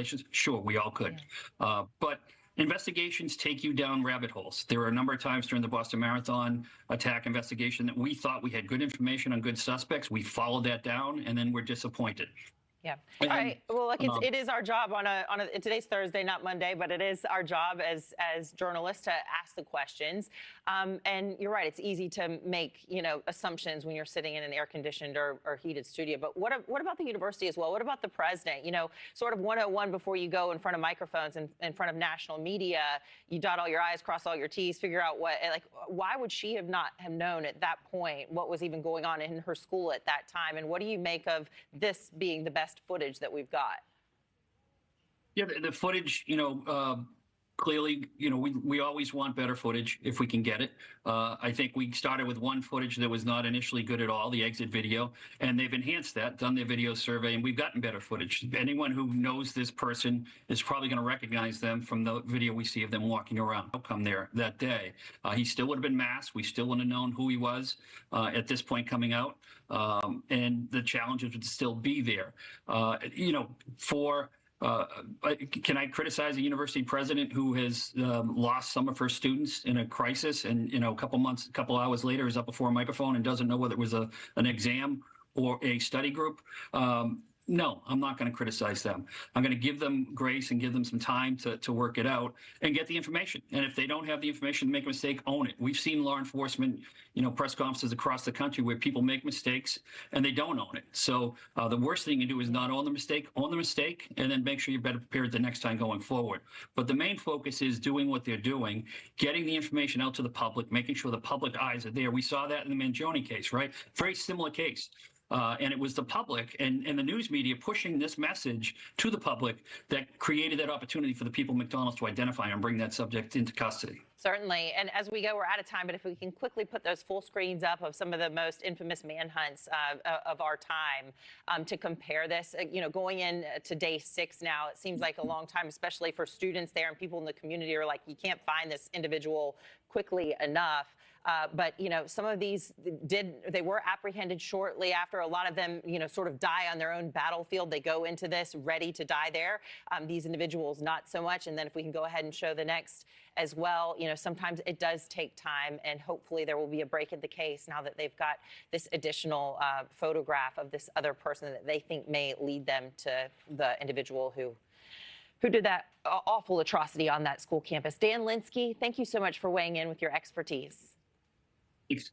regulations? Sure, we all could. But investigations take you down rabbit holes. There were a number of times during the Boston Marathon attack investigation that we thought we had good information on good suspects. We followed that down, and then we're disappointed. Yeah. All right. Well, look, it is our job today's Thursday, not Monday, but it is our job as journalists to ask the questions. And you're right. It's easy to make, assumptions when you're sitting in an air conditioned or heated studio. But what about the university as well? What about the president? Sort of 101 before you go in front of microphones and in front of national media, you dot all your I's, cross all your T's, figure out why would she not have known at that point what was even going on in her school at that time? And what do you make of this being the best footage that we've got? Yeah, the footage, clearly, we always want better footage if we can get it. I think we started with one footage that was not initially good at all, the exit video, and they've enhanced that, done their video survey, and we've gotten better footage. Anyone who knows this person is probably going to recognize them from the video we see of them walking around. Come there that day. He still would have been masked. We still wouldn't have known who he was at this point coming out, and the challenges would still be there. Can I criticize a university president who has lost some of her students in a crisis, and a couple hours later is up before a microphone and doesn't know whether it was an exam or a study group? No, I'm not going to criticize them. I'm going to give them grace and give them some time to work it out and get the information. And if they don't have the information to make a mistake, own it. We've seen law enforcement, press conferences across the country where people make mistakes and they don't own it. So the worst thing you can do is not own the mistake, and then make sure you're better prepared the next time going forward. But the main focus is doing what they're doing, getting the information out to the public, making sure the public eyes are there. We saw that in the Mangione case, right? Very similar case. And it was the public and the news media pushing this message to the public that created that opportunity for the people at McDonald's to identify and bring that subject into custody. Certainly. And as we go, we're out of time, but if we can quickly put those full screens up of some of the most infamous manhunts of our time to compare this, going in to day 6 now, it seems like a long time, especially for students there and people in the community are like, you can't find this individual quickly enough. But, some of these they were apprehended shortly after. A lot of them, sort of die on their own battlefield. They go into this ready to die there. These individuals, not so much. And then if we can go ahead and show the next as well, sometimes it does take time, and hopefully there will be a break in the case now that they've got this additional photograph of this other person that they think may lead them to the individual who did that awful atrocity on that school campus. Dan Linsky, thank you so much for weighing in with your expertise. Thanks.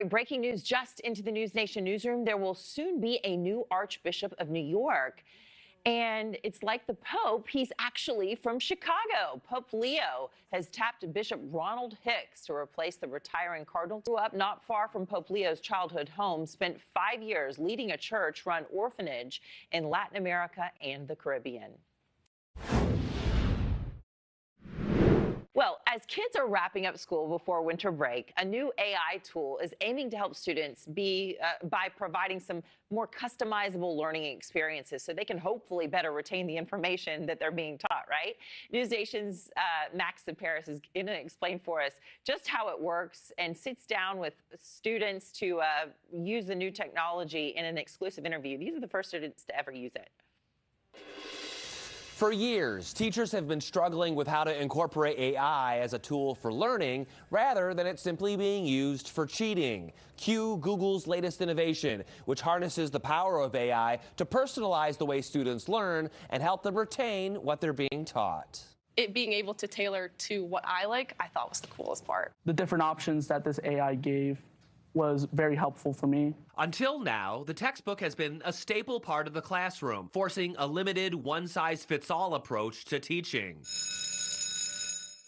Breaking news just into the NewsNation newsroom. There will soon be a new Archbishop of New York. And it's like the Pope, he's actually from Chicago. Pope Leo has tapped Bishop Ronald Hicks to replace the retiring cardinal. Grew up not far from Pope Leo's childhood home, spent 5 years leading a church-run orphanage in Latin America and the Caribbean. Well, as kids are wrapping up school before winter break, a new AI tool is aiming to help students by providing some more customizable learning experiences so they can hopefully better retain the information that they're being taught, right? NewsNation's Max Paris is going to explain for us just how it works and sits down with students to use the new technology in an exclusive interview. These are the first students to ever use it. For years, teachers have been struggling with how to incorporate AI as a tool for learning rather than it simply being used for cheating. Cue Google's latest innovation, which harnesses the power of AI to personalize the way students learn and help them retain what they're being taught. It being able to tailor to what I like, I thought was the coolest part. The different options that this AI gave was very helpful for me. Until now, the textbook has been a staple part of the classroom, forcing a limited one-size-fits-all approach to teaching.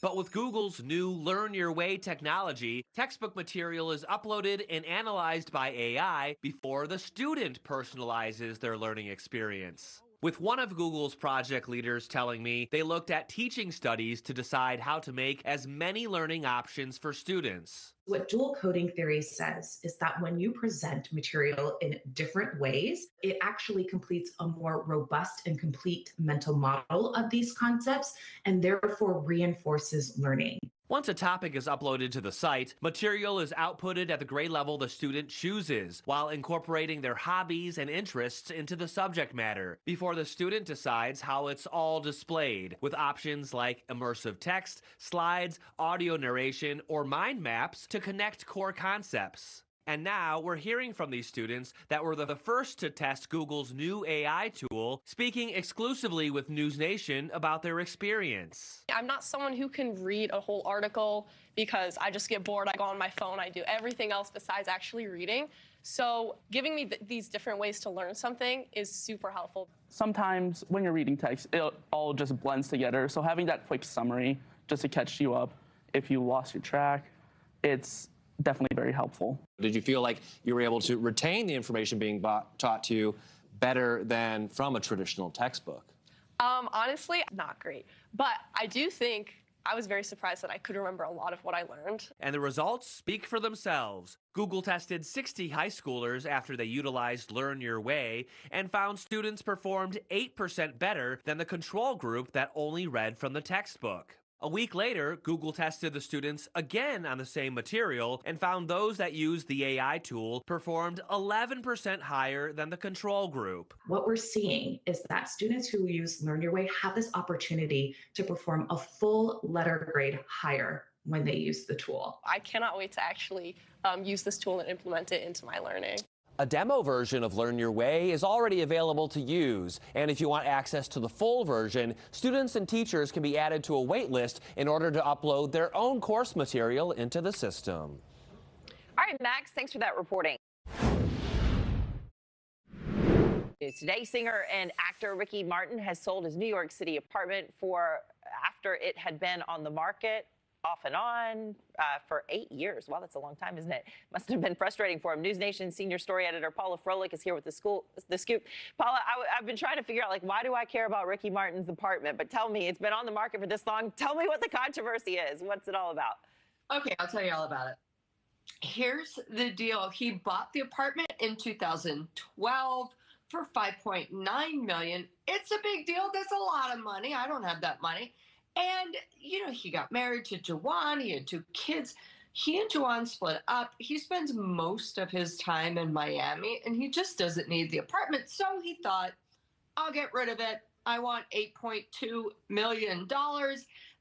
But with Google's new Learn Your Way technology, textbook material is uploaded and analyzed by AI before the student personalizes their learning experience. With one of Google's project leaders telling me they looked at teaching studies to decide how to make as many learning options for students. What dual coding theory says is that when you present material in different ways, it actually completes a more robust and complete mental model of these concepts and therefore reinforces learning. Once a topic is uploaded to the site, material is outputted at the grade level the student chooses, while incorporating their hobbies and interests into the subject matter, before the student decides how it's all displayed, with options like immersive text, slides, audio narration, or mind maps to connect core concepts. And now we're hearing from these students that were the first to test Google's new AI tool, speaking exclusively with NewsNation about their experience. I'm not someone who can read a whole article because I just get bored. I go on my phone. I do everything else besides actually reading. So giving me these different ways to learn something is super helpful. Sometimes when you're reading text, it all just blends together. So having that quick summary just to catch you up if you lost your track, it's definitely very helpful. Did you feel like you were able to retain the information being taught to you better than from a traditional textbook? Honestly, not great. But I do think I was very surprised that I could remember a lot of what I learned. And the results speak for themselves. Google tested 60 high schoolers after they utilized Learn Your Way and found students performed 8% better than the control group that only read from the textbook. A week later, Google tested the students again on the same material and found those that used the AI tool performed 11% higher than the control group. What we're seeing is that students who use Learn Your Way have this opportunity to perform a full letter grade higher when they use the tool. I cannot wait to actually use this tool and implement it into my learning. A demo version of Learn Your Way is already available to use, and if you want access to the full version, students and teachers can be added to a wait list in order to upload their own course material into the system. All right, Max, thanks for that reporting. Today, singer and actor Ricky Martin has sold his New York City apartment after it had been on the market off and on for 8 years. Wow, that's a long time, isn't it? Must have been frustrating for him. NewsNation senior story editor Paula Froelich is here with the scoop. Paula, I've been trying to figure out, like, why do I care about Ricky Martin's apartment? But tell me, it's been on the market for this long. Tell me what the controversy is. What's it all about? Okay, I'll tell you all about it. Here's the deal. He bought the apartment in 2012 for $5.9 million. It's a big deal. That's a lot of money. I don't have that money. And, you know, he got married to Joanne. He had 2 kids. He and Joanne split up. He spends most of his time in Miami, and he just doesn't need the apartment. So he thought, I'll get rid of it. I want $8.2 million.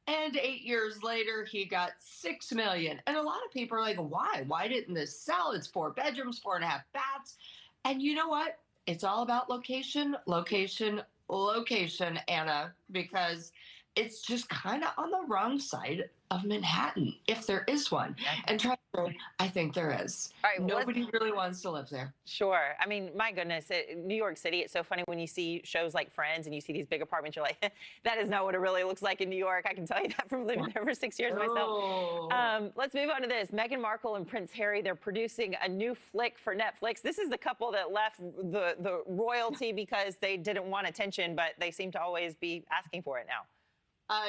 And 8 years later, he got $6 million. And a lot of people are like, why? Why didn't this sell? It's 4 bedrooms, 4.5 baths. And you know what? It's all about location, location, location, Anna, because it's just kind of on the wrong side of Manhattan, if there is one. And trust me, I think there is. All right, well, Nobody really wants to live there. Sure. I mean, my goodness, New York City, it's so funny when you see shows like Friends and you see these big apartments, you're like, that is not what it really looks like in New York. I can tell you that from living there for 6 years myself. Let's move on to this. Meghan Markle and Prince Harry, they're producing a new flick for Netflix. This is the couple that left the royalty because they didn't want attention, but they seem to always be asking for it now.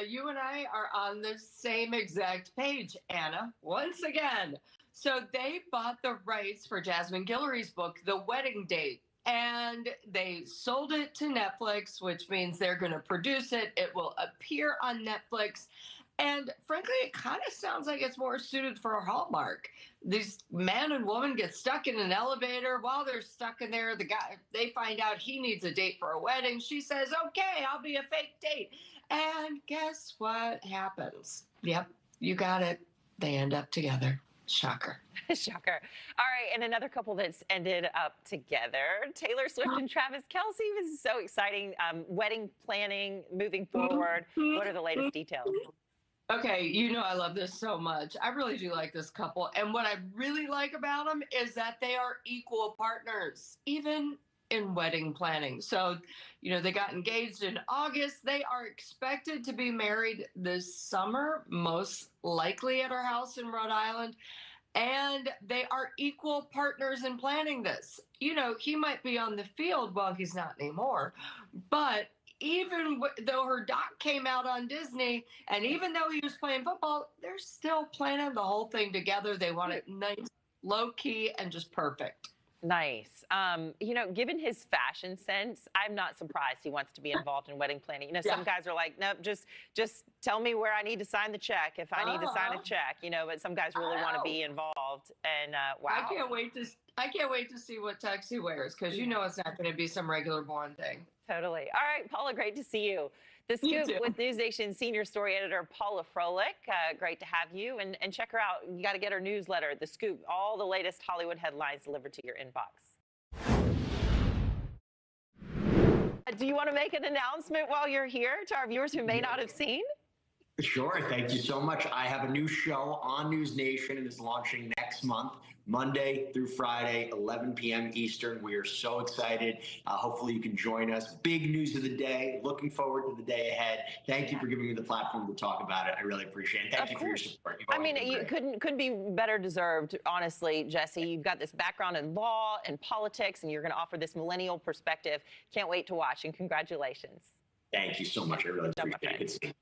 You and I are on the same exact page, Anna, once again. So they bought the rights for Jasmine Guillory's book, The Wedding Date, and they sold it to Netflix, which means they're going to produce it. It will appear on Netflix. And frankly, it kind of sounds like it's more suited for Hallmark. These man and woman get stuck in an elevator. While they're stuck in there, they find out he needs a date for a wedding. She says, okay, I'll be a fake date. And guess what happens? Yep, you got it. They end up together. Shocker. Shocker. All right, and another couple that's ended up together, Taylor Swift and Travis Kelce. Was so exciting. Wedding planning, moving forward. What are the latest details? Okay, you know I love this so much. I really do like this couple. And what I really like about them is that they are equal partners, even in wedding planning. So, you know, they got engaged in August. They are expected to be married this summer, most likely at our house in Rhode Island. And they are equal partners in planning this. You know, he might be on the field. Well, he's not anymore. But even though her doc came out on Disney, and even though he was playing football, they're still planning the whole thing together. They want it nice, low key, and just perfect. Nice. You know, given his fashion sense, I'm not surprised he wants to be involved in wedding planning. You know, some guys are like, nope, just tell me where I need to sign the check if I need to sign a check, you know, but some guys really want to be involved. And wow. I can't wait to see what tux he wears, because you know it's not going to be some regular born thing. Totally. All right, Paula, great to see you. The Scoop with NewsNation senior story editor Paula Froelich. Great to have you. And check her out. You got to get her newsletter, The Scoop, all the latest Hollywood headlines delivered to your inbox. Do you want to make an announcement while you're here to our viewers who may not have seen? Sure. Thank you so much. I have a new show on News Nation, and it's launching next month, Monday through Friday, 11 p.m. Eastern. We are so excited. Hopefully you can join us. Big news of the day. Looking forward to the day ahead. Thank you for giving me the platform to talk about it. I really appreciate it. Thank you for your support. I mean, you couldn't be better deserved, honestly, Jesse. You've got this background in law and politics, and you're going to offer this millennial perspective. Can't wait to watch, and congratulations. Thank you so much. I really appreciate it.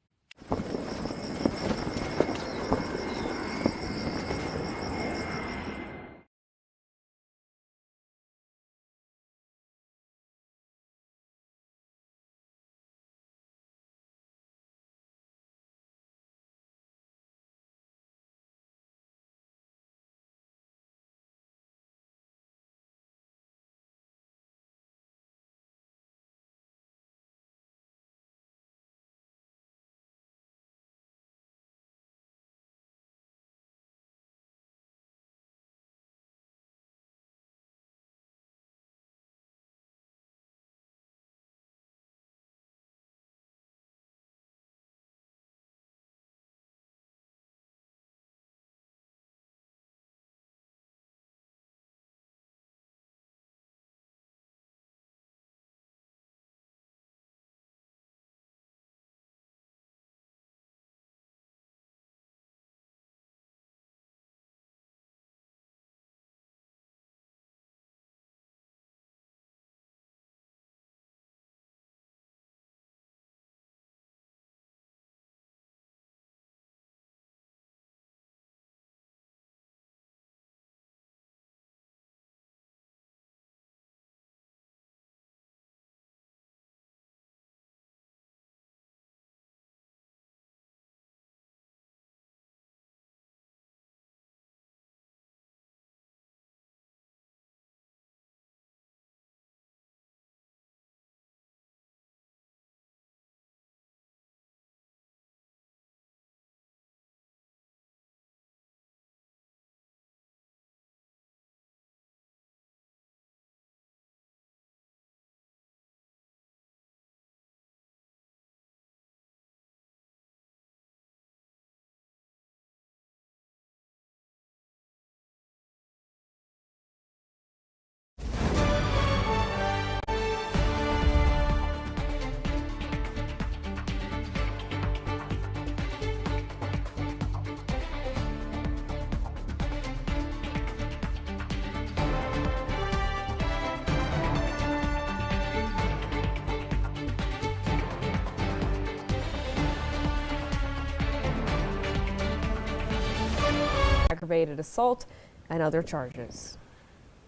aggravated assault and other charges.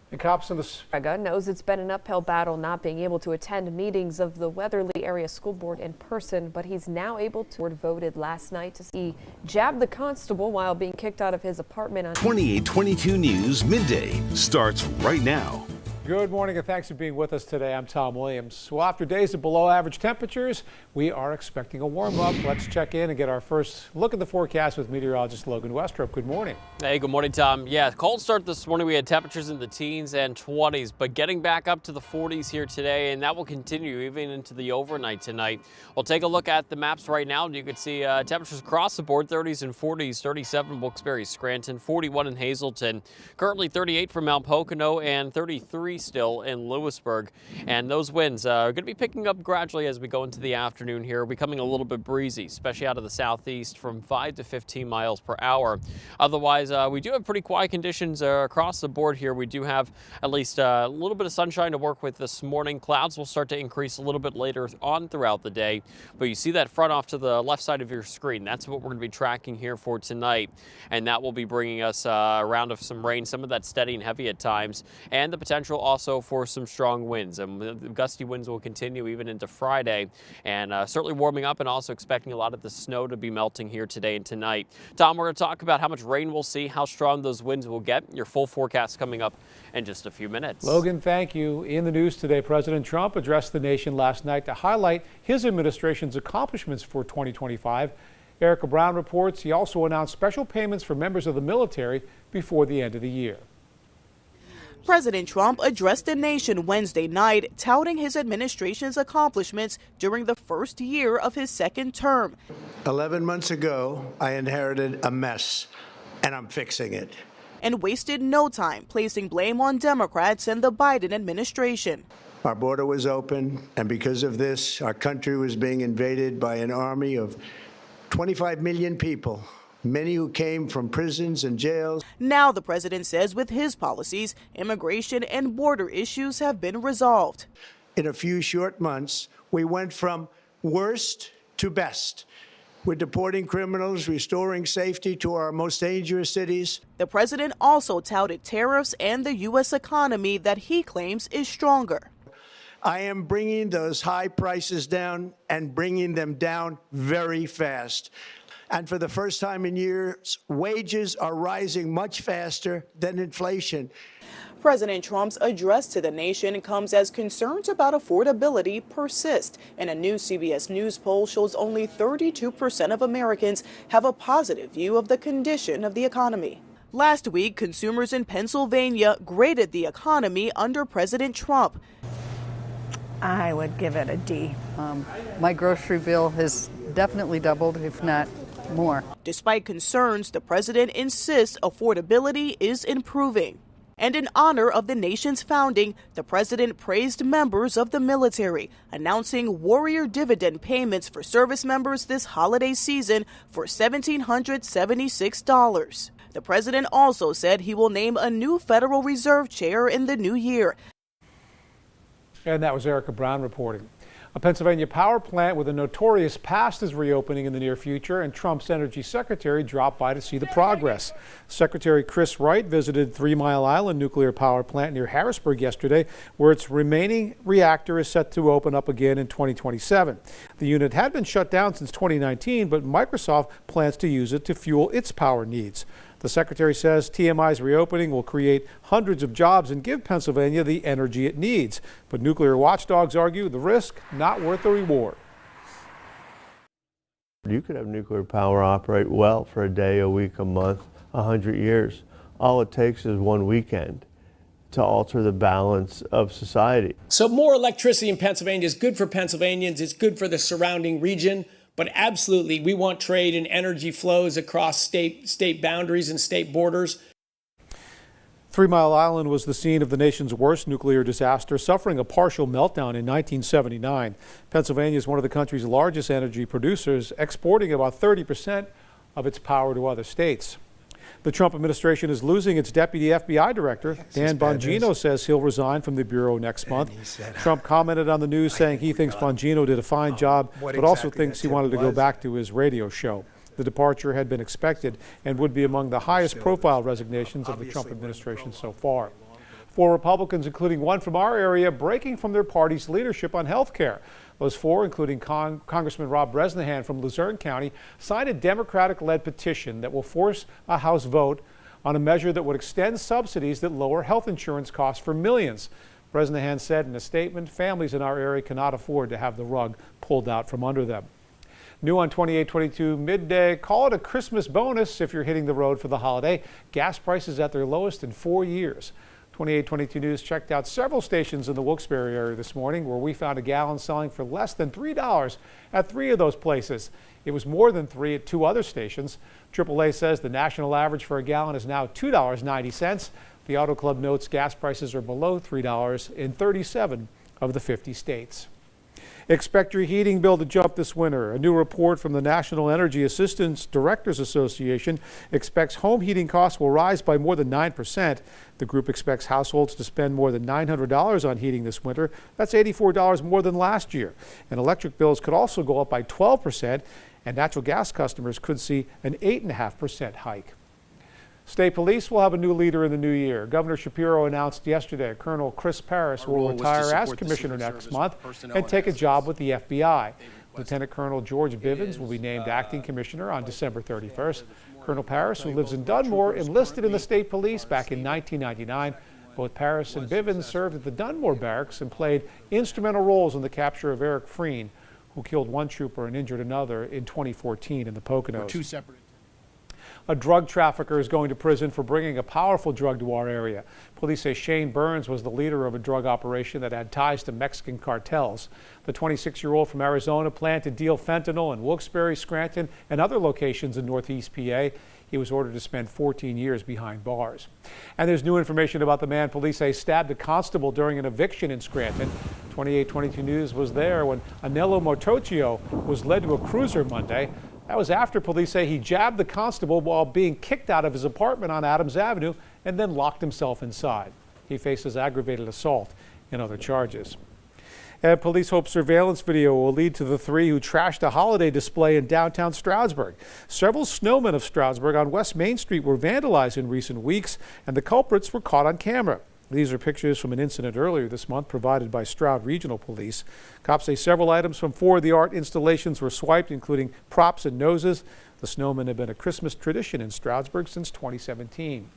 The cops in the Grega knows it's been an uphill battle not being able to attend meetings of the Weatherly Area School Board in person, but he's now able to. Voted last night to see jab the constable while being kicked out of his apartment. On 2822 News Midday starts right now. Good morning and thanks for being with us today. I'm Tom Williams. Well, after days of below average temperatures, we are expecting a warm up. Let's check in and get our first look at the forecast with meteorologist Logan Westrop. Good morning. Hey, good morning, Tom. Yeah, cold start this morning. We had temperatures in the teens and 20s, but getting back up to the 40s here today, and that will continue even into the overnight tonight. We'll take a look at the maps right now. You can see temperatures across the board, 30s and 40s, 37 Wilkes-Barre, Scranton, 41 in Hazleton, currently 38 for Mount Pocono, and 33 still in Lewisburg. And those winds are going to be picking up gradually as we go into the afternoon here, becoming a little bit breezy, especially out of the southeast from 5 to 15 miles per hour. Otherwise, we do have pretty quiet conditions across the board here. We do have at least a little bit of sunshine to work with this morning. Clouds will start to increase a little bit later on throughout the day, but you see that front off to the left side of your screen. That's what we're going to be tracking here for tonight, and that will be bringing us a round of some rain, some of that steady and heavy at times, and the potential also for some strong winds. And the gusty winds will continue even into Friday, and certainly warming up, and also expecting a lot of the snow to be melting here today and tonight. Tom, we're going to talk about how much rain we'll see, how strong those winds will get. Your full forecast coming up in just a few minutes. Logan, thank you. In the news today, President Trump addressed the nation last night to highlight his administration's accomplishments for 2025. Erica Brown reports he also announced special payments for members of the military before the end of the year. President Trump addressed the nation Wednesday night, touting his administration's accomplishments during the first year of his second term. 11 months ago, I inherited a mess, and I'm fixing it. And wasted no time placing blame on Democrats and the Biden administration. Our border was open, and because of this, our country was being invaded by an army of 25 million people, many who came from prisons and jails. Now the president says with his policies, immigration and border issues have been resolved. In a few short months, we went from worst to best. We're deporting criminals, restoring safety to our most dangerous cities. The president also touted tariffs and the U.S. economy that he claims is stronger. I am bringing those high prices down and bringing them down very fast. And for the first time in years, wages are rising much faster than inflation. President Trump's address to the nation comes as concerns about affordability persist. And a new CBS News poll shows only 32% of Americans have a positive view of the condition of the economy. Last week, consumers in Pennsylvania graded the economy under President Trump. I would give it a D. My grocery bill has definitely doubled, if not more. Despite concerns, the president insists affordability is improving. And in honor of the nation's founding, the president praised members of the military, announcing warrior dividend payments for service members this holiday season for $1,776. The president also said he will name a new Federal Reserve chair in the new year. And that was Erica Brown reporting. A Pennsylvania power plant with a notorious past is reopening in the near future, and Trump's energy secretary dropped by to see the progress. Secretary Chris Wright visited 3 Mile Island nuclear power plant near Harrisburg yesterday, where its remaining reactor is set to open up again in 2027. The unit had been shut down since 2019, but Microsoft plans to use it to fuel its power needs. The secretary says TMI's reopening will create hundreds of jobs and give Pennsylvania the energy it needs. But nuclear watchdogs argue the risk not worth the reward. You could have nuclear power operate well for a day, a week, a month, 100 years. All it takes is one weekend to alter the balance of society. So more electricity in Pennsylvania is good for Pennsylvanians. It's good for the surrounding region. But absolutely, we want trade and energy flows across state boundaries and state borders. 3 Mile Island was the scene of the nation's worst nuclear disaster, suffering a partial meltdown in 1979. Pennsylvania is one of the country's largest energy producers, exporting about 30% of its power to other states. The Trump administration is losing its deputy FBI director. Dan Bongino says he'll resign from the bureau next month. Trump commented on the news saying he thinks Bongino did a fine job, but also thinks he wanted to go back to his radio show. The departure had been expected and would be among the highest profile resignations of the Trump administration so far. 4 Republicans, including one from our area, breaking from their party's leadership on health care. Those 4, including Congressman Rob Bresnahan from Luzerne County, signed a Democratic-led petition that will force a House vote on a measure that would extend subsidies that lower health insurance costs for millions. Bresnahan said in a statement, families in our area cannot afford to have the rug pulled out from under them. New on 2822 midday, call it a Christmas bonus if you're hitting the road for the holiday. Gas prices at their lowest in 4 years. 2822 News checked out several stations in the Wilkes-Barre area this morning where we found a gallon selling for less than $3 at 3 of those places. It was more than 3 at 2 other stations. AAA says the national average for a gallon is now $2.90. The Auto Club notes gas prices are below $3 in 37 of the 50 states. Expect your heating bill to jump this winter. A new report from the National Energy Assistance Directors Association expects home heating costs will rise by more than 9%. The group expects households to spend more than $900 on heating this winter. That's $84 more than last year. And electric bills could also go up by 12%, and natural gas customers could see an 8.5% hike. State Police will have a new leader in the new year. Governor Shapiro announced yesterday Colonel Chris Parris will retire as commissioner next month and take a job with the FBI. Lieutenant Colonel George Bivens will be named acting commissioner on December 31st. Colonel Parris, who lives in Dunmore, enlisted in the state police back in 1999. Both Parris and Bivens served at the Dunmore barracks and played instrumental roles in the capture of Eric Freen, who killed one trooper and injured another in 2014 in the Poconos. A drug trafficker is going to prison for bringing a powerful drug to our area. Police say Shane Burns was the leader of a drug operation that had ties to Mexican cartels. The 26-year-old from Arizona planned to deal fentanyl in Wilkes-Barre, Scranton, and other locations in Northeast PA. He was ordered to spend 14 years behind bars. And there's new information about the man police say stabbed a constable during an eviction in Scranton. 2822 News was there when Anello Motocchio was led to a cruiser Monday. That was after police say he jabbed the constable while being kicked out of his apartment on Adams Avenue and then locked himself inside. He faces aggravated assault and other charges. And police hope surveillance video will lead to the 3 who trashed a holiday display in downtown Stroudsburg. Several snowmen of Stroudsburg on West Main Street were vandalized in recent weeks, and the culprits were caught on camera. These are pictures from an incident earlier this month provided by Stroud Regional Police. Cops say several items from 4 of the art installations were swiped, including props and noses. The snowmen have been a Christmas tradition in Stroudsburg since 2017.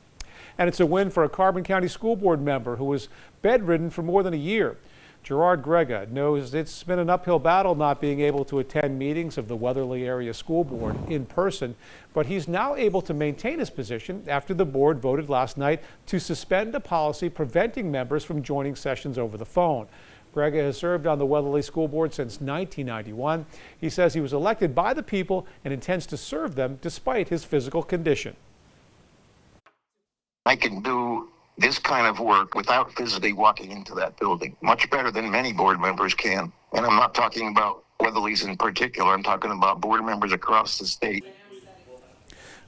And it's a win for a Carbon County School Board member who was bedridden for more than a year. Gerard Grega knows it's been an uphill battle not being able to attend meetings of the Weatherly Area School Board in person, but he's now able to maintain his position after the board voted last night to suspend a policy preventing members from joining sessions over the phone. Grega has served on the Weatherly School Board since 1991. He says he was elected by the people and intends to serve them despite his physical condition. I can do this kind of work without physically walking into that building, much better than many board members can. And I'm not talking about Weatherly's in particular, I'm talking about board members across the state.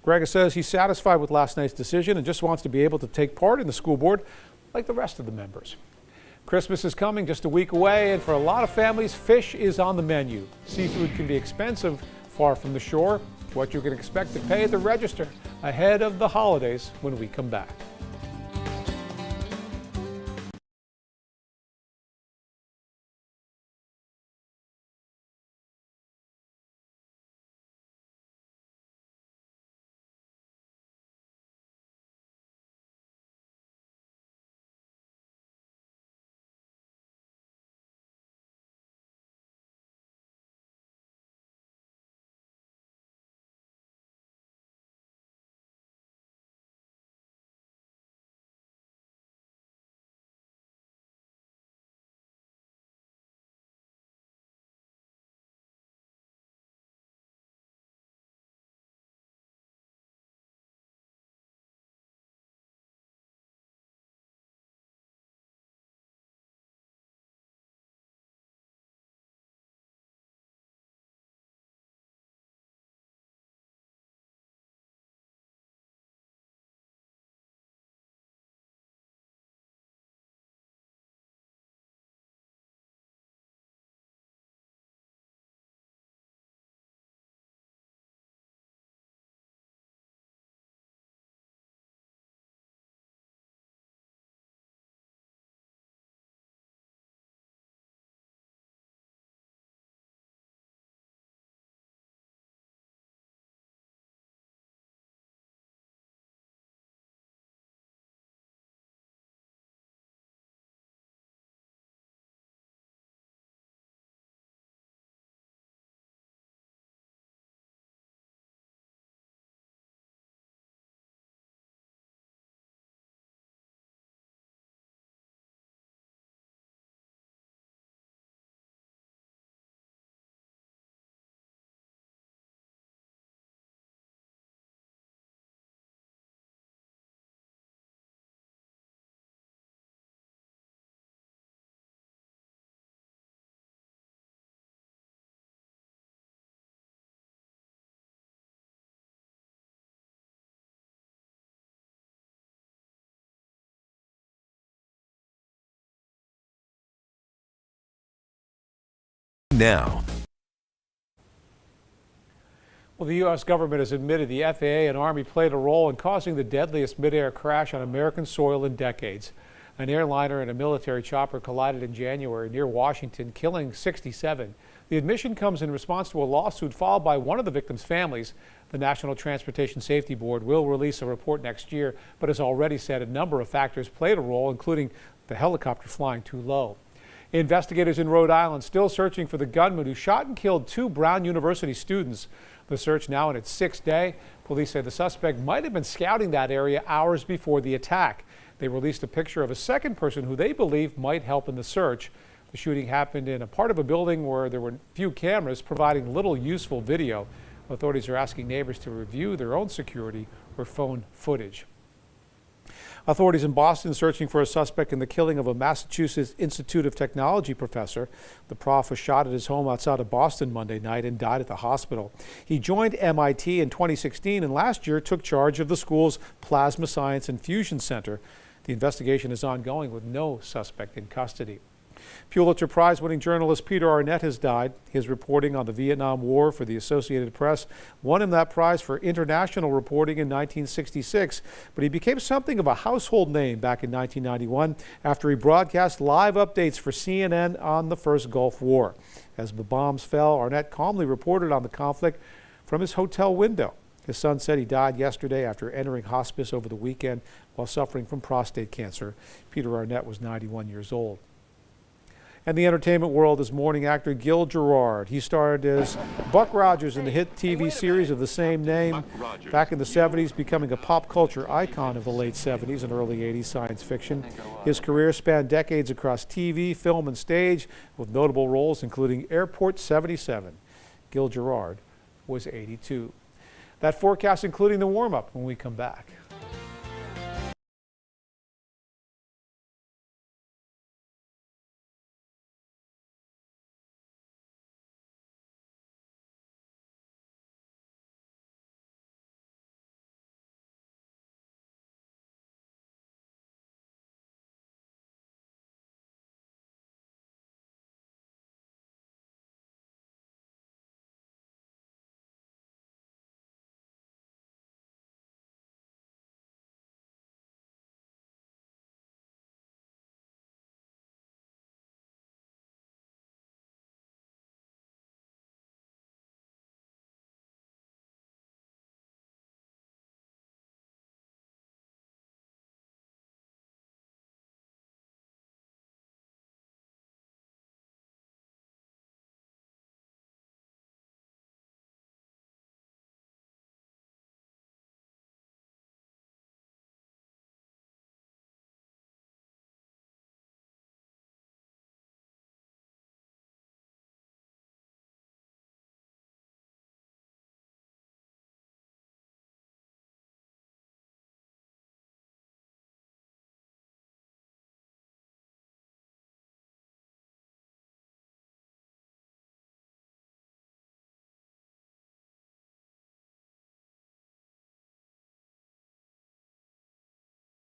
Grega says he's satisfied with last night's decision and just wants to be able to take part in the school board like the rest of the members. Christmas is coming just a week away, and for a lot of families, fish is on the menu. Seafood can be expensive far from the shore. What you can expect to pay at the register ahead of the holidays when we come back. Now. Well, the U.S. government has admitted the FAA and Army played a role in causing the deadliest mid-air crash on American soil in decades. An airliner and a military chopper collided in January near Washington, killing 67. The admission comes in response to a lawsuit filed by one of the victims' families. The National Transportation Safety Board will release a report next year, but has already said a number of factors played a role, including the helicopter flying too low. Investigators in Rhode Island still searching for the gunman who shot and killed 2 Brown University students. The search now in its 6th day. Police say the suspect might have been scouting that area hours before the attack. They released a picture of a second person who they believe might help in the search. The shooting happened in a part of a building where there were few cameras, providing little useful video. Authorities are asking neighbors to review their own security or phone footage. Authorities in Boston searching for a suspect in the killing of a Massachusetts Institute of Technology professor. The prof was shot at his home outside of Boston Monday night and died at the hospital. He joined MIT in 2016 and last year took charge of the school's Plasma Science and Fusion Center. The investigation is ongoing with no suspect in custody. Pulitzer Prize-winning journalist Peter Arnett has died. His reporting on the Vietnam War for the Associated Press won him that prize for international reporting in 1966, but he became something of a household name back in 1991 after he broadcast live updates for CNN on the first Gulf War. As the bombs fell, Arnett calmly reported on the conflict from his hotel window. His son said he died yesterday after entering hospice over the weekend while suffering from prostate cancer. Peter Arnett was 91 years old. And the entertainment world is mourning actor Gil Gerard. He starred as Buck Rogers in the hit TV series of the same name back in the 70s, becoming a pop culture icon of the late 70s and early 80s science fiction. His career spanned decades across TV, film, and stage, with notable roles including Airport 77. Gil Gerard was 82. That forecast including the warm-up when we come back.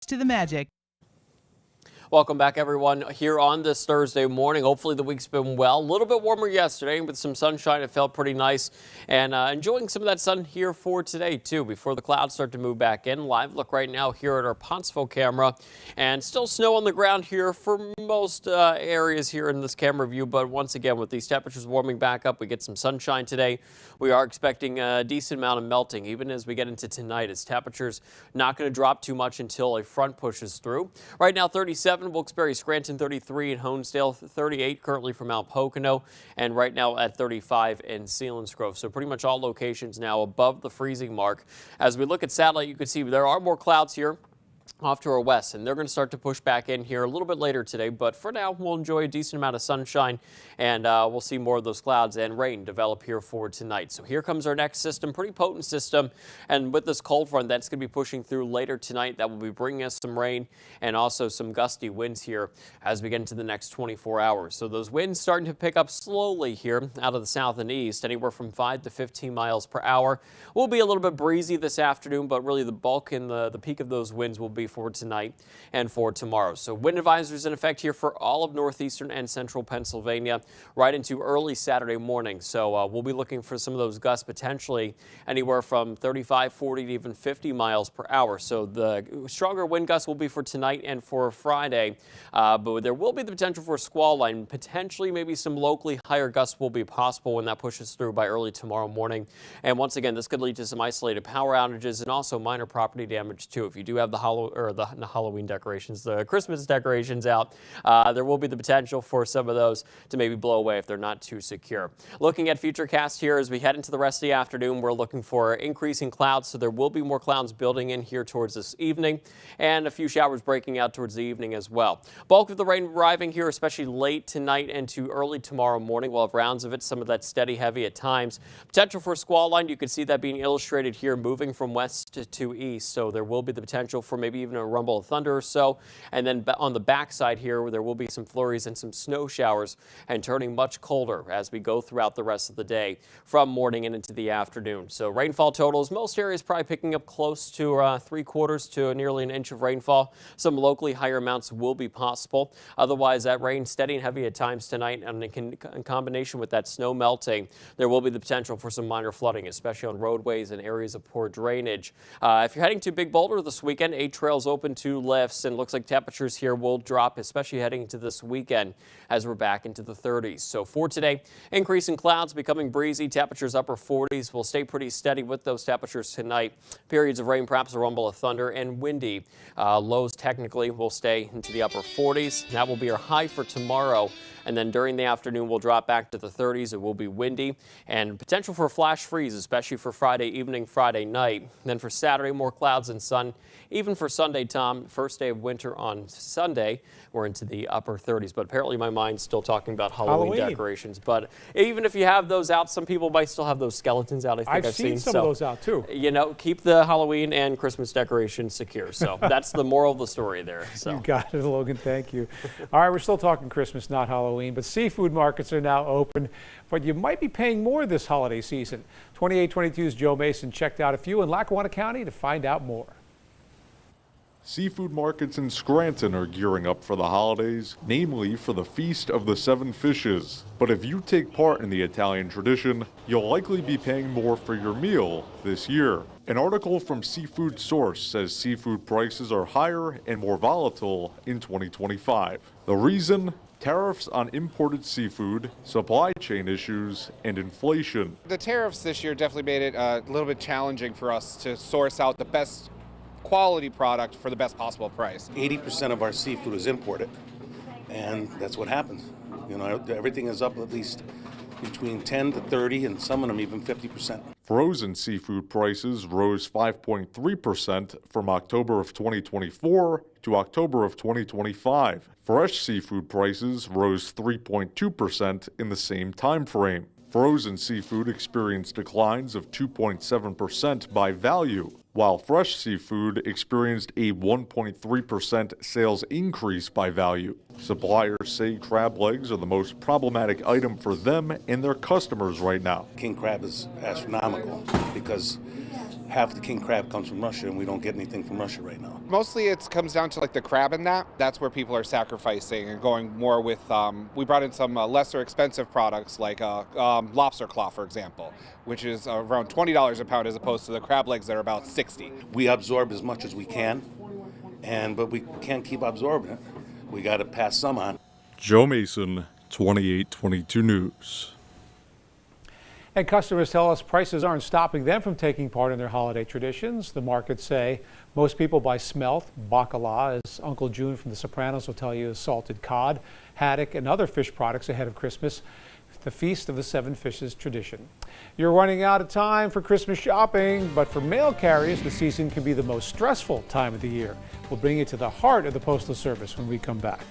To the magic. Welcome back, everyone, here on this Thursday morning. Hopefully the week's been well. A little bit warmer yesterday with some sunshine. It felt pretty nice, and enjoying some of that sun here for today, too, before the clouds start to move back in. Live look right now here at our Pontsville camera, and still snow on the ground here for most areas here in this camera view. But once again, with these temperatures warming back up, we get some sunshine today. We are expecting a decent amount of melting, even as we get into tonight, as temperatures not going to drop too much until a front pushes through. Right now, 37. Wilkes-Barre, Scranton 33, and Honesdale 38 currently from Mount Pocono, and right now at 35 in Selinsgrove. So pretty much all locations now above the freezing mark. As we look at satellite, you can see there are more clouds here off to our west, and they're going to start to push back in here a little bit later today. But for now, we'll enjoy a decent amount of sunshine, and we'll see more of those clouds and rain develop here for tonight. So here comes our next system, pretty potent system, and with this cold front that's going to be pushing through later tonight, that will be bringing us some rain and also some gusty winds here as we get into the next 24 hours. So those winds starting to pick up slowly here out of the south and east, anywhere from 5 to 15 miles per hour. Will be a little bit breezy this afternoon, but really the bulk and the peak of those winds will be be for tonight and for tomorrow. So wind advisories in effect here for all of northeastern and central Pennsylvania right into early Saturday morning. So we'll be looking for some of those gusts potentially anywhere from 35, 40 to even 50 miles per hour. So the stronger wind gusts will be for tonight and for Friday, but there will be the potential for a squall line. Potentially maybe some locally higher gusts will be possible when that pushes through by early tomorrow morning. And once again, this could lead to some isolated power outages and also minor property damage too. If you do have the Halloween decorations, the Christmas decorations out, there will be the potential for some of those to maybe blow away if they're not too secure. Looking at futurecast here as we head into the rest of the afternoon, we're looking for increasing clouds, so there will be more clouds building in here towards this evening and a few showers breaking out towards the evening as well. Bulk of the rain arriving here, especially late tonight and to early tomorrow morning. We'll have rounds of it, some of that steady heavy at times. Potential for a squall line, you can see that being illustrated here, moving from west to east. So there will be the potential for maybe even a rumble of thunder or so. And then on the backside here, there will be some flurries and some snow showers and turning much colder as we go throughout the rest of the day from morning and into the afternoon. So rainfall totals, most areas probably picking up close to 3/4 to nearly an inch of rainfall. Some locally higher amounts will be possible. Otherwise, that rain steady and heavy at times tonight, and in combination with that snow melting, there will be the potential for some minor flooding, especially on roadways and areas of poor drainage. If you're heading to Big Boulder this weekend, 8 trails open to lifts, and it looks like temperatures here will drop, especially heading into this weekend as we're back into the 30s. So for today, increasing clouds, becoming breezy, temperatures upper 40s. Will stay pretty steady with those temperatures tonight. Periods of rain, perhaps a rumble of thunder, and windy. Lows technically will stay into the upper 40s. That will be our high for tomorrow. And then during the afternoon, we'll drop back to the 30s. It will be windy and potential for a flash freeze, especially for Friday evening, Friday night. Then for Saturday, more clouds and sun. Even for Sunday, Tom, first day of winter on Sunday, we're into the upper 30s. But apparently my mind's still talking about Halloween decorations. But even if you have those out, some people might still have those skeletons out. I think I've seen some of those out too. You know, keep the Halloween and Christmas decorations secure. So that's the moral of the story there. So. You got it, Logan. Thank you. All right, we're still talking Christmas, not Halloween, but seafood markets are now open, but you might be paying more this holiday season. 2822's Joe Mason checked out a few in Lackawanna County to find out more. Seafood markets in Scranton are gearing up for the holidays, namely for the Feast of the Seven Fishes. But if you take part in the Italian tradition, you'll likely be paying more for your meal this year. An article from Seafood Source says seafood prices are higher and more volatile in 2025. The reason? Tariffs on imported seafood, supply chain issues, and inflation. The tariffs this year definitely made it a little bit challenging for us to source out the best quality product for the best possible price. 80% of our seafood is imported, and that's what happens. You know, everything is up at least between 10 to 30, and some of them even 50%. Frozen seafood prices rose 5.3% from October of 2024 to October of 2025. Fresh seafood prices rose 3.2% in the same time frame. Frozen seafood experienced declines of 2.7% by value, while fresh seafood experienced a 1.3% sales increase by value. Suppliers say crab legs are the most problematic item for them and their customers right now. King crab is astronomical because half the king crab comes from Russia, and we don't get anything from Russia right now. Mostly it comes down to like the crab and that's where people are sacrificing and going more with, we brought in some lesser expensive products like lobster claw, for example, which is around $20 a pound as opposed to the crab legs that are about $60. We absorb as much as we can, but we can't keep absorbing it. We got to pass some on. Joe Mason, 2822 News. And customers tell us prices aren't stopping them from taking part in their holiday traditions. The markets say most people buy smelt, bacala, as Uncle June from The Sopranos will tell you, is salted cod, haddock, and other fish products ahead of Christmas, the Feast of the Seven Fishes tradition. You're running out of time for Christmas shopping, but for mail carriers, the season can be the most stressful time of the year. We'll bring you to the heart of the Postal Service when we come back.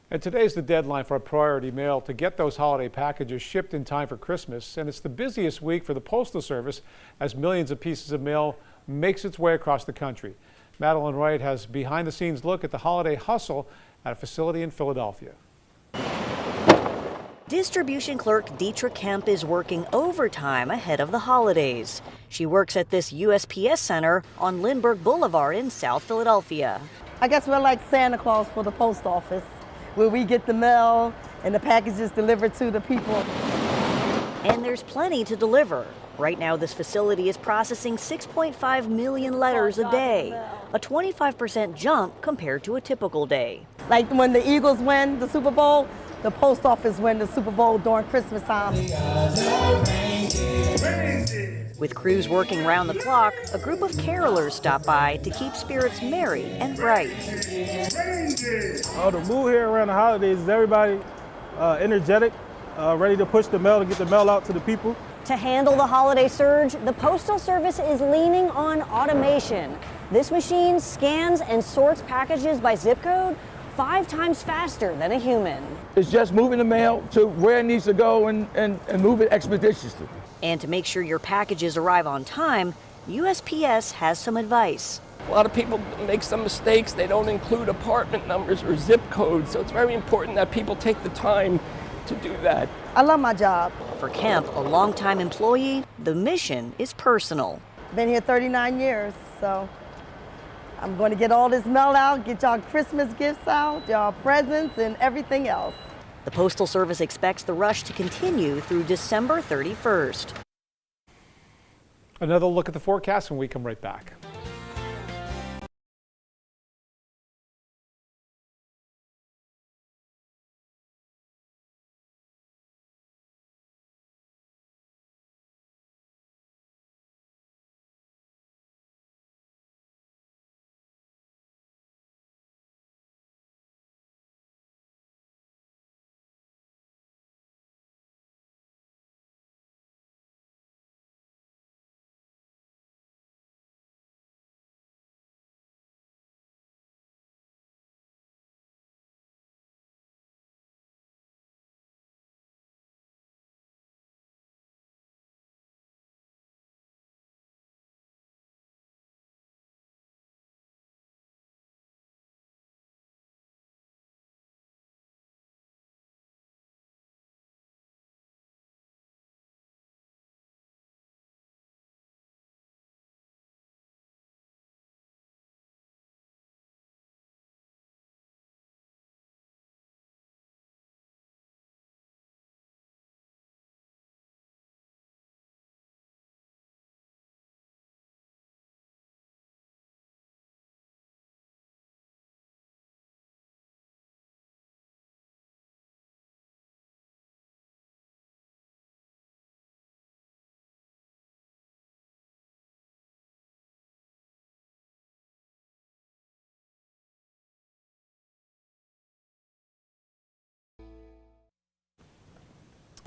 And today's the deadline for priority mail to get those holiday packages shipped in time for Christmas. And it's the busiest week for the Postal Service as millions of pieces of mail makes its way across the country. Madeline Wright has behind-the-scenes look at the holiday hustle at a facility in Philadelphia. Distribution clerk Dietrich Kemp is working overtime ahead of the holidays. She works at this USPS center on Lindbergh Boulevard in South Philadelphia. I guess we're like Santa Claus for the post office, where we get the mail and the packages delivered to the people. And there's plenty to deliver. Right now, this facility is processing 6.5 million letters a day, a 25% jump compared to a typical day. Like when the Eagles win the Super Bowl, the post office win the Super Bowl during Christmas time. With crews working round the clock, a group of carolers stop by to keep spirits merry and bright. Oh, the mood here around the holidays is everybody energetic, ready to push the mail to get the mail out to the people. To handle the holiday surge, the Postal Service is leaning on automation. This machine scans and sorts packages by zip code 5 times faster than a human. It's just moving the mail to where it needs to go and move it expeditiously. And to make sure your packages arrive on time, USPS has some advice. A lot of people make some mistakes. They don't include apartment numbers or zip codes, so it's very important that people take the time to do that. I love my job. For Kemp, a longtime employee, the mission is personal. Been here 39 years, so I'm going to get all this mail out, get y'all Christmas gifts out, y'all presents, and everything else. The Postal Service expects the rush to continue through December 31st. Another look at the forecast when we come right back.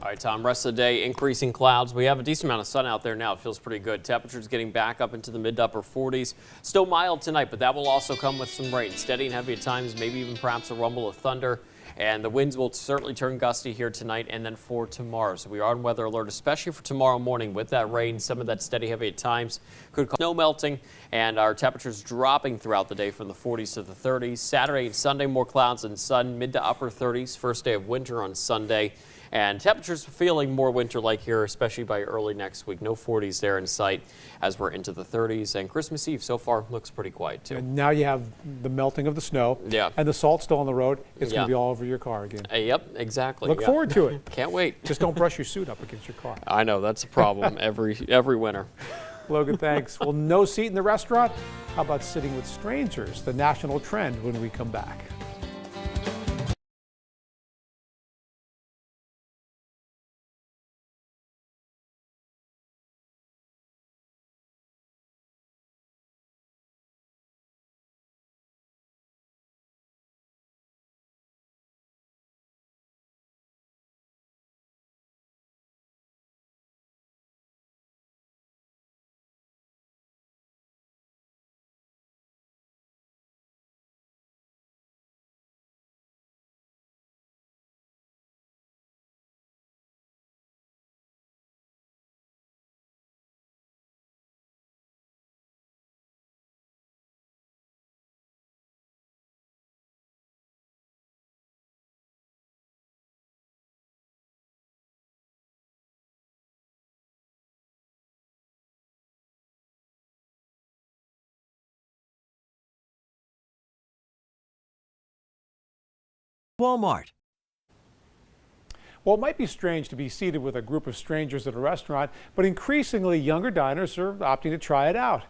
All right, Tom, rest of the day, increasing clouds. We have a decent amount of sun out there now. It feels pretty good. Temperatures getting back up into the mid to upper 40s. Still mild tonight, but that will also come with some rain. Steady and heavy at times, maybe even perhaps a rumble of thunder. And the winds will certainly turn gusty here tonight and then for tomorrow. So we are on weather alert, especially for tomorrow morning with that rain. Some of that steady heavy at times could cause snow melting, and our temperatures dropping throughout the day from the 40s to the 30s. Saturday and Sunday, more clouds and sun, mid to upper 30s. First day of winter on Sunday. And temperatures feeling more winter-like here, especially by early next week. No 40s there in sight as we're into the 30s. And Christmas Eve so far looks pretty quiet, too. And now you have the melting of the snow. Yeah. And the salt still on the road. It's going to be all over your car again. Yep, exactly. Look forward to it. Can't wait. Just don't brush your suit up against your car. I know, that's a problem every winter. Logan, thanks. Well, no seat in the restaurant? How about sitting with strangers? The national trend when we come back. Walmart. Well, it might be strange to be seated with a group of strangers at a restaurant, but increasingly younger diners are opting to try it out.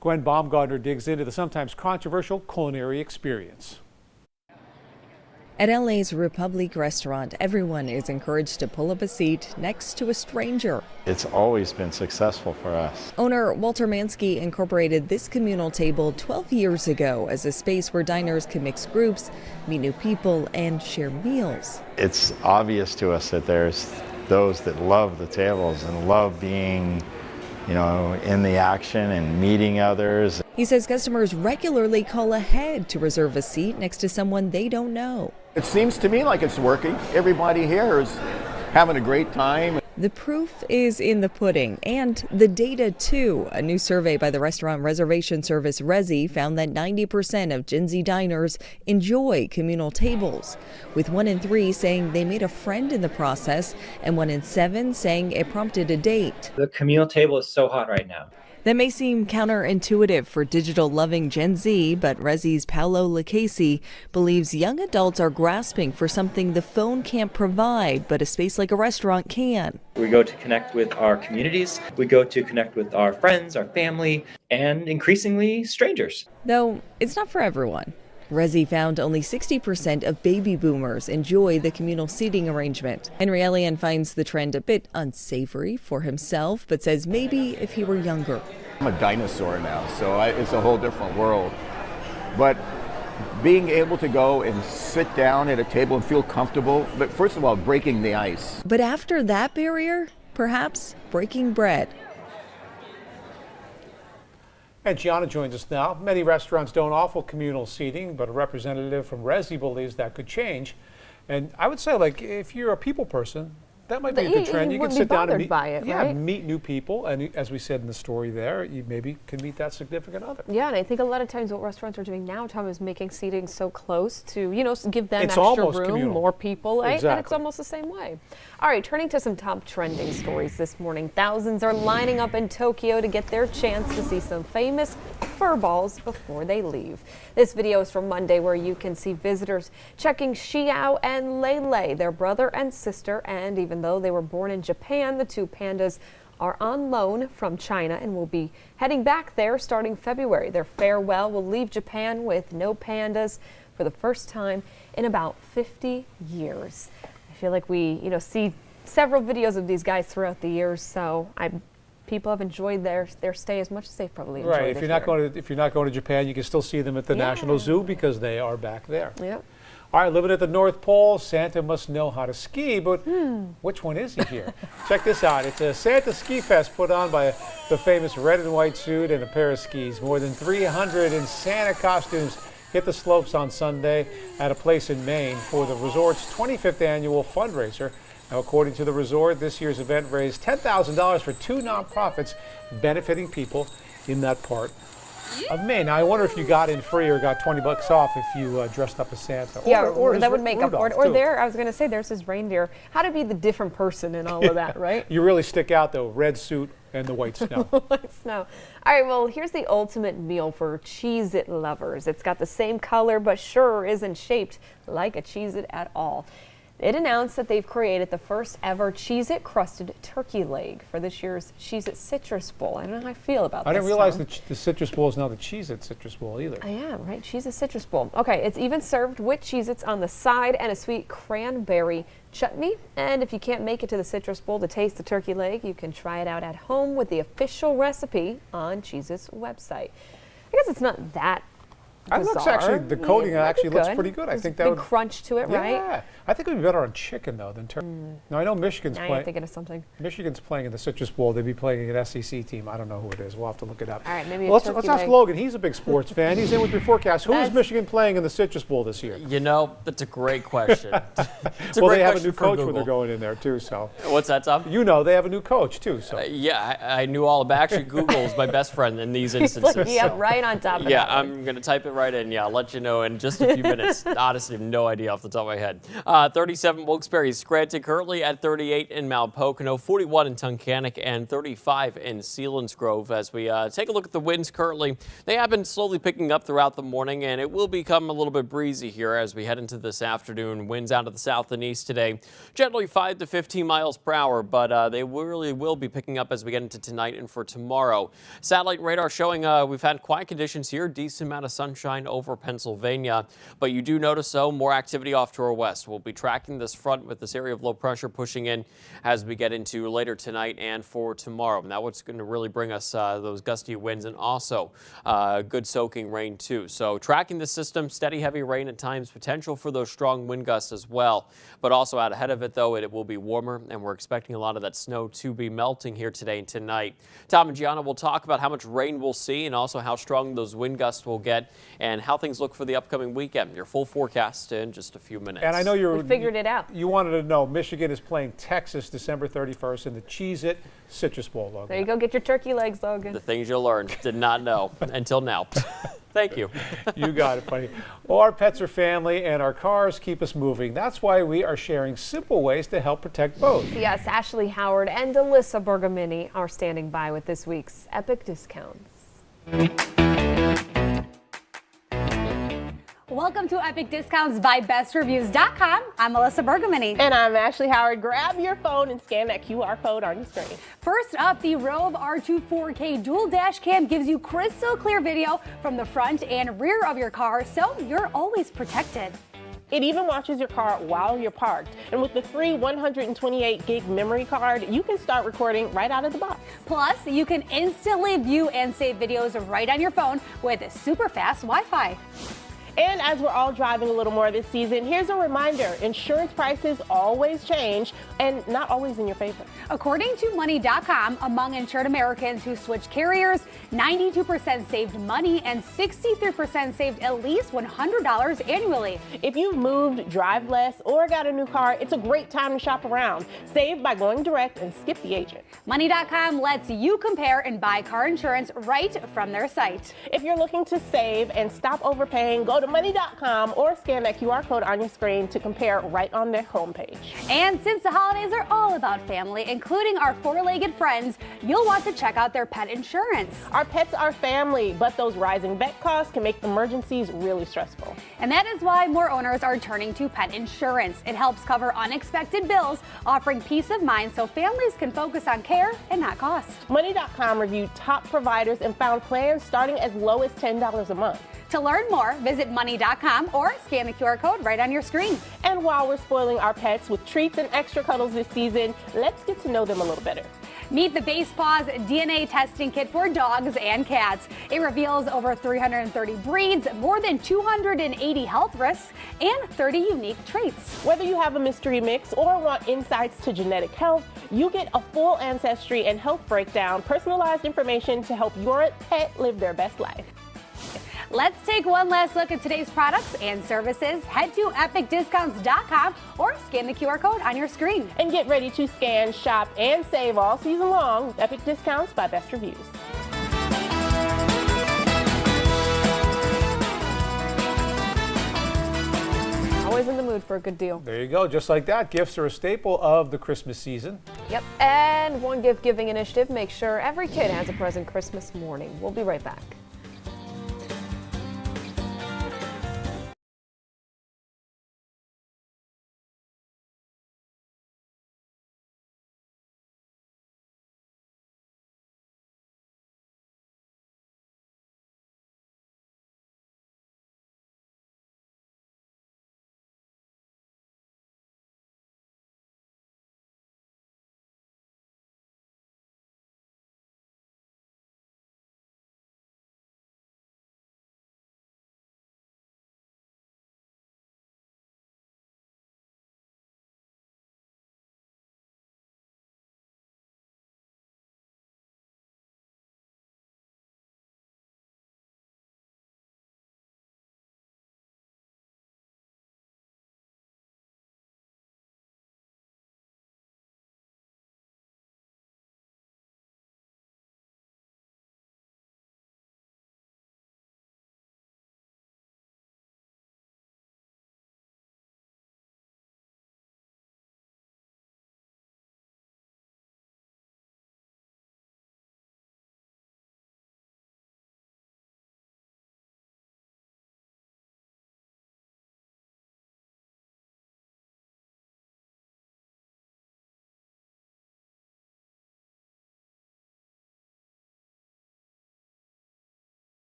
Gwen Baumgartner digs into the sometimes controversial culinary experience. At LA's Republic restaurant, everyone is encouraged to pull up a seat next to a stranger. It's always been successful for us. Owner Walter Mansky incorporated this communal table 12 years ago as a space where diners can mix groups, meet new people, and share meals. It's obvious to us that there's those that love the tables and love being, in the action and meeting others. He says customers regularly call ahead to reserve a seat next to someone they don't know. It seems to me like it's working. Everybody here is having a great time. The proof is in the pudding and the data too. A new survey by the restaurant reservation service Resy found that 90% of Gen Z diners enjoy communal tables, with 1 in 3 saying they made a friend in the process and 1 in 7 saying it prompted a date. The communal table is so hot right now. That may seem counterintuitive for digital-loving Gen Z, but Resy's Paolo Lucchesi believes young adults are grasping for something the phone can't provide, but a space like a restaurant can. We go to connect with our communities, we go to connect with our friends, our family, and increasingly strangers. Though it's not for everyone. Resy found only 60% of baby boomers enjoy the communal seating arrangement. Henry Elian finds the trend a bit unsavory for himself, but says maybe if he were younger. I'm a dinosaur now, so it's a whole different world. But being able to go and sit down at a table and feel comfortable, but first of all, breaking the ice. But after that barrier, perhaps breaking bread. And Gianna joins us now. Many restaurants don't offer communal seating, but a representative from Resy believes that could change. And I would say, if you're a people person, that might be a good trend. You can wouldn't sit be down and bothered by it, right? meet new people. And as we said in the story there, you maybe can meet that significant other. Yeah, and I think a lot of times what restaurants are doing now, Tom, is making seating so close to, give them It's extra almost room, communal. more people, right? Exactly. And it's almost the same way. All right, turning to some top trending stories this morning. Thousands are lining up in Tokyo to get their chance to see some famous fur balls before they leave. This video is from Monday, where you can see visitors checking Xiao and Lele, their brother and sister, and even though they were born in Japan, the two pandas are on loan from China and will be heading back there starting February. Their farewell will leave Japan with no pandas for the first time in about 50 years. I feel like we, see several videos of these guys throughout the years, so people have enjoyed their stay as much as they've probably enjoyed Right. it here. If you're not going to Japan, you can still see them at the National Zoo because they are back there. Yep. All right, living at the North Pole, Santa must know how to ski, but which one is he here? Check this out. It's a Santa Ski Fest put on by the famous red and white suit and a pair of skis. More than 300 in Santa costumes hit the slopes on Sunday at a place in Maine for the resort's 25th annual fundraiser. Now, according to the resort, this year's event raised $10,000 for 2 nonprofits benefiting people in that part of Maine. Now, I wonder if you got in free or got $20 off if you dressed up as Santa. Yeah, or that would make up for it. Or too. I was going to say, there's his reindeer. How to be the different person in all of that, right? You really stick out, though, red suit and the white snow. White snow. All right, well, here's the ultimate meal for Cheez-It lovers. It's got the same color, but sure isn't shaped like a Cheez-It at all. It announced that they've created the first ever Cheez-It crusted turkey leg for this year's Cheez-It Citrus Bowl. I don't know how I feel about this. I didn't realize that the Citrus Bowl is now the Cheez-It Citrus Bowl either. Yeah, right, Cheez-It Citrus Bowl. Okay, it's even served with Cheez-Its on the side and a sweet cranberry chutney. And if you can't make it to the Citrus Bowl to taste the turkey leg, you can try it out at home with the official recipe on Cheez-It's website. I guess it's not that It looks actually, the coating actually looks pretty good. I think that big would crunch to it, right? Yeah, I think it would be better on chicken though than turkey. Now I know Michigan's Now playing. you're thinking of something. Michigan's playing in the Citrus Bowl. They'd be playing an SEC team. I don't know who it is. We'll have to look it up. All right, maybe Let's turkey ask leg. Logan. He's a big sports fan. He's in with your forecast. Who is Michigan playing in the Citrus Bowl this year? That's a great question. Well, they have a new coach when they're going in there too. So what's that, Tom? You know, they have a new coach too. So yeah, I knew all about. Actually, Google is my best friend in these instances. Yeah, right on top of Yeah, that one. I'm going to type in it right in. Yeah, I'll let you know in just a few minutes. Honestly, no idea off the top of my head. 37 Wilkes-Barre, Scranton, currently at 38 in Mount Pocono, 41 in Tunkhannock, and 35 in Selinsgrove. As we take a look at the winds currently, they have been slowly picking up throughout the morning, and it will become a little bit breezy here as we head into this afternoon. Winds out of the south and east today, generally 5 to 15 miles per hour, but they really will be picking up as we get into tonight and for tomorrow. Satellite radar showing we've had quiet conditions here, decent amount of sunshine over Pennsylvania, but you do notice more activity off to our west. We'll be tracking this front with this area of low pressure pushing in as we get into later tonight and for tomorrow. And that's what's going to really bring us those gusty winds and also good soaking rain too. So tracking the system, steady heavy rain at times, potential for those strong wind gusts as well. But also out ahead of it though, it will be warmer, and we're expecting a lot of that snow to be melting here today and tonight. Tom and Gianna will talk about how much rain we'll see and also how strong those wind gusts will get and how things look for the upcoming weekend. Your full forecast in just a few minutes. And I know we figured it out. You wanted to know Michigan is playing Texas December 31st in the Cheez-It Citrus Bowl, Logan. There you go. Get your turkey legs, Logan. The things you'll learn. Did not know until now. Thank you. You got it, buddy. Well, our pets are family and our cars keep us moving. That's why we are sharing simple ways to help protect both. Yes, Ashley Howard and Alyssa Bergamini are standing by with this week's Epic Discounts. Welcome to Epic Discounts by BestReviews.com. I'm Alyssa Bergamini. And I'm Ashley Howard. Grab your phone and scan that QR code on your screen. First up, the Rove R2 4K dual dash cam gives you crystal clear video from the front and rear of your car, so you're always protected. It even watches your car while you're parked. And with the free 128 gig memory card, you can start recording right out of the box. Plus, you can instantly view and save videos right on your phone with super fast Wi-Fi. And as we're all driving a little more this season, here's a reminder, insurance prices always change and not always in your favor. According to Money.com, among insured Americans who switched carriers, 92% saved money and 63% saved at least $100 annually. If you've moved, drive less, or got a new car, it's a great time to shop around. Save by going direct and skip the agent. Money.com lets you compare and buy car insurance right from their site. If you're looking to save and stop overpaying, go to Money.com or scan that QR code on your screen to compare right on their homepage. And since the holidays are all about family, including our four-legged friends, you'll want to check out their pet insurance. Our pets are family, but those rising vet costs can make emergencies really stressful. And that is why more owners are turning to pet insurance. It helps cover unexpected bills, offering peace of mind so families can focus on care and not cost. Money.com reviewed top providers and found plans starting as low as $10 a month. To learn more, visit Money.com or scan the QR code right on your screen. And while we're spoiling our pets with treats and extra cuddles this season, let's get to know them a little better. Meet the Base Paws DNA testing kit for dogs and cats. It reveals over 330 breeds, more than 280 health risks, and 30 unique traits. Whether you have a mystery mix or want insights to genetic health, you get a full ancestry and health breakdown, personalized information to help your pet live their best life. Let's take one last look at today's products and services. Head to epicdiscounts.com or scan the QR code on your screen. And get ready to scan, shop, and save all season long with Epic Discounts by Best Reviews. Always in the mood for a good deal. There you go. Just like that, gifts are a staple of the Christmas season. Yep. And one gift giving initiative makes sure every kid has a present Christmas morning. We'll be right back.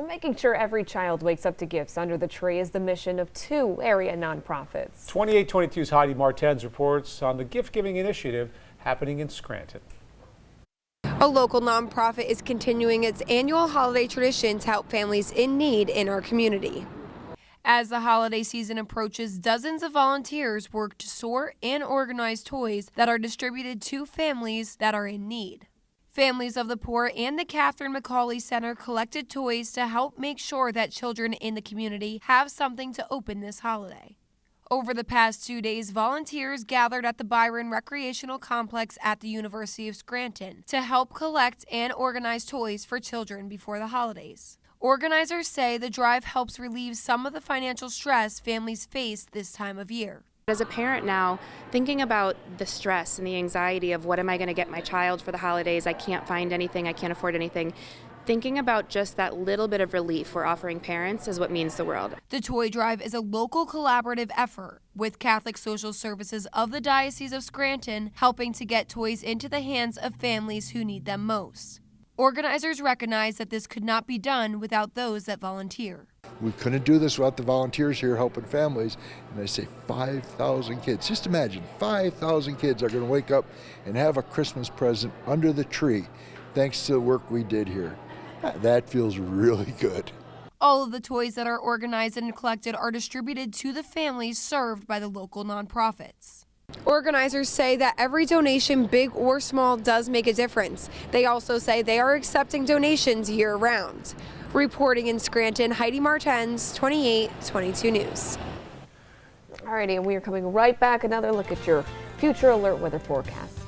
Well, making sure every child wakes up to gifts under the tree is the mission of 2 area nonprofits. 2822's Heidi Martens reports on the gift-giving initiative happening in Scranton. A local nonprofit is continuing its annual holiday tradition to help families in need in our community. As the holiday season approaches, dozens of volunteers work to sort and organize toys that are distributed to families that are in need. Families of the Poor and the Catherine McCauley Center collected toys to help make sure that children in the community have something to open this holiday. Over the past 2 days, volunteers gathered at the Byron Recreational Complex at the University of Scranton to help collect and organize toys for children before the holidays. Organizers say the drive helps relieve some of the financial stress families face this time of year. As a parent now, thinking about the stress and the anxiety of what am I going to get my child for the holidays, I can't find anything, I can't afford anything. Thinking about just that little bit of relief we're offering parents is what means the world. The toy drive is a local collaborative effort with Catholic Social Services of the Diocese of Scranton helping to get toys into the hands of families who need them most. Organizers recognize that this could not be done without those that volunteer. We couldn't do this without the volunteers here helping families. And I say 5,000 kids. Just imagine 5,000 kids are going to wake up and have a Christmas present under the tree thanks to the work we did here. That feels really good. All of the toys that are organized and collected are distributed to the families served by the local nonprofits. Organizers say that every donation, big or small, does make a difference. They also say they are accepting donations year-round. Reporting in Scranton, Heidi Martens, 2822 News. Alrighty, and we are coming right back. Another look at your future alert weather forecast.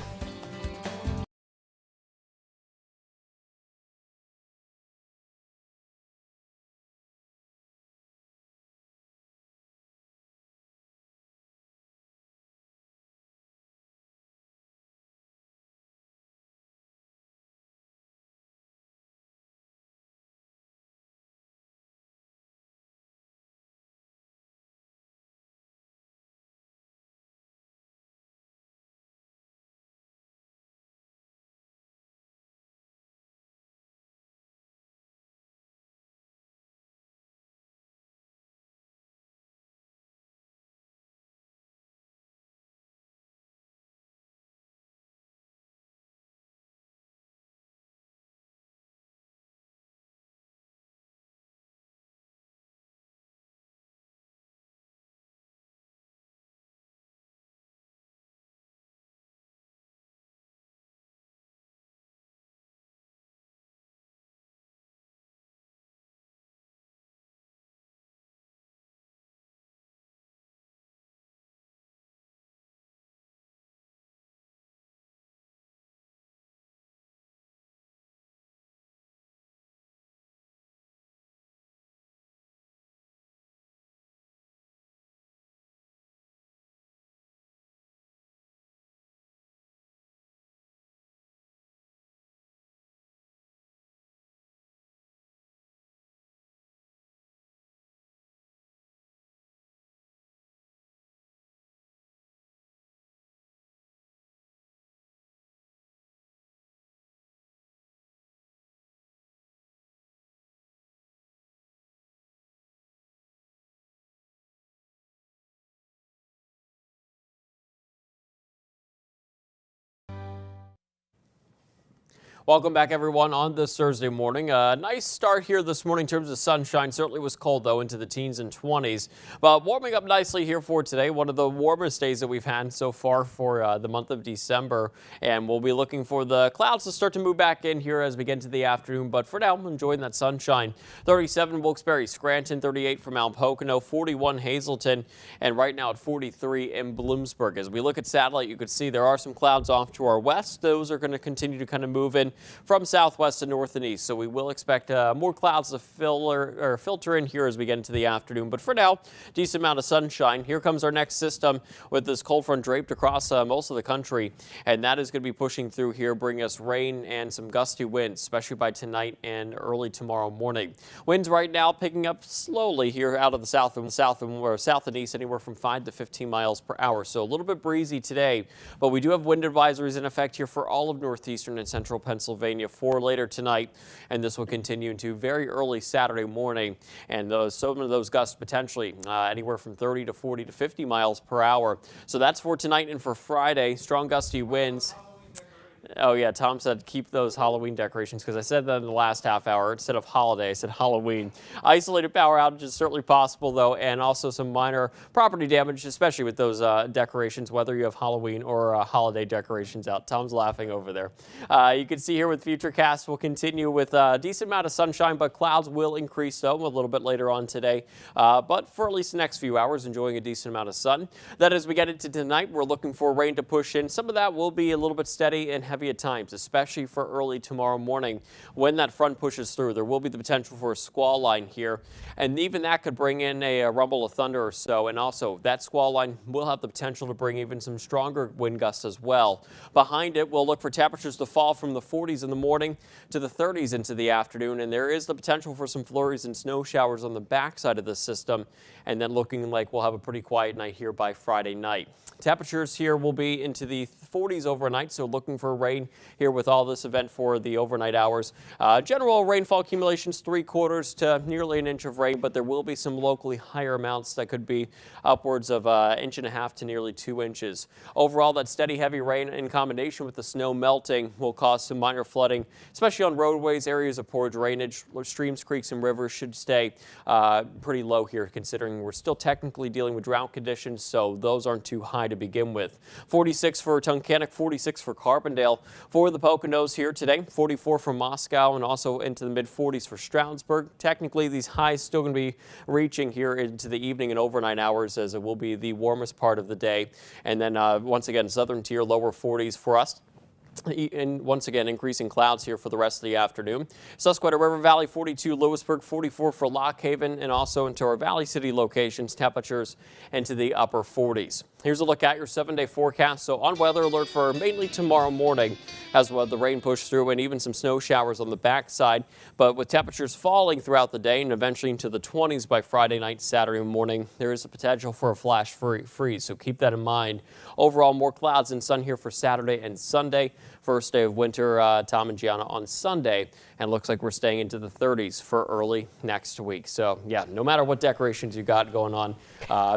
Welcome back, everyone, on this Thursday morning. A nice start here this morning in terms of sunshine. Certainly was cold, though, into the teens and 20s. But warming up nicely here for today. One of the warmest days that we've had so far for the month of December. And we'll be looking for the clouds to start to move back in here as we get into the afternoon. But for now, I'm enjoying that sunshine. 37 Wilkes-Barre, Scranton, 38 for Mount Pocono, 41 Hazleton, and right now at 43 in Bloomsburg. As we look at satellite, you can see there are some clouds off to our west. Those are going to continue to kind of move in from southwest to north and east. So we will expect more clouds to filter in here as we get into the afternoon. But for now, decent amount of sunshine. Here comes our next system with this cold front draped across most of the country. And that is going to be pushing through here, bringing us rain and some gusty winds, especially by tonight and early tomorrow morning. Winds right now picking up slowly here out of the south and east, anywhere from 5 to 15 miles per hour. So a little bit breezy today, but we do have wind advisories in effect here for all of northeastern and central Pennsylvania. Pennsylvania for later tonight, and this will continue into very early Saturday morning. And some of those gusts potentially anywhere from 30 to 40 to 50 miles per hour. So that's for tonight and for Friday. Strong gusty winds. Oh, yeah, Tom said keep those Halloween decorations, because I said that in the last half hour. Instead of holiday, I said Halloween. Isolated power outages certainly possible, though, and also some minor property damage, especially with those decorations, whether you have Halloween or holiday decorations out. Tom's laughing over there. You can see here with Futurecast, we'll continue with a decent amount of sunshine, but clouds will increase, though, a little bit later on today. But for at least the next few hours, enjoying a decent amount of sun. Then as we get into tonight, we're looking for rain to push in. Some of that will be a little bit steady and heavy at times, especially for early tomorrow morning. When that front pushes through, there will be the potential for a squall line here, and even that could bring in a rumble of thunder or so. And also that squall line will have the potential to bring even some stronger wind gusts as well. Behind it, we'll look for temperatures to fall from the 40s in the morning to the 30s into the afternoon, and there is the potential for some flurries and snow showers on the backside of the system, and then looking like we'll have a pretty quiet night here by Friday night. Temperatures here will be into the 40s overnight, so looking for rain here with all this event for the overnight hours. General rainfall accumulations 3/4 to nearly an inch of rain, but there will be some locally higher amounts that could be upwards of 1.5 inches to nearly 2 inches. Overall, that steady heavy rain in combination with the snow melting will cause some minor flooding, especially on roadways. Areas of poor drainage, streams, creeks, and rivers should stay pretty low here, considering we're still technically dealing with drought conditions, so those aren't too high to begin with. 46 for Tunkhannock, 46 for Carbondale. For the Poconos here today, 44 for Moscow, and also into the mid-40s for Stroudsburg. Technically, these highs still going to be reaching here into the evening and overnight hours, as it will be the warmest part of the day. And then once again, southern tier, lower 40s for us. And once again, increasing clouds here for the rest of the afternoon. Susquehanna River Valley 42, Lewisburg 44 for Lock Haven, and also into our Valley City locations, temperatures into the upper 40s. Here's a look at your 7-day forecast. So on weather alert for mainly tomorrow morning as well, the rain pushed through and even some snow showers on the backside. But with temperatures falling throughout the day and eventually into the 20s by Friday night, Saturday morning, there is a potential for a flash freeze. So keep that in mind. Overall, more clouds and sun here for Saturday and Sunday. First day of winter, Tom and Gianna, on Sunday, and looks like we're staying into the 30s for early next week. So yeah, no matter what decorations you got going on,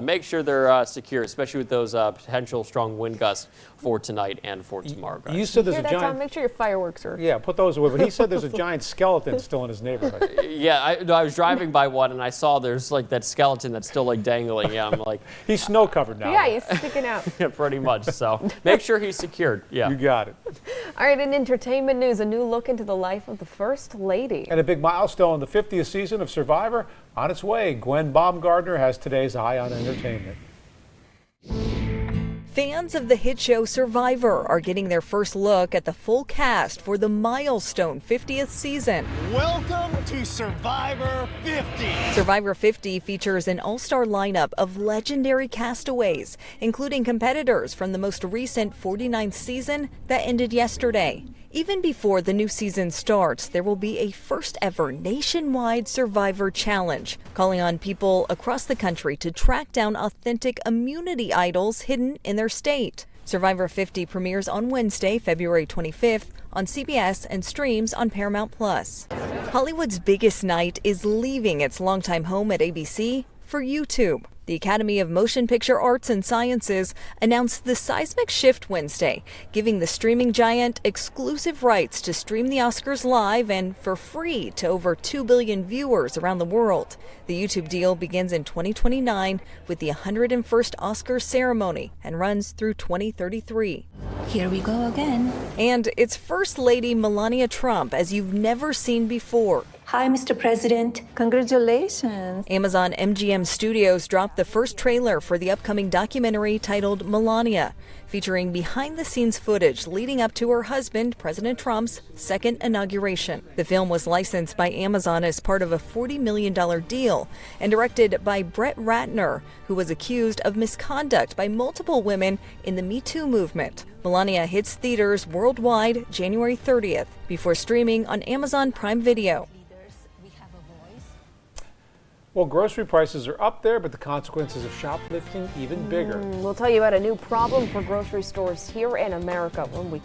make sure they're secure, especially with those potential strong wind gusts for tonight and for tomorrow, guys. You said there's Hear a that, giant... Tom? Make sure your fireworks are... Yeah, put those away. But he said there's a giant skeleton still in his neighborhood. Yeah, I was driving by one and I saw there's like that skeleton that's still like dangling. Yeah, I'm like... He's snow covered now. Yeah, he's sticking out. Yeah, pretty much. So make sure he's secured. Yeah. You got it. All right, in entertainment news, a new look into the life of the First Lady. And a big milestone, the 50th season of Survivor on its way. Gwen Baumgartner has today's Eye on Entertainment. Fans of the hit show Survivor are getting their first look at the full cast for the milestone 50th season. Welcome to Survivor 50. Survivor 50 features an all-star lineup of legendary castaways, including competitors from the most recent 49th season that ended yesterday. Even before the new season starts, there will be a first-ever nationwide Survivor Challenge, calling on people across the country to track down authentic immunity idols hidden in their state. Survivor 50 premieres on Wednesday, February 25th on CBS and streams on Paramount+. Hollywood's biggest night is leaving its longtime home at ABC for YouTube. The Academy of Motion Picture Arts and Sciences announced the seismic shift Wednesday, giving the streaming giant exclusive rights to stream the Oscars live and for free to over 2 billion viewers around the world. The YouTube deal begins in 2029 with the 101st Oscars ceremony and runs through 2033. Here we go again. And it's First Lady Melania Trump as you've never seen before. Hi, Mr. President. Congratulations. Amazon MGM Studios dropped the first trailer for the upcoming documentary titled Melania, featuring behind-the-scenes footage leading up to her husband, President Trump's second inauguration. The film was licensed by Amazon as part of a $40 million deal and directed by Brett Ratner, who was accused of misconduct by multiple women in the Me Too movement. Melania hits theaters worldwide January 30th before streaming on Amazon Prime Video. Well, grocery prices are up there, but the consequences of shoplifting even bigger. We'll tell you about a new problem for grocery stores here in America when we...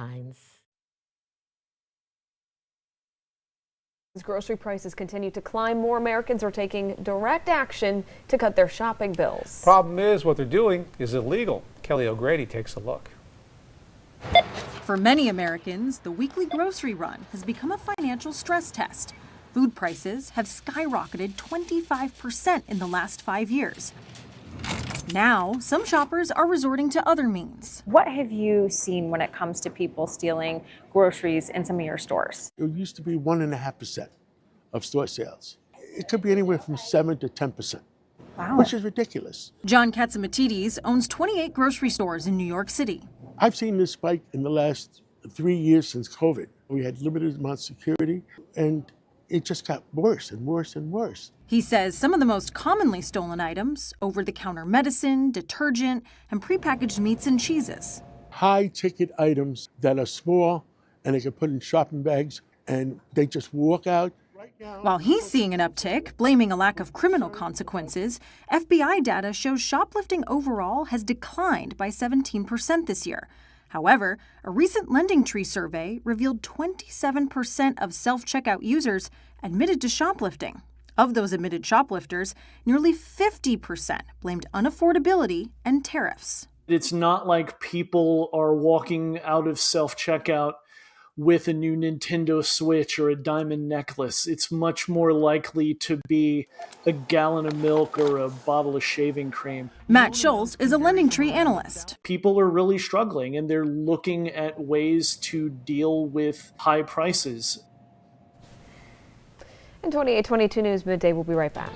kinds. As grocery prices continue to climb, more Americans are taking direct action to cut their shopping bills. Problem is, what they're doing is illegal. Kelly O'Grady takes a look. For many Americans, the weekly grocery run has become a financial stress test. Food prices have skyrocketed 25% in the last 5 years. Now, some shoppers are resorting to other means. What have you seen when it comes to people stealing groceries in some of your stores? It used to be 1.5% of store sales. It could be anywhere from 7 to 10%, which is ridiculous. John Katzimatidis owns 28 grocery stores in New York City. I've seen this spike in the last 3 years since COVID. We had limited amount of security, and it just got worse and worse and worse. He says some of the most commonly stolen items, over-the-counter medicine, detergent, and prepackaged meats and cheeses. High-ticket items that are small and they can put in shopping bags and they just walk out. While he's seeing an uptick, blaming a lack of criminal consequences, FBI data shows shoplifting overall has declined by 17% this year. However, a recent LendingTree survey revealed 27% of self-checkout users admitted to shoplifting. Of those admitted shoplifters, nearly 50% blamed unaffordability and tariffs. It's not like people are walking out of self-checkout with a new Nintendo Switch or a diamond necklace. It's much more likely to be a gallon of milk or a bottle of shaving cream. Matt Schultz is a LendingTree analyst. People are really struggling and they're looking at ways to deal with high prices. In 2822 News Midday, we'll be right back.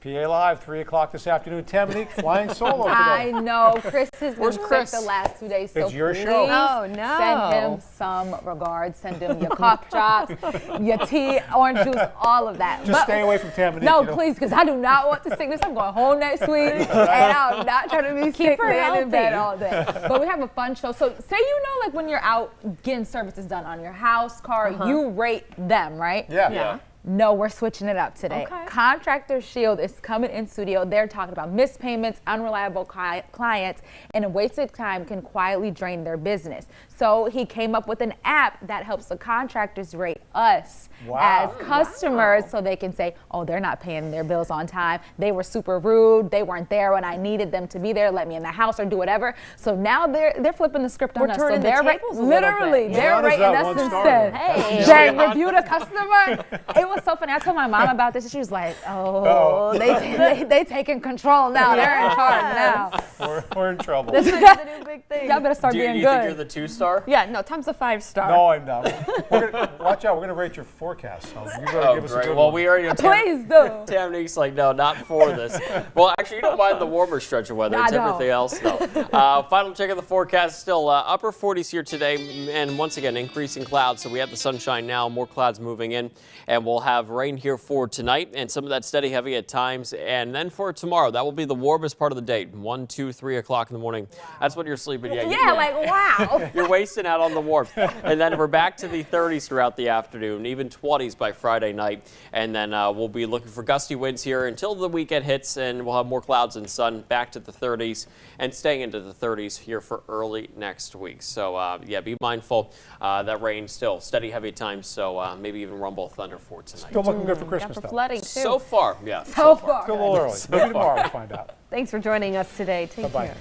PA Live, 3 o'clock this afternoon. Tamanique flying solo today. I know. Chris has Where's been Chris? sick the last 2 days, so It's your please show. Oh, no. Send him some regards. Send him your cough drops, your tea, orange juice, all of that. Just stay away from Tamanique. No, you know? please, because I do not want the sickness. I'm going home next week, and I'm not trying to be sick her laying in bed healthy. all day. But we have a fun show. So say like when you're out getting services done on your house, car, you rate them, right? Yeah. No, we're switching it up today. Okay. Contractor Shield is coming in studio. They're talking about missed payments, unreliable clients, and a wasted time can quietly drain their business. So he came up with an app that helps the contractors rate us Wow. as customers so they can say, oh, they're not paying their bills on time. They were super rude. They weren't there when I needed them to be there, let me in the house or do whatever. So now they're flipping the script on us. So turning the they're tables a little literally, bit. they're Gianna's rating that us one star instead. now. Hey, Yeah. they reviewed a customer. It was so funny. I told my mom about this and she was like, oh, they taking control now. They're in charge now. We're in trouble. This is the new big thing. Y'all better start Do being you good. think you're the 2-star? Yeah, no, Tom's a 5-star. No, I'm not. Watch out. We're going to rate your forecast. So you better give us a great. good Well, one. we already Please do. Tamnique's like, no, not for this. Well, actually, you don't mind the warmer stretch of weather. I It's don't. everything else, though. Final check of the forecast, still upper 40s here today, and once again, increasing clouds. So we have the sunshine now, more clouds moving in, and we'll have rain here for tonight, and some of that steady heavy at times. And then for tomorrow, that will be the warmest part of the day, 1, 2, 3 o'clock in the morning. That's when you're sleeping. Yeah, like, wow. You're wasting out on the warmth. And then we're back to the 30s throughout the afternoon, even 20s by Friday night. And then we'll be looking for gusty winds here until the weekend hits, and we'll have more clouds and sun back to the 30s and staying into the 30s here for early next week. So, yeah, be mindful that rain still steady heavy at times. So maybe even rumble thunder for tonight. Still looking good for Christmas, for though. flooding, too. So far, yeah. So far. Still a little early. Maybe tomorrow we'll find out. Thanks for joining us today. Take Bye-bye. care.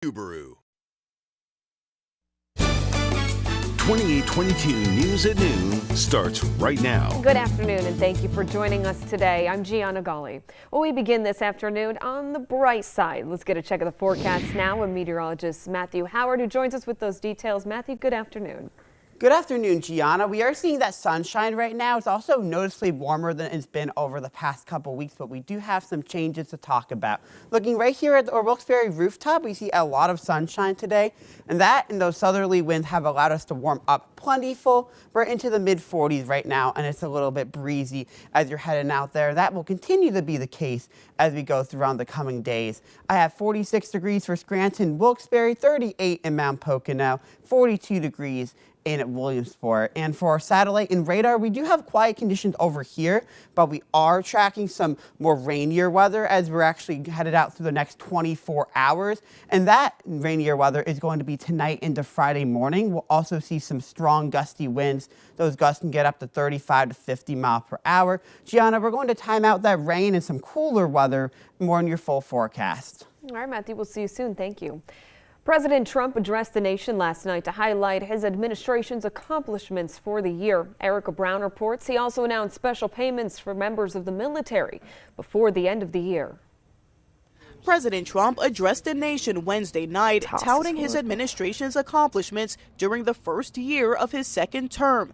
Subaru. 2822 News at Noon starts right now. Good afternoon, and thank you for joining us today. I'm Gianna Gali. Well, we begin this afternoon on the bright side. Let's get a check of the forecast now with meteorologist Matthew Howard, who joins us with those details. Matthew, good afternoon. Good afternoon, Gianna. We are seeing that sunshine right now. It's also noticeably warmer than it's been over the past couple weeks, but we do have some changes to talk about. Looking right here at the Wilkes-Barre rooftop, we see a lot of sunshine today, and that and those southerly winds have allowed us to warm up plentiful. We're into the mid-40s right now, and it's a little bit breezy as you're heading out there. That will continue to be the case as we go throughout the coming days. I have 46 degrees for Scranton, Wilkes-Barre, 38 in Mount Pocono, 42 degrees in Williamsport. And for our satellite and radar, we do have quiet conditions over here, but we are tracking some more rainier weather as we're actually headed out through the next 24 hours. And that rainier weather is going to be tonight into Friday morning. We'll also see some strong strong gusty winds. Those gusts can get up to 35 to 50 miles per hour. Gianna, we're going to time out that rain and some cooler weather. More in your full forecast. All right, Matthew, we'll see you soon. Thank you. President Trump addressed the nation last night to highlight his administration's accomplishments for the year. Erica Brown reports he also announced special payments for members of the military before the end of the year. President Trump addressed the nation Wednesday night, touting his administration's accomplishments during the first year of his second term.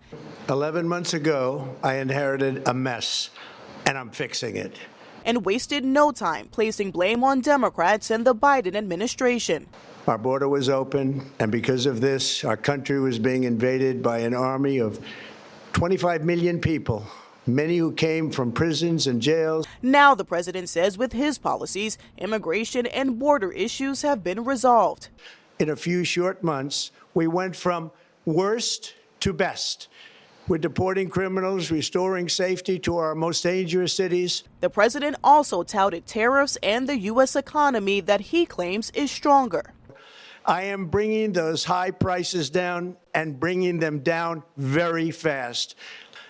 11 months ago, I inherited a mess, and I'm fixing it. And wasted no time placing blame on Democrats and the Biden administration. Our border was open, and because of this, our country was being invaded by an army of 25 million people, many who came from prisons and jails. Now the president says with his policies, immigration and border issues have been resolved. In a few short months, we went from worst to best. We're deporting criminals, restoring safety to our most dangerous cities. The president also touted tariffs and the U.S. economy that he claims is stronger. I am bringing those high prices down and bringing them down very fast.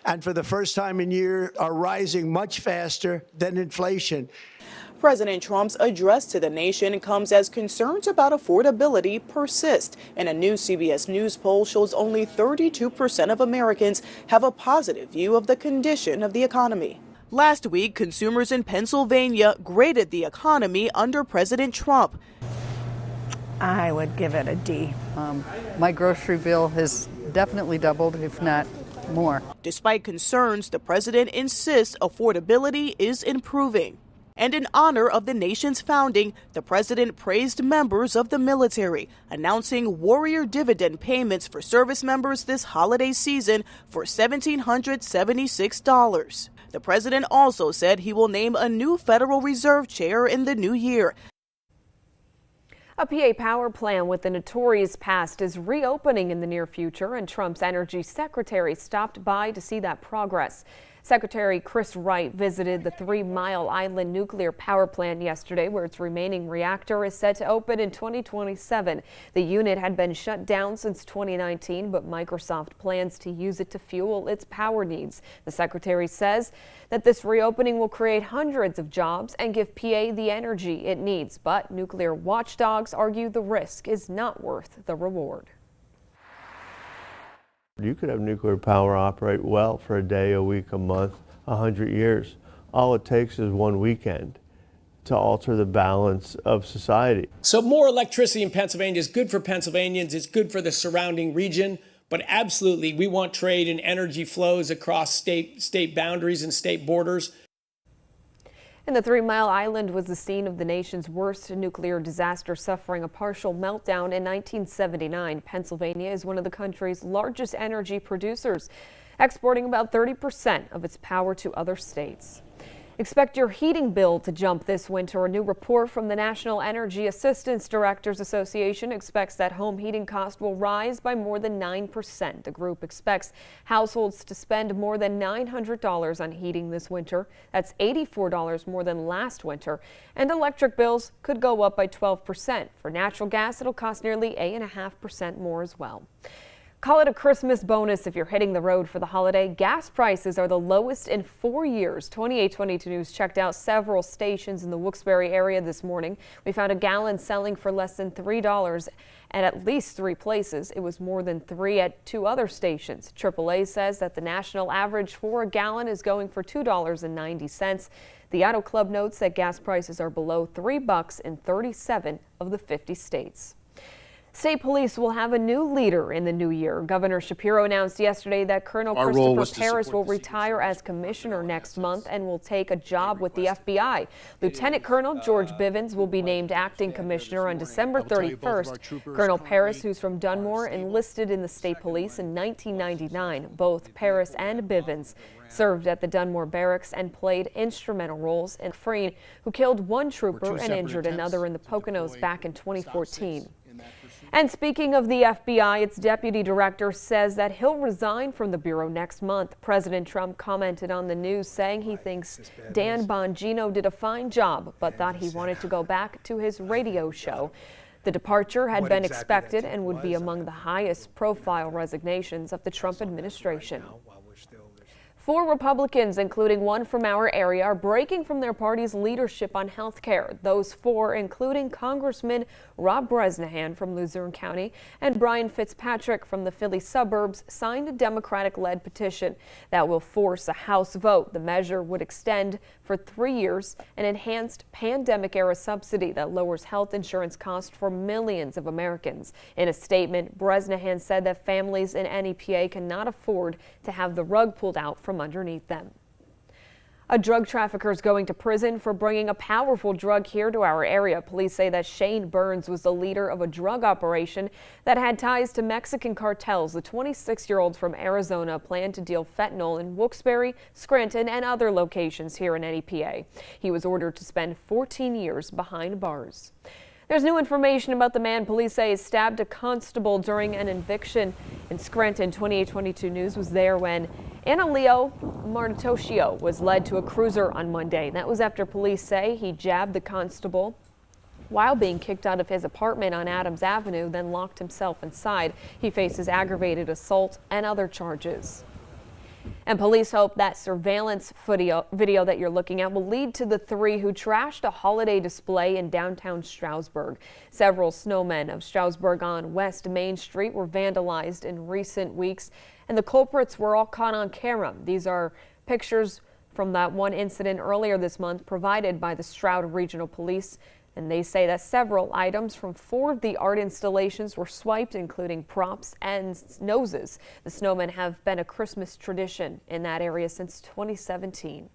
And for the first time in years, are rising much faster than inflation. President Trump's address to the nation comes as concerns about affordability persist. And a new CBS News poll shows only 32% of Americans have a positive view of the condition of the economy. Last week, consumers in Pennsylvania graded the economy under President Trump. I would give it a D. My grocery bill has definitely doubled, if not more. Despite concerns, the president insists affordability is improving. And in honor of the nation's founding, the president praised members of the military, announcing warrior dividend payments for service members this holiday season for $1,776. The president also said he will name a new Federal Reserve chair in the new year. A PA power plant with the notorious past is reopening in the near future, and Trump's energy secretary stopped by to see that progress. Secretary Chris Wright visited the 3 Mile Island nuclear power plant yesterday, where its remaining reactor is set to open in 2027. The unit had been shut down since 2019, but Microsoft plans to use it to fuel its power needs. The secretary says that this reopening will create hundreds of jobs and give PA the energy it needs. But nuclear watchdogs argue the risk is not worth the reward. You could have nuclear power operate well for a day, a week, a month, 100 years. All it takes is one weekend to alter the balance of society. So more electricity in Pennsylvania is good for Pennsylvanians, it's good for the surrounding region, but absolutely we want trade and energy flows across state boundaries and state borders. And the 3 Mile Island was the scene of the nation's worst nuclear disaster, suffering a partial meltdown in 1979. Pennsylvania is one of the country's largest energy producers, exporting about 30% of its power to other states. Expect your heating bill to jump this winter. A new report from the National Energy Assistance Directors Association expects that home heating cost will rise by more than 9%. The group expects households to spend more than $900 on heating this winter. That's $84 more than last winter. And electric bills could go up by 12%. For natural gas, it'll cost nearly 8.5% more as well. Call it a Christmas bonus if you're hitting the road for the holiday. Gas prices are the lowest in 4 years. 2822 News checked out several stations in the Wilkes-Barre area this morning. We found a gallon selling for less than $3 at least 3 places. It was more than $3 at 2 other stations. AAA says that the national average for a gallon is going for $2.90. The Auto Club notes that gas prices are below $3 in 37 of the 50 states. State police will have a new leader in the new year. Governor Shapiro announced yesterday that Colonel Christopher Paris will retire as commissioner next month and will take a job with the FBI. Lieutenant Colonel George Bivens will be named acting commissioner on December 31st. Colonel Paris, who's from Dunmore, enlisted in the state police in 1999. Both Paris and Bivens served at the Dunmore Barracks and played instrumental roles in Freen, who killed one trooper and injured another in the Poconos back in 2014. And speaking of the FBI, its deputy director says that he'll resign from the bureau next month. President Trump commented on the news, saying he thinks Dan Bongino did a fine job, but thought he wanted to go back to his radio show. The departure had been expected and would be among the highest profile resignations of the Trump administration. 4 Republicans, including one from our area, are breaking from their party's leadership on health care. Those 4, including Congressman Rob Bresnahan from Luzerne County and Brian Fitzpatrick from the Philly suburbs, signed a Democratic-led petition that will force a House vote. The measure would extend for 3 years an enhanced pandemic-era subsidy that lowers health insurance costs for millions of Americans. In a statement, Bresnahan said that families in NEPA cannot afford to have the rug pulled out from underneath them. A drug trafficker is going to prison for bringing a powerful drug here to our area. Police say that Shane Burns was the leader of a drug operation that had ties to Mexican cartels. The 26-year-old from Arizona planned to deal fentanyl in Wilkes-Barre, Scranton, and other locations here in NEPA. He was ordered to spend 14 years behind bars. There's new information about the man police say stabbed a constable during an eviction in Scranton. 2822 News was there when Analeo Martocchio was led to a cruiser on Monday. That was after police say he jabbed the constable while being kicked out of his apartment on Adams Avenue, then locked himself inside. He faces aggravated assault and other charges. And police hope that surveillance video that you're looking at will lead to the 3 who trashed a holiday display in downtown Stroudsburg. Several snowmen of Stroudsburg on West Main Street were vandalized in recent weeks, and the culprits were all caught on camera. These are pictures from that one incident earlier this month provided by the Stroud Regional Police. And they say that several items from 4 of the art installations were swiped, including props and noses. The snowmen have been a Christmas tradition in that area since 2017.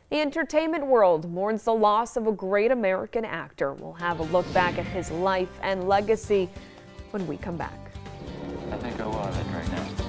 The entertainment world mourns the loss of a great American actor. We'll have a look back at his life and legacy when we come back. I think I will have it right now.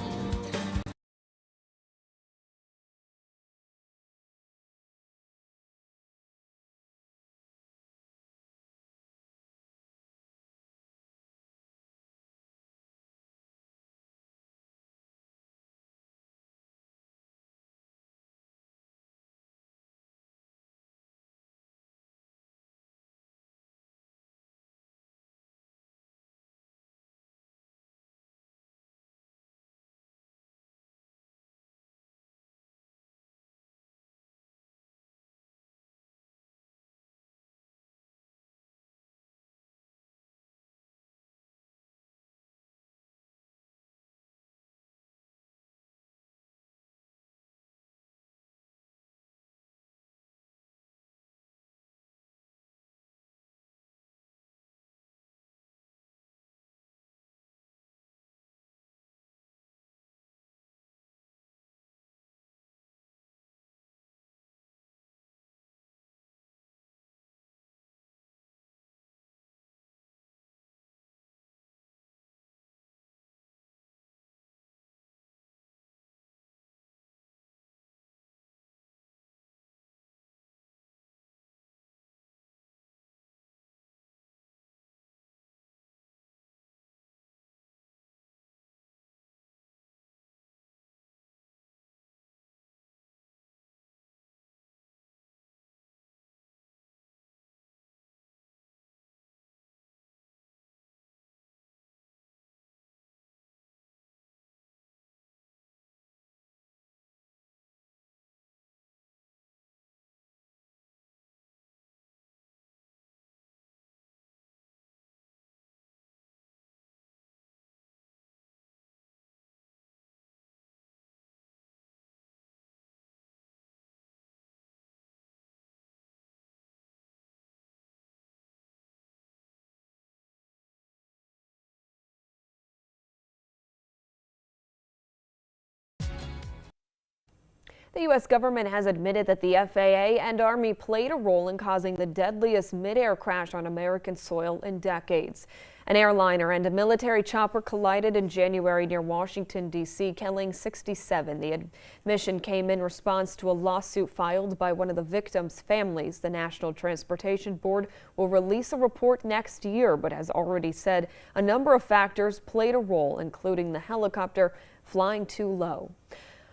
The U.S. government has admitted that the FAA and Army played a role in causing the deadliest mid-air crash on American soil in decades. An airliner and a military chopper collided in January near Washington, D.C., killing 67. The admission came in response to a lawsuit filed by one of the victims' families. The National Transportation Board will release a report next year, but has already said a number of factors played a role, including the helicopter flying too low.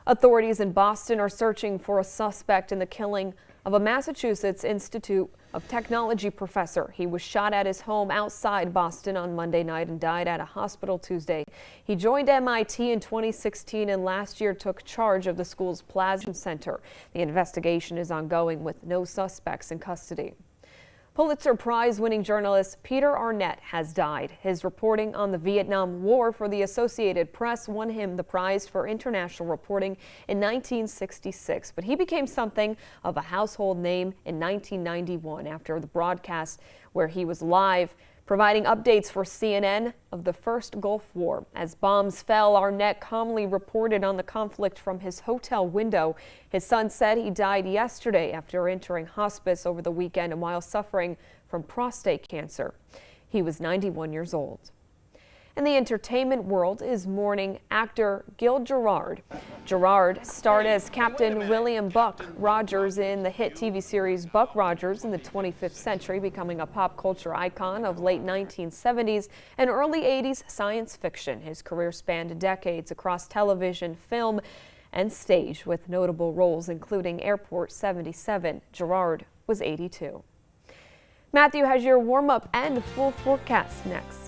Authorities in Boston are searching for a suspect in the killing of a Massachusetts Institute of Technology professor. He was shot at his home outside Boston on Monday night and died at a hospital Tuesday. He joined MIT in 2016 and last year took charge of the school's Plasma Center. The investigation is ongoing with no suspects in custody. Pulitzer Prize-winning journalist Peter Arnett has died. His reporting on the Vietnam War for the Associated Press won him the prize for international reporting in 1966, but he became something of a household name in 1991 after the broadcast where he was live providing updates for CNN of the first Gulf War. As bombs fell, Arnett calmly reported on the conflict from his hotel window. His son said he died yesterday after entering hospice over the weekend and while suffering from prostate cancer. He was 91 years old. And the entertainment world is mourning actor Gil Gerard. Gerard starred as Captain William Buck Rogers in the hit TV series Buck Rogers in the 25th century, becoming a pop culture icon of late 1970s and early 80s science fiction. His career spanned decades across television, film, and stage, with notable roles including Airport 77. Gerard was 82. Matthew has your warm-up and full forecast next.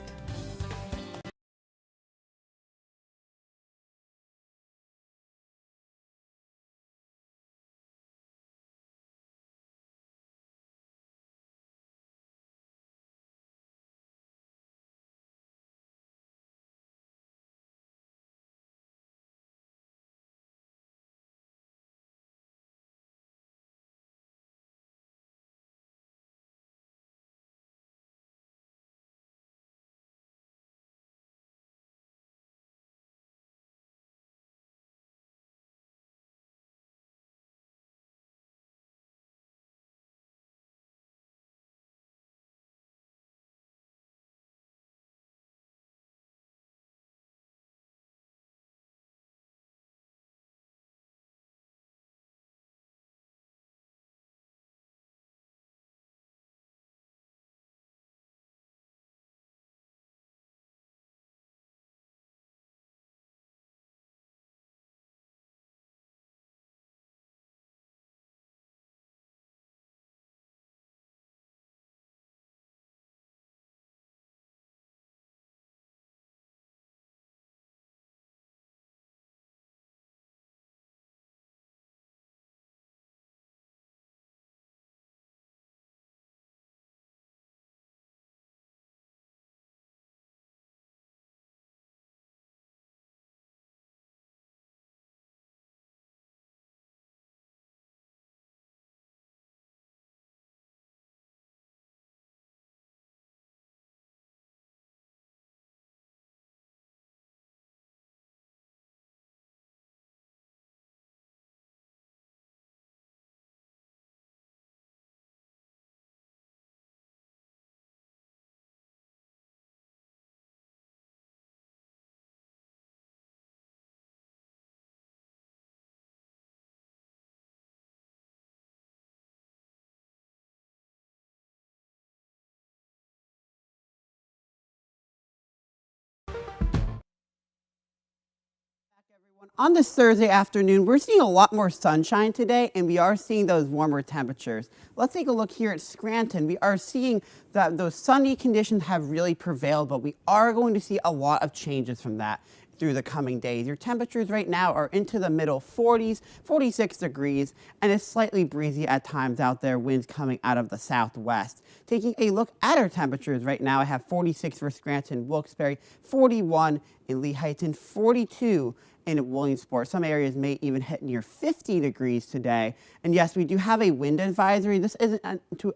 On this Thursday afternoon, we're seeing a lot more sunshine today, and we are seeing those warmer temperatures. Let's take a look here at Scranton. We are seeing that those sunny conditions have really prevailed, but we are going to see a lot of changes from that through the coming days. Your temperatures right now are into the middle 40s, 46 degrees, and it's slightly breezy at times out there, winds coming out of the southwest. Taking a look at our temperatures right now, I have 46 for Scranton, Wilkes-Barre, 41 in Lee Heights, and 42 in Williamsport. Some areas may even hit near 50 degrees today. And yes, we do have a wind advisory. This isn't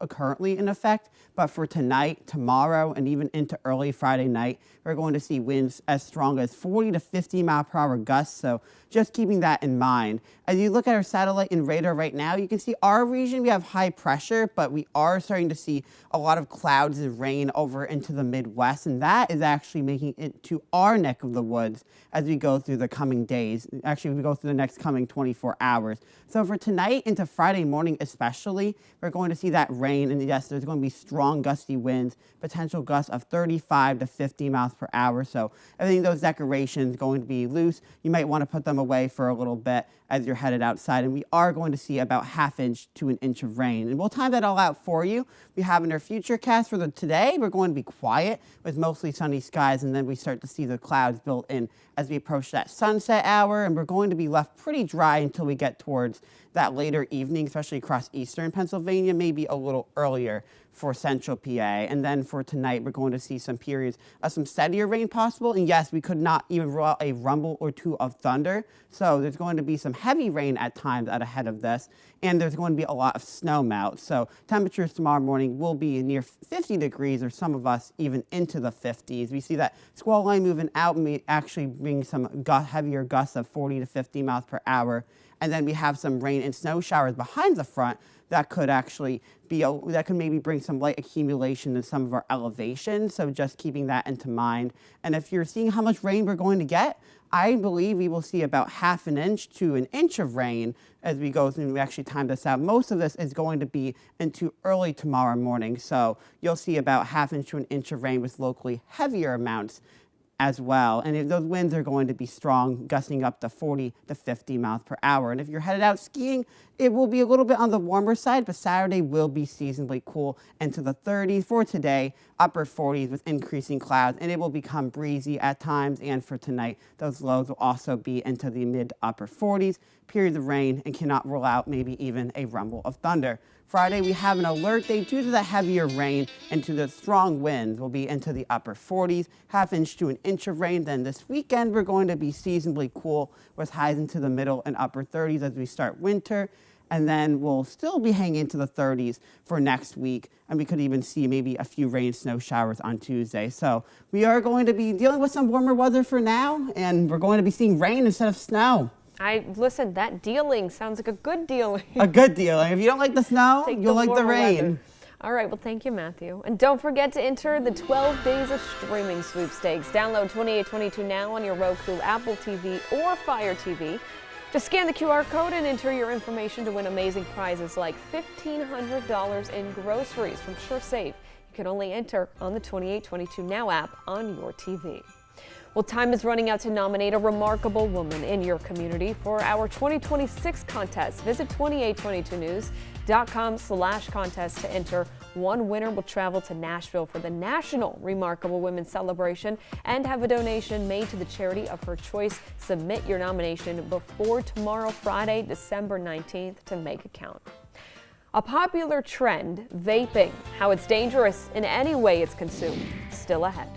currently in effect, but for tonight, tomorrow, and even into early Friday night, we're going to see winds as strong as 40 to 50 mile per hour gusts. So just keeping that in mind. As you look at our satellite and radar right now, you can see our region, we have high pressure, but we are starting to see a lot of clouds and rain over into the Midwest. And that is actually making it to our neck of the woods as we go through the coming coming days. Actually, we go through the next coming 24 hours. So for tonight into Friday morning especially, we're going to see that rain. And yes, there's going to be strong gusty winds, potential gusts of 35 to 50 miles per hour. So everything, those decorations going to be loose. You might want to put them away for a little bit as you're headed outside. And we are going to see about ½ inch to an inch of rain. And we'll time that all out for you. We have in our future cast for today, we're going to be quiet with mostly sunny skies. And then we start to see the clouds built in as we approach that sunset hour. And we're going to be left pretty dry until we get towards that later evening, especially across eastern Pennsylvania, maybe a little earlier for central PA. And then for tonight, we're going to see some periods of some steadier rain possible. And yes, we could not even rule out a rumble or two of thunder. So there's going to be some heavy rain at times out ahead of this. And there's going to be a lot of snow melt. So temperatures tomorrow morning will be near 50 degrees, or some of us even into the 50s. We see that squall line moving out, and we actually bring some heavier gusts of 40 to 50 miles per hour. And then we have some rain and snow showers behind the front that could actually be, that could maybe bring some light accumulation in some of our elevations. So just keeping that into mind. And if you're seeing how much rain we're going to get, I believe we will see about ½ inch to an inch of rain as we go through and we actually time this out. Most of this is going to be into early tomorrow morning. So you'll see about ½ inch to an inch of rain with locally heavier amounts as well. And if those winds are going to be strong, gusting up to 40 to 50 miles per hour. And if you're headed out skiing, it will be a little bit on the warmer side, but Saturday will be seasonably cool into the 30s. For today, upper 40s with increasing clouds, and it will become breezy at times. And for tonight, those lows will also be into the mid to upper 40s. Periods of rain, and cannot rule out maybe even a rumble of thunder. Friday, we have an alert day due to the heavier rain and to the strong winds. Will be into the upper 40s, ½ inch to an inch of rain. Then this weekend, we're going to be seasonably cool with highs into the middle and upper 30s as we start winter. And then we'll still be hanging into the 30s for next week. And we could even see maybe a few rain snow showers on Tuesday. So we are going to be dealing with some warmer weather for now, and we're going to be seeing rain instead of snow. Listen, that dealing sounds like a good dealing. A good dealing. If you don't like the snow, you'll like the rain. Weather. All right, well, thank you, Matthew. And don't forget to enter the 12 Days of Streaming Sweepstakes. Download 2822 Now on your Roku, Apple TV, or Fire TV. Just scan the QR code and enter your information to win amazing prizes like $1,500 in groceries from SureSave. You can only enter on the 2822 Now app on your TV. Well, time is running out to nominate a remarkable woman in your community for our 2026 contest. Visit 2822news.com/contest to enter. One winner will travel to Nashville for the National Remarkable Women Celebration and have a donation made to the charity of her choice. Submit your nomination before tomorrow, Friday, December 19th, to make it count. A popular trend, vaping, how it's dangerous in any way it's consumed, still ahead.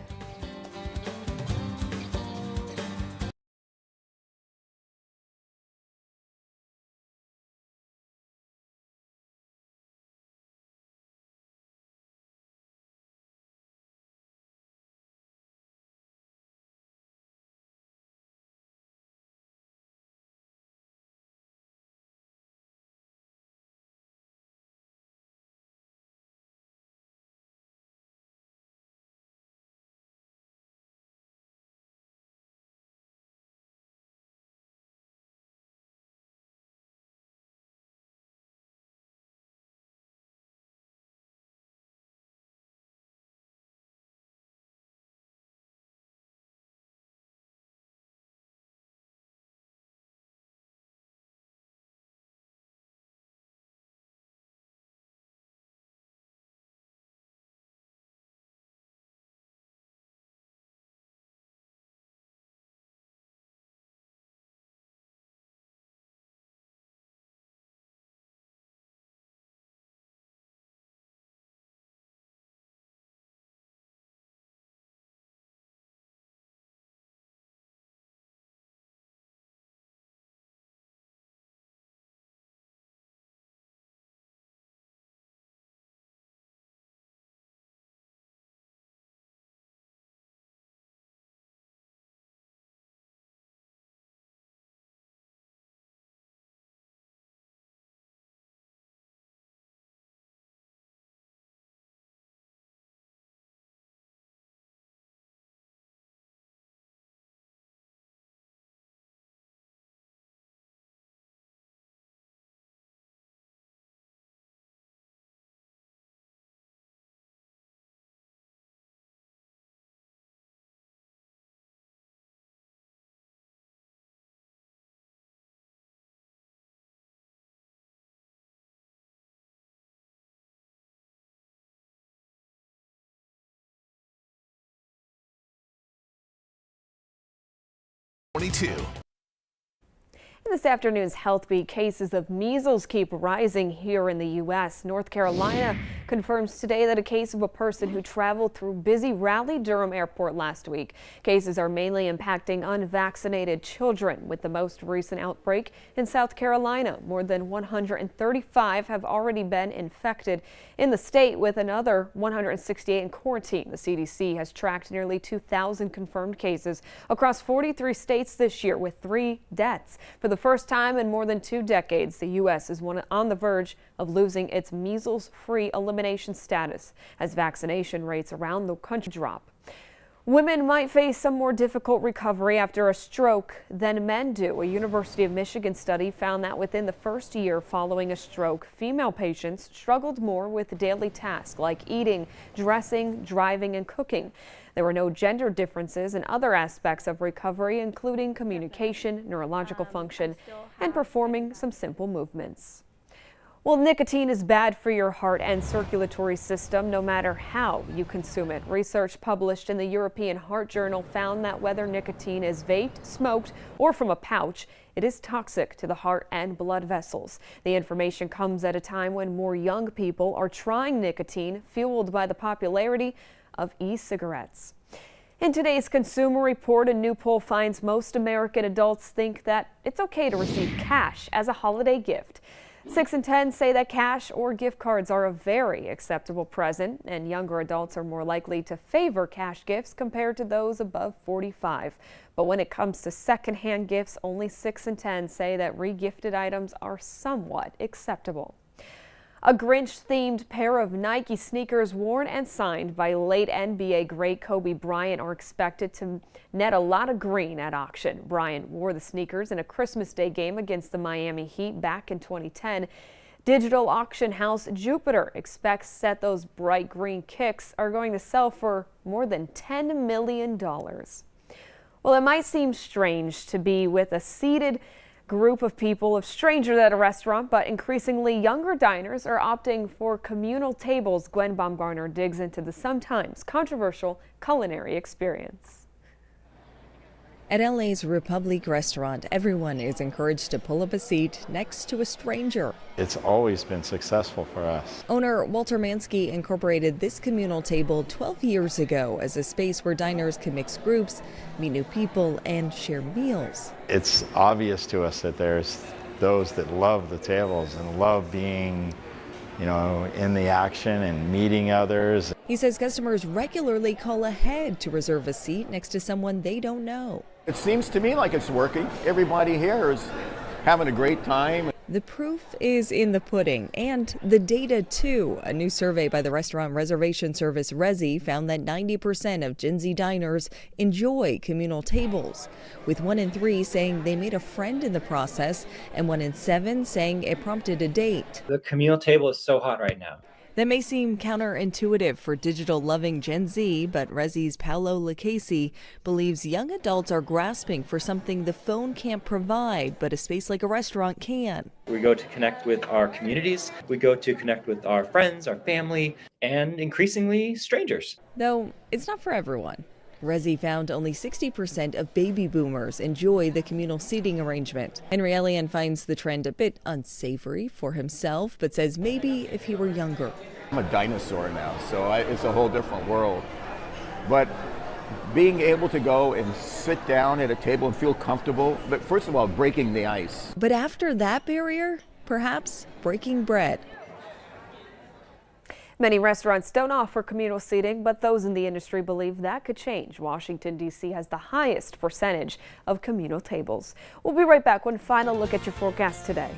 22. In this afternoon's Health Beat, cases of measles keep rising here in the U.S. North Carolina confirms today that a case of a person who traveled through busy Raleigh-Durham Airport last week. Cases are mainly impacting unvaccinated children, with the most recent outbreak in South Carolina. More than 135 have already been infected in the state, with another 168 in quarantine. The CDC has tracked nearly 2,000 confirmed cases across 43 states this year, with 3 deaths. For the first time in more than 2 decades, the U.S. is on the verge of losing its measles-free elimination status as vaccination rates around the country drop. Women might face some more difficult recovery after a stroke than men do. A University of Michigan study found that within the first year following a stroke, female patients struggled more with daily tasks like eating, dressing, driving, and cooking. There were no gender differences in other aspects of recovery, including communication, neurological function, and performing some simple movements. Well, nicotine is bad for your heart and circulatory system no matter how you consume it. Research published in the European Heart Journal found that whether nicotine is vaped, smoked, or from a pouch, it is toxic to the heart and blood vessels. The information comes at a time when more young people are trying nicotine, fueled by the popularity of e-cigarettes. In today's Consumer Report, a new poll finds most American adults think that it's okay to receive cash as a holiday gift. 6 in 10 say that cash or gift cards are a very acceptable present, and younger adults are more likely to favor cash gifts compared to those above 45. But when it comes to secondhand gifts, only 6 in 10 say that re-gifted items are somewhat acceptable. A Grinch-themed pair of Nike sneakers worn and signed by late NBA great Kobe Bryant are expected to net a lot of green at auction. Bryant wore the sneakers in a Christmas Day game against the Miami Heat back in 2010. Digital auction house Jupiter expects that those bright green kicks are going to sell for more than $10 million. Well, it might seem strange to be with a seated group of people, of strangers at a restaurant, but increasingly younger diners are opting for communal tables. Gwen Baumgartner digs into the sometimes controversial culinary experience. At LA's Republic restaurant, everyone is encouraged to pull up a seat next to a stranger. It's always been successful for us. Owner Walter Mansky incorporated this communal table 12 years ago as a space where diners can mix groups, meet new people, and share meals. It's obvious to us that there's those that love the tables and love being, in the action and meeting others. He says customers regularly call ahead to reserve a seat next to someone they don't know. It seems to me like it's working. Everybody here is having a great time. The proof is in the pudding and the data too. A new survey by the restaurant reservation service Resy found that 90% of Gen Z diners enjoy communal tables, with 1 in 3 saying they made a friend in the process and 1 in 7 saying it prompted a date. The communal table is so hot right now. That may seem counterintuitive for digital-loving Gen Z, but Resy's Paolo Lucchesi believes young adults are grasping for something the phone can't provide, but a space like a restaurant can. We go to connect with our communities, we go to connect with our friends, our family, and increasingly strangers. Though it's not for everyone. Resy found only 60% of baby boomers enjoy the communal seating arrangement. Henry Elian finds the trend a bit unsavory for himself, but says maybe if he were younger. I'm a dinosaur now, so it's a whole different world. But being able to go and sit down at a table and feel comfortable, but first of all, breaking the ice. But after that barrier, perhaps breaking bread. Many restaurants don't offer communal seating, but those in the industry believe that could change. Washington, D.C. has the highest percentage of communal tables. We'll be right back. One final look at your forecast today.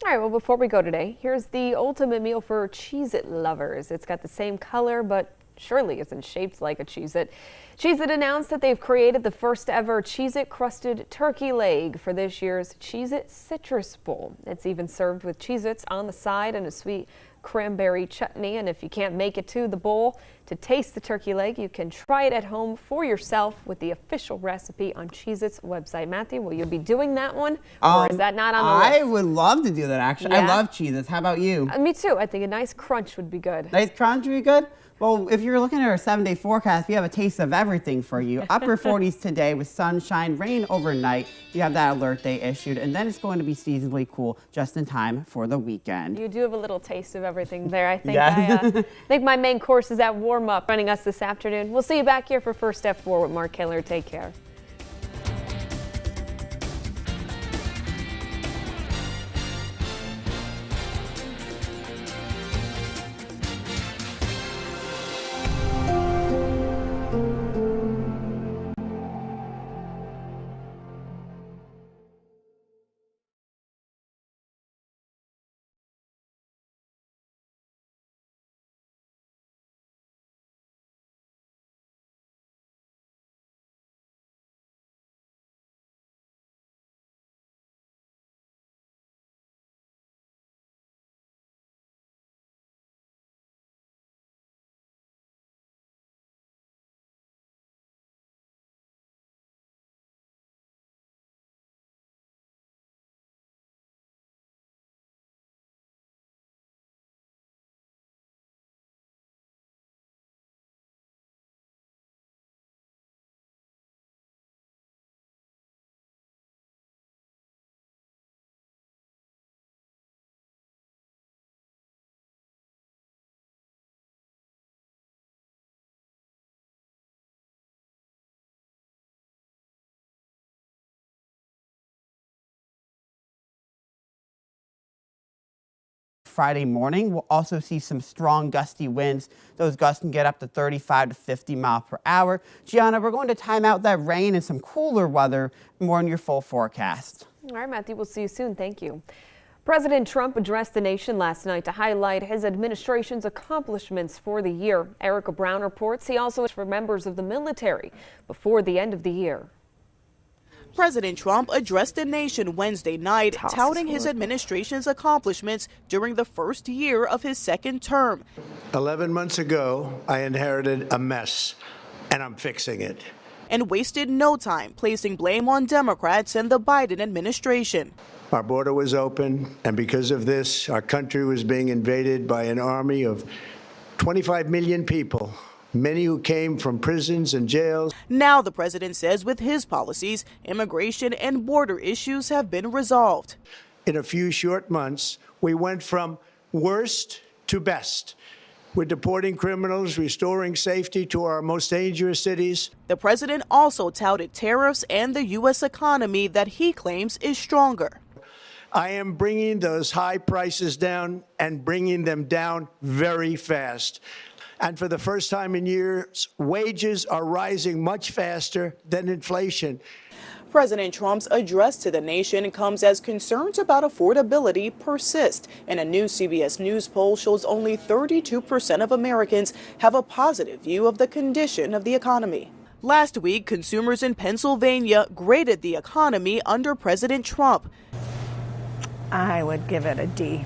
All right, well, before we go today, here's the ultimate meal for Cheez-It lovers. It's got the same color, but surely isn't shaped like a Cheez-It. Cheez-It announced that they've created the first ever Cheez-It crusted turkey leg for this year's Cheez-It Citrus Bowl. It's even served with Cheez-Its on the side and a sweet cranberry chutney. And if you can't make it to the bowl to taste the turkey leg, you can try it at home for yourself with the official recipe on Cheez-Its website. Matthew, will you be doing that one, or is that not on the list? I would love to do that, actually. Yeah? I love Cheez-Its. How about you? Me too. I think a nice crunch would be good. Nice crunch would be good? Well, if you're looking at our 7-day forecast, we have a taste of everything for you. Upper 40s today with sunshine, rain overnight. You have that alert day issued, and then it's going to be seasonally cool just in time for the weekend. You do have a little taste of everything there. I think Yeah. I think my main course is at warm-up running us this afternoon. We'll see you back here for First F4 with Mark Keller. Take care. Friday morning, we'll also see some strong gusty winds. Those gusts can get up to 35 to 50 miles per hour. Gianna, we're going to time out that rain and some cooler weather. More in your full forecast. All right, Matthew, we'll see you soon. Thank you. President Trump addressed the nation last night to highlight his administration's accomplishments for the year. Erica Brown reports he also for members of the military before the end of the year. President Trump addressed the nation Wednesday night, touting his administration's accomplishments during the first year of his second term. 11 months ago, I inherited a mess, and I'm fixing it. And wasted no time placing blame on Democrats and the Biden administration. Our border was open, and because of this, our country was being invaded by an army of 25 million people, many who came from prisons and jails. Now, the president says with his policies, immigration and border issues have been resolved. In a few short months, we went from worst to best. We're deporting criminals, restoring safety to our most dangerous cities. The president also touted tariffs and the U.S. economy that he claims is stronger. I am bringing those high prices down and bringing them down very fast. And for the first time in years, wages are rising much faster than inflation. President Trump's address to the nation comes as concerns about affordability persist. And a new CBS News poll shows only 32% of Americans have a positive view of the condition of the economy. Last week, consumers in Pennsylvania graded the economy under President Trump. I would give it a D.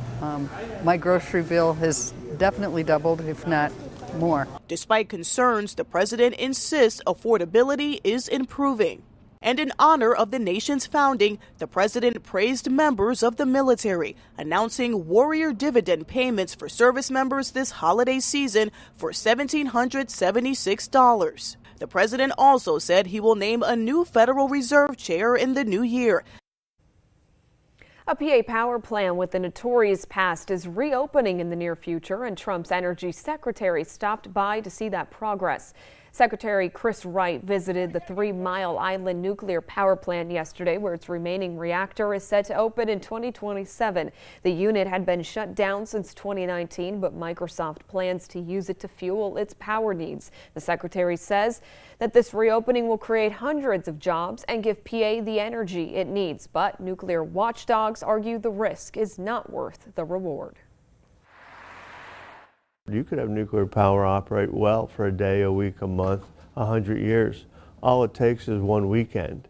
My grocery bill has definitely doubled, if not more. Despite concerns, the president insists affordability is improving. And in honor of the nation's founding, the president praised members of the military, announcing warrior dividend payments for service members this holiday season for $1,776. The president also said he will name a new Federal Reserve chair in the new year. A PA power plant with the notorious past is reopening in the near future, and Trump's energy secretary stopped by to see that progress. Secretary Chris Wright visited the 3 Mile Island nuclear power plant yesterday, where its remaining reactor is set to open in 2027. The unit had been shut down since 2019, but Microsoft plans to use it to fuel its power needs. The secretary says that this reopening will create hundreds of jobs and give PA the energy it needs. But nuclear watchdogs argue the risk is not worth the reward. You could have nuclear power operate well for a day, a week, a month, 100 years. All it takes is one weekend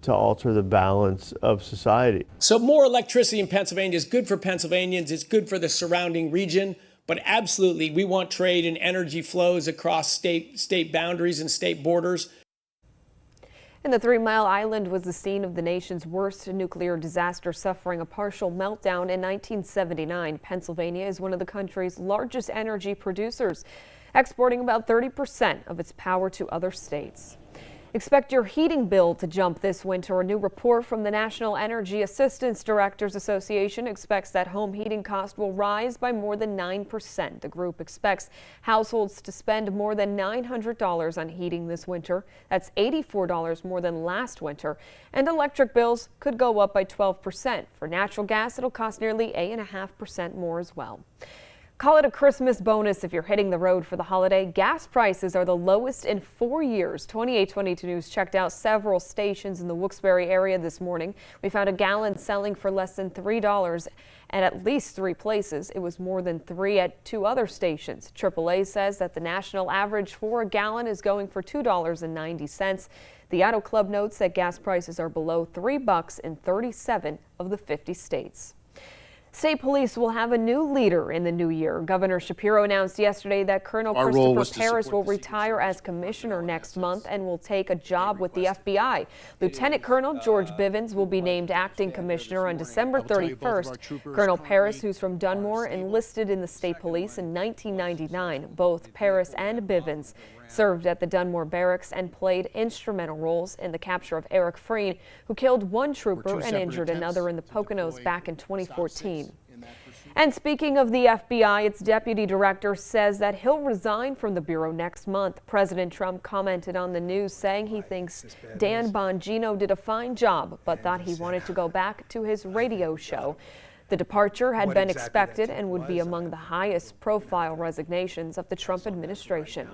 to alter the balance of society. So more electricity in Pennsylvania is good for Pennsylvanians. It's good for the surrounding region. But absolutely, we want trade and energy flows across state boundaries and state borders. And the 3 Mile Island was the scene of the nation's worst nuclear disaster, suffering a partial meltdown in 1979. Pennsylvania is one of the country's largest energy producers, exporting about 30% of its power to other states. Expect your heating bill to jump this winter. A new report from the National Energy Assistance Directors Association expects that home heating costs will rise by more than 9%. The group expects households to spend more than $900 on heating this winter. That's $84 more than last winter. And electric bills could go up by 12%. For natural gas, it'll cost nearly 8.5% more as well. Call it a Christmas bonus if you're hitting the road for the holiday. Gas prices are the lowest in 4 years. 2822 News checked out several stations in the Wilkes-Barre area this morning. We found a gallon selling for less than $3 at least 3 places. It was more than 3 at 2 other stations. AAA says that the national average for a gallon is going for $2.90. The Auto Club notes that gas prices are below $3 in 37 of the 50 states. State police will have a new leader in the new year. Governor Shapiro announced yesterday that Colonel Christopher Paris will retire as commissioner next month and will take a job with the FBI. Lieutenant Colonel George Bivens will be named acting commissioner on December 31st. Colonel Paris, who's from Dunmore, enlisted in the state police in 1999. Both Paris and Bivens served at the Dunmore Barracks and played instrumental roles in the capture of Eric Freen, who killed one trooper and injured another in the Poconos back in 2014. And speaking of the FBI, its deputy director says that he'll resign from the bureau next month. President Trump commented on the news, saying he thinks Dan Bongino did a fine job, but thought he wanted to go back to his radio show. The departure had been expected and would be among the highest profile resignations of the Trump administration.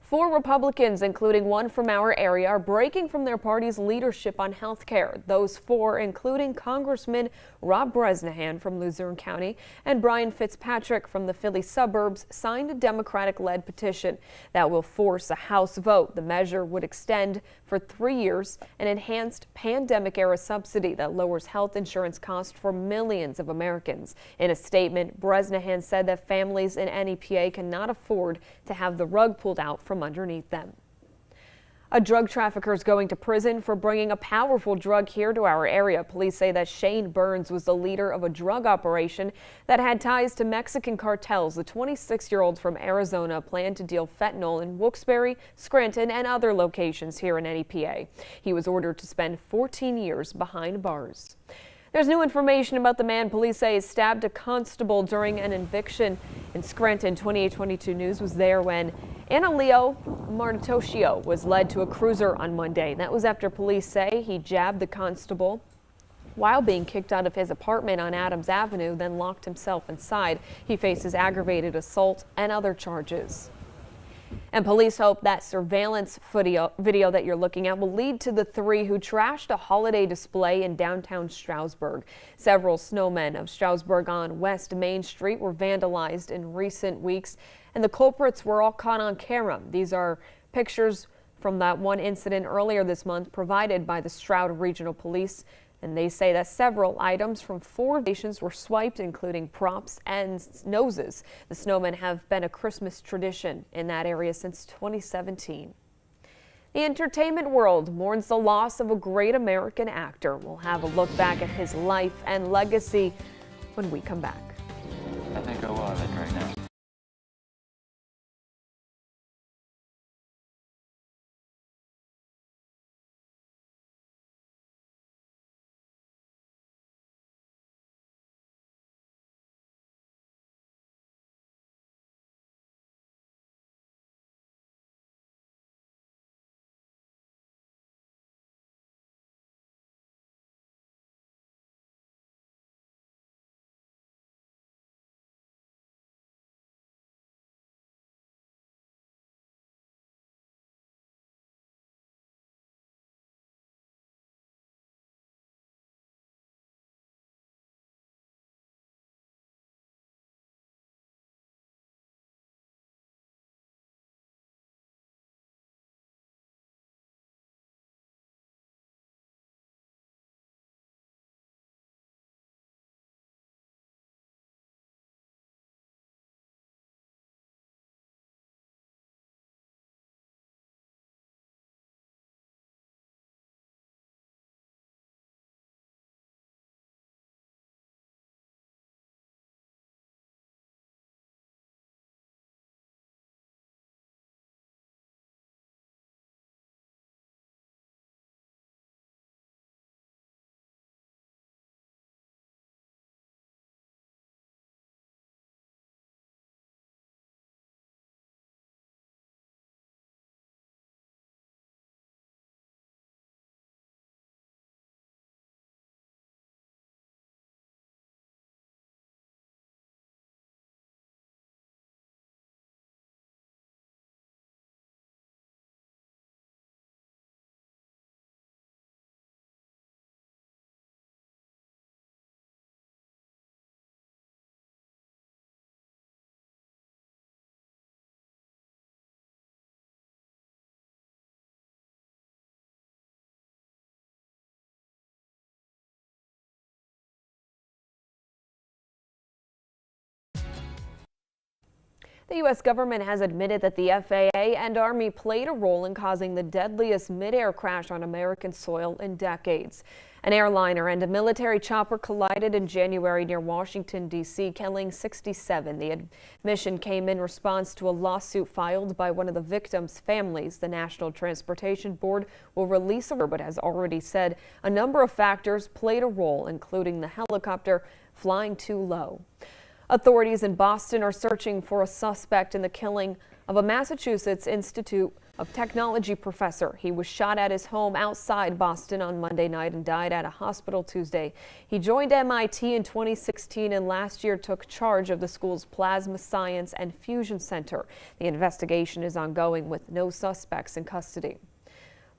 4 Republicans, including one from our area, are breaking from their party's leadership on health care. Those 4, including Congressman Rob Bresnahan from Luzerne County and Brian Fitzpatrick from the Philly suburbs, signed a Democratic-led petition that will force a House vote. The measure would extend for 3 years an enhanced pandemic-era subsidy that lowers health insurance costs for millions of Americans. In a statement, Bresnahan said that families in NEPA cannot afford to have the rug pulled out from underneath them. A drug trafficker is going to prison for bringing a powerful drug here to our area. Police say that Shane Burns was the leader of a drug operation that had ties to Mexican cartels. The 26-year-old from Arizona planned to deal fentanyl in Wilkes-Barre, Scranton, and other locations here in NEPA. He was ordered to spend 14 years behind bars. There's new information about the man police say stabbed a constable during an eviction in Scranton. 2822 News was there when Annaleo Martocchio was led to a cruiser on Monday. That was after police say he jabbed the constable while being kicked out of his apartment on Adams Avenue, then locked himself inside. He faces aggravated assault and other charges. And police hope that surveillance video that you're looking at will lead to the 3 who trashed a holiday display in downtown Stroudsburg. Several snowmen of Stroudsburg on West Main Street were vandalized in recent weeks, and the culprits were all caught on camera. These are pictures from that one incident earlier this month provided by the Stroud Regional Police. And they say that several items from 4 stations were swiped, including props and noses. The snowmen have been a Christmas tradition in that area since 2017. The entertainment world mourns the loss of a great American actor. We'll have a look back at his life and legacy when we come back. I think I will have it right now. The U.S. government has admitted that the FAA and Army played a role in causing the deadliest mid-air crash on American soil in decades. An airliner and a military chopper collided in January near Washington, D.C., killing 67. The admission came in response to a lawsuit filed by one of the victims' families. The National Transportation Board will release a report, but has already said a number of factors played a role, including the helicopter flying too low. Authorities in Boston are searching for a suspect in the killing of a Massachusetts Institute of Technology professor. He was shot at his home outside Boston on Monday night and died at a hospital Tuesday. He joined MIT in 2016 and last year took charge of the school's Plasma Science and Fusion Center. The investigation is ongoing with no suspects in custody.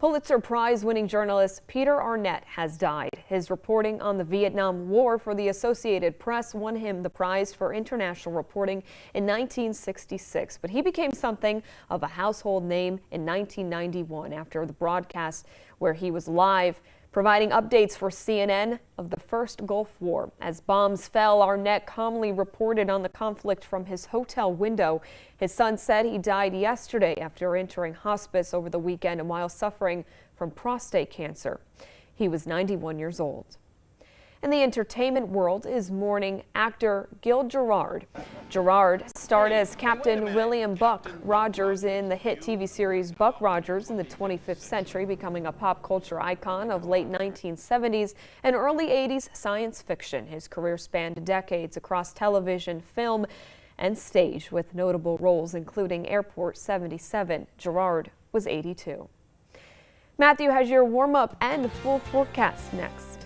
Pulitzer Prize-winning journalist Peter Arnett has died. His reporting on the Vietnam War for the Associated Press won him the prize for international reporting in 1966, but he became something of a household name in 1991 after the broadcast where he was live providing updates for CNN of the first Gulf War. As bombs fell, Arnett calmly reported on the conflict from his hotel window. His son said he died yesterday after entering hospice over the weekend and while suffering from prostate cancer. He was 91 years old. In the entertainment world is mourning actor Gil Gerard. Gerard starred as Captain William Buck Rogers in the hit TV series Buck Rogers in the 25th century, becoming a pop culture icon of late 1970s and early 80s science fiction. His career spanned decades across television, film, and stage, with notable roles including Airport 77. Gerard was 82. Matthew has your warm-up and full forecast next.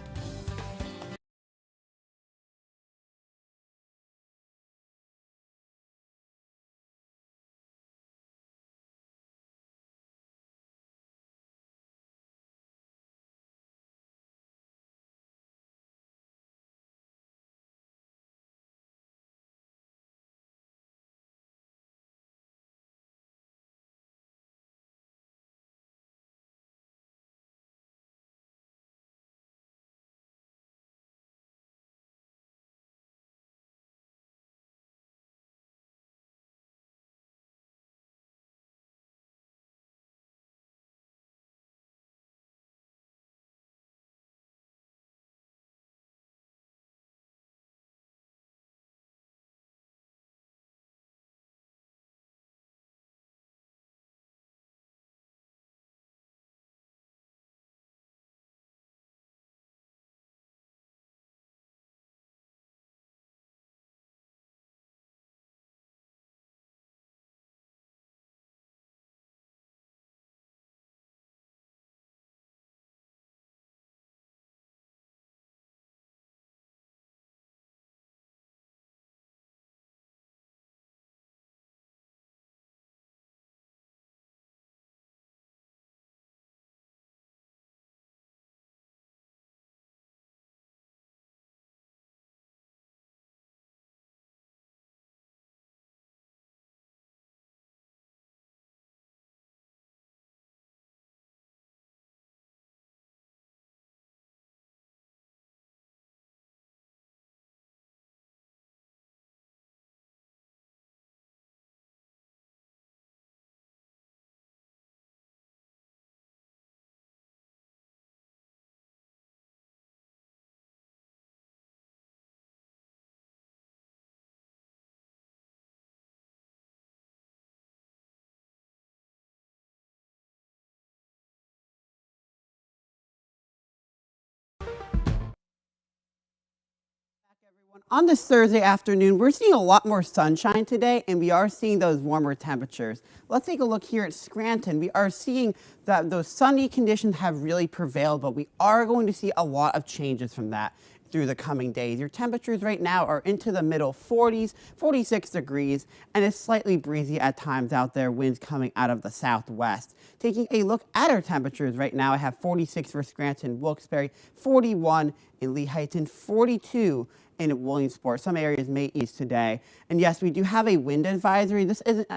On this Thursday afternoon, we're seeing a lot more sunshine today, and we are seeing those warmer temperatures. Let's take a look here at Scranton. We are seeing that those sunny conditions have really prevailed, but we are going to see a lot of changes from that through the coming days. Your temperatures right now are into the middle 40s, 46 degrees, and it's slightly breezy at times out there, winds coming out of the southwest. Taking a look at our temperatures right now, I have 46 for Scranton, Wilkes-Barre, 41 in Lee Heights, and 42 in Williamsport. Some areas may ease today. And yes, we do have a wind advisory. This isn't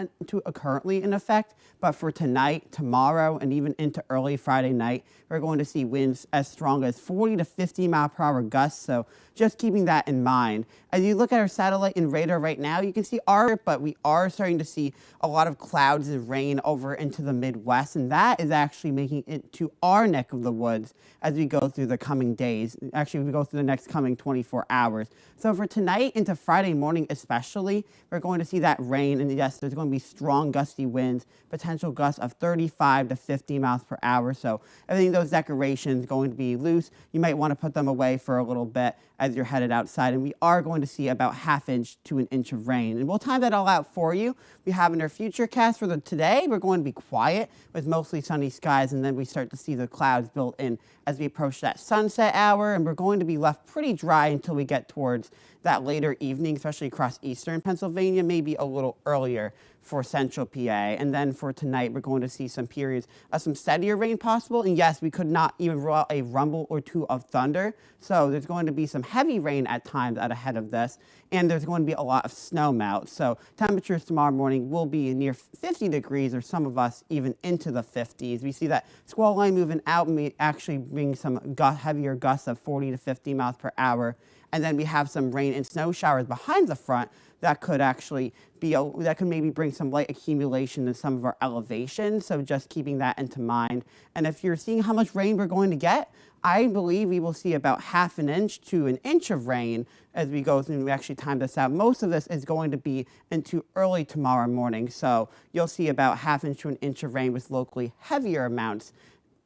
currently in effect, but for tonight, tomorrow, and even into early Friday night, we're going to see winds as strong as 40 to 50 mile per hour gusts. So just keeping that in mind. As you look at our satellite and radar right now, you can see but we are starting to see a lot of clouds and rain over into the Midwest, and that is actually making it to our neck of the woods as we go through the coming days. Actually, we go through the next coming 24 hours. So for tonight into Friday morning especially, we're going to see that rain, and yes, there's going to be strong gusty winds, potential gusts of 35 to 50 miles per hour. So I think those decorations going to be loose. You might want to put them away for a little bit as you're headed outside, and we are going to see about ½ inch to an inch of rain. And we'll time that all out for you. We have in our future cast for today, we're going to be quiet with mostly sunny skies, and then we start to see the clouds built in as we approach that sunset hour, and we're going to be left pretty dry until we get towards that later evening, especially across eastern Pennsylvania, maybe a little earlier for central PA. And then for tonight, we're going to see some periods of some steadier rain possible. And yes, we could not even rule out a rumble or two of thunder. So there's going to be some heavy rain at times out ahead of this. And there's going to be a lot of snow melt. So temperatures tomorrow morning will be near 50 degrees, or some of us even into the 50s. We see that squall line moving out, and we actually bring some heavier gusts of 40 to 50 miles per hour. And then we have some rain and snow showers behind the front that could actually be, that could maybe bring some light accumulation in some of our elevations. So just keeping that into mind. And if you're seeing how much rain we're going to get, I believe we will see about ½ inch to an inch of rain as we go through and we actually time this out. Most of this is going to be into early tomorrow morning. So you'll see about ½ inch to an inch of rain with locally heavier amounts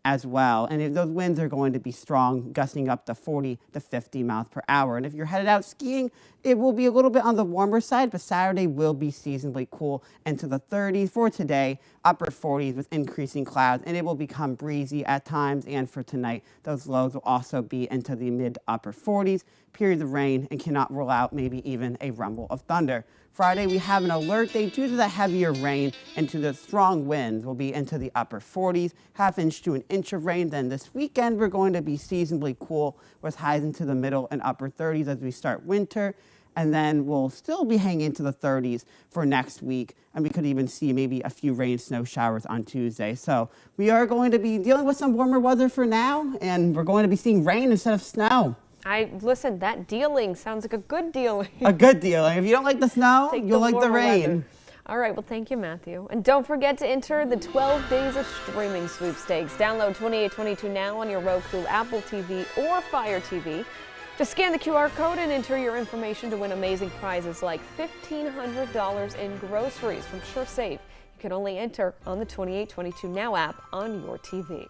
as well. And if those winds are going to be strong, gusting up to 40 to 50 miles per hour. And if you're headed out skiing, it will be a little bit on the warmer side, but Saturday will be seasonably cool into the 30s. For today, upper 40s with increasing clouds, and it will become breezy at times. And for tonight, those lows will also be into the mid to upper 40s, periods of rain, and cannot rule out maybe even a rumble of thunder. Friday, we have an alert day due to the heavier rain and to the strong winds. Will be into the upper 40s, ½ inch to an inch of rain. Then this weekend, we're going to be seasonably cool with highs into the middle and upper 30s as we start winter. And then we'll still be hanging into the 30s for next week. And we could even see maybe a few rain and snow showers on Tuesday. So we are going to be dealing with some warmer weather for now, and we're going to be seeing rain instead of snow. Listen, that dealing sounds like a good dealing. A good dealing. If you don't like the snow, you'll like the rain. Weather. All right, well, thank you, Matthew. And don't forget to enter the 12 Days of Streaming Sweepstakes. Download 2822 Now on your Roku, Apple TV, or Fire TV. Just scan the QR code and enter your information to win amazing prizes like $1,500 in groceries from SureSafe. You can only enter on the 2822 Now app on your TV.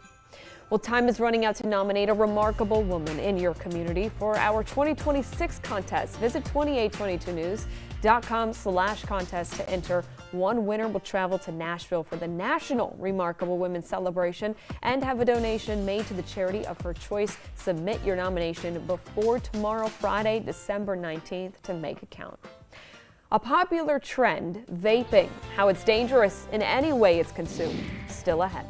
Well, time is running out to nominate a remarkable woman in your community for our 2026 contest. Visit 2822news.com/contest to enter. One winner will travel to Nashville for the National Remarkable Women Celebration and have a donation made to the charity of her choice. Submit your nomination before tomorrow, Friday, December 19th, to make it count. A popular trend, vaping, how it's dangerous in any way it's consumed, still ahead.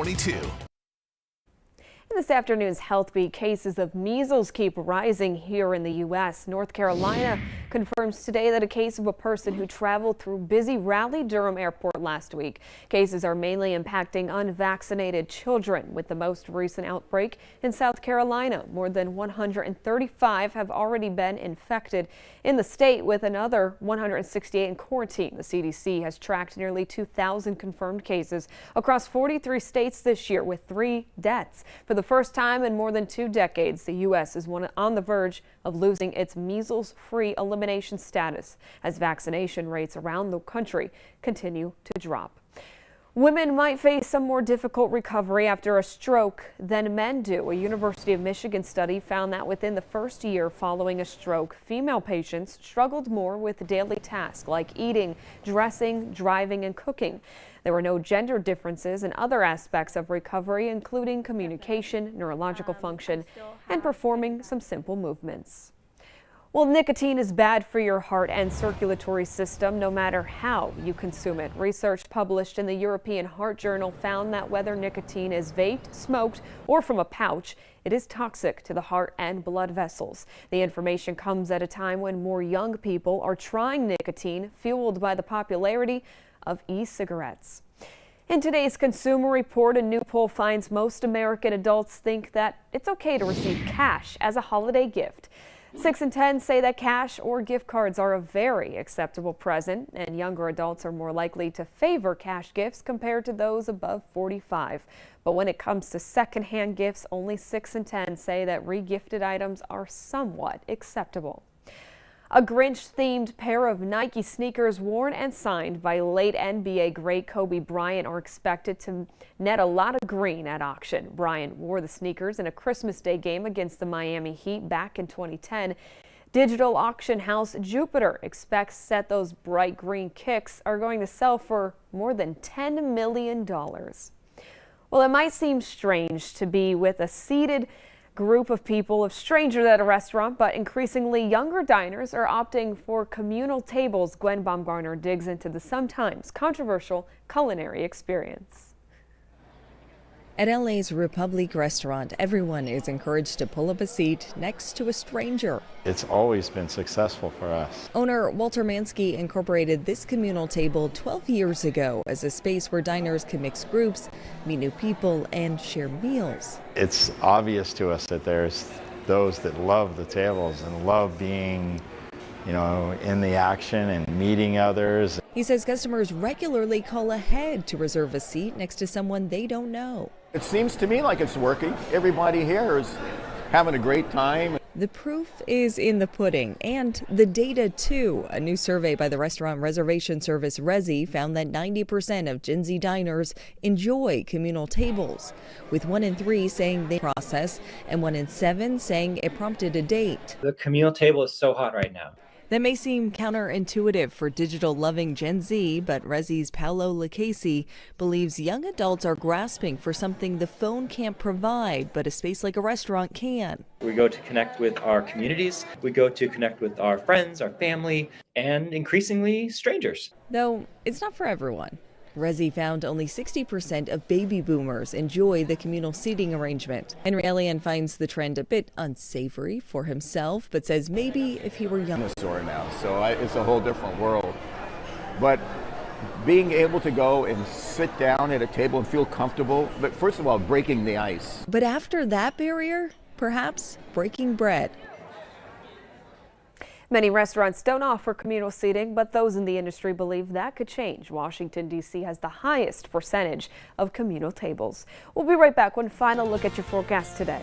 22. In this afternoon's Health Beat, cases of measles keep rising here in the U.S. North Carolina confirms today that a case of a person who traveled through busy Raleigh-Durham Airport last week. Cases are mainly impacting unvaccinated children, with the most recent outbreak in South Carolina. More than 135 have already been infected in the state, with another 168 in quarantine. The CDC has tracked nearly 2,000 confirmed cases across 43 states this year, with 3 deaths. For the first time in more than 2 decades, the U.S. is on the verge of losing its measles-free elimination status as vaccination rates around the country continue to drop. Women might face a more difficult recovery after a stroke than men do. A University of Michigan study found that within the first year following a stroke, female patients struggled more with daily tasks like eating, dressing, driving, and cooking. There were no gender differences in other aspects of recovery, including communication, neurological function, and performing some simple movements. Well, nicotine is bad for your heart and circulatory system no matter how you consume it. Research published in the European Heart Journal found that whether nicotine is vaped, smoked, or from a pouch, it is toxic to the heart and blood vessels. The information comes at a time when more young people are trying nicotine, fueled by the popularity of e-cigarettes. In today's Consumer Report, a new poll finds most American adults think that it's okay to receive cash as a holiday gift. 6 in 10 say that cash or gift cards are a very acceptable present, and younger adults are more likely to favor cash gifts compared to those above 45. But when it comes to secondhand gifts, only 6 in 10 say that re-gifted items are somewhat acceptable. A Grinch-themed pair of Nike sneakers worn and signed by late NBA great Kobe Bryant are expected to net a lot of green at auction. Bryant wore the sneakers in a Christmas Day game against the Miami Heat back in 2010. Digital auction house Jupiter expects that those bright green kicks are going to sell for more than $10 million. Well, it might seem strange to be with a seated group of people, of strangers at a restaurant, but increasingly younger diners are opting for communal tables. Gwen Baumgartner digs into the sometimes controversial culinary experience. At LA's Republic restaurant, everyone is encouraged to pull up a seat next to a stranger. It's always been successful for us. Owner Walter Mansky incorporated this communal table 12 years ago as a space where diners can mix groups, meet new people, and share meals. It's obvious to us that there's those that love the tables and love being, in the action and meeting others. He says customers regularly call ahead to reserve a seat next to someone they don't know. It seems to me like it's working. Everybody here is having a great time. The proof is in the pudding and the data too. A new survey by the restaurant reservation service Resy found that 90% of Gen Z diners enjoy communal tables, with 1 in 3 saying they process and 1 in 7 saying it prompted a date. The communal table is so hot right now. That may seem counterintuitive for digital-loving Gen Z, but Resy's Paolo Lucchesi believes young adults are grasping for something the phone can't provide, but a space like a restaurant can. We go to connect with our communities, we go to connect with our friends, our family, and increasingly strangers. Though it's not for everyone. Resy found only 60% of baby boomers enjoy the communal seating arrangement. Henry Elian finds the trend a bit unsavory for himself, but says maybe if he were younger. Now, so it's a whole different world. But being able to go and sit down at a table and feel comfortable, but first of all, breaking the ice. But after that barrier, perhaps breaking bread. Many restaurants don't offer communal seating, but those in the industry believe that could change. Washington, D.C. has the highest percentage of communal tables. We'll be right back. One final look at your forecast today.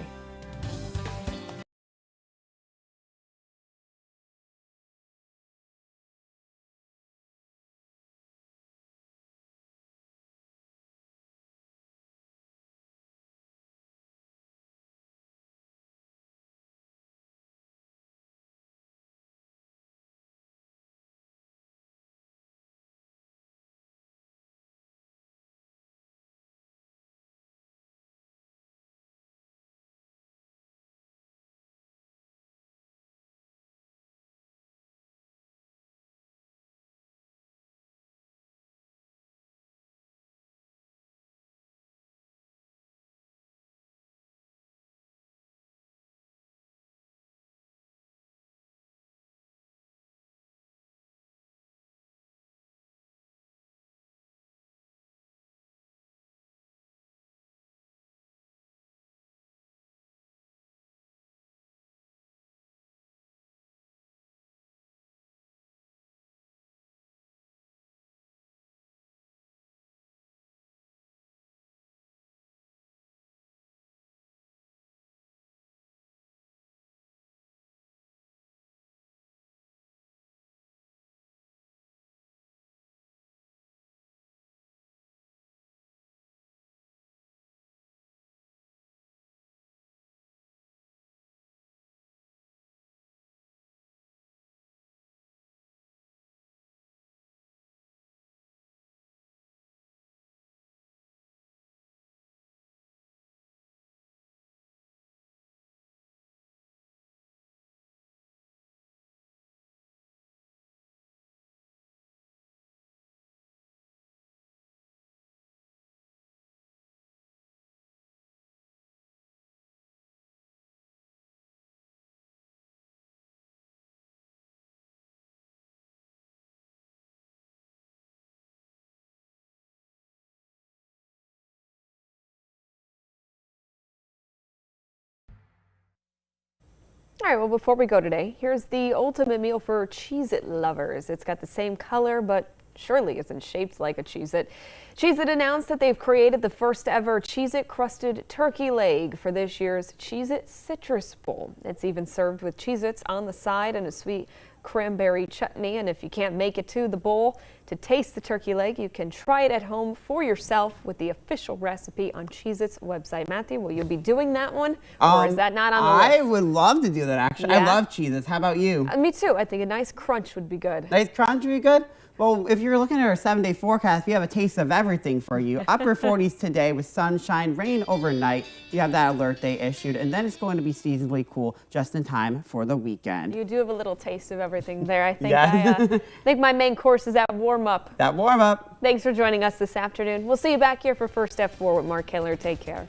All right, well, before we go today, here's the ultimate meal for Cheez-It lovers. It's got the same color, but surely isn't shaped like a Cheez-It. Cheez-It announced that they've created the first ever Cheez-It crusted turkey leg for this year's Cheez-It Citrus Bowl. It's even served with Cheez-Its on the side and a sweet cranberry chutney. And if you can't make it to the bowl to taste the turkey leg, you can try it at home for yourself with the official recipe on Cheez-Its website. Matthew, will you be doing that one, or is that not on the list? I would love to do that, actually. Yeah? I love Cheez-Its. How about you? Me too. I think a nice crunch would be good. Nice crunch would be good? Well, if you're looking at our 7-day forecast, we have a taste of everything for you. Upper 40s today with sunshine, rain overnight. You have that alert day issued, and then it's going to be seasonably cool just in time for the weekend. You do have a little taste of everything there. I think Yeah. I think my main course is that warm-up. That warm-up. Thanks for joining us this afternoon. We'll see you back here for First F4 with Mark Keller. Take care.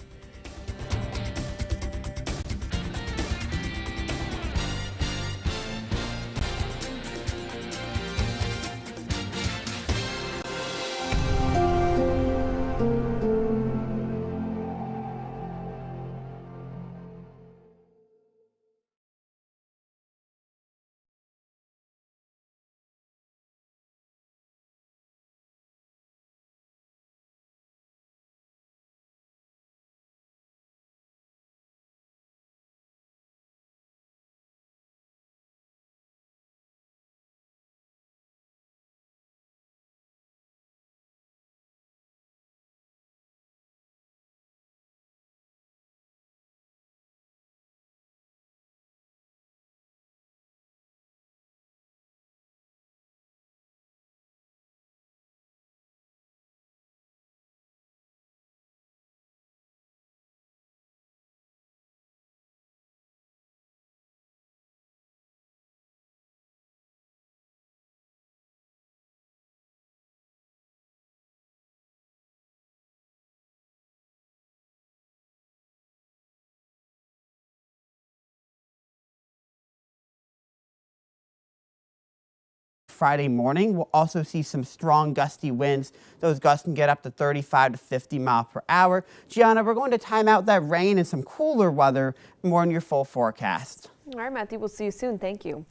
Friday morning, we'll also see some strong gusty winds. Those gusts can get up to 35 to 50 miles per hour. Gianna, we're going to time out that rain and some cooler weather more in your full forecast. All right, Matthew, we'll see you soon. Thank you.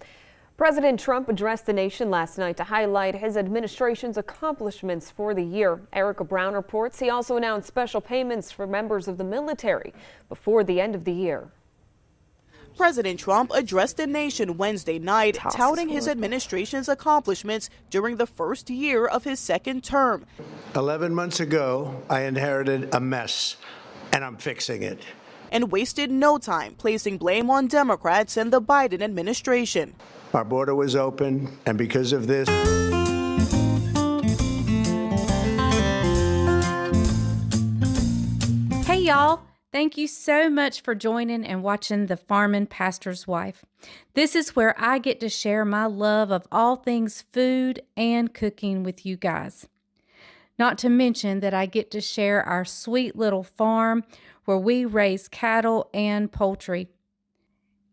President Trump addressed the nation last night to highlight his administration's accomplishments for the year. Erica Brown reports he also announced special payments for members of the military before the end of the year. President Trump addressed the nation Wednesday night, touting his administration's accomplishments during the first year of his second term. 11 months ago, I inherited a mess, and I'm fixing it. And wasted no time placing blame on Democrats and the Biden administration. Our border was open, and because of this, hey y'all, thank you so much for joining and watching The Farmin' Pastor's Wife. This is where I get to share my love of all things food and cooking with you guys. Not to mention that I get to share our sweet little farm where we raise cattle and poultry.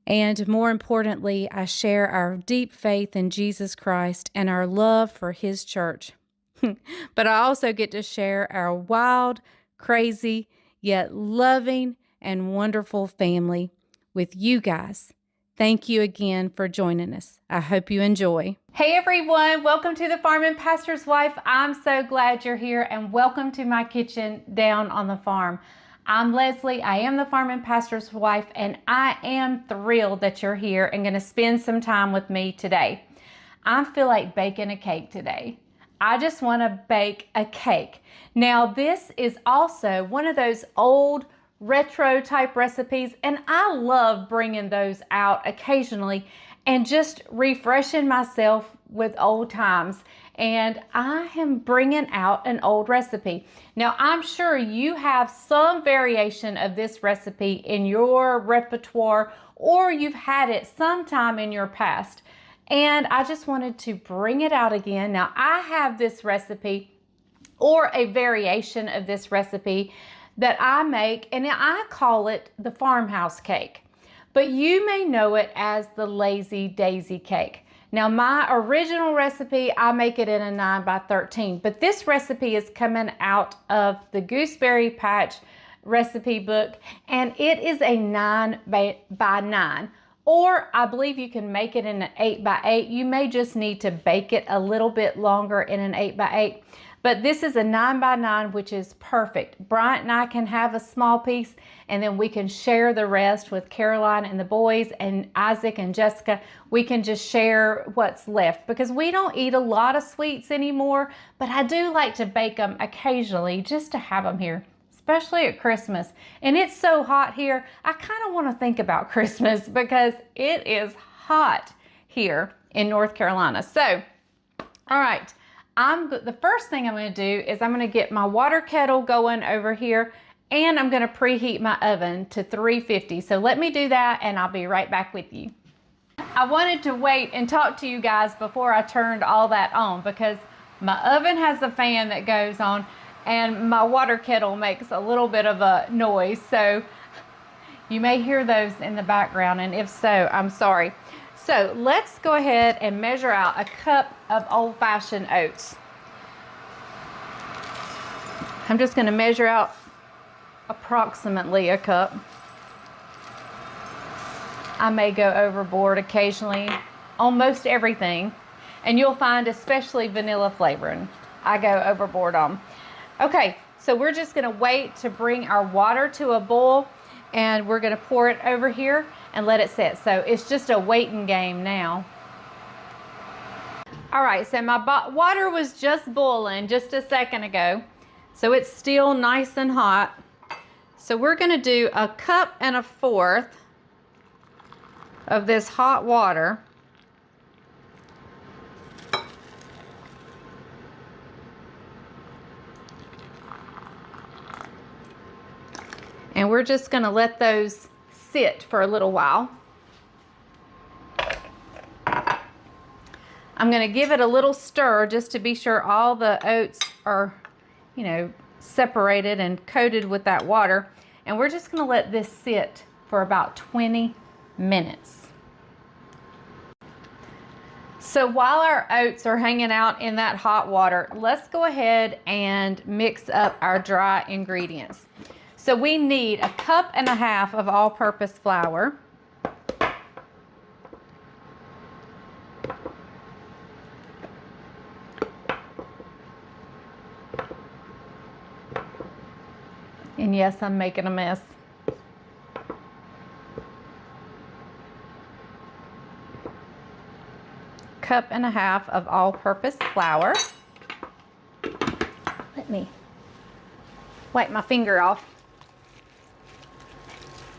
And more importantly, I share our deep faith in Jesus Christ and our love for His church. But I also get to share our wild, crazy, yet loving and wonderful family with you guys. Thank you again for joining us. I hope you enjoy. Hey everyone, welcome to The Farmin' Pastor's Wife. I'm so glad you're here and welcome to my kitchen down on the farm. I'm Leslie, I am the Farmin' Pastor's Wife, and I am thrilled that you're here and going to spend some time with me today. I feel like baking a cake today. I just want to bake a cake. Now this is also one of those old retro type recipes, and I love bringing those out occasionally and just refreshing myself with old times. And I am bringing out an old recipe. Now I'm sure you have some variation of this recipe in your repertoire, or you've had it sometime in your past. And I just wanted to bring it out again. Now I have this recipe or a variation of this recipe that I make, and I call it the farmhouse cake. But you may know it as the Lazy Daisy cake. Now my original recipe, I make it in a 9x13, but this recipe is coming out of the Gooseberry Patch recipe book, and it is a 9x9. Or I believe you can make it in an 8x8. You may just need to bake it a little bit longer in an 8x8. But this is a 9x9, which is perfect. Bryant and I can have a small piece, and then we can share the rest with Caroline and the boys, and Isaac and Jessica. We can just share what's left because we don't eat a lot of sweets anymore, but I do like to bake them occasionally just to have them here, especially at Christmas. And it's so hot here, I kind of want to think about Christmas because it is hot here in North Carolina. So, all right. The first thing I'm going to do is I'm going to get my water kettle going over here, and I'm going to preheat my oven to 350. So let me do that and I'll be right back with you. I wanted to wait and talk to you guys before I turned all that on because my oven has a fan that goes on and my water kettle makes a little bit of a noise. So you may hear those in the background, and if so, I'm sorry. So let's go ahead and measure out a cup of old-fashioned oats. I'm just going to measure out approximately a cup. I may go overboard occasionally on most everything, and you'll find especially vanilla flavoring I go overboard on. Okay, so we're just going to wait to bring our water to a boil, and we're going to pour it over here and let it sit. So it's just a waiting game now. All right, so my water was just boiling just a second ago. So it's still nice and hot. So we're going to do 1 1/4 cups of this hot water. And we're just going to let those sit for a little while. I'm going to give it a little stir just to be sure all the oats are, you know, separated and coated with that water. And we're just going to let this sit for about 20 minutes. So while our oats are hanging out in that hot water, let's go ahead and mix up our dry ingredients. So we need 1.5 cups of all-purpose flour. And yes, I'm making a mess. Cup and a half of all-purpose flour. Let me wipe my finger off.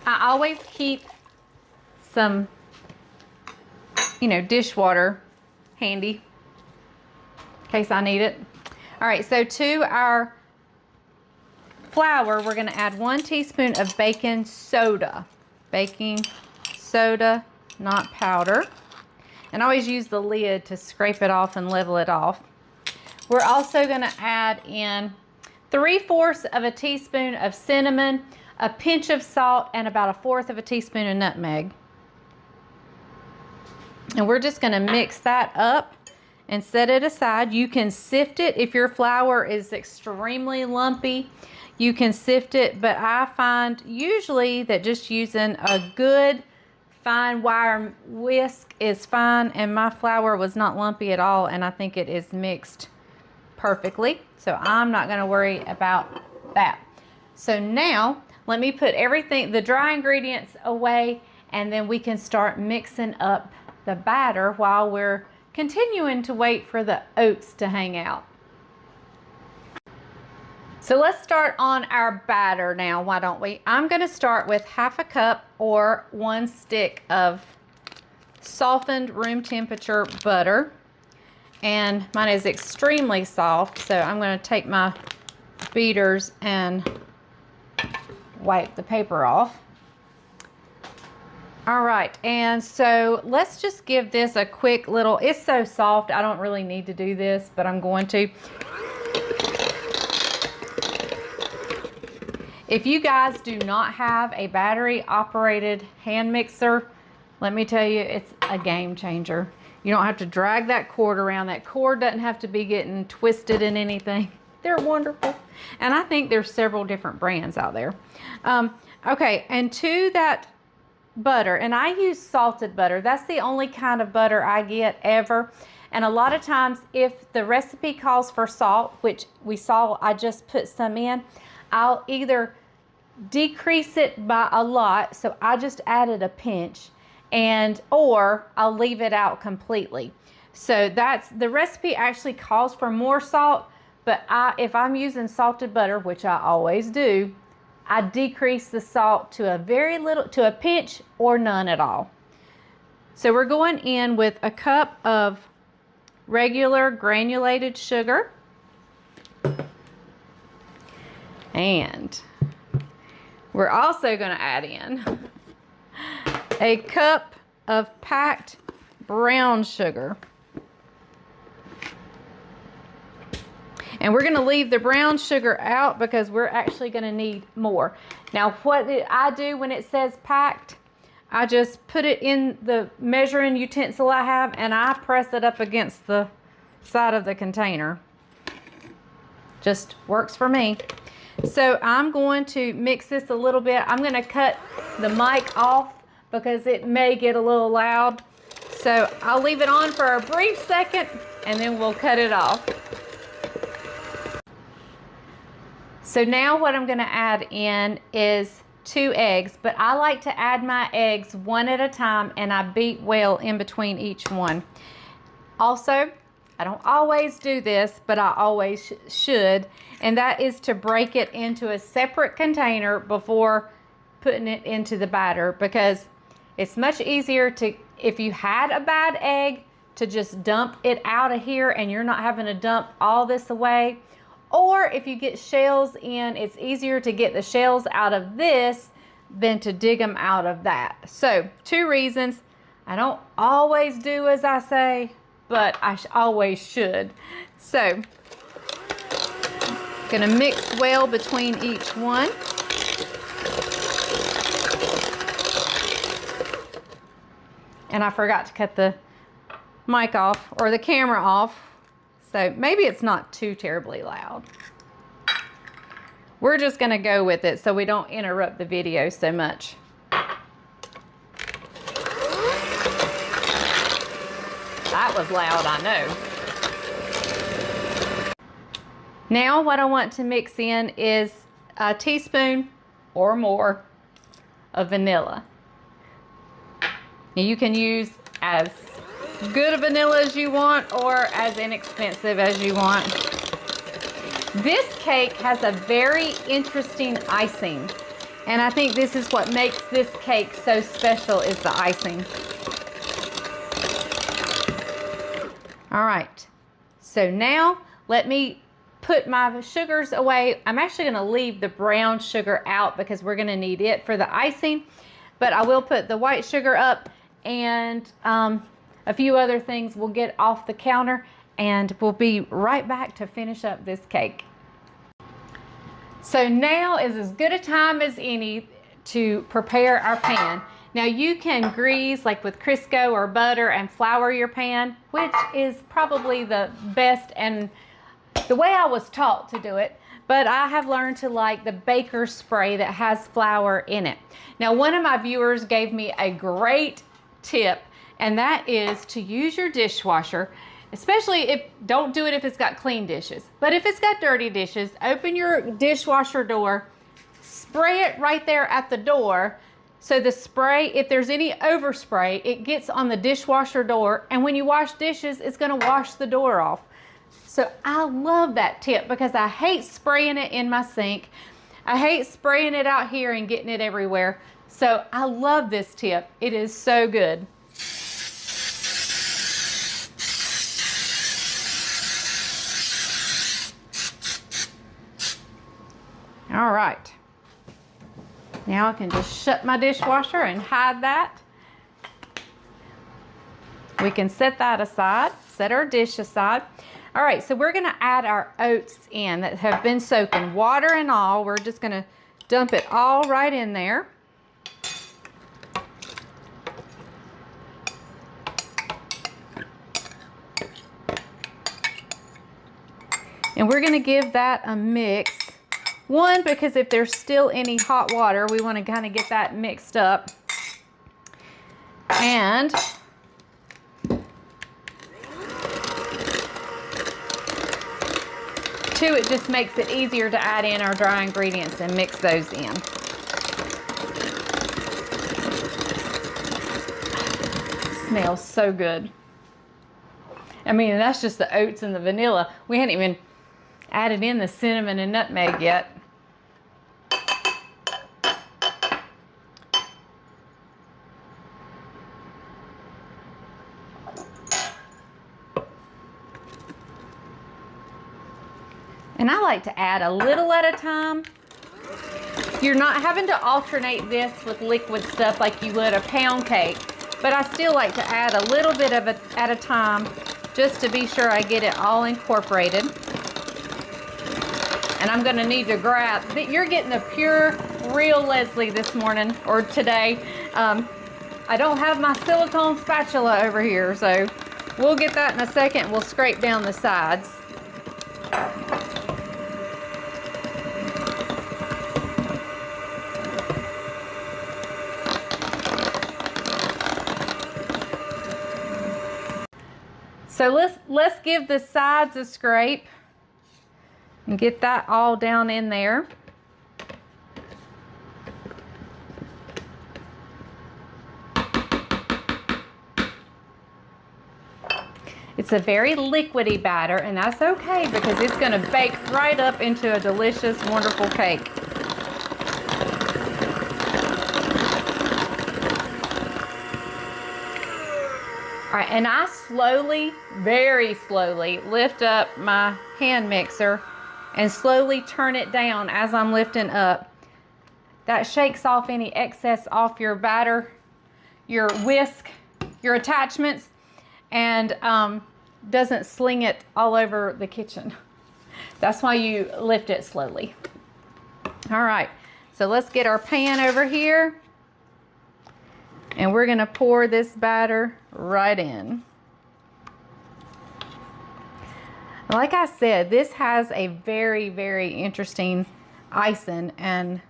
I always keep some, you know, dishwater handy in case I need it. All right, so to our flour, we're going to add 1 teaspoon of baking soda. Baking soda, not powder. And I always use the lid to scrape it off and level it off. We're also going to add in 3/4 teaspoon of cinnamon, a pinch of salt, and about 1/4 teaspoon of nutmeg. And we're just going to mix that up and set it aside. You can sift it if your flour is extremely lumpy. You can sift it, but I find usually that just using a good fine wire whisk is fine, and my flour was not lumpy at all, and I think it is mixed perfectly. So I'm not going to worry about that. So now let me put everything, the dry ingredients away, and then we can start mixing up the batter while we're continuing to wait for the oats to hang out. So let's start on our batter now, why don't we? I'm going to start with 1/2 cup or 1 stick of softened room temperature butter. And mine is extremely soft, so I'm going to take my beaters and wipe the paper off. All right, and so let's just give this a quick little, it's so soft, I don't really need to do this, but I'm going to. If you guys do not have a battery operated hand mixer, let me tell you, it's a game changer. You don't have to drag that cord around. That cord doesn't have to be getting twisted in anything. They're wonderful. And I think there's several different brands out there. Okay, and to that butter, and I use salted butter. That's the only kind of butter I get ever. And a lot of times if the recipe calls for salt, which we saw I just put some in, I'll either decrease it by a lot, so I just added a pinch, or I'll leave it out completely. So that's the recipe actually calls for more salt, but if I'm using salted butter, which I always do, I decrease the salt to a very little, to a pinch or none at all. So we're going in with a cup of regular granulated sugar, and we're also going to add in a cup of packed brown sugar. And we're going to leave the brown sugar out because we're actually going to need more. Now, what I do when it says packed, I just put it in the measuring utensil I have and I press it up against the side of the container. Just works for me. So I'm going to mix this a little bit. I'm going to cut the mic off because it may get a little loud. So I'll leave it on for a brief second and then we'll cut it off. So now what I'm going to add in is 2 eggs, but I like to add my eggs one at a time and I beat well in between each one. Also, I don't always do this, but I always should, and that is to break it into a separate container before putting it into the batter, because it's much easier to, if you had a bad egg, to just dump it out of here and you're not having to dump all this away. Or if you get shells in, it's easier to get the shells out of this than to dig them out of that. So 2 reasons. I don't always do as I say, but I always should. So, gonna mix well between each one. And I forgot to cut the mic off, or the camera off. So maybe it's not too terribly loud. We're just gonna go with it so we don't interrupt the video so much. That was loud, I know. Now what I want to mix in is a teaspoon or more of vanilla. Now you can use as good a vanilla as you want or as inexpensive as you want. This cake has a very interesting icing, and I think this is what makes this cake so special, is the icing. All right, so now let me put my sugars away. I'm actually going to leave the brown sugar out because we're going to need it for the icing, but I will put the white sugar up, and a few other things will get off the counter, and we'll be right back to finish up this cake. So now is as good a time as any to prepare our pan. Now you can grease, like with Crisco or butter, and flour your pan, which is probably the best and the way I was taught to do it, but I have learned to like the baker spray that has flour in it. Now one of my viewers gave me a great tip, and that is to use your dishwasher, especially if, don't do it if it's got clean dishes, but if it's got dirty dishes, open your dishwasher door, spray it right there at the door, so the spray, if there's any overspray, it gets on the dishwasher door, and when you wash dishes, it's gonna wash the door off. So I love that tip because I hate spraying it in my sink. I hate spraying it out here and getting it everywhere. So I love this tip. It is so good. All right, now I can just shut my dishwasher and hide that. We can set that aside, set our dish aside. All right, so we're gonna add our oats in that have been soaking, water and all. We're just gonna dump it all right in there. And we're gonna give that a mix. One, because if there's still any hot water, we want to kind of get that mixed up. And two, it just makes it easier to add in our dry ingredients and mix those in. Smells so good. I mean, that's just the oats and the vanilla. We hadn't even added in the cinnamon and nutmeg yet. And I like to add a little at a time. You're not having to alternate this with liquid stuff like you would a pound cake, but I still like to add a little bit of it at a time just to be sure I get it all incorporated. And I'm gonna need to grab, you're getting a pure, real Leslie this morning, or today. I don't have my silicone spatula over here, so we'll get that in a second. We'll scrape down the sides. So let's give the sides a scrape and get that all down in there. It's a very liquidy batter, and that's okay because it's going to bake right up into a delicious, wonderful cake. All right, and I slowly, very slowly, lift up my hand mixer and slowly turn it down as I'm lifting up. That shakes off any excess off your batter, your whisk, your attachments, and doesn't sling it all over the kitchen. That's why you lift it slowly. All right, so let's get our pan over here. And we're gonna pour this batter right in. Like I said, this has a very, very interesting icing, and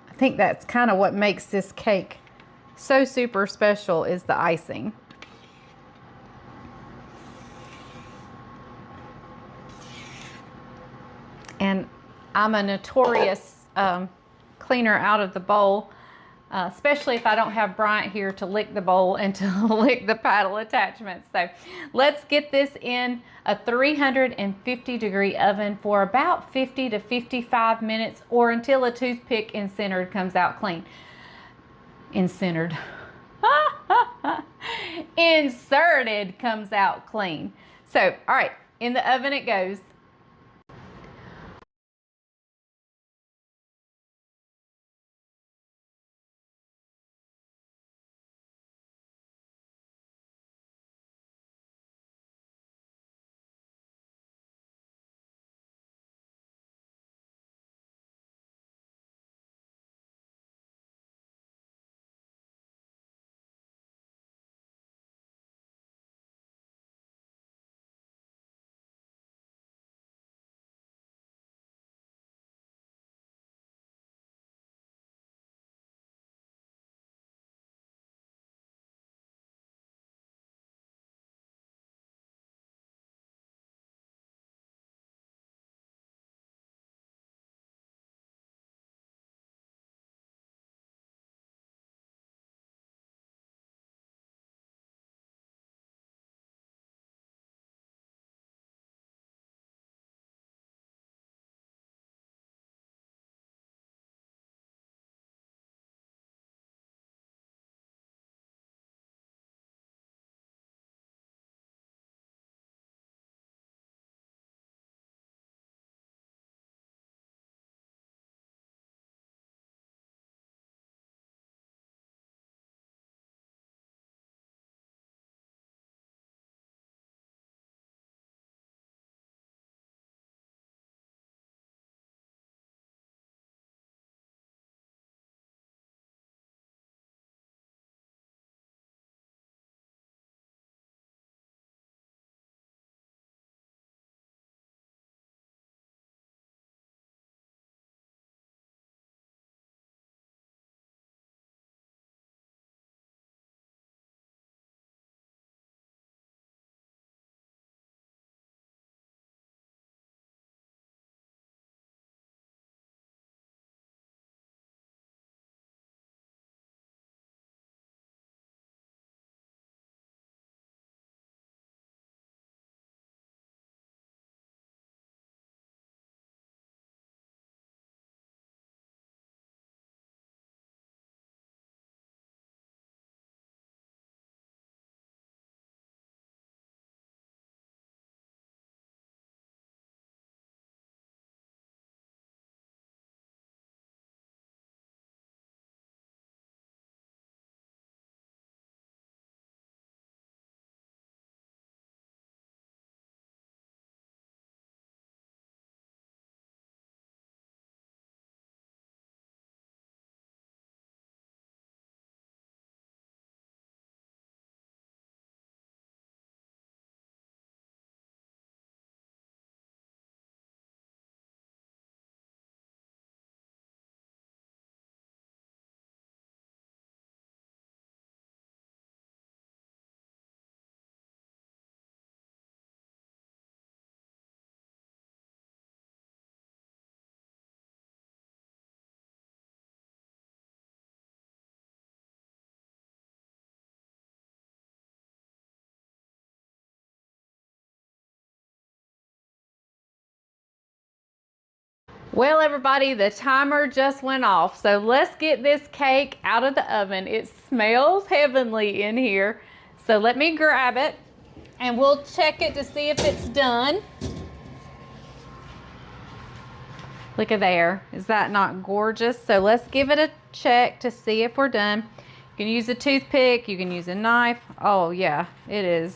I think that's kind of what makes this cake so super special is the icing. And I'm a notorious cleaner out of the bowl. Especially if I don't have Bryant here to lick the bowl and to lick the paddle attachments. So let's get this in a 350-degree oven for about 50 to 55 minutes, or until a toothpick incinerated comes out clean. Incinerated. Inserted comes out clean. So, all right, in the oven it goes. Well, everybody, the timer just went off. So let's get this cake out of the oven. It smells heavenly in here. So let me grab it and we'll check it to see if it's done. Look at there. Is that not gorgeous? So let's give it a check to see if we're done. You can use a toothpick, you can use a knife. Oh yeah, it is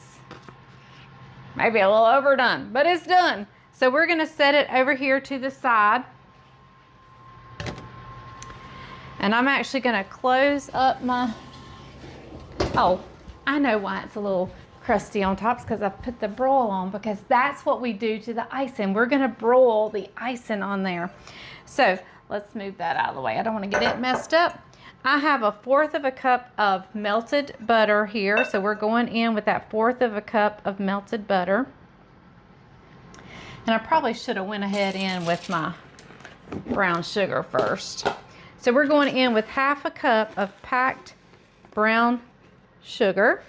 maybe a little overdone, but it's done. So we're gonna set it over here to the side. And I'm actually gonna close up my, oh, I know why it's a little crusty on top, because I put the broil on, because that's what we do to the icing. We're gonna broil the icing on there. So let's move that out of the way. I don't wanna get it messed up. I have 1/4 cup of melted butter here. So we're going in with that 1/4 cup of melted butter. And I probably should have went ahead in with my brown sugar first. So we're going in with 1/2 cup of packed brown sugar.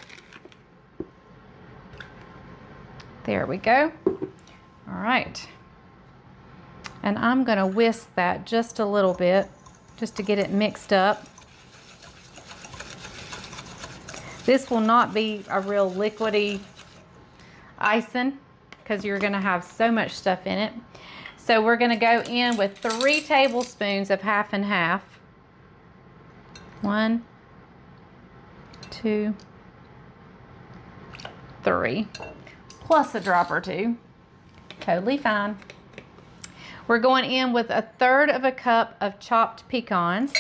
There we go. All right. And I'm gonna whisk that just a little bit, just to get it mixed up. This will not be a real liquidy icing because you're gonna have so much stuff in it. So we're gonna go in with 3 tablespoons of 1/2 and 1/2. 1, 2, 3, plus a drop or 2. Totally fine. We're going in with 1/3 cup of chopped pecans.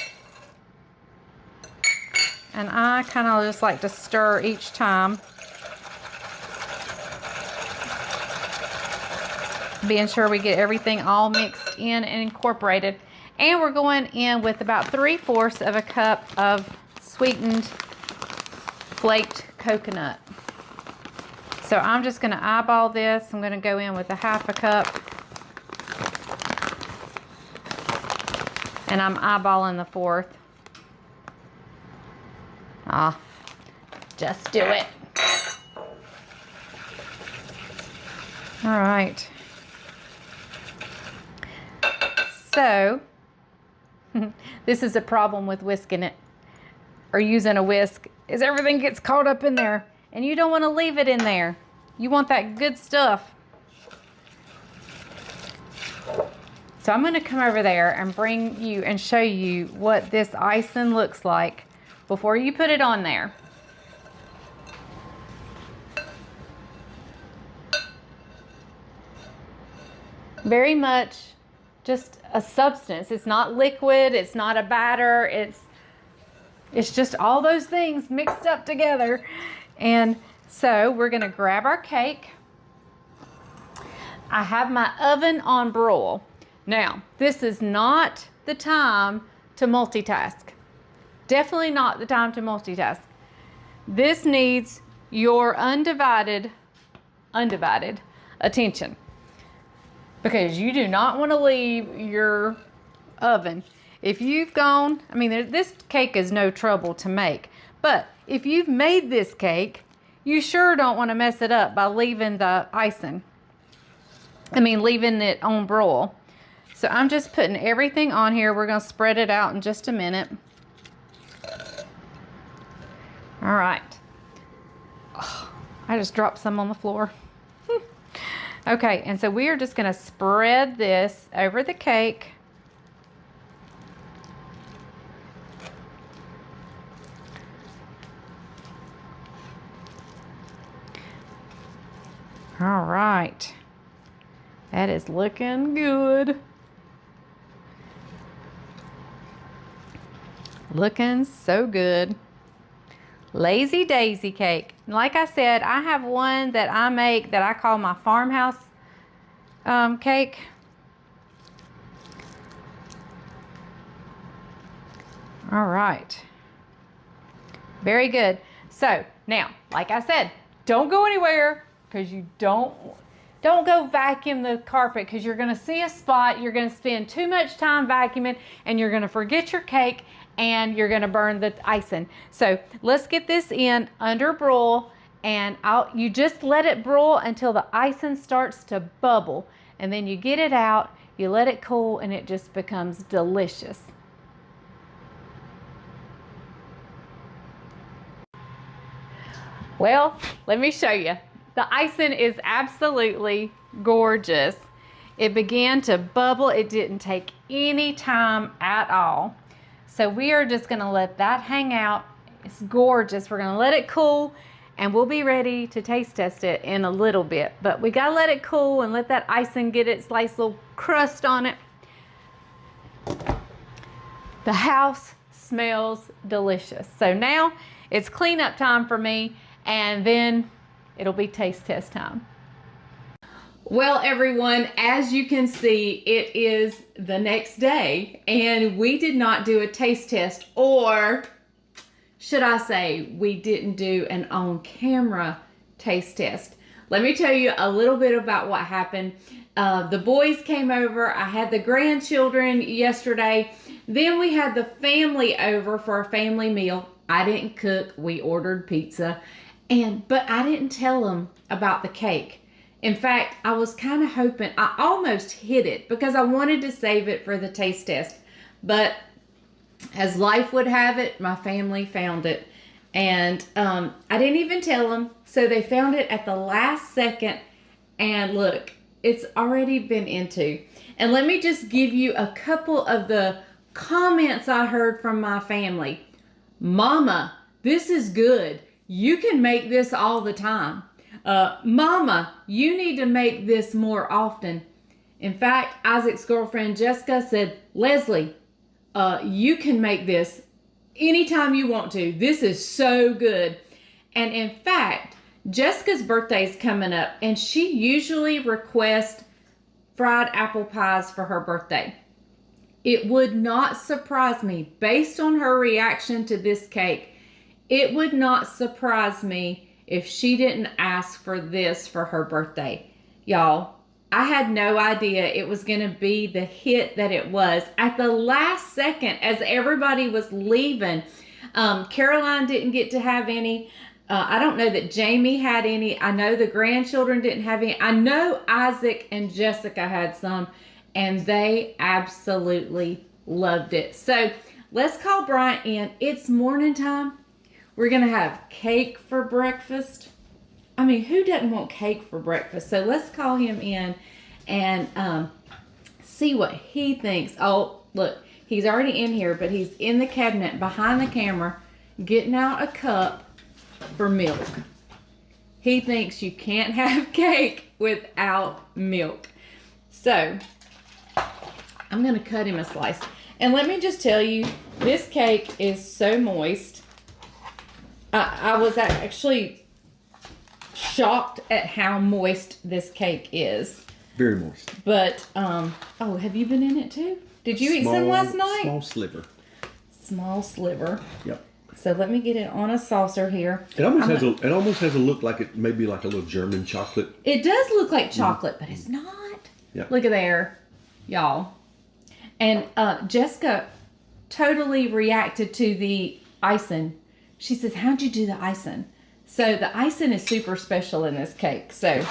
And I kind of just like to stir each time, being sure we get everything all mixed in and incorporated. And we're going in with about 3/4 cup of sweetened flaked coconut. So I'm just going to eyeball this. I'm going to go in with 1/2 cup. And I'm eyeballing the 1/4. Ah, just do it. All right. So, this is a problem with whisking it or using a whisk, is everything gets caught up in there and you don't want to leave it in there. You want that good stuff. So I'm going to come over there and bring you and show you what this icing looks like before you put it on there. Very much just a substance. It's not liquid, it's not a batter, it's just all those things mixed up together. And so we're gonna grab our cake. I have my oven on broil. Now, this is not the time to multitask. Definitely not the time to multitask. This needs your undivided attention, because you do not want to leave your oven. If you've gone, I mean, this cake is no trouble to make, but if you've made this cake, you sure don't want to mess it up by leaving the icing. Leaving it on broil. So I'm just putting everything on here. We're going to spread it out in just a minute. All right. Oh, I just dropped some on the floor. Okay, and so we are just going to spread this over the cake. All right. That is looking good. Looking so good. Lazy Daisy cake. Like I said, I have one that I make that I call my farmhouse cake. All right. Very good. So now, like I said, don't go anywhere, because you don't go vacuum the carpet, because you're going to see a spot, you're going to spend too much time vacuuming, and you're going to forget your cake, and you're going to burn the icing. So let's get this in under broil, and you just let it broil until the icing starts to bubble, and then you get it out, you let it cool, and it just becomes delicious. Well, let me show you. The icing is absolutely gorgeous. It began to bubble. It didn't take any time at all. So we are just gonna let that hang out. It's gorgeous. We're gonna let it cool, and we'll be ready to taste test it in a little bit. But we gotta let it cool and let that icing get its nice little crust on it. The house smells delicious. So now it's cleanup time for me, and then it'll be taste test time. Well, everyone, as you can see, it is the next day, and we did not do a taste test, or should I say, we didn't do an on-camera taste test. Let me tell you a little bit about what happened. The boys came over. I had the grandchildren yesterday. Then we had the family over for a family meal. I didn't cook. We ordered pizza, but I didn't tell them about the cake. In fact, I was kind of hoping, I almost hid it because I wanted to save it for the taste test. But as life would have it, my family found it. And I didn't even tell them. So they found it at the last second. And look, it's already been into. And let me just give you a couple of the comments I heard from my family. Mama, this is good. You can make this all the time. Mama, you need to make this more often. In fact, Isaac's girlfriend Jessica said, Leslie, you can make this anytime you want to. This is so good. And in fact, Jessica's birthday is coming up, and she usually requests fried apple pies for her birthday. It would not surprise me, based on her reaction to this cake, it would not surprise me if she didn't ask for this for her birthday. Y'all, I had no idea it was going to be the hit that it was. At the last second, as everybody was leaving, Caroline didn't get to have any. I don't know that Jamie had any. I know the grandchildren didn't have any. I know Isaac and Jessica had some, and they absolutely loved it. So let's call Bryant in. It's morning time. We're going to have cake for breakfast. I mean, who doesn't want cake for breakfast? So let's call him in and see what he thinks. Oh, look, he's already in here, but he's in the cabinet behind the camera getting out a cup for milk. He thinks you can't have cake without milk. So I'm going to cut him a slice. And let me just tell you, this cake is so moist. I was actually shocked at how moist this cake is. Very moist. But, oh, have you been in it too? Did you eat some last night? Small sliver. Small sliver. Yep. So let me get it on a saucer here. It almost has a look like it may be like a little German chocolate. It does look like chocolate, but it's not. Yep. Look at there, y'all. And Jessica totally reacted to the icing. She says, how'd you do the icing? So the icing is super special in this cake. So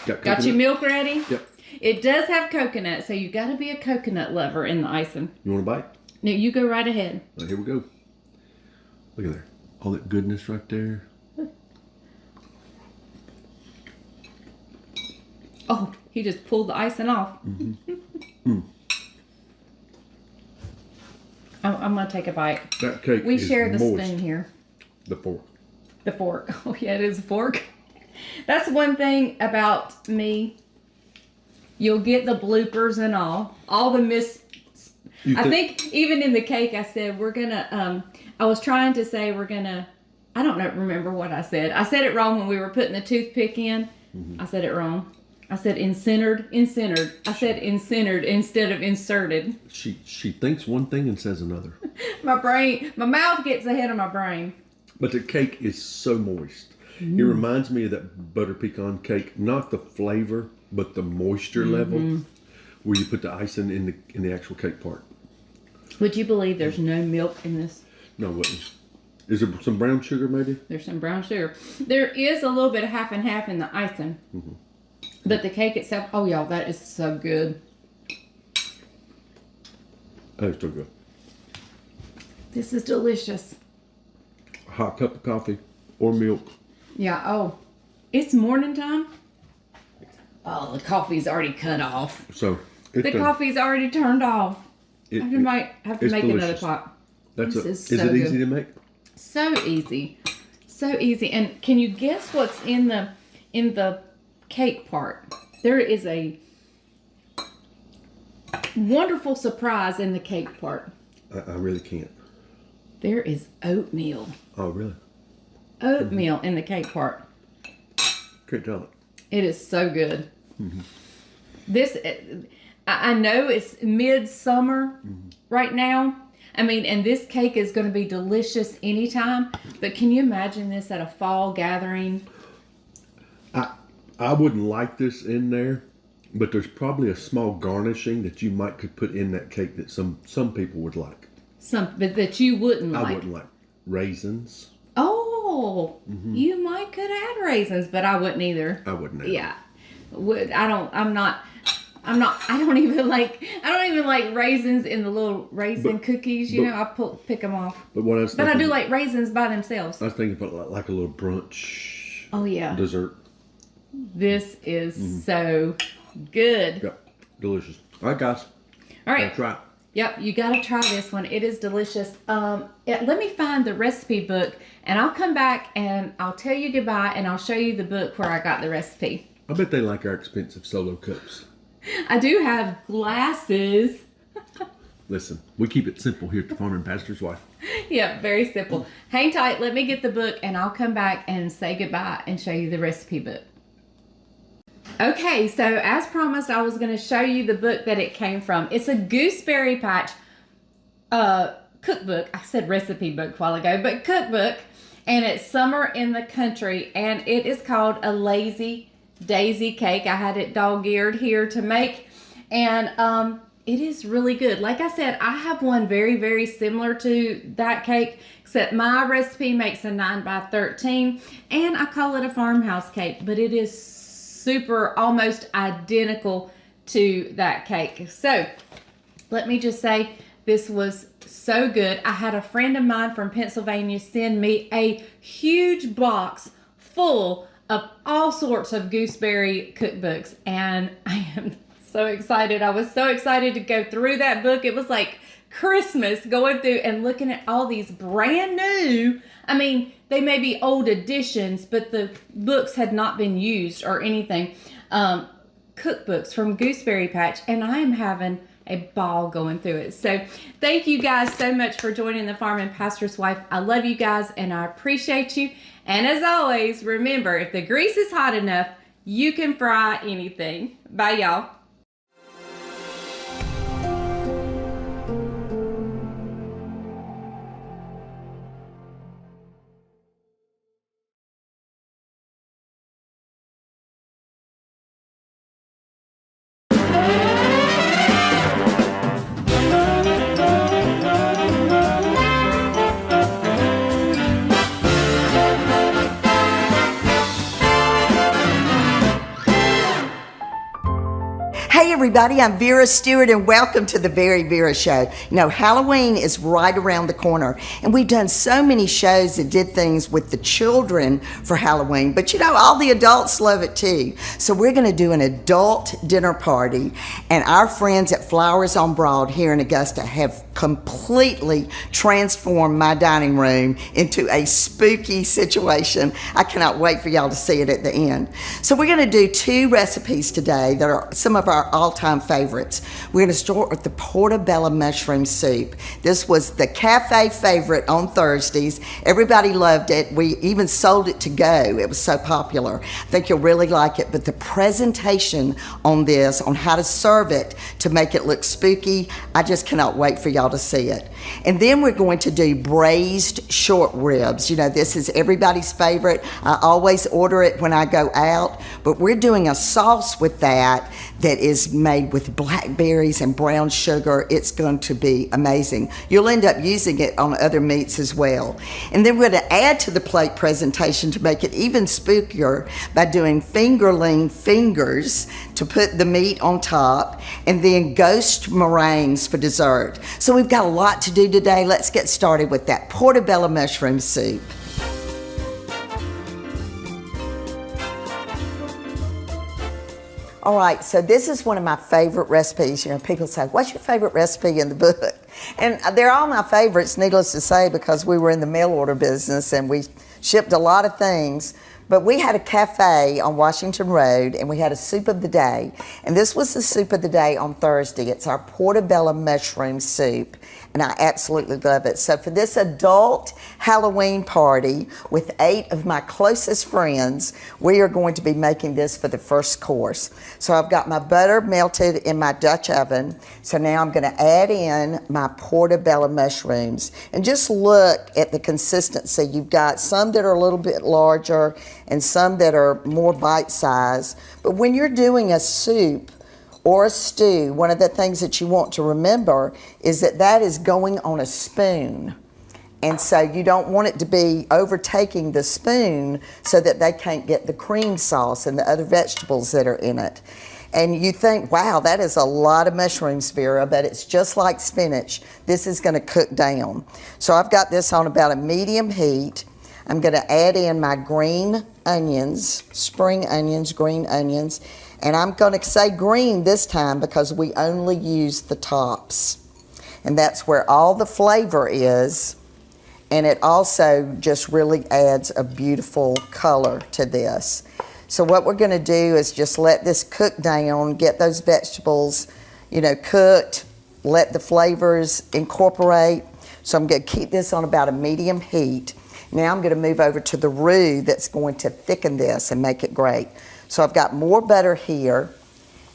got your milk ready? Yep. It does have coconut, so you got to be a coconut lover in the icing. You want a bite? No, you go right ahead. Right, here we go. Look at there. All that goodness right there. Oh, he just pulled the icing off. Mm-hmm. I'm going to take a bite. That cake We is share the moist. spoon here. The fork. The fork. Oh, yeah, it is a fork. That's one thing about me. You'll get the bloopers and all the I think even in the cake I said we're going to, I was trying to say we're going to, I don't know, remember what I said. I said it wrong when we were putting the toothpick in. I said it wrong. I said incentered. I said incentered instead of inserted. She thinks one thing and says another. My mouth gets ahead of my brain. But the cake is so moist. It reminds me of that butter pecan cake, not the flavor, but the moisture level, where you put the icing in the actual cake part. Would you believe there's no milk in this? No, it wouldn't. Is there some brown sugar maybe? There's some brown sugar. There is a little bit of half and half in the icing. Mm-hmm. But the cake itself, oh y'all, that is so good. That is so good. This is delicious. A hot cup of coffee or milk. Yeah, oh, it's morning time. Oh, the coffee's already cut off. So The coffee's already turned off. I have to make it's another delicious. pot. Is so it easy good. to make? So easy. So easy. And can you guess what's in the cake part? There is a wonderful surprise in the cake part. I really can't. There is oatmeal. Oh, really? Oatmeal in the cake part. Can't tell it. It is so good. Mm-hmm. This, I know it's midsummer right now. I mean, and this cake is going to be delicious anytime. But can you imagine this at a fall gathering? I wouldn't like this in there, but there's probably a small garnishing that you could put in that cake that some people would like. But that you wouldn't like. I wouldn't like raisins. Oh, you might could add raisins, but I wouldn't either. I wouldn't add. Yeah, I don't even like raisins in the little raisin cookies. You know, I pick them off. But what I was thinking, But I do like raisins by themselves. I was thinking about like a little brunch. Oh yeah. Dessert. This is so good. Yep, delicious. All right, guys. All right. Gotta try it. Yep, you got to try this one. It is delicious. Let me find the recipe book, and I'll come back and I'll tell you goodbye, and I'll show you the book where I got the recipe. I bet they like our expensive solo cups. I do have glasses. Listen, we keep it simple here at the Farmer and Pastor's Wife. Yeah, very simple. Hang tight. Let me get the book, and I'll come back and say goodbye and show you the recipe book. Okay, so as promised, I was going to show you the book that it came from. It's a Gooseberry Patch cookbook. I said recipe book a while ago, but cookbook. And it's Summer in the Country. And it is called A Lazy Daisy Cake. I had it dog-eared here to make. And it is really good. Like I said, I have one very, very similar to that cake, except my recipe makes a 9x13. And I call it a farmhouse cake, but it is super almost identical to that cake. So let me just say, this was so good. I had a friend of mine from Pennsylvania send me a huge box full of all sorts of gooseberry cookbooks, and I am so excited. I was so excited to go through that book. It was like Christmas, going through and looking at all these brand new, I mean, they may be old editions, but the books had not been used or anything. Cookbooks from Gooseberry Patch, and I am having a ball going through it. So thank you guys so much for joining the Farm and Pastor's Wife. I love you guys and I appreciate you. And as always, remember, if the grease is hot enough, you can fry anything. Bye, y'all. Hey everybody, I'm Vera Stewart and welcome to the Very Vera Show. You know, Halloween is right around the corner and we've done so many shows that did things with the children for Halloween, but you know, all the adults love it too. So we're gonna do an adult dinner party, and our friends at Flowers on Broad here in Augusta have completely transformed my dining room into a spooky situation. I cannot wait for y'all to see it at the end. So we're gonna do 2 recipes today that are some of our all-time favorites. We're gonna start with the portobello mushroom soup. This was the cafe favorite on Thursdays. Everybody loved it. We even sold it to go. It was so popular. I think you'll really like it, but the presentation on this, on how to serve it to make it look spooky, I just cannot wait for y'all to see it. And then we're going to do braised short ribs. You know, this is everybody's favorite. I always order it when I go out, but we're doing a sauce with that is made with blackberry berries and brown sugar. It's going to be amazing. You'll end up using it on other meats as well. And then we're going to add to the plate presentation to make it even spookier by doing fingerling fingers to put the meat on top, and then ghost meringues for dessert. So we've got a lot to do today. Let's get started with that portobello mushroom soup. All right, so this is one of my favorite recipes. You know, people say, what's your favorite recipe in the book? And they're all my favorites, needless to say, because we were in the mail order business and we shipped a lot of things. But we had a cafe on Washington Road, and we had a soup of the day. And this was the soup of the day on Thursday. It's our portobello mushroom soup, and I absolutely love it. So for this adult Halloween party with 8 of my closest friends, we are going to be making this for the first course. So I've got my butter melted in my Dutch oven. So now I'm going to add in my portobello mushrooms. And just look at the consistency. You've got some that are a little bit larger and some that are more bite-sized. But when you're doing a soup or a stew, one of the things that you want to remember is that that is going on a spoon. And so you don't want it to be overtaking the spoon so that they can't get the cream sauce and the other vegetables that are in it. And you think, wow, that is a lot of mushrooms, Vera, but it's just like spinach. This is going to cook down. So I've got this on about a medium heat. I'm going to add in my green onions, spring onions, green onions. And I'm going to say green this time because we only use the tops. And that's where all the flavor is. And it also just really adds a beautiful color to this. So what we're going to do is just let this cook down, get those vegetables, you know, cooked, let the flavors incorporate. So I'm going to keep this on about a medium heat. Now I'm going to move over to the roux that's going to thicken this and make it great. So I've got more butter here,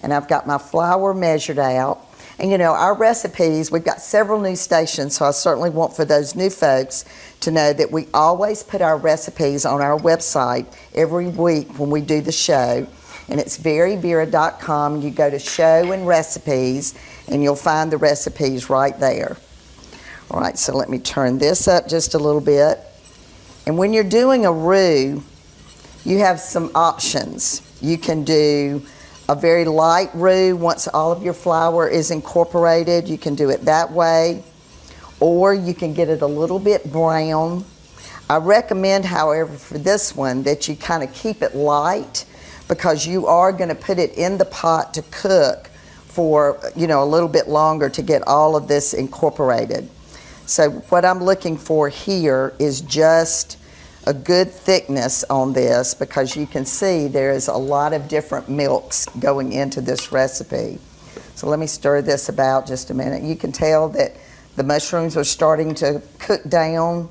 and I've got my flour measured out. And you know, our recipes, we've got several new stations, so I certainly want for those new folks to know that we always put our recipes on our website every week when we do the show. And it's veryvera.com. You go to show and recipes, and you'll find the recipes right there. All right, so let me turn this up just a little bit. And when you're doing a roux, you have some options. You can do a very light roux once all of your flour is incorporated. You can do it that way, or you can get it a little bit brown. I recommend, however, for this one that you kind of keep it light because you are going to put it in the pot to cook for, you know, a little bit longer to get all of this incorporated. So what I'm looking for here is just a good thickness on this because you can see there is a lot of different milks going into this recipe. So let me stir this about just a minute. You can tell that the mushrooms are starting to cook down.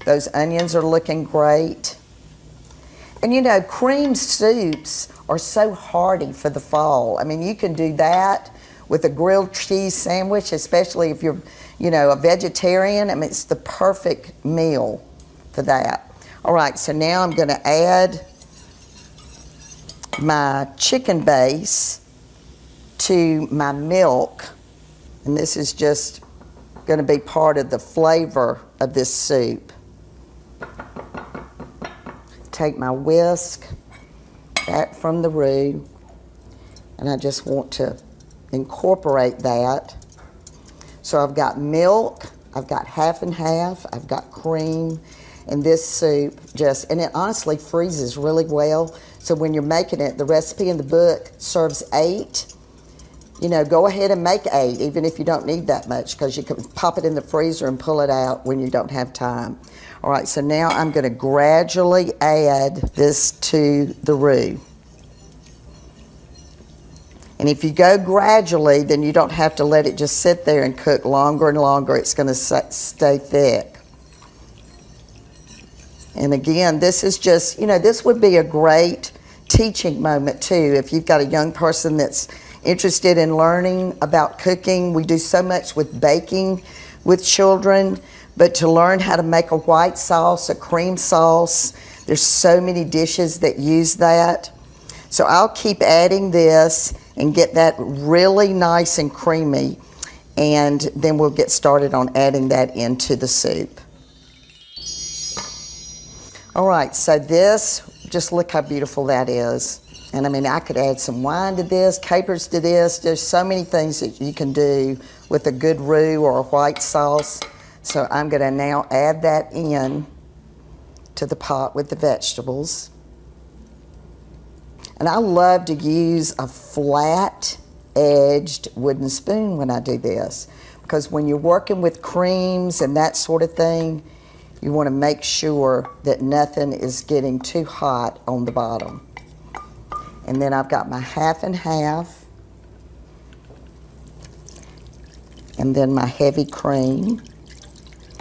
Those onions are looking great. And you know, cream soups are so hearty for the fall. I mean, you can do that with a grilled cheese sandwich, especially if you're, you know, a vegetarian. I mean, it's the perfect meal for that. All right, so now I'm going to add my chicken base to my milk. And this is just going to be part of the flavor of this soup. Take my whisk back from the roux, and I just want to incorporate that. So I've got milk, I've got half and half, I've got cream. And this soup just, and it honestly freezes really well. So when you're making it, the recipe in the book serves 8. You know, go ahead and make 8, even if you don't need that much, because you can pop it in the freezer and pull it out when you don't have time. All right, so now I'm going to gradually add this to the roux. And if you go gradually, then you don't have to let it just sit there and cook longer and longer. It's going to stay thick. And again, this is just, you know, this would be a great teaching moment too. If you've got a young person that's interested in learning about cooking, we do so much with baking with children, but to learn how to make a white sauce, a cream sauce, there's so many dishes that use that. So I'll keep adding this and get that really nice and creamy. And then we'll get started on adding that into the soup. All right, so this, just look how beautiful that is. And I mean, I could add some wine to this, capers to this. There's so many things that you can do with a good roux or a white sauce. So I'm gonna now add that in to the pot with the vegetables. And I love to use a flat-edged wooden spoon when I do this, because when you're working with creams and that sort of thing, you want to make sure that nothing is getting too hot on the bottom. And then I've got my half and half, and then my heavy cream.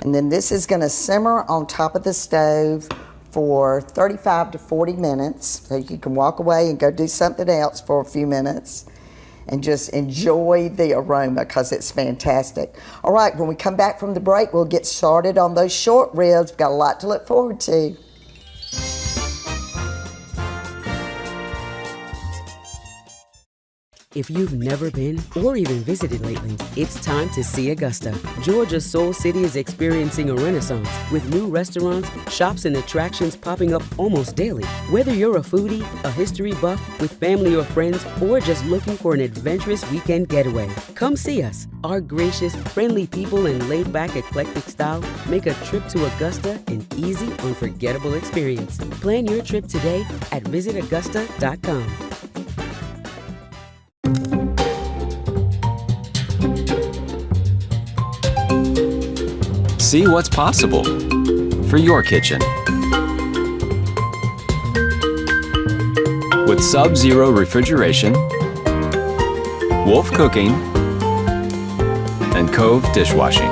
And then this is going to simmer on top of the stove for 35 to 40 minutes. So you can walk away and go do something else for a few minutes and just enjoy the aroma, because it's fantastic. All right, when we come back from the break, we'll get started on those short ribs. We've got a lot to look forward to. If you've never been or even visited lately, it's time to see Augusta. Georgia's Soul City is experiencing a renaissance with new restaurants, shops, and attractions popping up almost daily. Whether you're a foodie, a history buff, with family or friends, or just looking for an adventurous weekend getaway, come see us. Our gracious, friendly people and laid-back, eclectic style make a trip to Augusta an easy, unforgettable experience. Plan your trip today at visitaugusta.com. See what's possible for your kitchen. With Sub-Zero refrigeration, Wolf Cooking, and Cove dishwashing.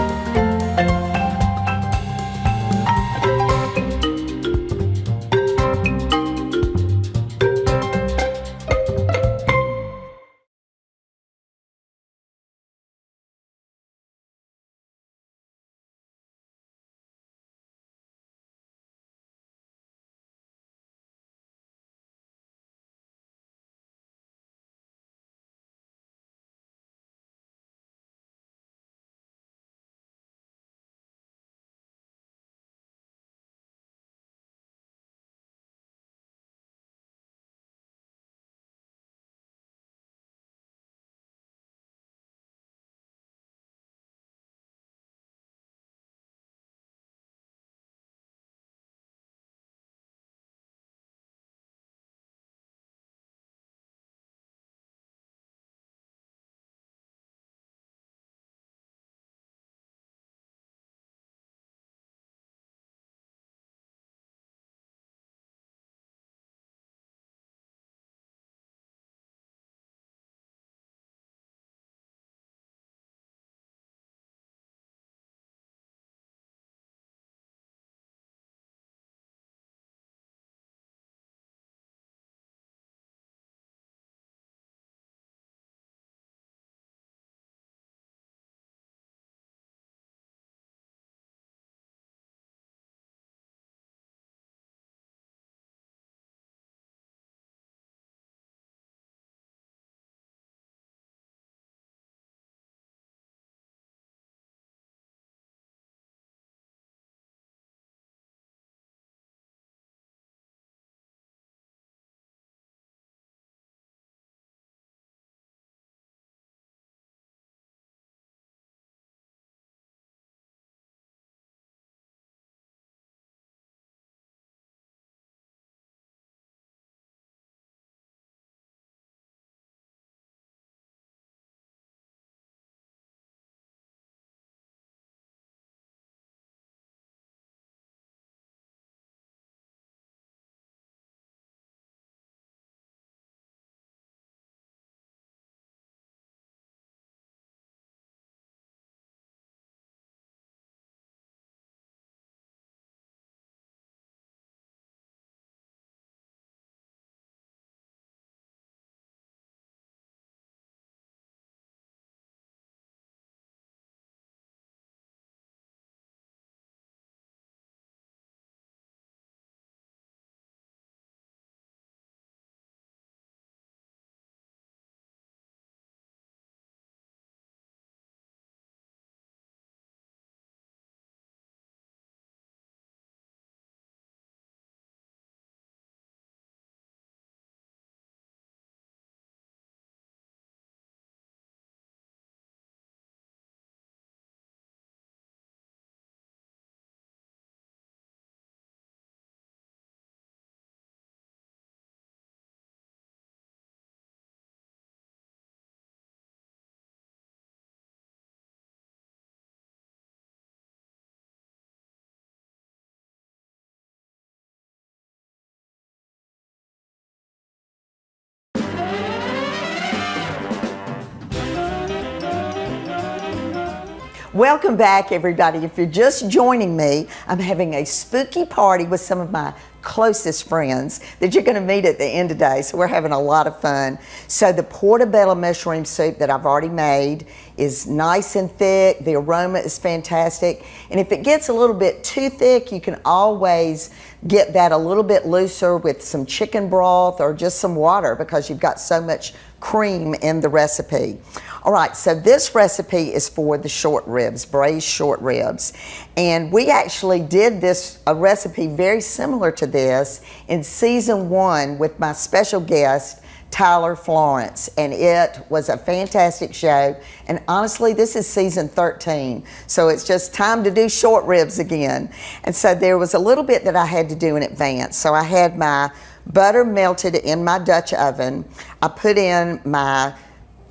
Welcome back, everybody. If you're just joining me, I'm having a spooky party with some of my closest friends that you're going to meet at the end of the day. So we're having a lot of fun. So the portobello mushroom soup that I've already made is nice and thick. The aroma is fantastic. And if it gets a little bit too thick, you can always get that a little bit looser with some chicken broth or just some water because you've got so much cream in the recipe. All right, so this recipe is for the short ribs, braised short ribs. And we actually did a recipe very similar to this in season 1 with my special guest, Tyler Florence. And it was a fantastic show. And honestly, this is season 13. So it's just time to do short ribs again. And so there was a little bit that I had to do in advance. So I had my butter melted in my Dutch oven. I put in my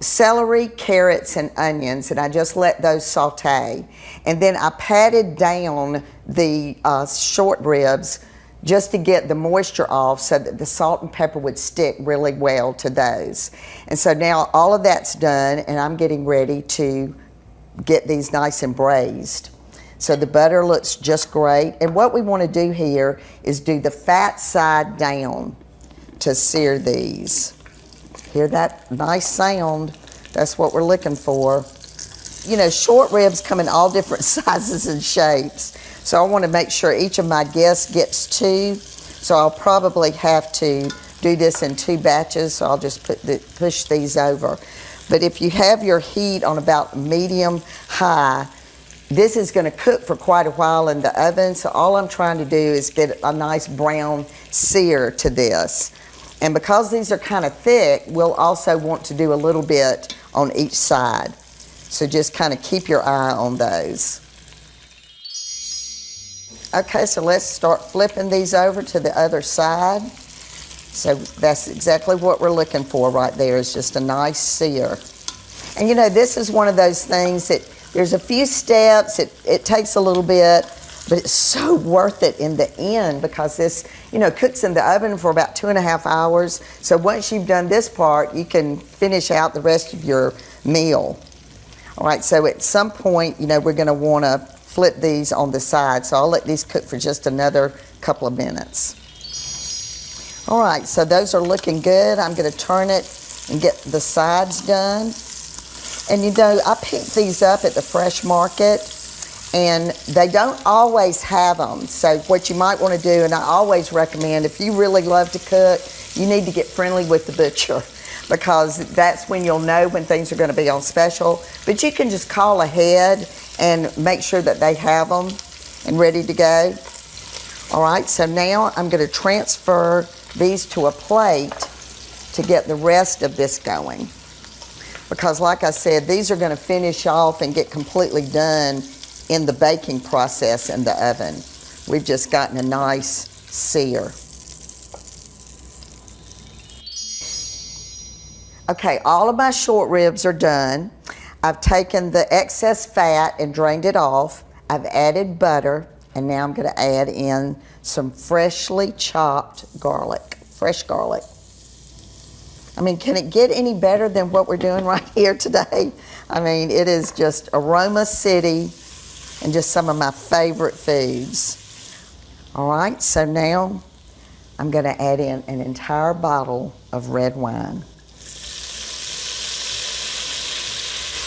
celery, carrots, and onions, and I just let those saute. And then I patted down the short ribs just to get the moisture off so that the salt and pepper would stick really well to those. And so now all of that's done, and I'm getting ready to get these nice and braised. So the butter looks just great. And what we want to do here is do the fat side down to sear these. Hear that nice sound? That's what we're looking for. You know, short ribs come in all different sizes and shapes. So I want to make sure each of my guests gets 2. So I'll probably have to do this in 2 batches. So I'll just push these over. But if you have your heat on about medium high, this is going to cook for quite a while in the oven. So all I'm trying to do is get a nice brown sear to this. And because these are kind of thick, we'll also want to do a little bit on each side. So just kind of keep your eye on those. Okay, so let's start flipping these over to the other side. So that's exactly what we're looking for right there, is just a nice sear. And you know, this is one of those things that there's a few steps, it takes a little bit, but it's so worth it in the end because this, you know, cooks in the oven for about 2.5 hours. So once you've done this part, you can finish out the rest of your meal. All right, so at some point, you know, we're gonna wanna flip these on the side. So I'll let these cook for just another couple of minutes. All right, so those are looking good. I'm gonna turn it and get the sides done. And you know, I picked these up at the fresh market, and they don't always have them. So what you might want to do, and I always recommend, if you really love to cook, you need to get friendly with the butcher because that's when you'll know when things are going to be on special. But you can just call ahead and make sure that they have them and ready to go. All right, so now I'm going to transfer these to a plate to get the rest of this going. Because like I said, these are going to finish off and get completely done in the baking process in the oven. We've just gotten a nice sear. Okay, all of my short ribs are done. I've taken the excess fat and drained it off. I've added butter, and now I'm going to add in some freshly chopped garlic, fresh garlic. I mean, can it get any better than what we're doing right here today? I mean, it is just aroma city and just some of my favorite foods. All right, so now I'm going to add in an entire bottle of red wine.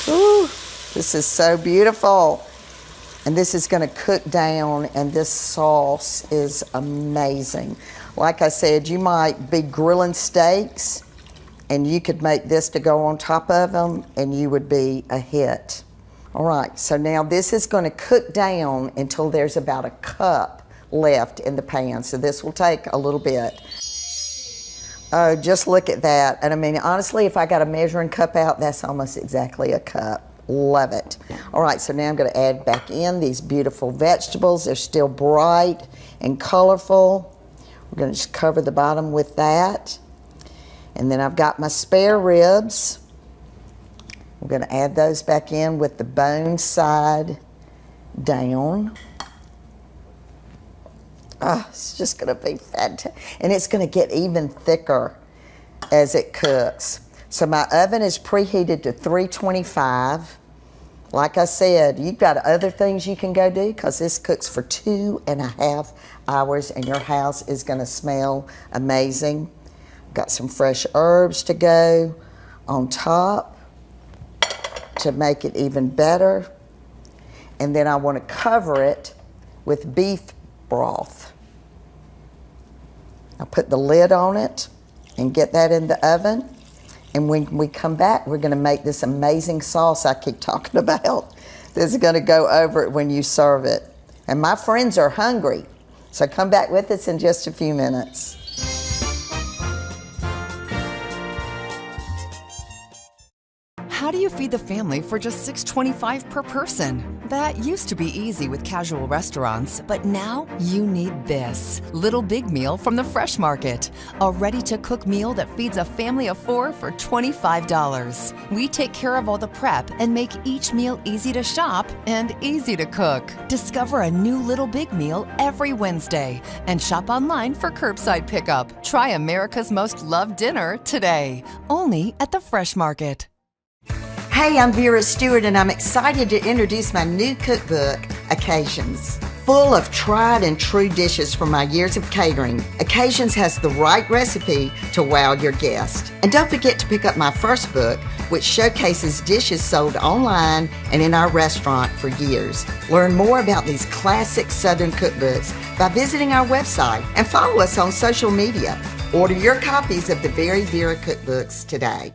Ooh, this is so beautiful. And this is going to cook down, and this sauce is amazing. Like I said, you might be grilling steaks, and you could make this to go on top of them, and you would be a hit. All right, so now this is going to cook down until there's about a cup left in the pan. So this will take a little bit. Oh, just look at that. And I mean, honestly, if I got a measuring cup out, that's almost exactly a cup. Love it. All right, so now I'm going to add back in these beautiful vegetables. They're still bright and colorful. We're going to just cover the bottom with that. And then I've got my spare ribs. We're going to add those back in with the bone side down. Oh, it's just going to be fantastic. And it's going to get even thicker as it cooks. So my oven is preheated to 325. Like I said, you've got other things you can go do because this cooks for 2.5 hours and your house is going to smell amazing. Got some fresh herbs to go on top to make it even better. And then I want to cover it with beef broth. I'll put the lid on it and get that in the oven. And when we come back, we're going to make this amazing sauce I keep talking about. This is going to go over it when you serve it. And my friends are hungry, so come back with us in just a few minutes. How do you feed the family for just $6.25 per person? That used to be easy with casual restaurants, but now you need this. Little Big Meal from the Fresh Market. A ready-to-cook meal that feeds a family of 4 for $25. We take care of all the prep and make each meal easy to shop and easy to cook. Discover a new Little Big Meal every Wednesday and shop online for curbside pickup. Try America's most loved dinner today, only at the Fresh Market. Hey, I'm Vera Stewart, and I'm excited to introduce my new cookbook, Occasions. Full of tried and true dishes from my years of catering, Occasions has the right recipe to wow your guests. And don't forget to pick up my first book, which showcases dishes sold online and in our restaurant for years. Learn more about these classic Southern cookbooks by visiting our website and follow us on social media. Order your copies of the Very Vera cookbooks today.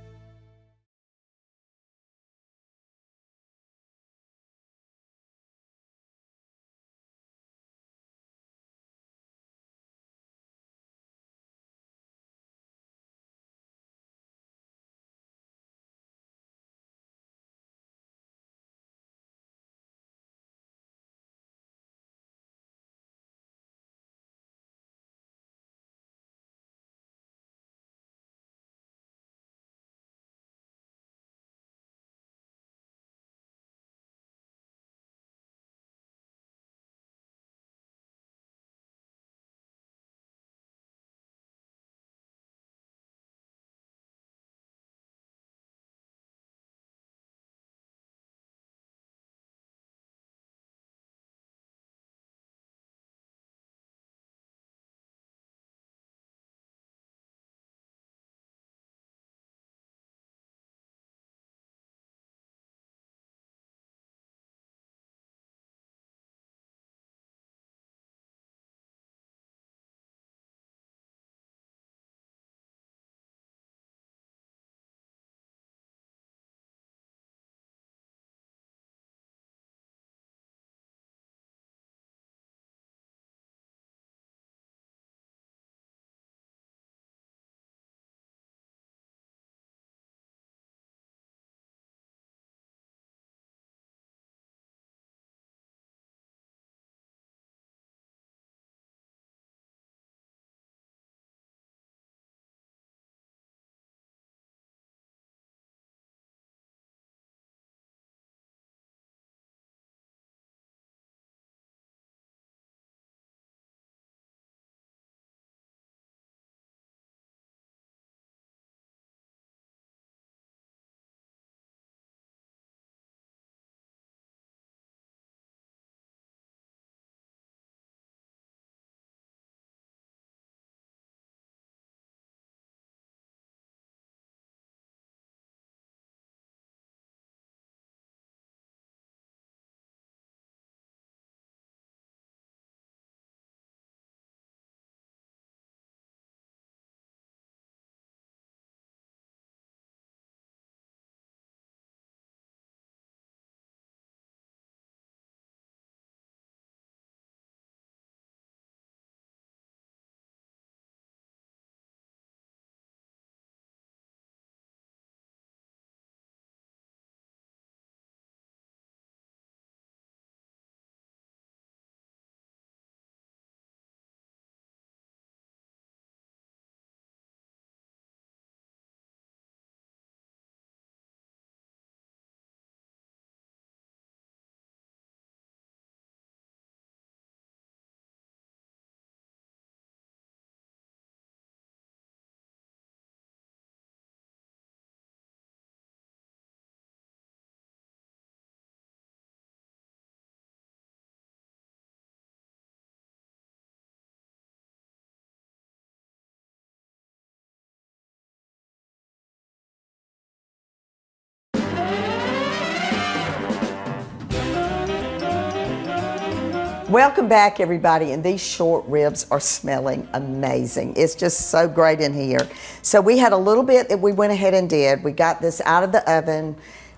Welcome back, everybody, and these short ribs are smelling amazing. It's just so great in here. So we had a little bit that we went ahead and did. We got this out of the oven.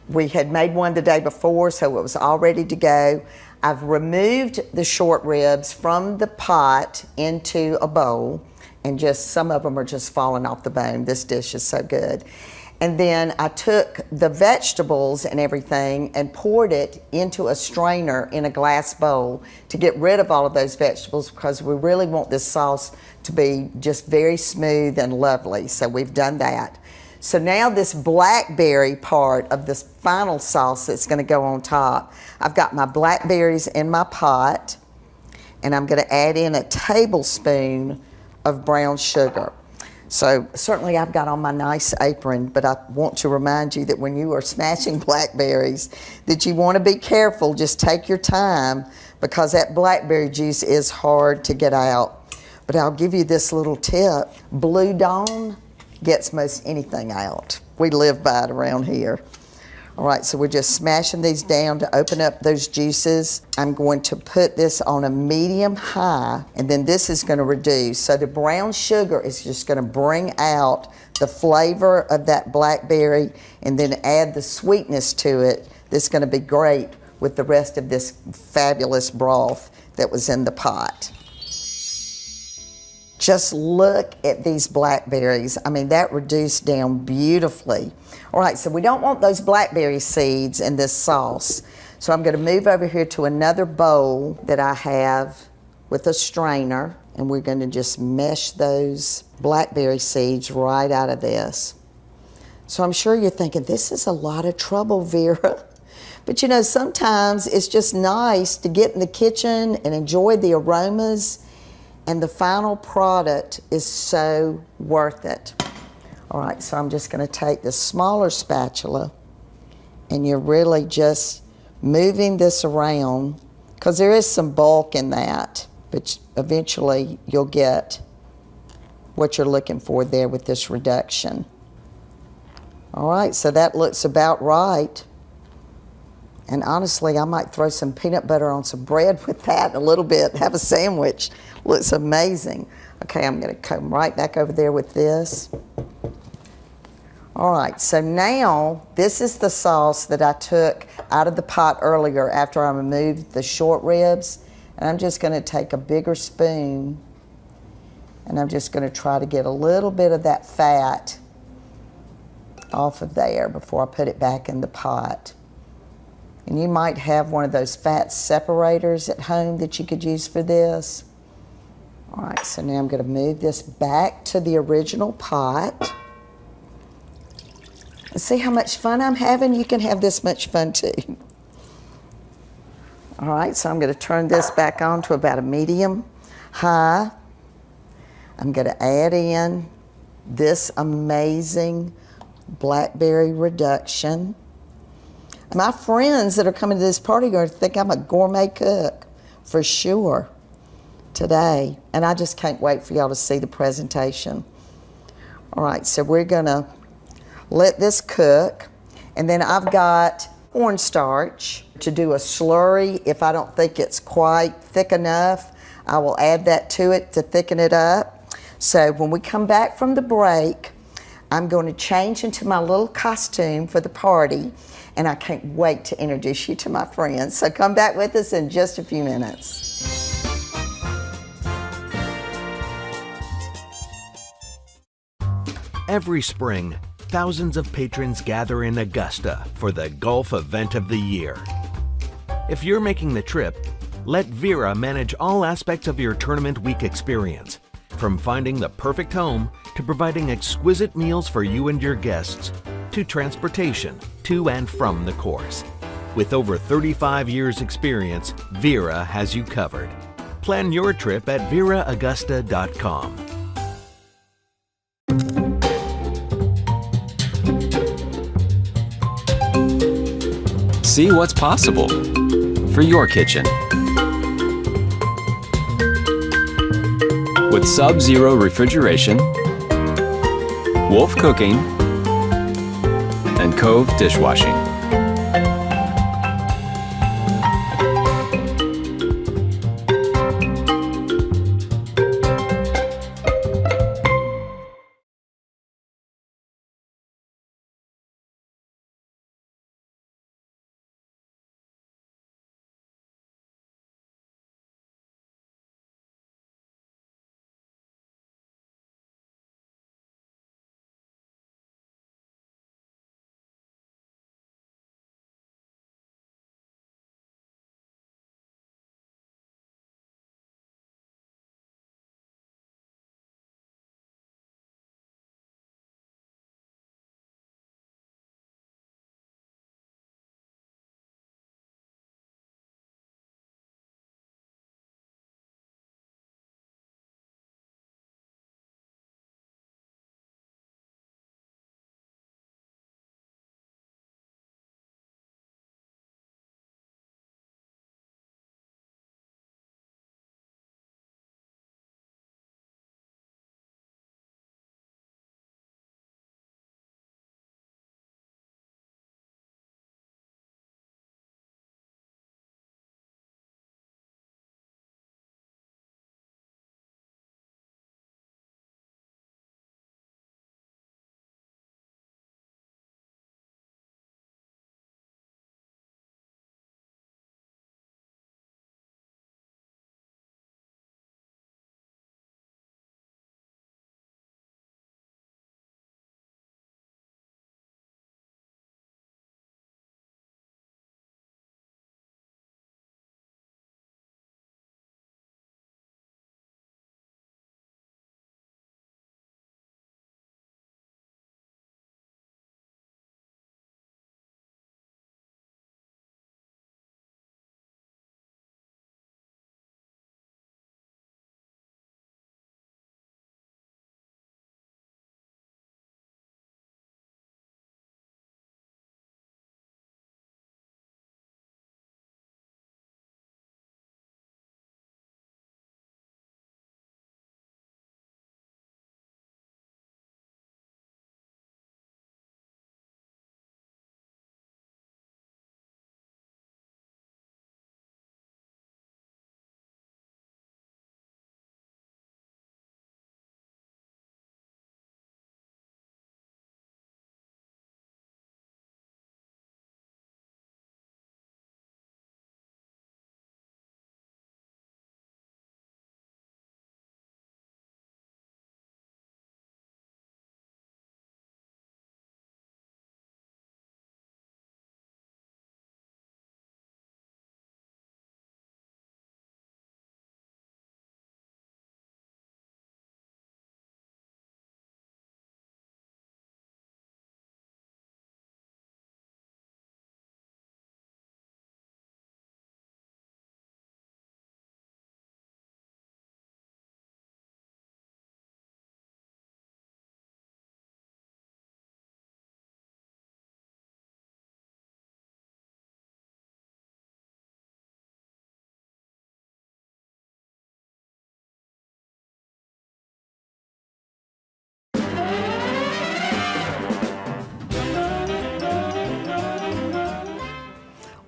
We had made one the day before, so it was all ready to go. I've removed the short ribs from the pot into a bowl, and just some of them are just falling off the bone. This dish is so good. And then I took the vegetables and everything and poured it into a strainer in a glass bowl to get rid of all of those vegetables, because we really want this sauce to be just very smooth and lovely. So we've done that. So now this blackberry part of this final sauce that's going to go on top, I've got my blackberries in my pot, and I'm going to add in a tablespoon of brown sugar. So certainly I've got on my nice apron, but I want to remind you that when you are smashing blackberries, that you want to be careful. Just take your time, because that blackberry juice is hard to get out. But I'll give you this little tip. Blue Dawn gets most anything out. We live by it around here. All right, so we're just smashing these down to open up those juices. I'm going to put this on a medium high, and then this is going to reduce. So the brown sugar is just going to bring out the flavor of that blackberry and then add the sweetness to it. This is going to be great with the rest of this fabulous broth that was in the pot. Just look at these blackberries. I mean, that reduced down beautifully. All right, so we don't want those blackberry seeds in this sauce. So I'm going to move over here to another bowl that I have with a strainer, and we're going to just mesh those blackberry seeds right out of this. So I'm sure you're thinking, this is a lot of trouble, Vera. But you know, sometimes it's just nice to get in the kitchen and enjoy the aromas, and the final product is so worth it. All right, so I'm just going to take the smaller spatula, and you're really just moving this around, because there is some bulk in that, but eventually you'll get what you're looking for there with this reduction. All right, so that looks about right. And honestly, I might throw some peanut butter on some bread with that a little bit, have a sandwich. Looks amazing. Okay, I'm going to come right back over there with this. All right, so now this is the sauce that I took out of the pot earlier after I removed the short ribs. And I'm just going to take a bigger spoon, and I'm just going to try to get a little bit of that fat off of there before I put it back in the pot. And you might have one of those fat separators at home that you could use for this. All right, so now I'm going to move this back to the original pot. And see how much fun I'm having? You can have this much fun too. All right, so I'm going to turn this back on to about a medium high. I'm going to add in this amazing blackberry reduction. My friends that are coming to this party are going to think I'm a gourmet cook for sure today. And I just can't wait for y'all to see the presentation. All right, so we're going to let this cook. And then I've got cornstarch to do a slurry. If I don't think it's quite thick enough, I will add that to it to thicken it up. So when we come back from the break, I'm going to change into my little costume for the party, and I can't wait to introduce you to my friends. So come back with us in just a few minutes. Every spring, thousands of patrons gather in Augusta for the golf event of the year. If you're making the trip, let Vera manage all aspects of your tournament week experience, from finding the perfect home to providing exquisite meals for you and your guests, to transportation to and from the course. With over 35 years experience, Vera has you covered. Plan your trip at veraaugusta.com. See what's possible for your kitchen. With Sub-Zero refrigeration, Wolf Cooking, and Cove dishwashing.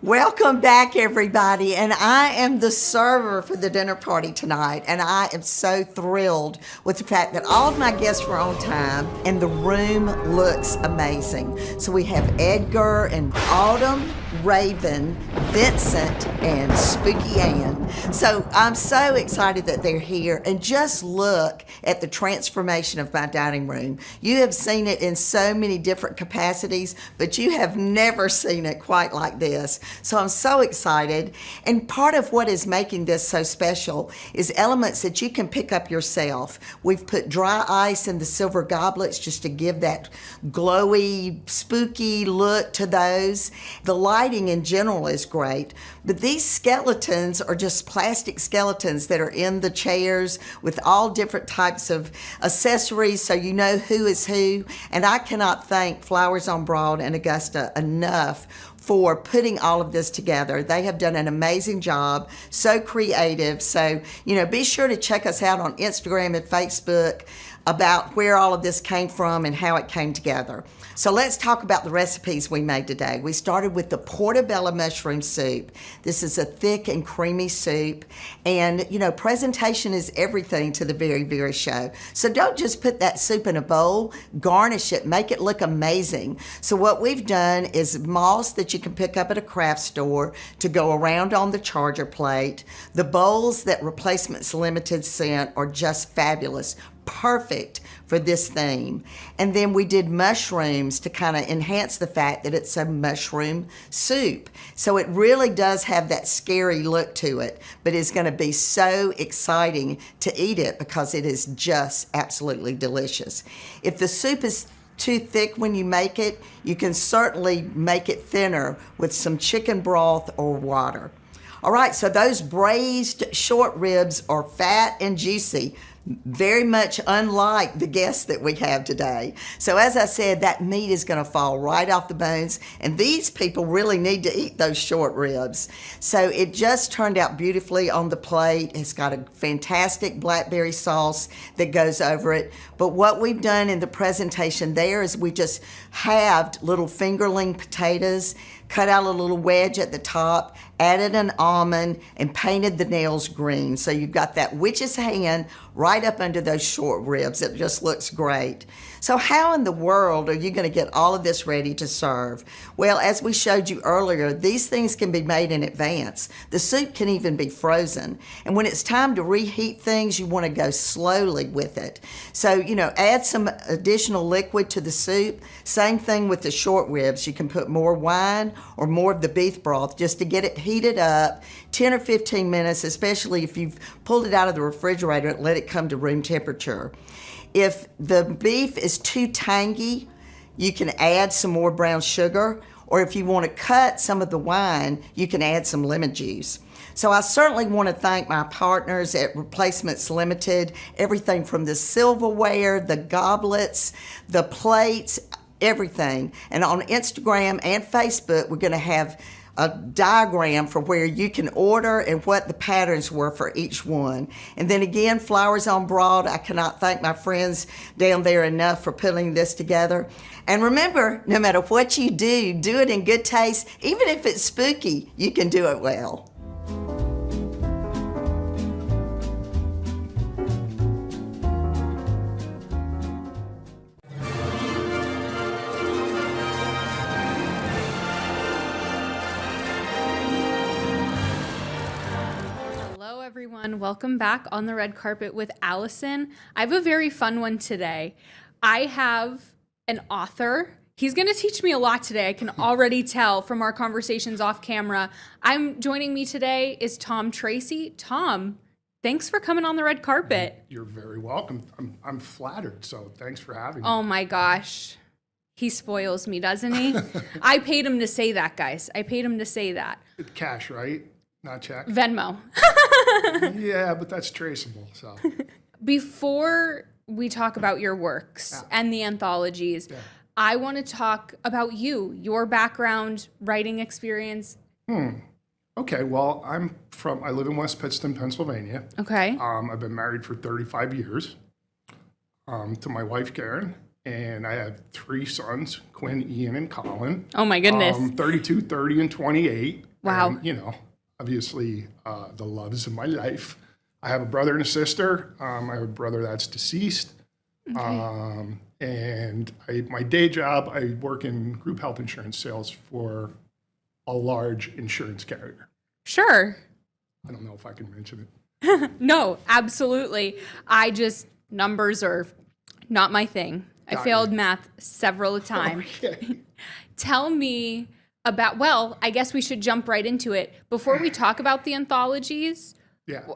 Welcome back, everybody. And I am the server for the dinner party tonight. And I am so thrilled with the fact that all of my guests were on time and the room looks amazing. So we have Edgar and Autumn, Raven, Vincent, and Spooky Ann. So I'm so excited that they're here. And just look at the transformation of my dining room. You have seen it in so many different capacities, but you have never seen it quite like this. So I'm so excited. And part of what is making this so special is elements that you can pick up yourself. We've put dry ice in the silver goblets just to give that glowy, spooky look to those. The lighting in general is great, but these skeletons are just plastic skeletons that are in the chairs with all different types of accessories so you know who is who. And I cannot thank Flowers on Broad and Augusta enough for putting all of this together. They have done an amazing job, so creative. So, be sure to check us out on Instagram and Facebook about where all of this came from and how it came together. So let's talk about the recipes we made today. We started with the portobello mushroom soup. This is a thick and creamy soup. And, presentation is everything to the Very Vera Show. So don't just put that soup in a bowl, garnish it, make it look amazing. So what we've done is moss that you can pick up at a craft store to go around on the charger plate. The bowls that Replacements Limited sent are just fabulous. Perfect for this theme. And then we did mushrooms to kind of enhance the fact that it's a mushroom soup. So it really does have that scary look to it, but it's going to be so exciting to eat it because it is just absolutely delicious. If the soup is too thick when you make it, you can certainly make it thinner with some chicken broth or water. All right, so those braised short ribs are fat and juicy, very much unlike the guests that we have today. So as I said, that meat is going to fall right off the bones, and these people really need to eat those short ribs. So it just turned out beautifully on the plate. It's got a fantastic blackberry sauce that goes over it. But what we've done in the presentation there is we just halved little fingerling potatoes, cut out a little wedge at the top, added an almond, and painted the nails green. So you've got that witch's hand right up under those short ribs. It just looks great. So how in the world are you going to get all of this ready to serve? Well, as we showed you earlier, these things can be made in advance. The soup can even be frozen. And when it's time to reheat things, you want to go slowly with it. So, add some additional liquid to the soup. Same thing with the short ribs. You can put more wine or more of the beef broth just to get it heated up 10 or 15 minutes, especially if you've pulled it out of the refrigerator and let it come to room temperature. If the beef is too tangy, you can add some more brown sugar, or if you want to cut some of the wine, you can add some lemon juice. So I certainly want to thank my partners at Replacements Limited, everything from the silverware, the goblets, the plates, everything. And on Instagram and Facebook, we're going to have a diagram for where you can order and what the patterns were for each one. And then again, Flowers on Broad, I cannot thank my friends down there enough for putting this together. And remember, no matter what you do it in good taste. Even if it's spooky, you can do it well. Everyone, welcome back on the red carpet with Allison. I have a very fun one today. I have an author. He's going to teach me a lot today. I can already tell from our conversations off camera. Joining me today is Tom Tracy. Tom, thanks for coming on the red carpet. You're very welcome. I'm flattered, so thanks for having me. Oh my gosh. He spoils me, doesn't he? I paid him to say that, guys. I paid him to say that. Cash, right? Not check? Venmo. Yeah, but that's traceable. So before we talk about your works and the anthologies, I want to talk about you, your background, writing experience. Okay, well, I live in West Pittston, Pennsylvania. Okay. I've been married for 35 years to my wife, Karen, and I have 3 sons, Quinn, Ian, and Colin. Oh my goodness. 32, 30, and 28. Wow. And, you know, obviously the loves of my life. I have a brother and a sister. I have a brother that's deceased. Okay. And my day job, I work in group health insurance sales for a large insurance carrier. Sure. I don't know if I can mention it. No, absolutely. Numbers are not my thing. I failed math several times. Okay. Tell me about, well, I guess we should jump right into it. Before we talk about the anthologies, Yeah.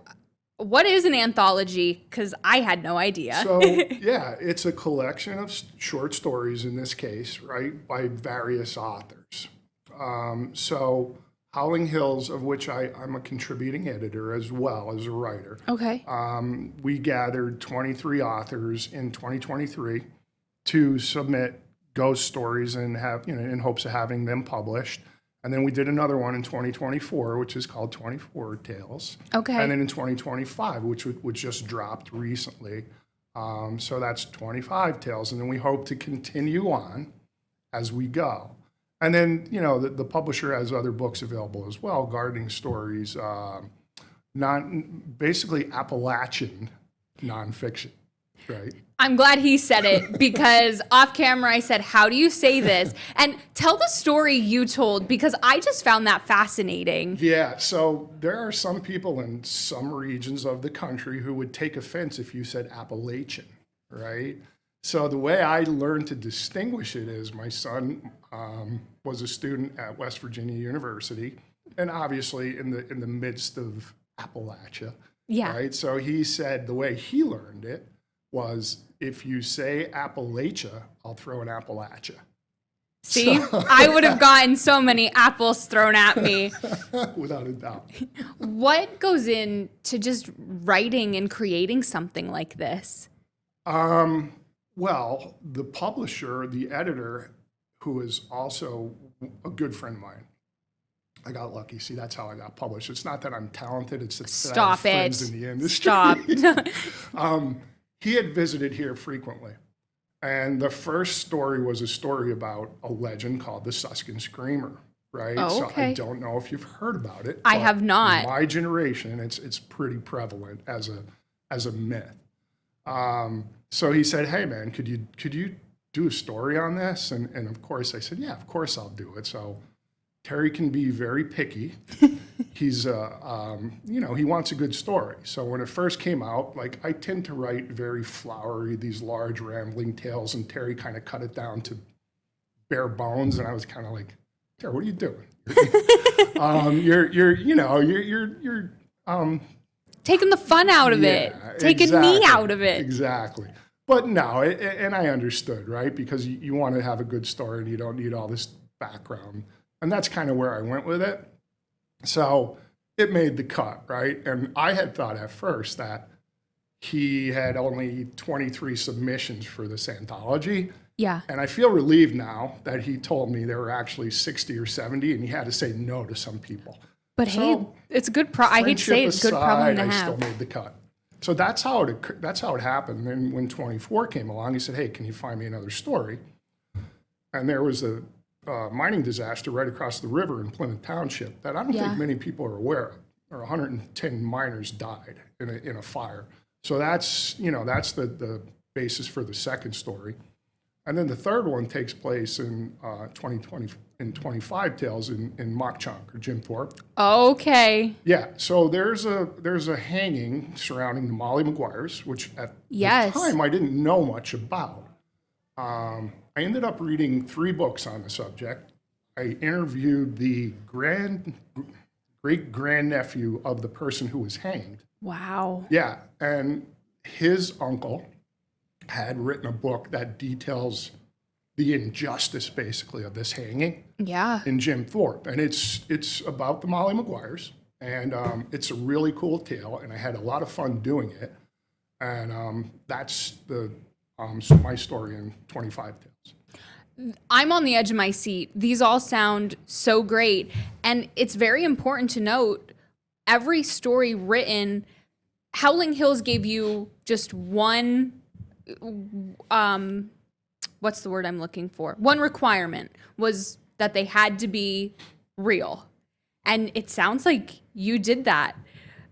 what is an anthology? Because I had no idea. So, yeah, it's a collection of short stories in this case, right, by various authors. So Howling Hills, of which I'm a contributing editor as well as a writer. Okay. We gathered 23 authors in 2023 to submit ghost stories and have, you know, in hopes of having them published. And then we did another one in 2024, which is called 24 Tales. Okay. And then in 2025, which just dropped recently. So that's 25 tales. And then we hope to continue on as we go. And then, you know, the publisher has other books available as well, gardening stories, basically Appalachian nonfiction, right? I'm glad he said it because off camera I said, how do you say this? And tell the story you told because I just found that fascinating. Yeah, so there are some people in some regions of the country who would take offense if you said Appalachian, right? So the way I learned to distinguish it is my son was a student at West Virginia University, and obviously in the midst of Appalachia, Yeah. right? So he said the way he learned it was, if you say Appalachia, I'll throw an Appalachia. See, I would have gotten so many apples thrown at me. Without a doubt. What goes into just writing and creating something like this? Well, the publisher, the editor, who is also a good friend of mine, I got lucky. See, that's how I got published. It's not that I'm talented. It's that I have friends in the industry. Stop. He had visited here frequently. And the first story was a story about a legend called the Suskin Screamer, right? Oh, So okay. I don't know if you've heard about it. I but have not. In my generation, it's pretty prevalent as a myth. So he said, "Hey man, could you do a story on this?" And of course I said, "Yeah, of course I'll do it." So Terry can be very picky. He's you know, he wants a good story. So when it first came out, like, I tend to write very flowery, these large rambling tales, and Terry kind of cut it down to bare bones, and I was kind of like, "Terry, what are you doing? You're taking the fun out of it, taking me out of it." Exactly. But no, and I understood, right? Because you want to have a good story and you don't need all this background. And that's kind of where I went with it. So it made the cut, right? And I had thought at first that he had only 23 submissions for this anthology. Yeah. And I feel relieved now that he told me there were actually 60 or 70 and he had to say no to some people. But So, hey, it's a good I hate to say it's a good problem to I have. still made the cut. So that's how it happened. And when 24 came along, he said, "Hey, can you find me another story?" And there was a mining disaster right across the river in Plymouth Township that I don't think many people are aware of. Or 110 miners died in a fire. So that's the basis for the second story. And then the third one takes place in 25 Tales in Mock Chunk or Jim Thorpe. Okay. Yeah, so there's a hanging surrounding the Molly Maguires, which at the time I didn't know much about. I ended up reading 3 books on the subject. I interviewed the great-grandnephew of the person who was hanged. Wow. Yeah, and his uncle had written a book that details the injustice, basically, of this hanging. Yeah. In Jim Thorpe, and it's about the Molly Maguires, and it's a really cool tale, and I had a lot of fun doing it, and that's my story in 25 Tales. I'm on the edge of my seat. These all sound so great, and it's very important to note every story written. Howling Hills gave you just one. What's the word I'm looking for? One requirement was that they had to be real. And it sounds like you did that.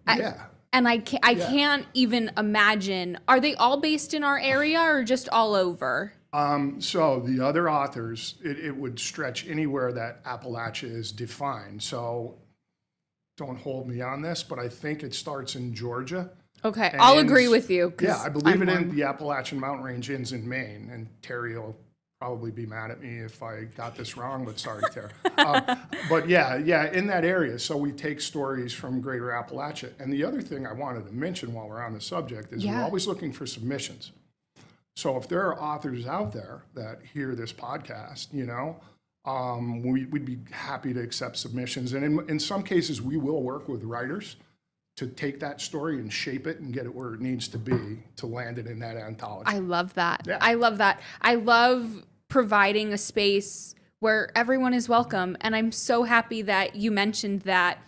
Yeah. And I can't even imagine. Are they all based in our area or just all over? So the other authors, it would stretch anywhere that Appalachia is defined. So don't hold me on this, but I think it starts in Georgia. Okay, and I'll ends- agree with you. 'Cause Yeah, I believe I'm it in wrong. the Appalachian Mountain Range ends in Maine, and Terry will probably be mad at me if I got this wrong, but sorry, Terry. But yeah, in that area. So we take stories from Greater Appalachia. And the other thing I wanted to mention while we're on the subject is we're Yeah. always looking for submissions. So if there are authors out there that hear this podcast, we'd be happy to accept submissions. And in some cases, we will work with writers to take that story and shape it and get it where it needs to be to land it in that anthology. I love that. Yeah. I love that. I love providing a space where everyone is welcome. And I'm so happy that you mentioned that.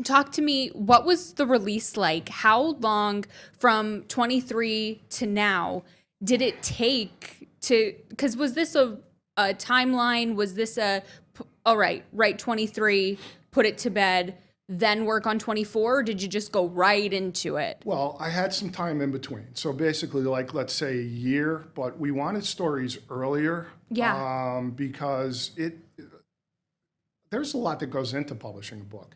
Talk to me, what was the release like? How long from 23 to now did it take to, because was this a timeline? Was this all right, write 23, put it to bed, then work on 24, or did you just go right into it? Well, I had some time in between. So basically, like, let's say a year, but we wanted stories earlier. Yeah. Because there's a lot that goes into publishing a book.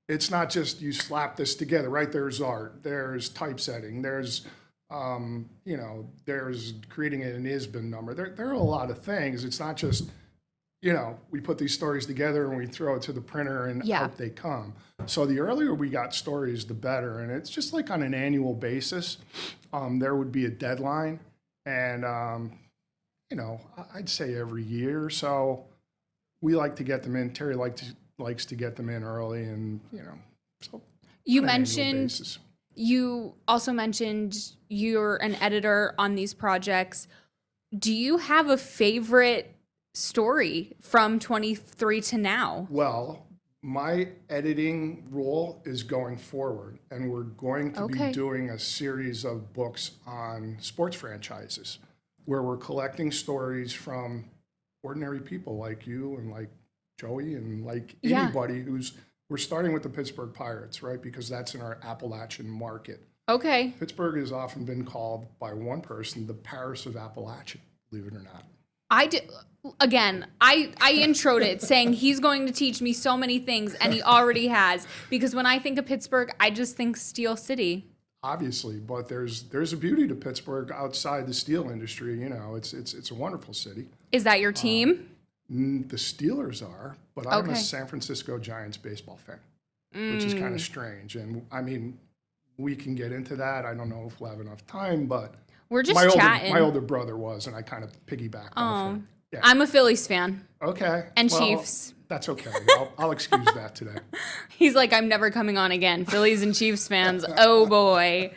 It's not just you slap this together, right? There's art, there's typesetting, there's, there's creating an ISBN number. There are a lot of things. It's not just, we put these stories together and we throw it to the printer and hope they come. So the earlier we got stories, the better. And it's just like on an annual basis, there would be a deadline. And, I'd say every year or so, we like to get them in. Terry likes to get them in early, and, so. You on an annual mentioned, basis. you also mentioned you're an editor on these projects. Do you have a favorite story from 23 to now? Well, my editing role is going forward, and we're going to be doing a series of books on sports franchises where we're collecting stories from ordinary people like you and like Joey and like anybody we're starting with the Pittsburgh Pirates, right? Because that's in our Appalachian market. Okay. Pittsburgh has often been called by one person the Paris of Appalachia, believe it or not. I introed it saying he's going to teach me so many things, and he already has. Because when I think of Pittsburgh, I just think Steel City. Obviously, but there's a beauty to Pittsburgh outside the steel industry. It's a wonderful city. Is that your team? The Steelers are, but I'm a San Francisco Giants baseball fan, which is kind of strange. And I mean, we can get into that. I don't know if we'll have enough time, but we're just chatting. My older brother was, and I kind of piggybacked off him. Yeah. I'm a Phillies fan. Okay. And Well, Chiefs. That's okay. I'll excuse that today. He's like, I'm never coming on again. Phillies and Chiefs fans. Oh boy.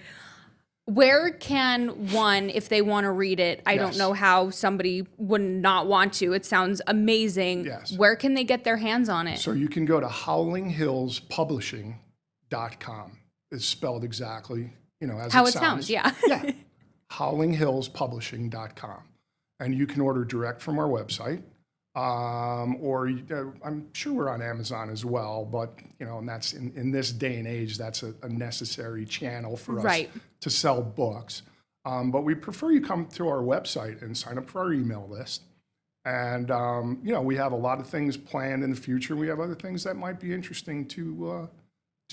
Where can one, if they want to read it, I don't know how somebody would not want to. It sounds amazing. Yes. Where can they get their hands on it? So you can go to howlinghillspublishing.com. It's spelled exactly, as How it it sounds, yeah. Yeah. howlinghillspublishing.com. And you can order direct from our website. Or I'm sure we're on Amazon as well, but and that's in this day and age, that's a necessary channel for us to sell books. But we prefer you come to our website and sign up for our email list. And we have a lot of things planned in the future. We have other things that might be interesting to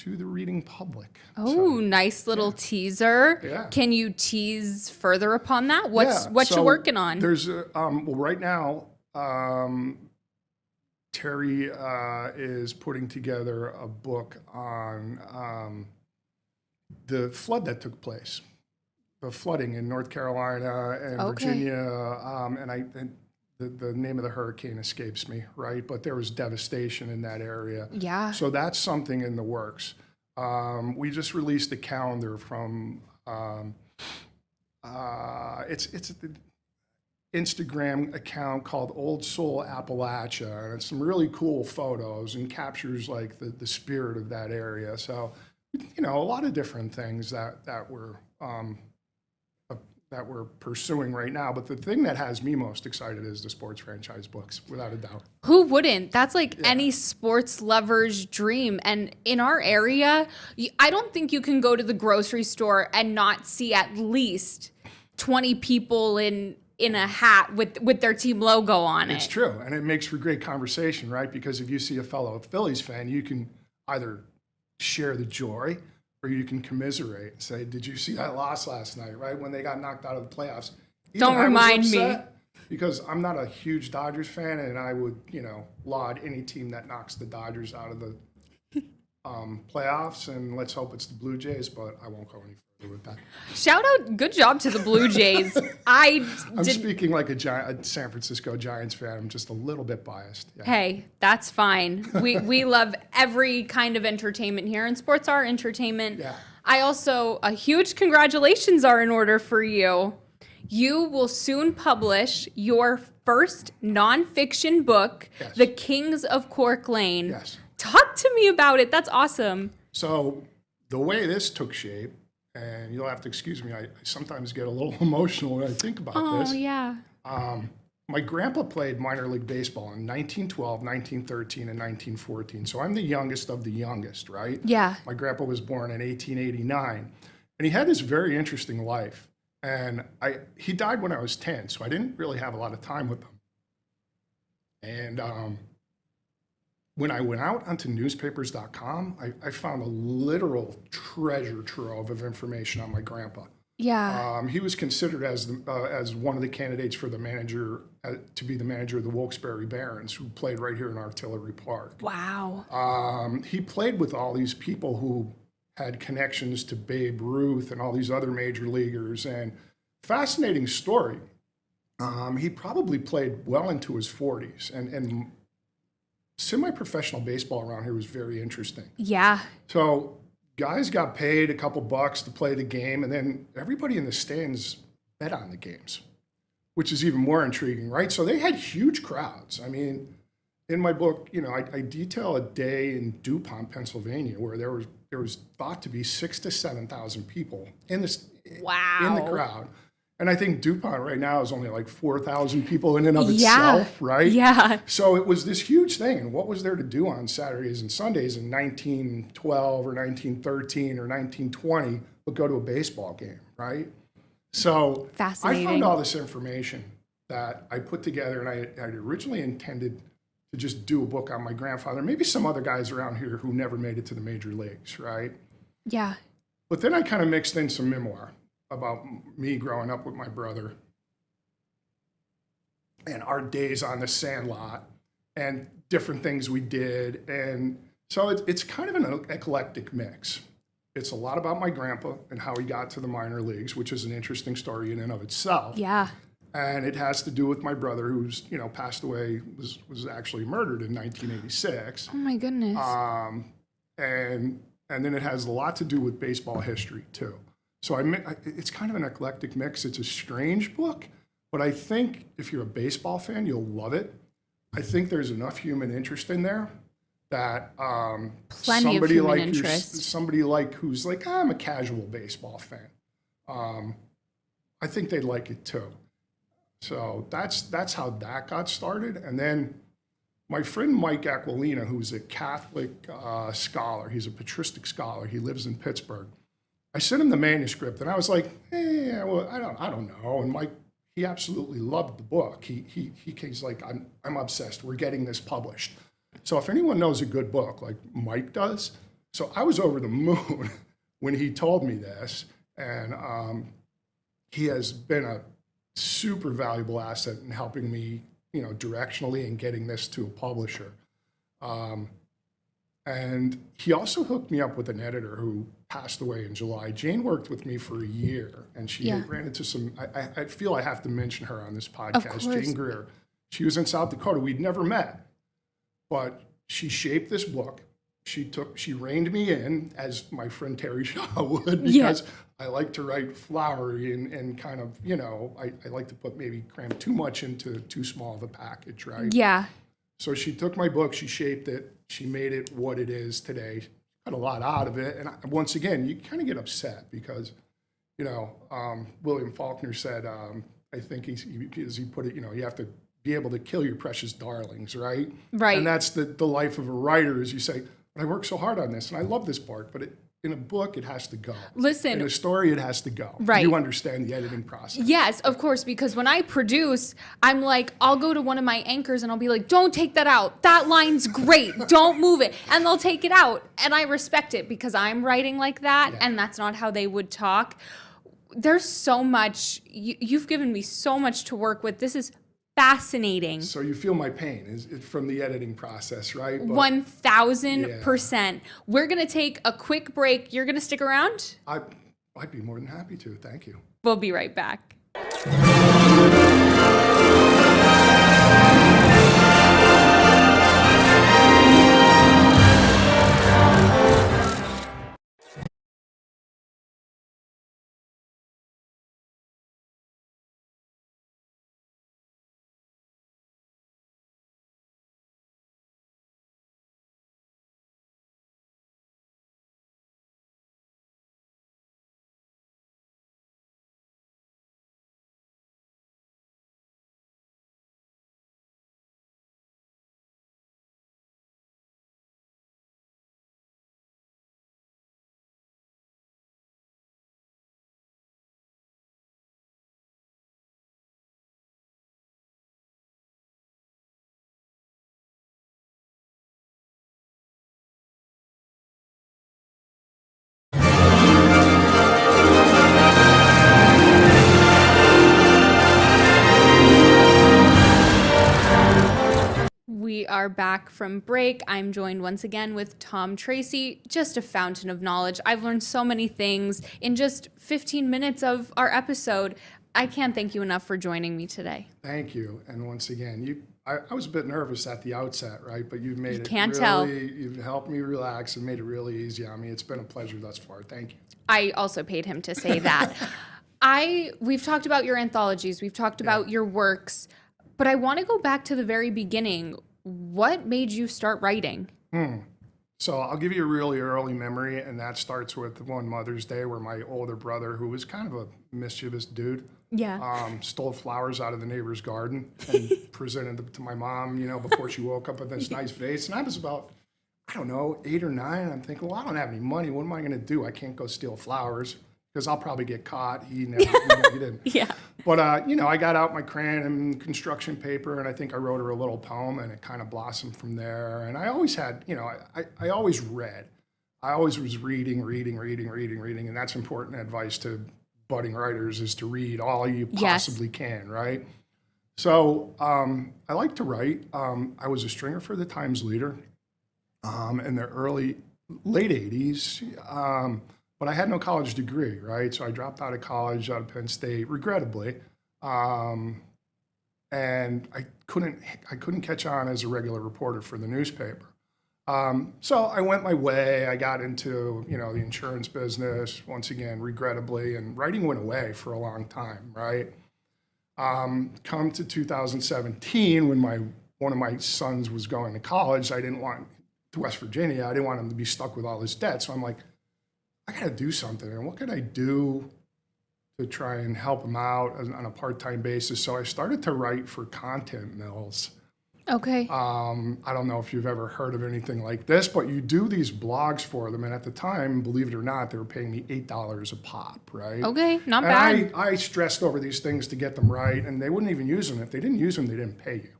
the reading public. Oh, nice little teaser. Yeah. Can you tease further upon that? What you working on? There's right now. Terry is putting together a book on the flood that took place, the flooding in North Carolina and Virginia, and the name of the hurricane escapes me, right? But there was devastation in that area. Yeah. So that's something in the works. We just released a calendar from it's the Instagram account called Old Soul Appalachia, and it's some really cool photos and captures like the spirit of that area. So, a lot of different things that we're that we're pursuing right now. But the thing that has me most excited is the sports franchise books, without a doubt. Who wouldn't? That's like any sports lover's dream. And in our area, I don't think you can go to the grocery store and not see at least 20 people in a hat with their team logo on it. It's true, and it makes for great conversation, right? Because if you see a fellow Phillies fan, you can either share the joy or you can commiserate and say, did you see that loss last night, right? When they got knocked out of the playoffs. Don't remind me. Because I'm not a huge Dodgers fan, and I would, laud any team that knocks the Dodgers out of the playoffs, and let's hope it's the Blue Jays, but I won't go any further with that. Shout out, good job to the Blue Jays. I'm speaking like a San Francisco Giants fan. I'm just a little bit biased. Yeah. Hey, that's fine. We love every kind of entertainment here, and sports are entertainment. Yeah. I also, a huge congratulations are in order for you. You will soon publish your first nonfiction book, Yes. The Kings of Cork Lane. Yes. Talk to me about it. That's awesome. So the way this took shape, and you'll have to excuse me, I sometimes get a little emotional when I think about this. Oh, yeah. My grandpa played minor league baseball in 1912, 1913, and 1914. So I'm the youngest of the youngest, right? Yeah. My grandpa was born in 1889. And he had this very interesting life. And he died when I was 10, so I didn't really have a lot of time with him. And when I went out onto newspapers.com, I found a literal treasure trove of information on my grandpa. Yeah. He was considered as one of the candidates for the manager to be the manager of the Wilkes-Barre Barons, who played right here in Artillery Park. Wow. He played with all these people who had connections to Babe Ruth and all these other major leaguers, and fascinating story. He probably played well into his 40s, and semi-professional baseball around here was very interesting. Yeah. So guys got paid a couple bucks to play the game, and then everybody in the stands bet on the games, which is even more intriguing, right? So they had huge crowds. I mean, in my book, I detail a day in DuPont, Pennsylvania, where there was thought to be 6,000 to 7,000 people in the crowd. And I think DuPont right now is only like 4,000 people in and of itself, right? Yeah. So it was this huge thing. And what was there to do on Saturdays and Sundays in 1912 or 1913 or 1920 but go to a baseball game, right? So Fascinating. I found all this information that I put together, and I originally intended to just do a book on my grandfather, maybe some other guys around here who never made it to the major leagues, right? Yeah. But then I kind of mixed in some memoir about me growing up with my brother and our days on the sandlot and different things we did. And so it's kind of an eclectic mix. It's a lot about my grandpa and how he got to the minor leagues, which is an interesting story in and of itself. Yeah. And it has to do with my brother, who's passed away, was actually murdered in 1986. Oh my goodness. And then it has a lot to do with baseball history too. So it's kind of an eclectic mix. It's a strange book, but I think if you're a baseball fan, you'll love it. I think there's enough human interest in there that Plenty of human interest. Somebody like who's like, I'm a casual baseball fan. I think they'd like it too. So that's how that got started. And then my friend Mike Aquilina, who's a Catholic scholar, he's a patristic scholar. He lives in Pittsburgh. I sent him the manuscript, and I was like, well, I don't know. And Mike, he absolutely loved the book. He's like, I'm obsessed. We're getting this published. So if anyone knows a good book, like Mike does, so I was over the moon when he told me this, and he has been a super valuable asset in helping me, directionally and getting this to a publisher. And he also hooked me up with an editor who passed away in July. Jane worked with me for a year, and she ran into some, I feel I have to mention her on this podcast, Jane Greer. She was in South Dakota. We'd never met, but she shaped this book. She reined me in, as my friend Terry Shaw would, because I like to write flowery and kind of, I like to put maybe cram too much into too small of a package, right? Yeah. So she took my book, she shaped it, she made it what it is today. Got a lot out of it. And once again, you kind of get upset because, William Faulkner said, I think as he put it, you have to be able to kill your precious darlings, right? Right. And that's the life of a writer, is you say, I worked so hard on this and I love this part, but in a book, it has to go. Listen. In a story, it has to go. Right. You understand the editing process. Yes, of course, because when I produce, I'm like, I'll go to one of my anchors and I'll be like, don't take that out. That line's great. Don't move it. And they'll take it out. And I respect it because I'm writing like that, and that's not how they would talk. There's so much, you've given me so much to work with. This is fascinating. So you feel my pain is from the editing process, right? 1000%. We're going to take a quick break. You're going to stick around? I'd be more than happy to. Thank you. We'll be right back. We are back from break. I'm joined once again with Tom Tracy, just a fountain of knowledge. I've learned so many things in just 15 minutes of our episode. I can't thank you enough for joining me today. Thank you. And once again, I was a bit nervous at the outset, right? But you've made you've helped me relax and made it really easy on me. It's been a pleasure thus far. Thank you. I also paid him to say that. We've talked about your anthologies. We've talked about your works, but I want to go back to the very beginning. What made you start writing? So I'll give you a really early memory, and that starts with one Mother's Day where my older brother, who was kind of a mischievous dude, stole flowers out of the neighbor's garden and presented them to my mom, before she woke up with this nice vase. And I was about, 8 or 9. And I'm thinking, well, I don't have any money. What am I going to do? I can't go steal flowers because I'll probably get caught. He didn't. Yeah. But, I got out my crayon and construction paper, and I think I wrote her a little poem, and it kind of blossomed from there. And I always had, I always read. I always was reading, and that's important advice to budding writers, is to read all you possibly can, right? So I like to write. I was a stringer for the Times Leader in the late 80s. But I had no college degree, right? So I dropped out of college, out of Penn State, regrettably, and I couldn't catch on as a regular reporter for the newspaper. So I went my way. I got into the insurance business once again, regrettably, and writing went away for a long time, right? Come to 2017, when one of my sons was going to college, I didn't want to West Virginia. I didn't want him to be stuck with all this debt. So I'm like, I got to do something. And what can I do to try and help them out on a part-time basis? So I started to write for content mills. Okay. I don't know if you've ever heard of anything like this, but you do these blogs for them. And at the time, believe it or not, they were paying me $8 a pop, right? Okay, not and bad. I stressed over these things to get them right, and they wouldn't even use them. If they didn't use them, they didn't pay you.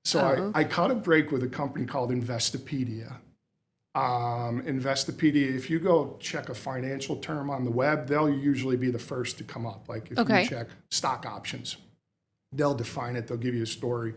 So I caught a break with a company called Investopedia. Investopedia, if you go check a financial term on the web, they'll usually be the first to come up. Like if you check stock options, they'll define it, they'll give you a story.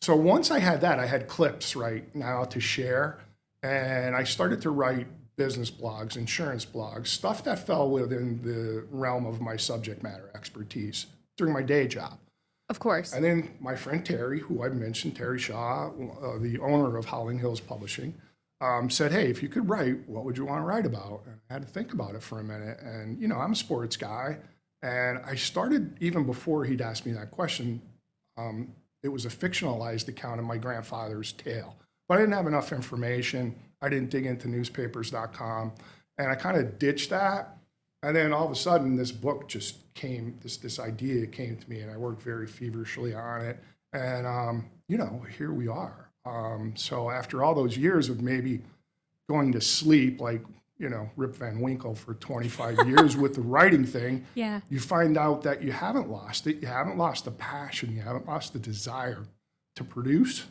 So once I had that, I had clips right now to share, and I started to write business blogs, insurance blogs, stuff that fell within the realm of my subject matter expertise during my day job. Of course. And then my friend Terry, who I mentioned, Terry Shaw, the owner of Howling Hills Publishing, said, hey, if you could write, what would you want to write about? And I had to think about it for a minute. And, I'm a sports guy. And I started, even before he'd asked me that question, it was a fictionalized account of my grandfather's tale. But I didn't have enough information. I didn't dig into newspapers.com. And I kind of ditched that. And then all of a sudden, this book just came, this idea came to me, and I worked very feverishly on it. And, here we are. So after all those years of maybe going to sleep, like, Rip Van Winkle for 25 years with the writing thing, Yeah. you find out that you haven't lost it. You haven't lost the passion. You haven't lost the desire to produce.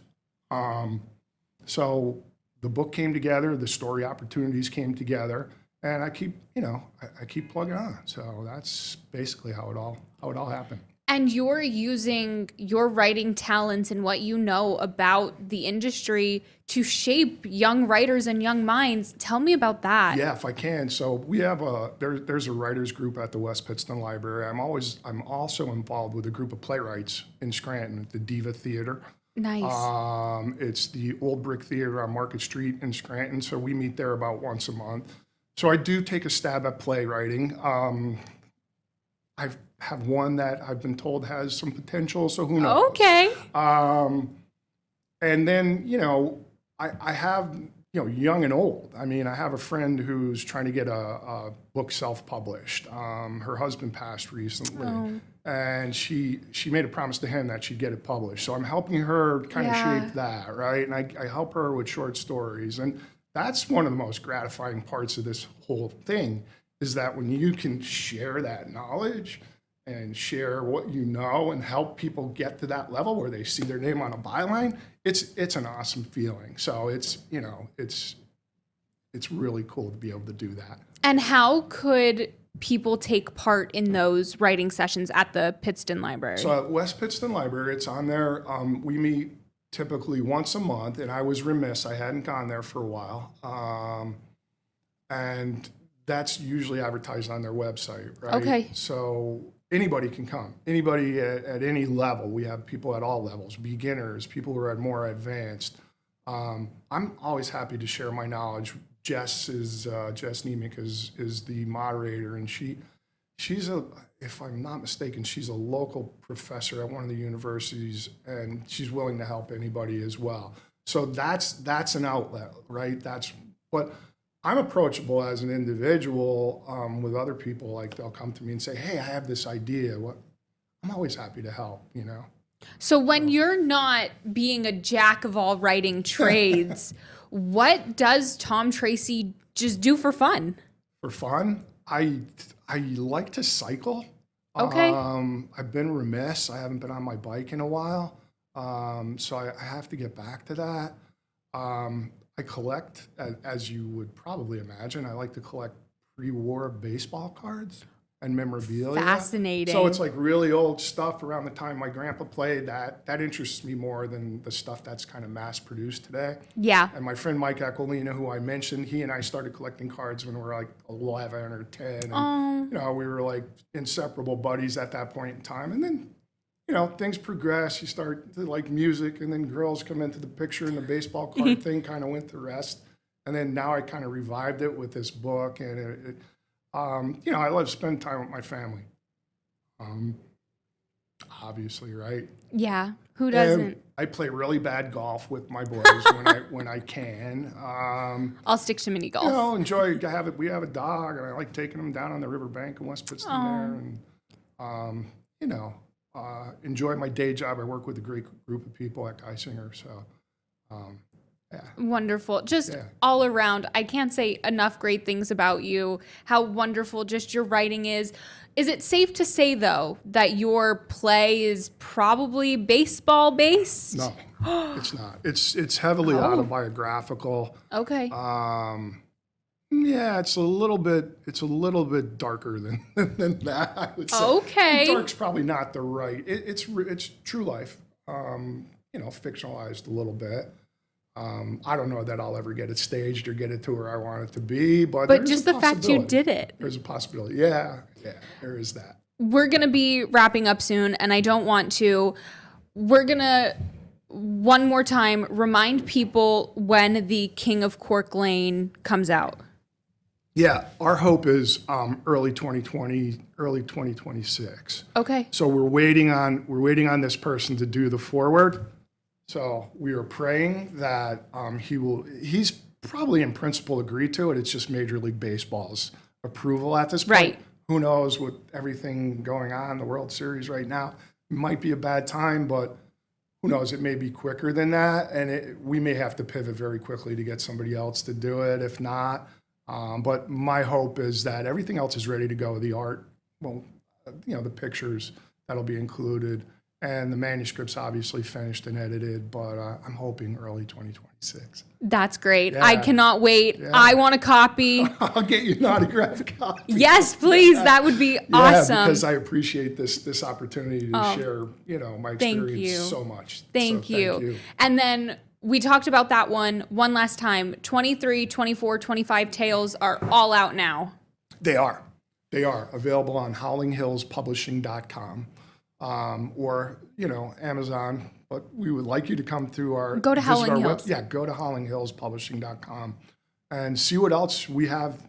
So the book came together, the story opportunities came together, and I keep plugging on. So that's basically how it all happened. And you're using your writing talents and what you know about the industry to shape young writers and young minds. Tell me about that. Yeah, if I can. So we have there's a writers group at the West Pittston Library. I'm also involved with a group of playwrights in Scranton at the Diva Theater. Nice. It's the Old Brick Theater on Market Street in Scranton. So we meet there about once a month. So I do take a stab at playwriting. I have one that I've been told has some potential, so who knows? Okay. And then, I have, young and old. I mean, I have a friend who's trying to get a book self-published. Her husband passed recently, and she made a promise to him that she'd get it published. So I'm helping her kind of shape that, right? And I help her with short stories. And that's one of the most gratifying parts of this whole thing, is that when you can share that knowledge and share what you know and help people get to that level where they see their name on a byline, it's an awesome feeling. So it's really cool to be able to do that. And how could people take part in those writing sessions at the Pittston Library? So at West Pittston Library, it's on there. We meet typically once a month, and I was remiss, I hadn't gone there for a while. And that's usually advertised on their website, right? Okay. So anybody can come, anybody at any level. We have people at all levels, beginners, people who are more advanced. I'm always happy to share my knowledge. Jess Niemiec is the moderator, and she's if I'm not mistaken, she's a local professor at one of the universities, and she's willing to help anybody as well. So that's an outlet, right? But I'm approachable as an individual with other people. Like, they'll come to me and say, hey, I have this idea. I'm always happy to help, So when you're not being a jack of all writing trades, what does Tom Tracy just do for fun? For fun, I like to cycle. Okay. I've been remiss. I haven't been on my bike in a while. So I have to get back to that. I collect, as you would probably imagine, I like to collect pre-war baseball cards and memorabilia. Fascinating. So it's like really old stuff around the time my grandpa played. That interests me more than the stuff that's kind of mass-produced today. Yeah. And my friend Mike Aquilina, who I mentioned, he and I started collecting cards when we were like 11 or 10. And, we were like inseparable buddies at that point in time. And then, things progress. You start to like music, and then girls come into the picture, and the baseball card thing kind of went to rest. And then now I kind of revived it with this book, and I love spending time with my family. Obviously, right? Yeah. Who doesn't? And I play really bad golf with my boys when I can. I'll stick to mini golf. Enjoy. We have a dog, and I like taking them down on the riverbank in West Pittston there, and enjoy my day job. I work with a great group of people at Geisinger, so yeah. Wonderful. Just all around, I can't say enough great things about you, how wonderful just your writing is. Is it safe to say, though, that your play is probably baseball based? No, it's not. It's heavily autobiographical. Okay. Yeah, it's a little bit darker than that, I would say. Okay. Dark's probably not the right. It's true life, fictionalized a little bit. I don't know that I'll ever get it staged or get it to where I want it to be, but just the fact you did it. There's a possibility. Yeah, there is that. We're going to be wrapping up soon, and I don't want to. We're going to, one more time, remind people when The King of Cork Lane comes out. Yeah, our hope is early 2020, early 2026. Okay. So we're waiting on this person to do the foreword. So we are praying that he's probably in principle agreed to it. It's just Major League Baseball's approval at this point. Right. Who knows, with everything going on in the World Series right now, it might be a bad time, but who knows, it may be quicker than that, and we may have to pivot very quickly to get somebody else to do it, if not. But my hope is that everything else is ready to go. The art, well, the pictures that'll be included, and the manuscript's obviously finished and edited, but I'm hoping early 2026. That's great. Yeah. I cannot wait. Yeah. I want a copy. I'll get you an autographed copy. Yes, please. Yeah. That would be Yeah, awesome. because I appreciate this opportunity to share, my thank experience you. so much. Thank So you. And then we talked about that one last time. 23, 24, 25 Tales are all out now. They are available on howlinghillspublishing.com or, Amazon. But we would like you to come through Go to Howling Hills. Go to howlinghillspublishing.com and see what else we have,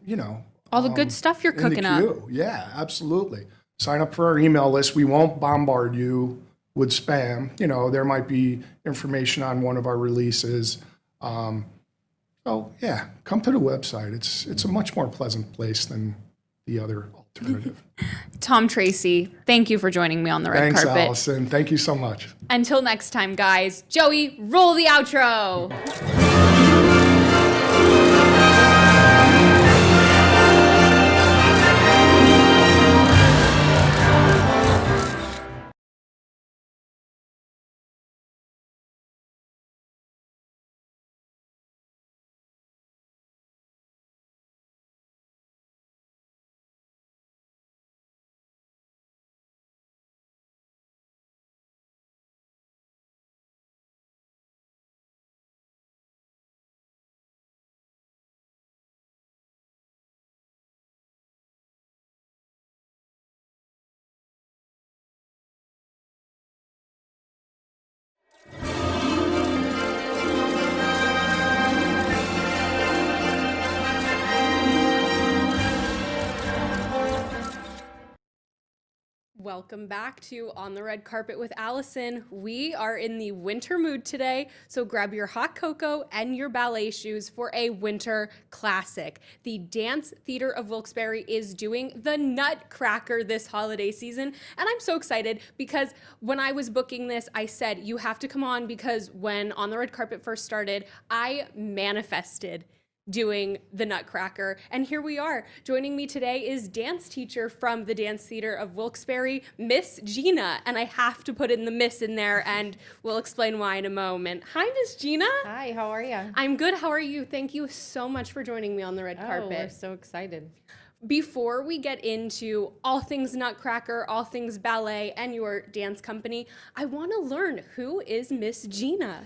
All the good stuff you're cooking up. Yeah, absolutely. Sign up for our email list. We won't bombard you with spam. There might be information on one of our releases. So yeah, come to the website. It's a much more pleasant place than the other alternative. Tom Tracy, thank you for joining me on the red Thanks, carpet. Allison. Thank you so much. Until next time, guys. Joey, roll the outro. Welcome back to On the Red Carpet with Allison. We are in the winter mood today, so grab your hot cocoa and your ballet shoes for a winter classic. The Dance Theater of Wilkes-Barre is doing the Nutcracker this holiday season, and I'm so excited because when I was booking this, I said, you have to come on because when On the Red Carpet first started, I manifested doing the Nutcracker. And here we are. Joining me today is dance teacher from the Dance Theater of Wilkes-Barre, Miss Gina. And I have to put in the miss in there, and we'll explain why in a moment. Hi, Miss Gina. Hi, how are you? I'm good. How are you? Thank you so much for joining me on the red carpet. We're so excited. Before we get into all things Nutcracker, all things ballet, and your dance company, I want to learn, who is Miss Gina?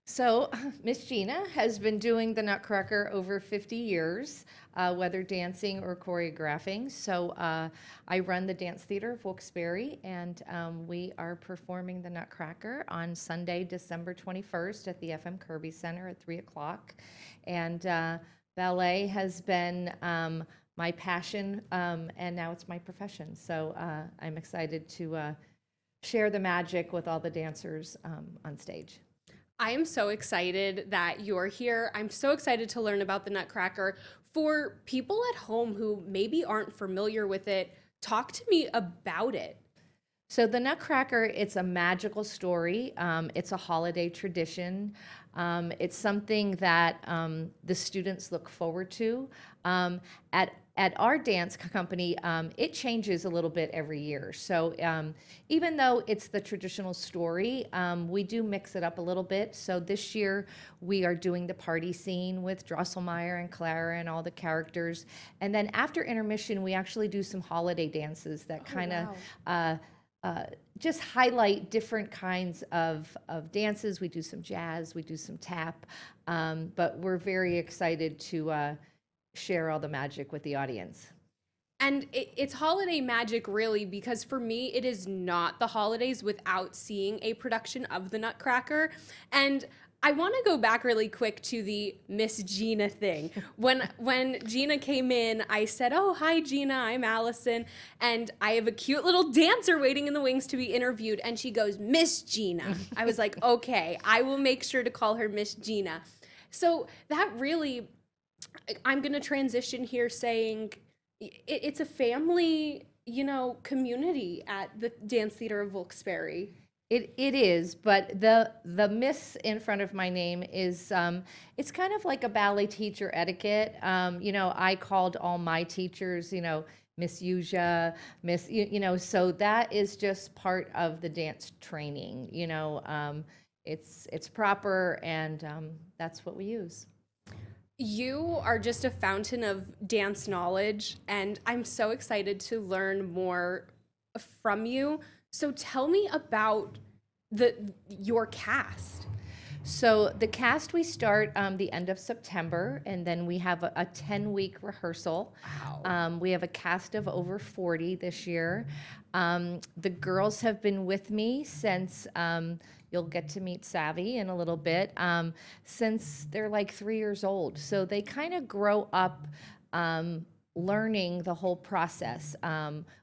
So Miss Gina has been doing the Nutcracker over 50 years, whether dancing or choreographing. So I run the Dance Theater of Wilkes-Barre, and we are performing the Nutcracker on Sunday, December 21st at the FM Kirby Center at 3 o'clock. And ballet has been my passion, and now it's my profession. So I'm excited to share the magic with all the dancers on stage. I am so excited that you're here. I'm so excited to learn about the Nutcracker. For people at home who maybe aren't familiar with it, talk to me about it. So the Nutcracker, it's a magical story. It's a holiday tradition. It's something that the students look forward to. At our dance company, it changes a little bit every year. So even though it's the traditional story, we do mix it up a little bit. So this year we are doing the party scene with Drosselmeyer and Clara and all the characters. And then after intermission, we actually do some holiday dances that kind of just highlight different kinds of dances. We do some jazz, we do some tap, but we're very excited to share all the magic with the audience. And it's holiday magic, really, because for me, it is not the holidays without seeing a production of the Nutcracker. And I want to go back really quick to the Miss Gina thing. When Gina came in, I said, "Oh, hi, Gina, I'm Allison, and I have a cute little dancer waiting in the wings to be interviewed." And she goes, "Miss Gina." I was like, okay, I will make sure to call her Miss Gina. So that really, I'm going to transition here saying, it's a family, community at the Dance Theater of Wilkes-Barre. It is, but the miss in front of my name is it's kind of like a ballet teacher etiquette. I called all my teachers, Miss Yuja, Miss, so that is just part of the dance training. It's proper, and that's what we use. You are just a fountain of dance knowledge, and I'm so excited to learn more from you. So tell me about your cast. So the cast, we start the end of September, and then we have a 10-week rehearsal. Wow. We have a cast of over 40 this year. The girls have been with me since, you'll get to meet Savvy in a little bit, since they're like 3 years old. So they kind of grow up learning the whole process.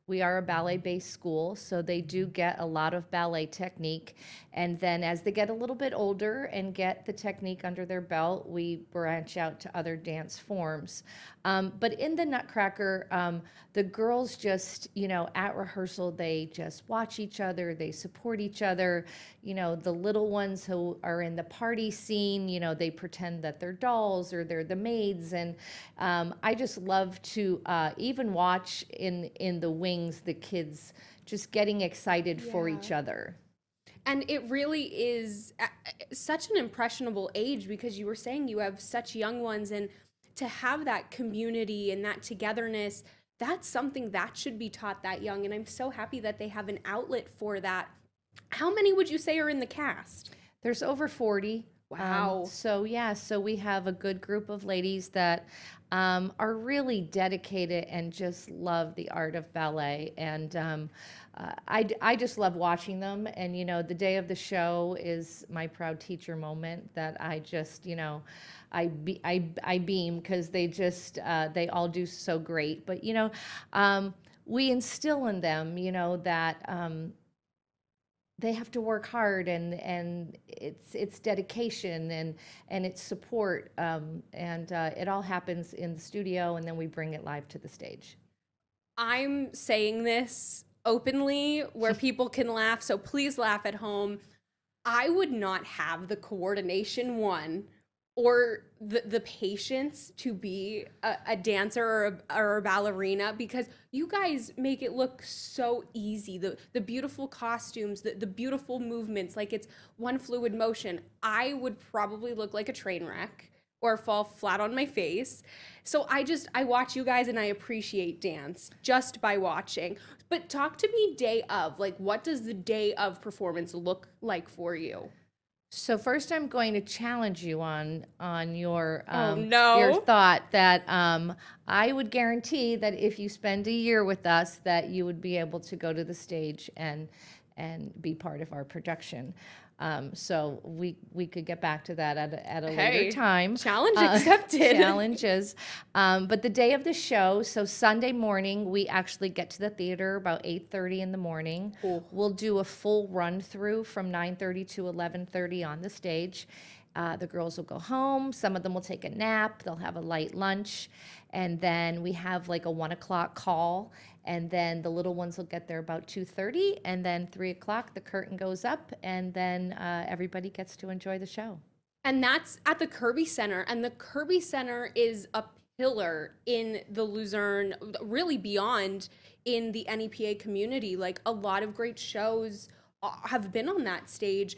We are a ballet-based school, so they do get a lot of ballet technique. And then as they get a little bit older and get the technique under their belt, we branch out to other dance forms. But in the Nutcracker, the girls just, at rehearsal, they just watch each other, they support each other. The little ones who are in the party scene, they pretend that they're dolls or they're the maids. And I just love to even watch in the wings, the kids just getting excited for each other. And it really is such an impressionable age, because you were saying you have such young ones, and to have that community and that togetherness, that's something that should be taught that young. And I'm so happy that they have an outlet for that. How many would you say are in the cast? There's over 40. Wow. So we have a good group of ladies that are really dedicated and just love the art of ballet. And I just love watching them. And, the day of the show is my proud teacher moment that I just, I beam, because they all do so great. But, we instill in them, that they have to work hard, and it's dedication and it's support, and it all happens in the studio, and then we bring it live to the stage. I'm saying this openly where people can laugh, so please laugh at home. I would not have the coordination, or the patience to be a dancer or a ballerina, because you guys make it look so easy. The beautiful costumes, the beautiful movements, like it's one fluid motion. I would probably look like a train wreck or fall flat on my face. So I watch you guys, and I appreciate dance just by watching. But talk to me day of, like, what does the day of performance look like for you? So first, I'm going to challenge you on your your thought that I would guarantee that if you spend a year with us, that you would be able to go to the stage and be part of our production. So we could get back to that at a later time. Challenge accepted. Challenges. But the day of the show, so Sunday morning, we actually get to the theater about 8:30 in the morning. Cool. We'll do a full run through from 9:30 to 11:30 on the stage. The girls will go home. Some of them will take a nap. They'll have a light lunch. And then we have like a 1 o'clock call. And then the little ones will get there about 2:30. And then 3 o'clock, the curtain goes up. And then everybody gets to enjoy the show. And that's at the Kirby Center. And the Kirby Center is a pillar in the Luzerne, really beyond in the NEPA community. Like, a lot of great shows have been on that stage.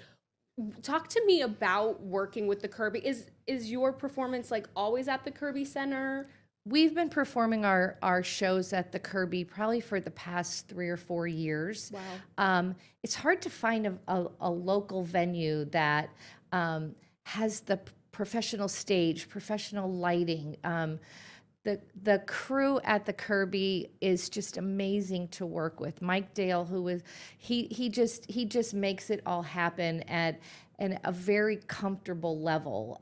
Talk to me about working with the Kirby. Is your performance like always at the Kirby Center? We've been performing our shows at the Kirby probably for the past 3 or 4 years. Wow. It's hard to find a local venue that has the professional stage, professional lighting. The crew at the Kirby is just amazing to work with. Mike Dale, who is he just makes it all happen at a very comfortable level.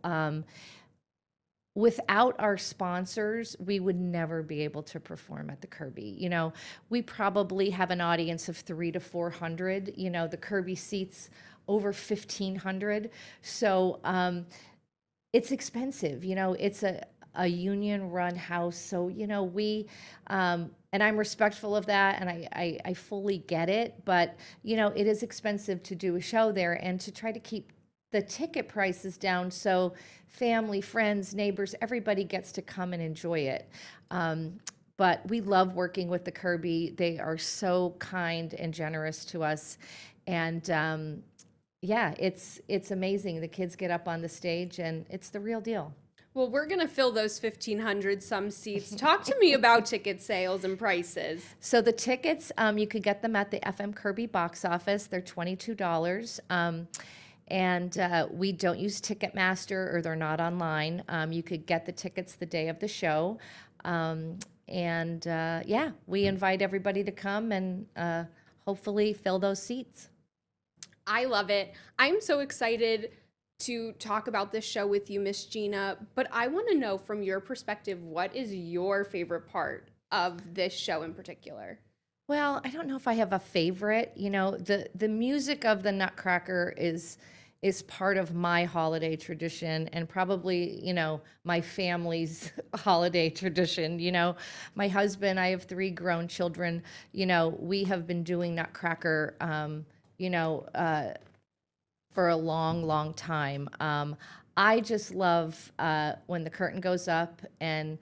Without our sponsors, we would never be able to perform at the Kirby. You know, we probably have an audience of 300 to 400. You know, the Kirby seats over 1,500. So it's expensive. You know, it's a union-run house, so we. And I'm respectful of that, and I fully get it. But it is expensive to do a show there, and to try to keep the ticket prices down so family, friends, neighbors, everybody gets to come and enjoy it. But we love working with the Kirby. They are so kind and generous to us. And yeah, it's amazing. The kids get up on the stage and it's the real deal. Well, we're going to fill those 1,500 some seats. Talk to me about ticket sales and prices. So the tickets, you could get them at the FM Kirby box office. They're $22. And we don't use Ticketmaster, or they're not online. You could get the tickets the day of the show. Yeah, we invite everybody to come and hopefully fill those seats. I love it. I'm so excited to talk about this show with you, Miss Gina, but I want to know from your perspective, what is your favorite part of this show in particular? Well, I don't know if I have a favorite. The music of the Nutcracker is part of my holiday tradition, and probably, my family's holiday tradition. My husband, I have 3 grown children. We have been doing Nutcracker, for a long, long time. I just love when the curtain goes up and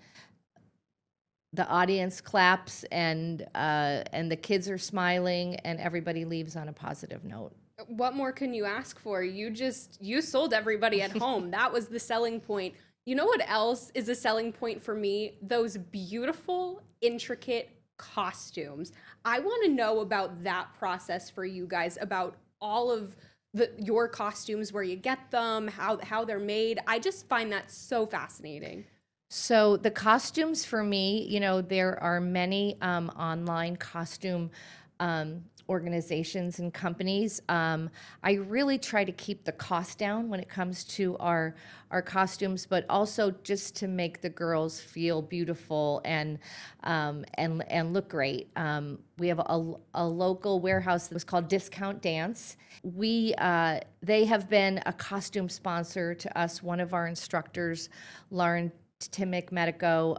the audience claps and the kids are smiling and everybody leaves on a positive note. What more can you ask for? You sold everybody at home. That was the selling point. You know what else is a selling point for me? Those beautiful, intricate costumes. I want to know about that process for you guys, about all of your costumes, where you get them, how they're made. I just find that so fascinating. So the costumes for me, there are many online costume organizations and companies. I really try to keep the cost down when it comes to our costumes, but also just to make the girls feel beautiful and look great. We have a local warehouse that was called Discount Dance. They have been a costume sponsor to us. One of our instructors, Lauren Timic Medico,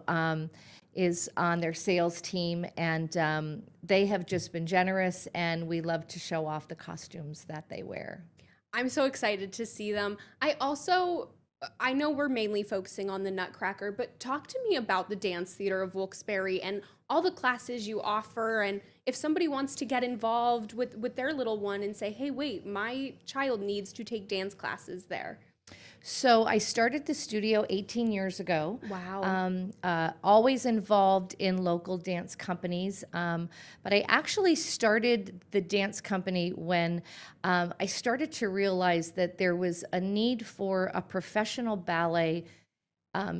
is on their sales team, and they have just been generous, and we love to show off the costumes that they wear. I'm so excited to see them. I know we're mainly focusing on the Nutcracker, but talk to me about the Dance Theater of Wilkes-Barre and all the classes you offer, and if somebody wants to get involved with their little one and say, hey, wait, my child needs to take dance classes there. So I started the studio 18 years ago. Wow. Always involved in local dance companies. But I actually started the dance company when I started to realize that there was a need for a professional ballet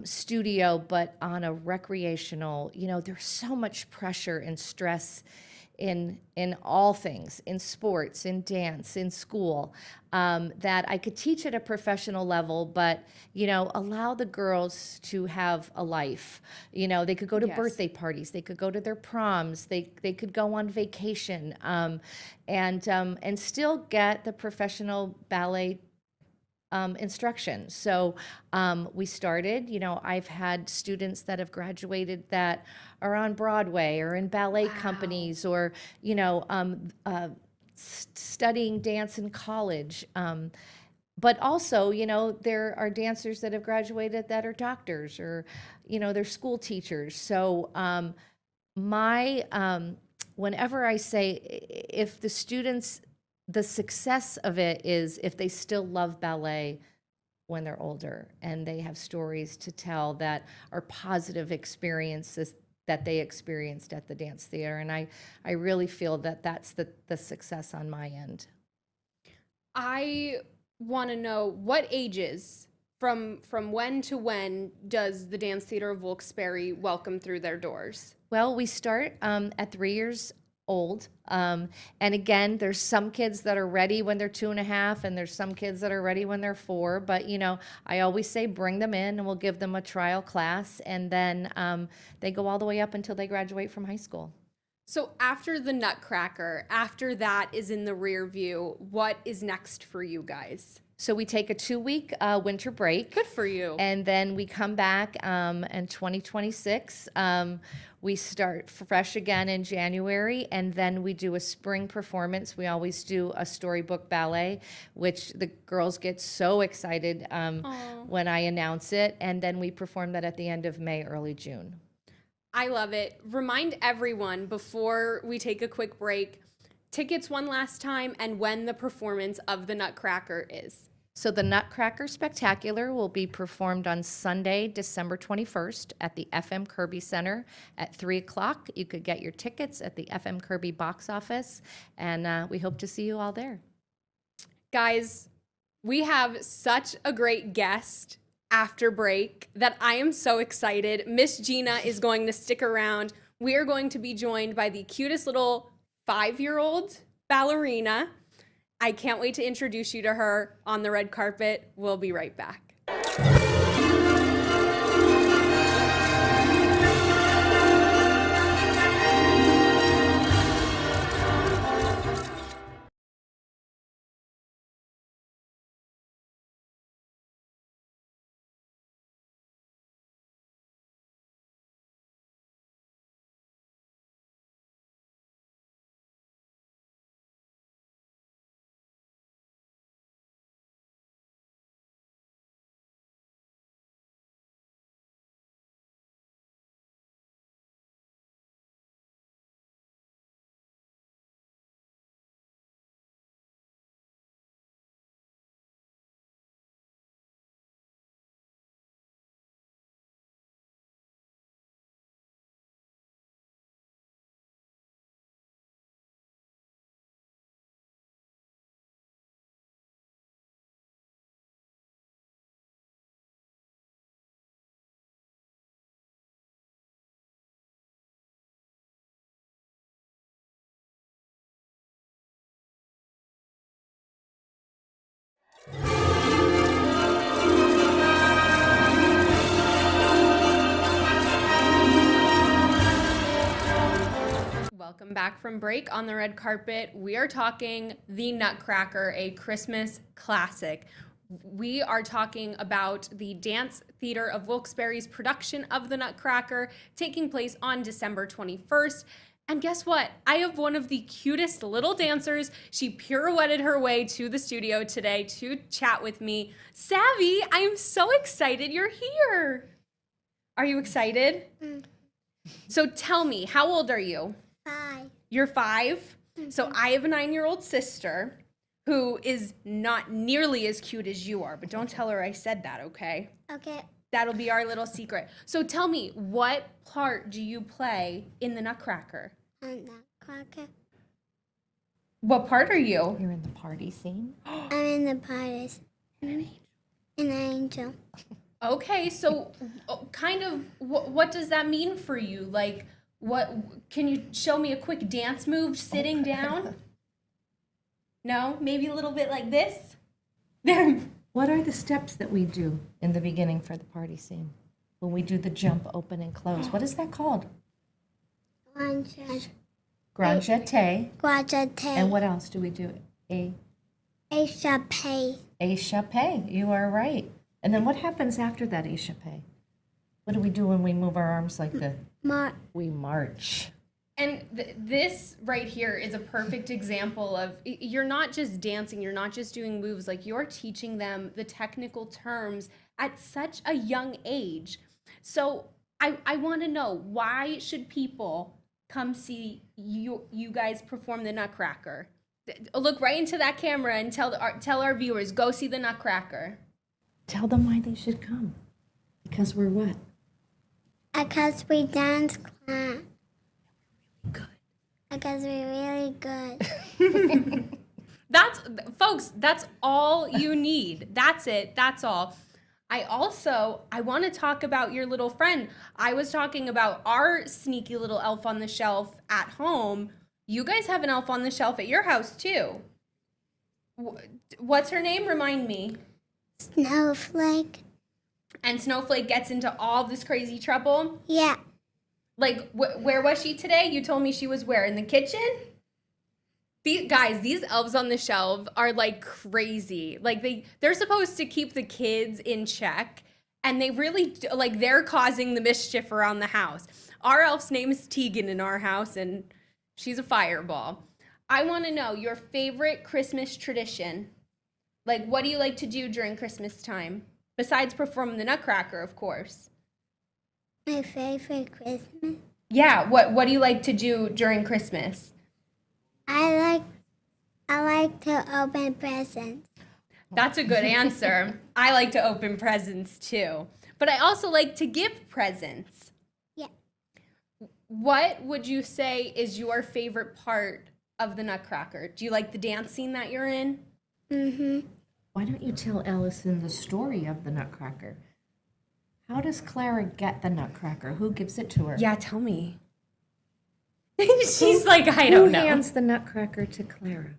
studio, but on a recreational, there's so much pressure and stress in all things, in sports, in dance, in school, that I could teach at a professional level, but, allow the girls to have a life. They could go to birthday parties, they could go to their proms, they could go on vacation, and still get the professional ballet instruction. So we started, I've had students that have graduated that are on Broadway or in ballet companies, or, studying dance in college. But also, there are dancers that have graduated that are doctors, or, they're school teachers. So whenever I say, if the students, the success of it is if they still love ballet when they're older and they have stories to tell that are positive experiences that they experienced at the dance theater. And I really feel that that's the success on my end. I want to know, what ages, from when to when, does the Dance Theater of Wilkes-Barre welcome through their doors? Well, we start at 3 years old. And again, there's some kids that are ready when they're 2.5, and there's some kids that are ready when they're 4. But, I always say bring them in and we'll give them a trial class. And then they go all the way up until they graduate from high school. So after the Nutcracker, after that is in the rear view, what is next for you guys? So we take a 2-week winter break. Good for you. And then we come back in 2026. We start fresh again in January, and then we do a spring performance. We always do a storybook ballet, which the girls get so excited when I announce it. And then we perform that at the end of May, early June. I love it. Remind everyone before we take a quick break, tickets one last time and when the performance of the Nutcracker is. So the Nutcracker Spectacular will be performed on Sunday, December 21st at the FM Kirby Center at 3 o'clock. You could get your tickets at the FM Kirby box office, and we hope to see you all there. Guys, we have such a great guest after break that I am so excited. Miss Gina is going to stick around. We are going to be joined by the cutest little 5-year-old ballerina. I can't wait to introduce you to her on the red carpet. We'll be right back. Welcome back from break on the red carpet. We are talking The Nutcracker, a Christmas classic. We are talking about the Dance Theater of Wilkes-Barre's production of The Nutcracker taking place on December 21st. And guess what? I have one of the cutest little dancers. She pirouetted her way to the studio today to chat with me. Savvy, I'm so excited you're here. Are you excited? So tell me, how old are you? 5. You're 5? So I have a 9-year-old sister who is not nearly as cute as you are, but don't tell her I said that, okay? Okay. That'll be our little secret. So tell me, what part do you play in the Nutcracker? Nutcracker. What part are you? You're in the party scene. I'm in the parties. An angel. Okay, so kind of what does that mean for you? Like, what can you show me a quick dance move sitting down? No, maybe a little bit like this. What are the steps that we do in the beginning for the party scene? When we do the jump, open, and close. What is that called? Grand jeté. And what else do we do? Échappé. Échappé. You are right. And then what happens after that échappé? What do we do when we move our arms like this? We march. And this right here is a perfect example of you're not just dancing, you're not just doing moves, like you're teaching them the technical terms at such a young age. So I want to know, why should people come see you guys perform the Nutcracker? Look right into that camera and tell our viewers, go see the Nutcracker. Tell them why they should come. Because we're what? Because we dance class. Because we're really good. That's all you need. That's it. That's all. I want to talk about your little friend. I was talking about our sneaky little elf on the shelf at home. You guys have an elf on the shelf at your house too. What's her name? Remind me. Snowflake. And Snowflake gets into all this crazy trouble? Yeah. Like, where was she today? You told me she was where? In the kitchen? These elves on the shelf are like crazy. Like they're supposed to keep the kids in check, and they really like they're causing the mischief around the house. Our elf's name is Tegan in our house, and she's a fireball. I want to know your favorite Christmas tradition. Like, what do you like to do during Christmas time besides perform the Nutcracker, of course? My favorite Christmas? Yeah. What do you like to do during Christmas? I like to open presents. That's a good answer. I like to open presents too. But I also like to give presents. Yeah. What would you say is your favorite part of the Nutcracker? Do you like the dance scene that you're in? Mm-hmm. Why don't you tell Allison the story of the Nutcracker? How does Clara get the Nutcracker? Who gives it to her? Yeah, tell me. She's like, I don't know. Who hands the Nutcracker to Clara?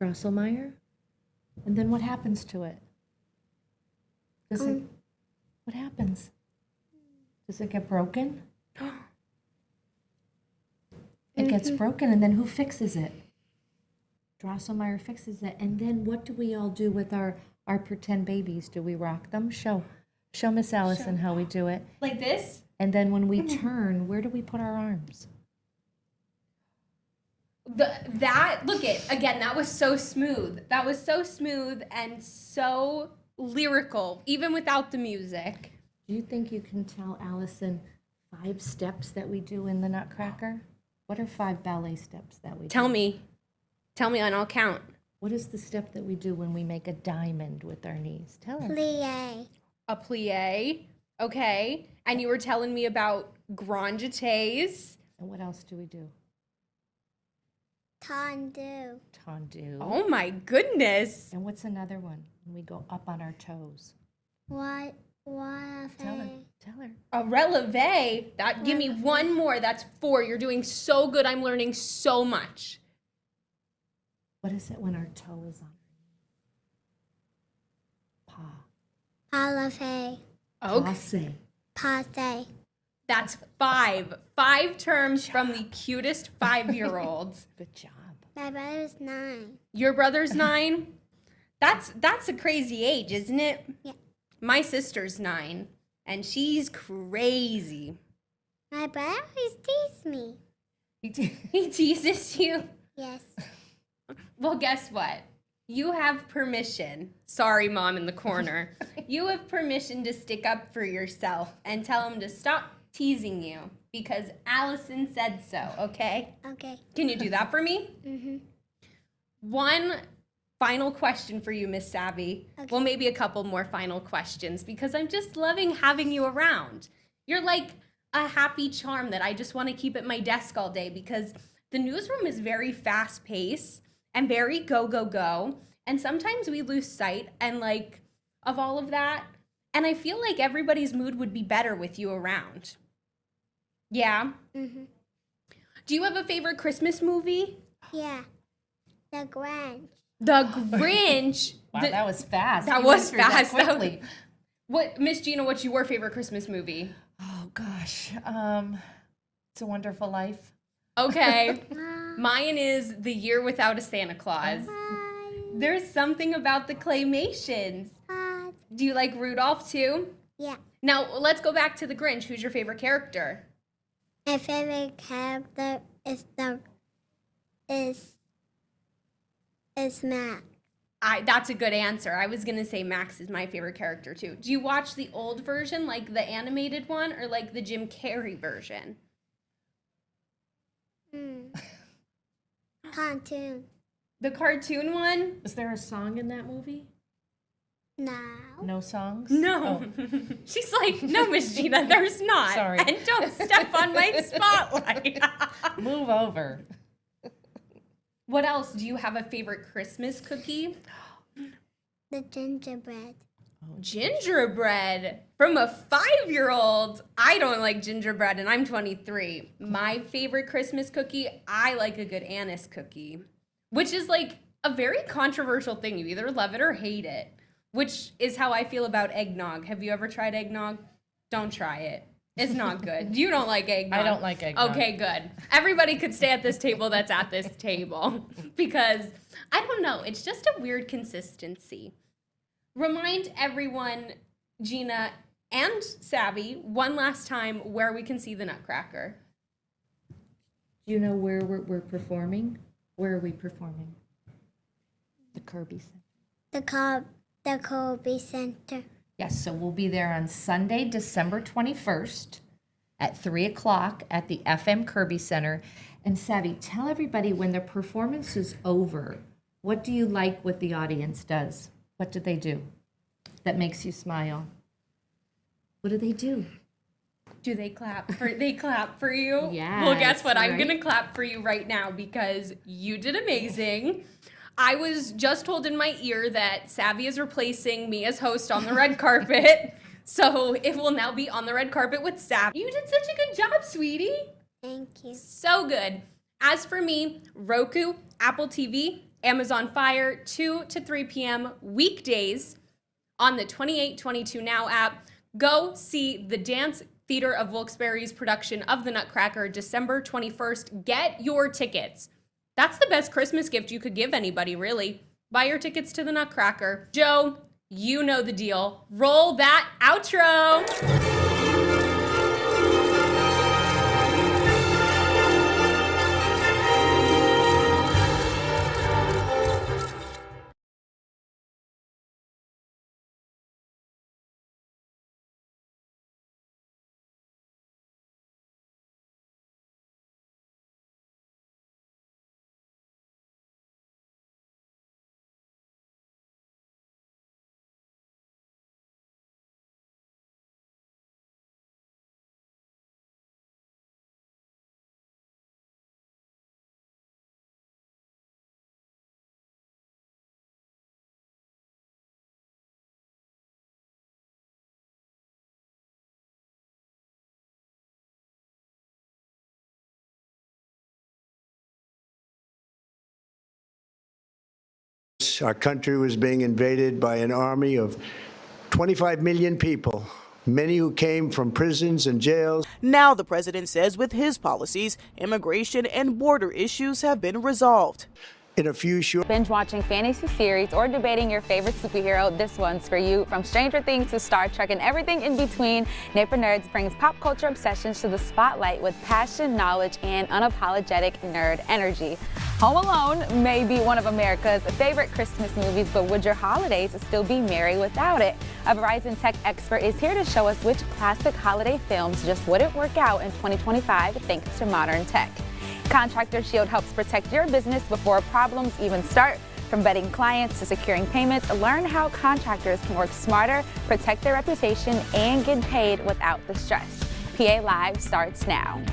Drosselmeyer? And then what happens to it? What happens? Does it get broken? It gets broken, and then who fixes it? Drosselmeyer fixes it. And then what do we all do with our pretend babies? Do we rock them? Show Miss Allison how we do it. Like this? And then when we turn, where do we put our arms? That was so smooth. That was so smooth and so lyrical, even without the music. Do you think you can tell Allison 5 steps that we do in the Nutcracker? What are 5 ballet steps that we do? Tell me and I'll count. What is the step that we do when we make a diamond with our knees? Tell her. Plie. A plie. Okay. And you were telling me about grand jetés. And what else do we do? Tendu. Tendu. Oh my goodness. And what's another one? When we go up on our toes. What? Tell her. A releve. Give me one more. That's 4. You're doing so good. I'm learning so much. What is it when our toe is on? Palave. Okay. Passe. That's 5. 5 terms from the cutest 5-year-olds. Good job. My brother's 9. Your brother's 9? That's a crazy age, isn't it? Yeah. My sister's 9, and she's crazy. My brother always teases me. He teases you? Yes. Well, guess what? You have permission. Sorry, Mom in the corner. You have permission to stick up for yourself and tell him to stop teasing you because Allison said so, okay? Okay. Can you do that for me? Mm-hmm. One final question for you, Miss Savvy. Okay. Well, maybe a couple more final questions because I'm just loving having you around. You're like a happy charm that I just want to keep at my desk all day because the newsroom is very fast-paced and very go, go, go. And sometimes we lose sight of all of that. And I feel like everybody's mood would be better with you around. Yeah? Mm-hmm. Do you have a favorite Christmas movie? Yeah. The Grinch. The Grinch. Wow, that was fast. That You was went through that fast. quickly. Miss Gina, what's your favorite Christmas movie? Oh gosh, It's a Wonderful Life. Okay. Mine is The Year Without a Santa Claus. There's something about the claymations. Do you like Rudolph too? Yeah. Now, let's go back to The Grinch. Who's your favorite character? My favorite character is Max. That's a good answer. I was going to say Max is my favorite character too. Do you watch the old version, like the animated one, or like the Jim Carrey version? Cartoon. The cartoon one? Is there a song in that movie? No. No songs? No. She's like, no, Miss Gina, there's not. Sorry. And don't step on my spotlight. Move over. What else? Do you have a favorite Christmas cookie? The gingerbread. Gingerbread from a 5-year-old. I don't like gingerbread and I'm 23. My favorite Christmas cookie, I like a good anise cookie, which is like a very controversial thing. You either love it or hate it, which is how I feel about eggnog. Have you ever tried eggnog? Don't try it. It's not good. You don't like eggnog. I don't like eggnog. Okay, good. Everybody could stay at this table that's at this table because I don't know. It's just a weird consistency. Remind everyone, Gina and Savvy, one last time where we can see the Nutcracker. Do you know where we're performing? Where are we performing? The Kirby Center. The Kirby Center. Yes, so we'll be there on Sunday, December 21st at 3 o'clock at the FM Kirby Center. And Savvy, tell everybody when the performance is over, what do you like what the audience does? What do they do that makes you smile? What do they do? Do they clap for you? Yes. Well, guess what? I'm right? going to clap for you right now because you did amazing. I was just told in my ear that Savvy is replacing me as host on the red carpet. So it will now be On the Red Carpet with Savvy. You did such a good job, sweetie. Thank you. So good. As for me, Roku, Apple TV, Amazon Fire, 2 to 3 p.m. weekdays on the 2822 Now app. Go see the Dance Theater of Wilkes-Barre's production of The Nutcracker, December 21st. Get your tickets. That's the best Christmas gift you could give anybody, really. Buy your tickets to The Nutcracker. Joe, you know the deal. Roll that outro. Our country was being invaded by an army of 25 million people, many who came from prisons and jails. Now the president says with his policies, immigration and border issues have been resolved. In a few short binge watching fantasy series or debating your favorite superhero, this one's for you. From Stranger Things to Star Trek and everything in between, Nipper Nerds brings pop culture obsessions to the spotlight with passion, knowledge, and unapologetic nerd energy. Home Alone may be one of America's favorite Christmas movies, but would your holidays still be merry without it? A Verizon tech expert is here to show us which classic holiday films just wouldn't work out in 2025 thanks to modern tech. Contractor Shield helps protect your business before problems even start. From vetting clients to securing payments, learn how contractors can work smarter, protect their reputation, and get paid without the stress. PA Live starts now.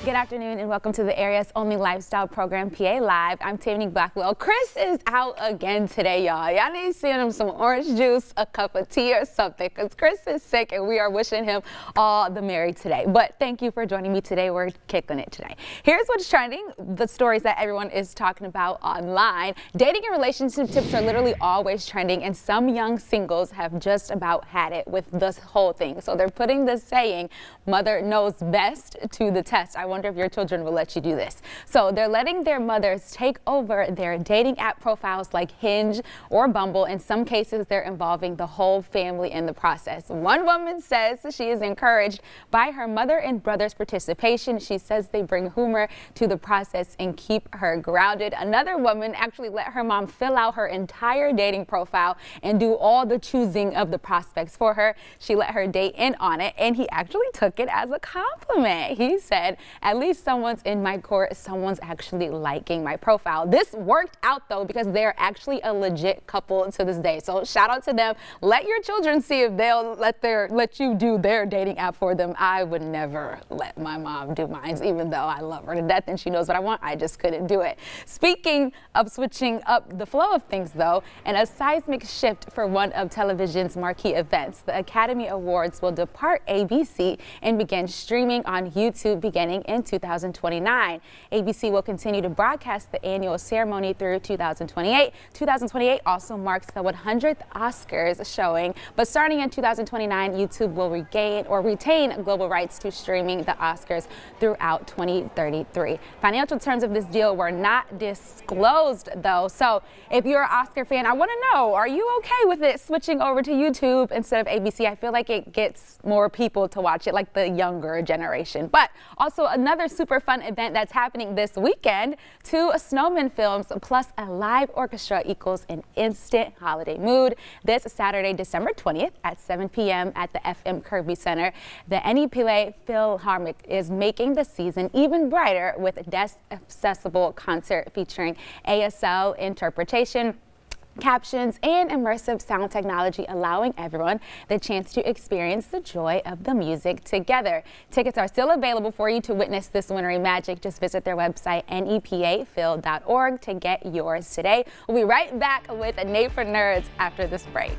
Good afternoon and welcome to the area's only lifestyle program, PA Live. I'm Tiffany Blackwell. Chris is out again today, y'all. Y'all need to send him some orange juice, a cup of tea or something, because Chris is sick and we are wishing him all the merry today. But thank you for joining me today. We're kicking it today. Here's what's trending, the stories that everyone is talking about online. Dating and relationship tips are literally always trending, and some young singles have just about had it with this whole thing. So they're putting this saying, mother knows best, to the test. I wonder if your children will let you do this. So they're letting their mothers take over their dating app profiles like Hinge or Bumble. In some cases, they're involving the whole family in the process. One woman says she is encouraged by her mother and brother's participation. She says they bring humor to the process and keep her grounded. Another woman actually let her mom fill out her entire dating profile and do all the choosing of the prospects for her. She let her date in on it, and he actually took it as a compliment. He said, at least someone's in my court, someone's actually liking my profile. This worked out though, because they're actually a legit couple to this day. So shout out to them. Let your children see if they'll let you do their dating app for them. I would never let my mom do mine, even though I love her to death and she knows what I want. I just couldn't do it. Speaking of switching up the flow of things though, and a seismic shift for one of television's marquee events, the Academy Awards will depart ABC and begin streaming on YouTube beginning in in 2029. ABC will continue to broadcast the annual ceremony through 2028. 2028 also marks the 100th Oscars showing, but starting in 2029, YouTube will retain global rights to streaming the Oscars throughout 2033. Financial terms of this deal were not disclosed, though. So if you're an Oscar fan, I want to know, are you okay with it switching over to YouTube instead of ABC? I feel like it gets more people to watch it, like the younger generation. But also another super fun event that's happening this weekend, 2 snowman films plus a live orchestra equals an instant holiday mood. This Saturday, December 20th at 7 p.m. at the FM Kirby Center. The NEPLA Philharmonic is making the season even brighter with a desk-accessible concert featuring ASL interpretation, captions, and immersive sound technology, allowing everyone the chance to experience the joy of the music together. Tickets are still available for you to witness this wintry magic. Just visit their website, nepaphil.org, to get yours today. We'll be right back with a Nate for Nerds after this break.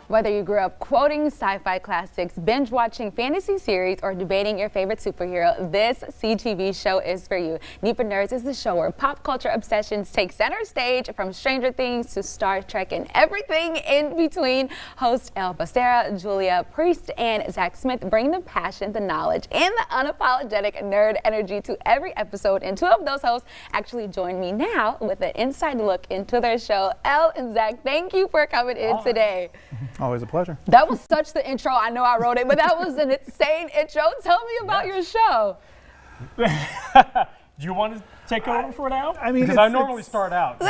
Whether you grew up quoting sci-fi classics, binge-watching fantasy series, or debating your favorite superhero, this CTV show is for you. Need for Nerds is the show where pop culture obsessions take center stage, from Stranger Things to Star Trek and everything in between. Hosts El Becerra, Julia Priest, and Zach Smith bring the passion, the knowledge, and the unapologetic nerd energy to every episode. And 2 of those hosts actually join me now with an inside look into their show. El and Zach, thank you for coming in today. Always a pleasure. That was such the intro. I know I wrote it, but that was an insane intro. Tell me about your show. Do you want to take over for now? I mean, because I normally start out.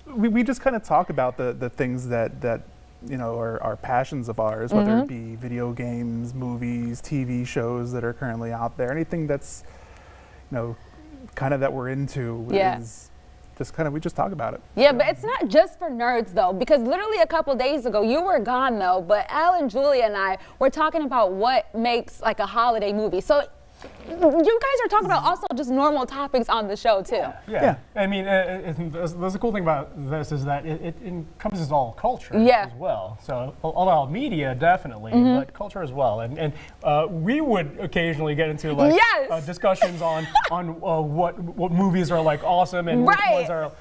We just kind of talk about the things that you know are passions of ours, whether it be video games, movies, TV shows that are currently out there, anything that's kind of that we're into is. We just talk about it. Yeah, but it's not just for nerds, though, because literally a couple days ago, you were gone, though, but Al and Julia and I were talking about what makes like a holiday movie. So You guys are talking about also just normal topics on the show too. Yeah. I mean, the cool thing about this is that it encompasses all culture as well. So all media definitely, but culture as well. And we would occasionally get into like discussions on what movies are like awesome and which ones are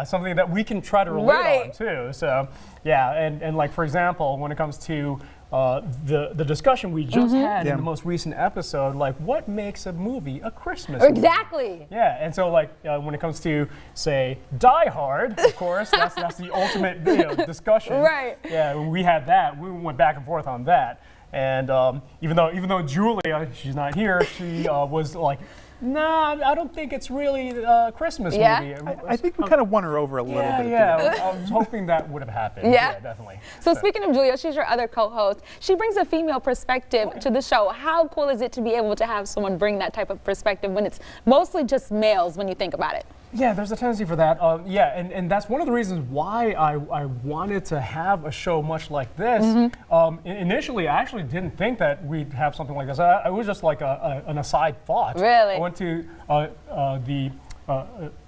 something that we can try to relate on too. So and like for example, when it comes to the discussion we just had in the most recent episode, like what makes a movie a Christmas movie? Exactly. Yeah, and so like when it comes to say Die Hard, of course, that's the ultimate discussion. Right. Yeah, we had that. We went back and forth on that, and even though Julia, she's not here, she was like, nah, I don't think it's really a Christmas movie. I think we kind of won her over a little bit. Yeah, I was hoping that would have happened. Yeah, definitely. So speaking of Julia, she's your other co-host. She brings a female perspective to the show. How cool is it to be able to have someone bring that type of perspective when it's mostly just males when you think about it? Yeah, there's a tendency for that. And that's one of the reasons why I wanted to have a show much like this. Initially, I actually didn't think that we'd have something like this. I was just like an aside thought. Really? I went to the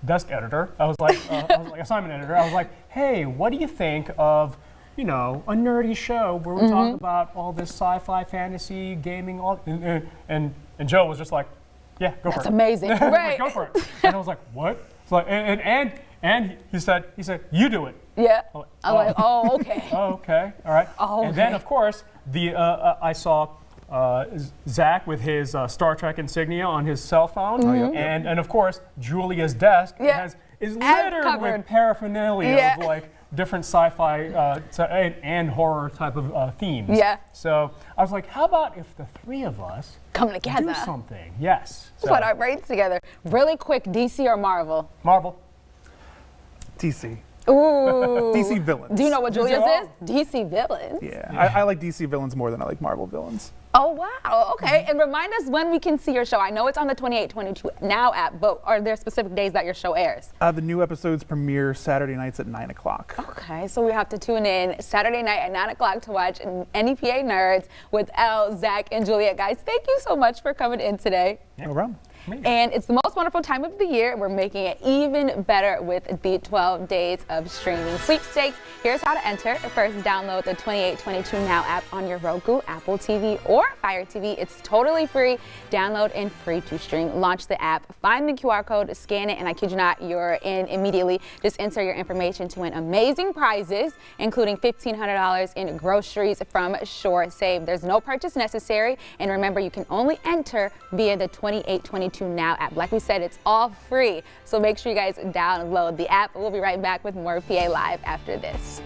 desk editor. I was like assignment editor. I was like, hey, what do you think of a nerdy show where we talk about all this sci-fi, fantasy, gaming, and Joe was just like, yeah, go for it. That's amazing. Right. Go for it. And I was like, what? It's like, and he said, you do it. Yeah. I'm like, oh, okay. Oh, okay. All right. Oh, okay. And then, of course, I saw Zach with his Star Trek insignia on his cell phone. And of course, Julia's desk is littered with paraphernalia of like different sci-fi and horror type of themes. Yeah. So I was like, how about if the three of us come together, do something? Yes. So. Put our brains together. Really quick, DC or Marvel? Marvel. DC. Ooh. DC villains. Do you know what Julia's is? DC villains. Yeah. I like DC villains more than I like Marvel villains. Oh, wow. Okay. And remind us when we can see your show. I know it's on the 2822 Now app, but are there specific days that your show airs? The new episodes premiere Saturday nights at 9 o'clock. Okay. So we have to tune in Saturday night at 9 o'clock to watch NEPA Nerds with Elle, Zach, and Juliet. Guys, thank you so much for coming in today. No problem. And it's the most wonderful time of the year. We're making it even better with the 12 days of streaming sweepstakes. Here's how to enter. First, download the 2822 Now app on your Roku, Apple TV, or Fire TV. It's totally free. Download and free to stream. Launch the app, find the QR code, scan it, and I kid you not, you're in immediately. Just enter your information to win amazing prizes, including $1,500 in groceries from Shore Save. There's no purchase necessary. And remember, you can only enter via the 2822 Now app. Like we said, it's all free. So make sure you guys download the app. We'll be right back with more PA Live after this.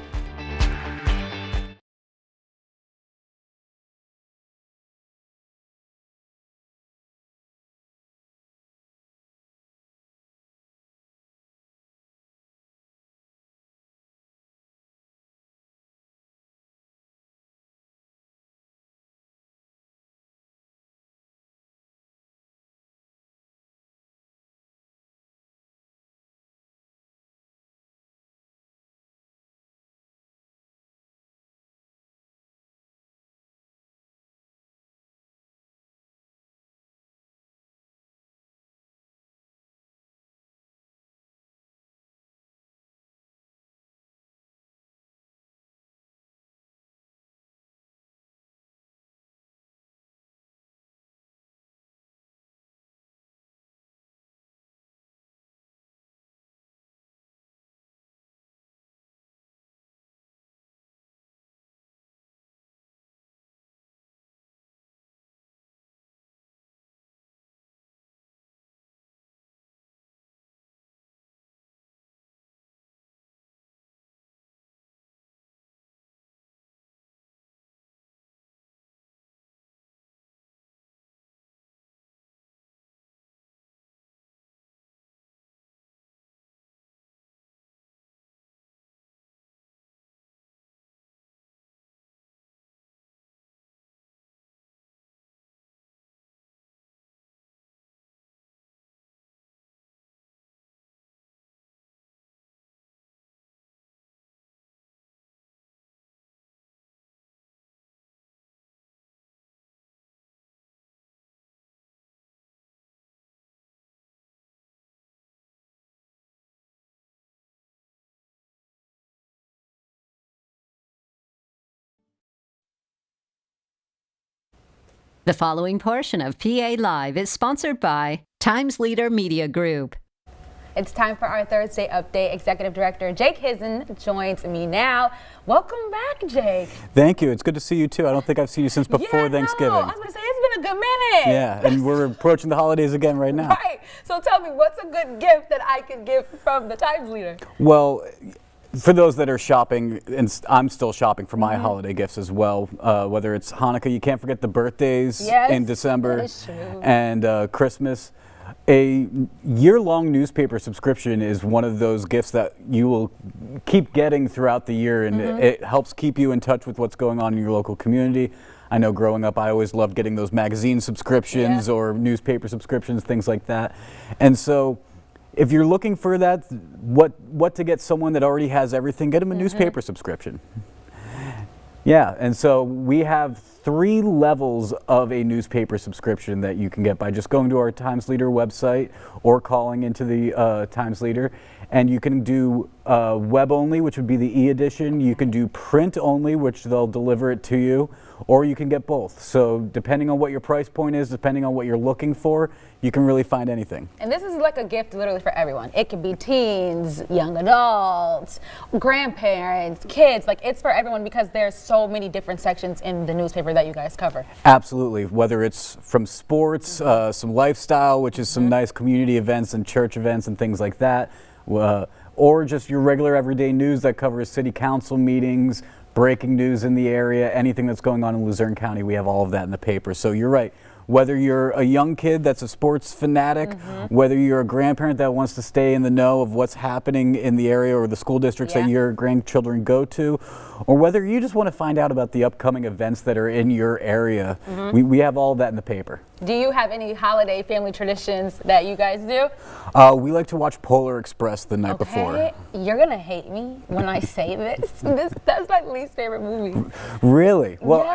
The following portion of PA Live is sponsored by Times Leader Media Group. It's time for our Thursday update. Executive Director Jake Hizen joins me now. Welcome back, Jake. Thank you. It's good to see you too. I don't think I've seen you since before Thanksgiving. I was going to say, it's been a good minute. Yeah, and we're approaching the holidays again right now. Right. So tell me, what's a good gift that I could give from the Times Leader? Well, for those that are shopping, and I'm still shopping for my holiday gifts as well, whether it's Hanukkah, you can't forget the birthdays in December, that is true. And Christmas. A year-long newspaper subscription is one of those gifts that you will keep getting throughout the year, and it helps keep you in touch with what's going on in your local community. I know growing up, I always loved getting those magazine subscriptions or newspaper subscriptions, things like that. And so if you're looking for that, what to get someone that already has everything, get them a newspaper subscription. Yeah, and so we have 3 levels of a newspaper subscription that you can get by just going to our Times Leader website or calling into the Times Leader. And you can do web only, which would be the e-edition. You can do print only, which they'll deliver it to you, or you can get both. So depending on what your price point is, depending on what you're looking for, you can really find anything. And this is like a gift literally for everyone. It could be teens, young adults, grandparents, kids. Like, it's for everyone because there's so many different sections in the newspaper that you guys cover. Absolutely. Whether it's from sports, some lifestyle, which is some nice community events and church events and things like that, or just your regular everyday news that covers city council meetings, breaking news in the area, anything that's going on in Luzerne County, we have all of that in the paper. So you're right. Whether you're a young kid that's a sports fanatic, whether you're a grandparent that wants to stay in the know of what's happening in the area or the school districts that your grandchildren go to, or whether you just want to find out about the upcoming events that are in your area, we have all of that in the paper. Do you have any holiday family traditions that you guys do? We like to watch Polar Express the night before. You're going to hate me when I say this. That's my least favorite movie. Really? Well,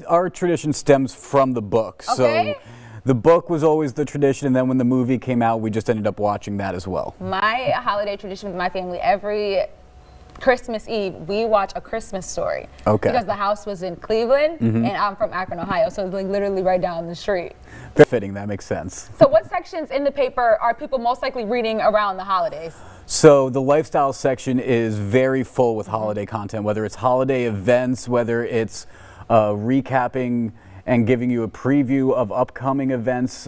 our tradition stems from the book. So the book was always the tradition, and then when the movie came out, we just ended up watching that as well. My holiday tradition with my family, every Christmas Eve, we watch A Christmas Story. Okay. Because the house was in Cleveland, and I'm from Akron, Ohio, so it's like literally right down the street. Very fitting, that makes sense. So what sections in the paper are people most likely reading around the holidays? So the lifestyle section is very full with holiday content, whether it's holiday events, whether it's recapping and giving you a preview of upcoming events.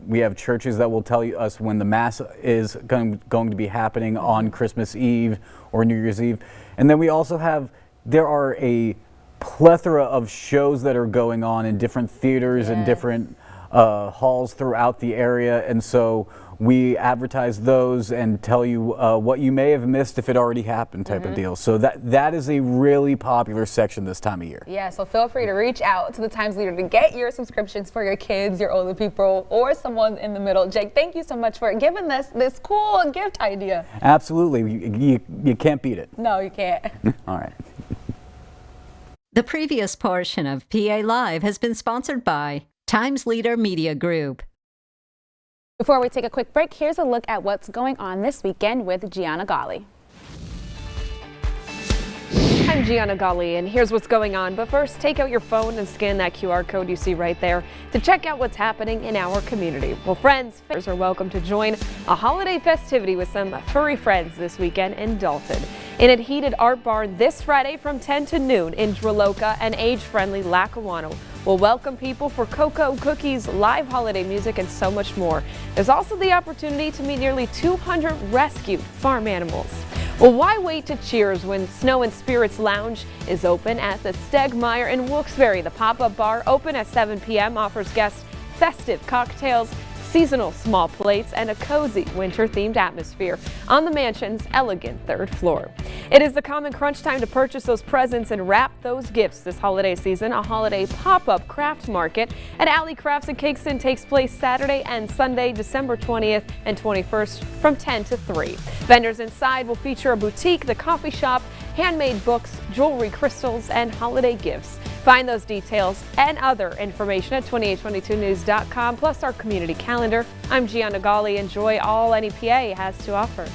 We have churches that will tell us when the Mass is going to be happening on Christmas Eve or New Year's Eve. And then we also there are a plethora of shows that are going on in different theaters and different halls throughout the area. And so we advertise those and tell you what you may have missed if it already happened type of deal. So that is a really popular section this time of year. Yeah, so feel free to reach out to the Times Leader to get your subscriptions for your kids, your older people, or someone in the middle. Jake, thank you so much for giving us this cool gift idea. Absolutely. You can't beat it. No, you can't. All right. The previous portion of PA Live has been sponsored by Times Leader Media Group. Before we take a quick break, here's a look at what's going on this weekend with Gianna Gali. I'm Gianna Gali, and here's what's going on. But first, take out your phone and scan that QR code you see right there to check out what's happening in our community. Well, friends are welcome to join a holiday festivity with some furry friends this weekend in Dalton. In a heated art barn this Friday from 10 to noon in Draloka and age-friendly Lackawanna will welcome people for cocoa, cookies, live holiday music, and so much more. There's also the opportunity to meet nearly 200 rescued farm animals. Well, why wait to cheers when Snow and Spirits Lounge is open at the Stegmeyer in Wilkes-Barre? The pop-up bar, open at 7 p.m., offers guests festive cocktails, seasonal small plates, and a cozy winter-themed atmosphere on the mansion's elegant 3rd floor. It is the common crunch time to purchase those presents and wrap those gifts this holiday season. A holiday pop-up craft market at Alley Crafts in Kingston takes place Saturday and Sunday, December 20th and 21st from 10 to 3. Vendors inside will feature a boutique, the coffee shop, handmade books, jewelry, crystals, and holiday gifts. Find those details and other information at 2822news.com, plus our community calendar. I'm Gianna Gali. Enjoy all NEPA has to offer.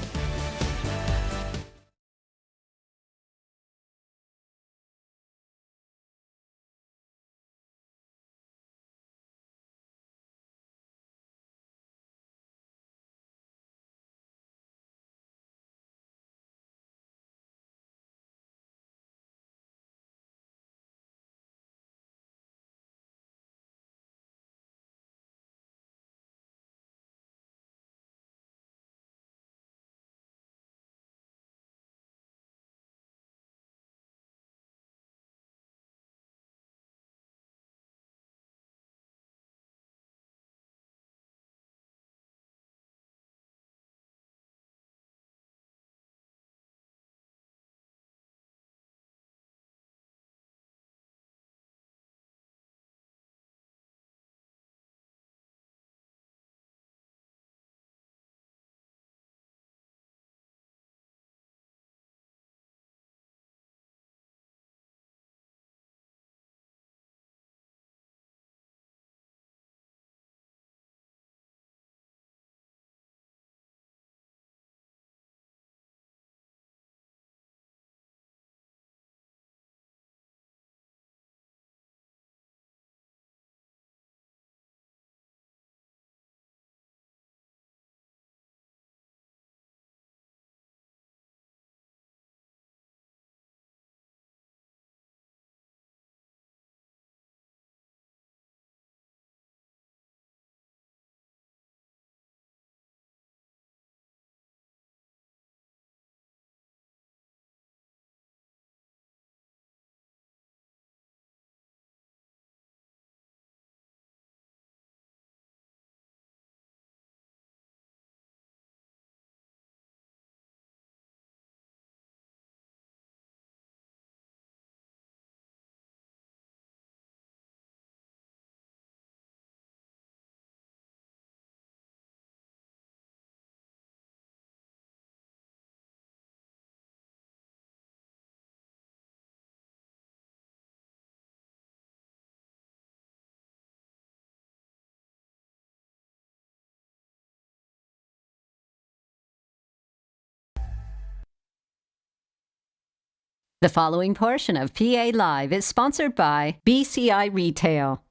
The following portion of PA Live is sponsored by BCI Retail.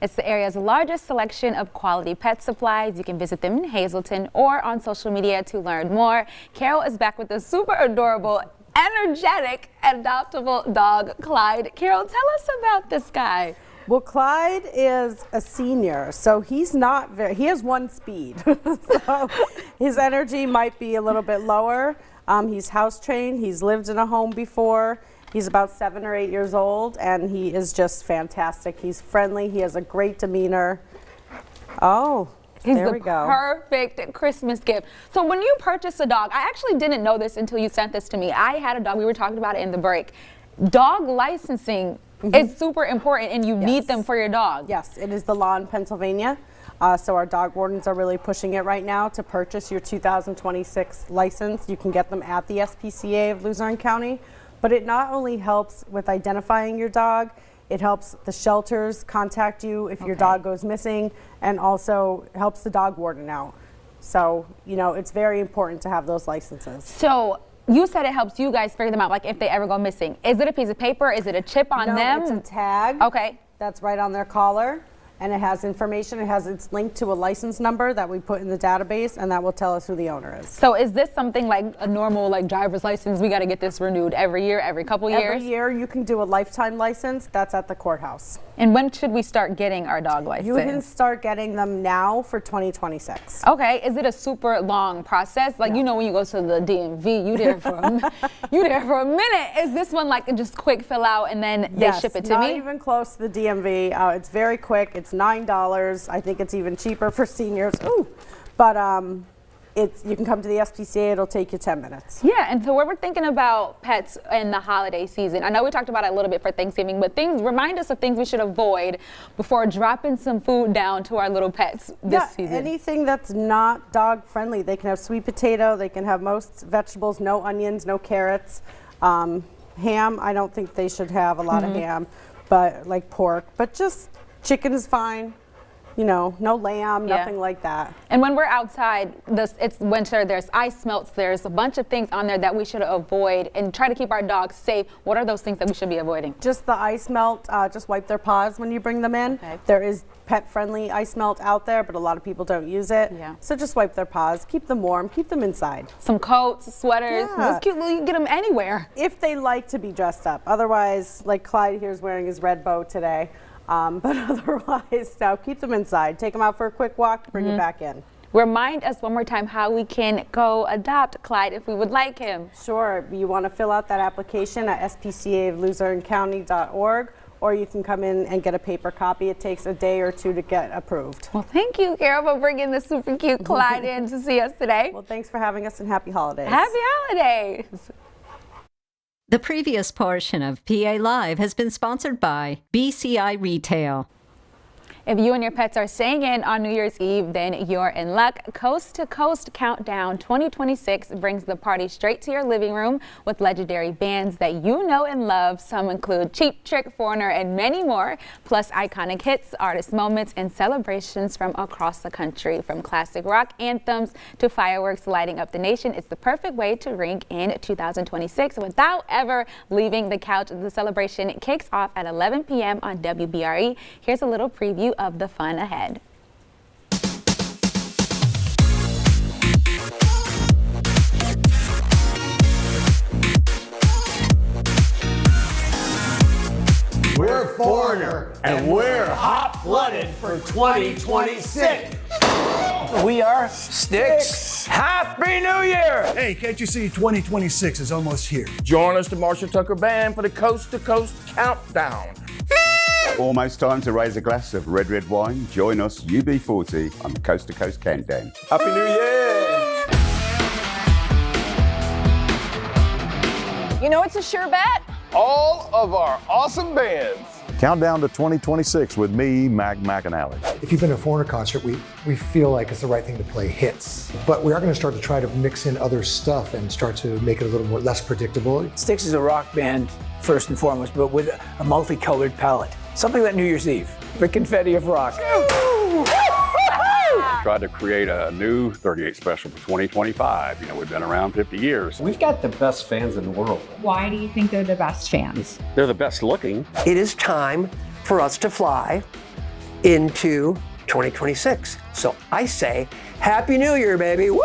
It's the area's largest selection of quality pet supplies. You can visit them in Hazleton or on social media to learn more. Carol is back with a super adorable, energetic, adoptable dog, Clyde. Carol, tell us about this guy. Well, Clyde is a senior, so he's not he has one speed. So his energy might be a little bit lower. He's house trained, he's lived in a home before. He's about 7 or 8 years old, and he is just fantastic. He's friendly, he has a great demeanor. Oh, there we go. Perfect Christmas gift. So when you purchase a dog, I actually didn't know this until you sent this to me. I had a dog, we were talking about it in the break. Dog licensing is super important, and you need them for your dog. Yes, it is the law in Pennsylvania. So our dog wardens are really pushing it right now to purchase your 2026 license. You can get them at the SPCA of Luzerne County. But it not only helps with identifying your dog, it helps the shelters contact you if your dog goes missing, and also helps the dog warden out. So, you know, it's very important to have those licenses. So you said it helps you guys figure them out, like if they ever go missing. Is it a piece of paper? Is it a chip on them? It's a tag. Okay. That's right on their collar. And it has information. It's linked to a license number that we put in the database, and that will tell us who the owner is. So is this something like a normal driver's license? We got to get this renewed every year, every couple years? Every year you can do a lifetime license. That's at the courthouse. And when should we start getting our dog license? You can start getting them now for 2026. Okay. Is it a super long process? Like, you know, when you go to the DMV, you there for a minute. Is this one like just quick fill out and then they ship it to me? Not even close to the DMV. It's very quick. It's $9. I think it's even cheaper for seniors. Ooh, but you can come to the SPCA. It'll take you 10 minutes. Yeah, and so we're thinking about pets in the holiday season. I know we talked about it a little bit for Thanksgiving, but remind us of things we should avoid before dropping some food down to our little pets this season. Anything that's not dog friendly. They can have sweet potato. They can have most vegetables, no onions, no carrots. Ham, I don't think they should have a lot of ham, but like pork. But just chicken is fine. You know, no lamb, nothing like that. And when we're outside, it's winter, there's ice melts, there's a bunch of things on there that we should avoid and try to keep our dogs safe. What are those things that we should be avoiding? Just the ice melt, just wipe their paws when you bring them in. Okay. There is pet-friendly ice melt out there, but a lot of people don't use it. Yeah. So just wipe their paws, keep them warm, keep them inside. Some coats, sweaters, those cute, you can get them anywhere. If they like to be dressed up. Otherwise, like Clyde here is wearing his red bow today. But otherwise, no, keep them inside. Take them out for a quick walk, bring it back in. Remind us one more time how we can go adopt Clyde if we would like him. Sure. You want to fill out that application at spcaofluzernecounty.org, or you can come in and get a paper copy. It takes a day or two to get approved. Well, thank you, Carol, for bringing the super cute Clyde in to see us today. Well, thanks for having us, and happy holidays. Happy holidays. The previous portion of PA Live has been sponsored by BCI Retail. If you and your pets are staying in on New Year's Eve, then you're in luck. Coast to Coast Countdown 2026 brings the party straight to your living room with legendary bands that you know and love. Some include Cheap Trick, Foreigner, and many more, plus iconic hits, artist moments, and celebrations from across the country. From classic rock anthems to fireworks lighting up the nation, it's the perfect way to ring in 2026 without ever leaving the couch. The celebration kicks off at 11 p.m. on WBRE. Here's a little preview of the fun ahead. We're Foreigner, and we're hot-blooded for 2026. We are Sticks. Happy New Year! Hey, can't you see 2026 is almost here? Join us, the Marshall Tucker Band, for the Coast to Coast Countdown. Almost time to raise a glass of red wine. Join us, UB40, on the Coast to Coast Countdown. Happy New Year! You know it's a sure bet. All of our awesome bands. Countdown to 2026 with me, Mac McAnally. If you've been to a Foreigner concert, we feel like it's the right thing to play hits. But we are going to start to try to mix in other stuff and start to make it a little more less predictable. Styx is a rock band, first and foremost, but with a multicolored palette. Something like New Year's Eve, the confetti of rock. Tried to create a new 38 special for 2025. You know, we've been around 50 years. We've got the best fans in the world. Why do you think they're the best fans? They're the best looking. It is time for us to fly into 2026. So I say, Happy New Year, baby. Woo!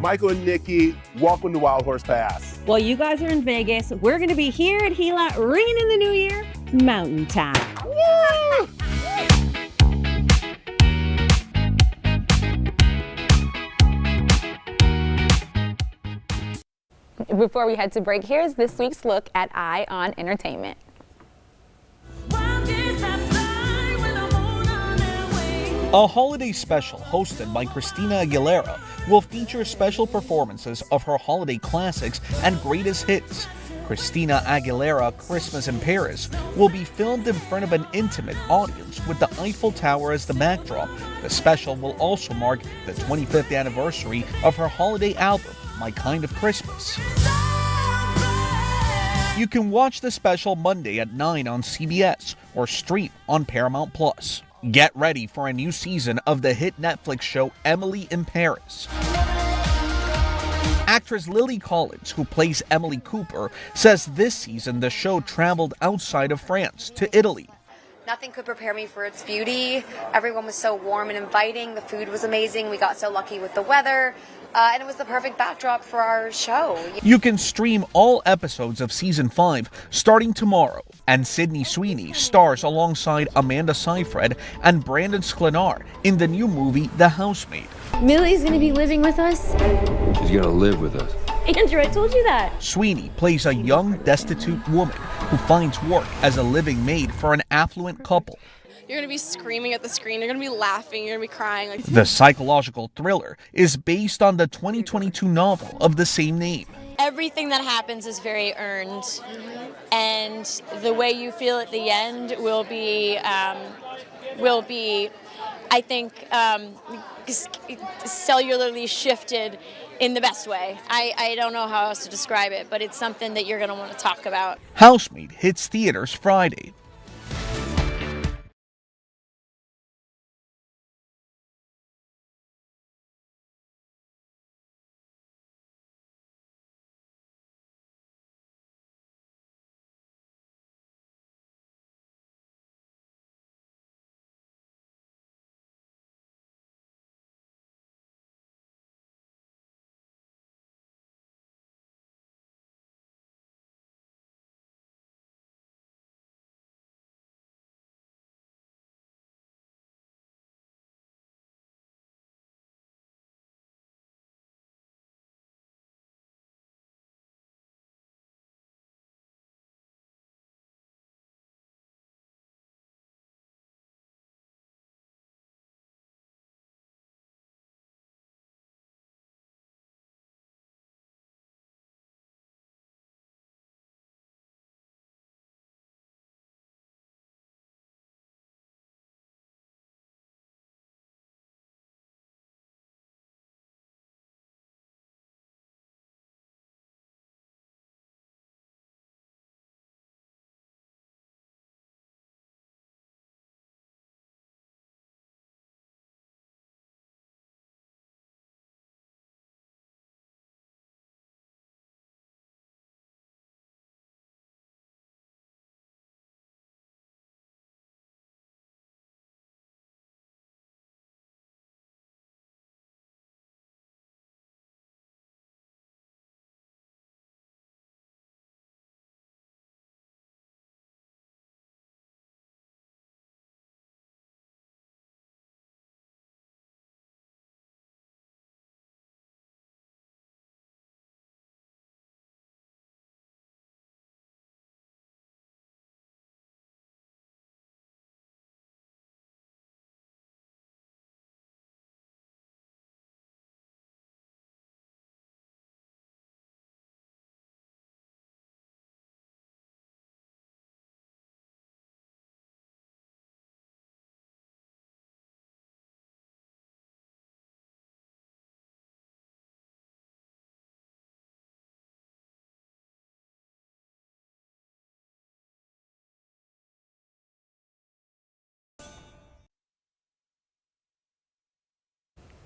Michael and Nikki, welcome to Wild Horse Pass. While you guys are in Vegas, we're going to be here at Gila ringing in the new year, Mountain Time. Woo! Before we head to break, here's this week's look at Eye on Entertainment. A holiday special hosted by Christina Aguilera will feature special performances of her holiday classics and greatest hits. Christina Aguilera Christmas in Paris will be filmed in front of an intimate audience with the Eiffel Tower as the backdrop. The special will also mark the 25th anniversary of her holiday album, My Kind of Christmas. You can watch the special Monday at 9 on CBS or stream on Paramount Plus. Get ready for a new season of the hit Netflix show Emily in Paris. Actress Lily Collins, who plays Emily Cooper, says this season the show traveled outside of France to Italy. Nothing could prepare me for its beauty. Everyone was so warm and inviting. The food was amazing. We got so lucky with the weather. And it was the perfect backdrop for our show. You can stream all episodes of Season 5 starting tomorrow. And Sydney Sweeney stars alongside Amanda Seyfried and Brandon Sklenar in the new movie The Housemaid. Millie's going to be living with us. She's gonna live with us. Andrew, I told you that. Sweeney plays a young, destitute woman who finds work as a living maid for an affluent couple. You're going to be screaming at the screen. You're going to be laughing. You're going to be crying. The psychological thriller is based on the 2022 novel of the same name. Everything that happens is very earned, and the way you feel at the end will be, I think, cellularly shifted in the best way. I don't know how else to describe it, but it's something that you're going to want to talk about. Housemaid hits theaters Friday.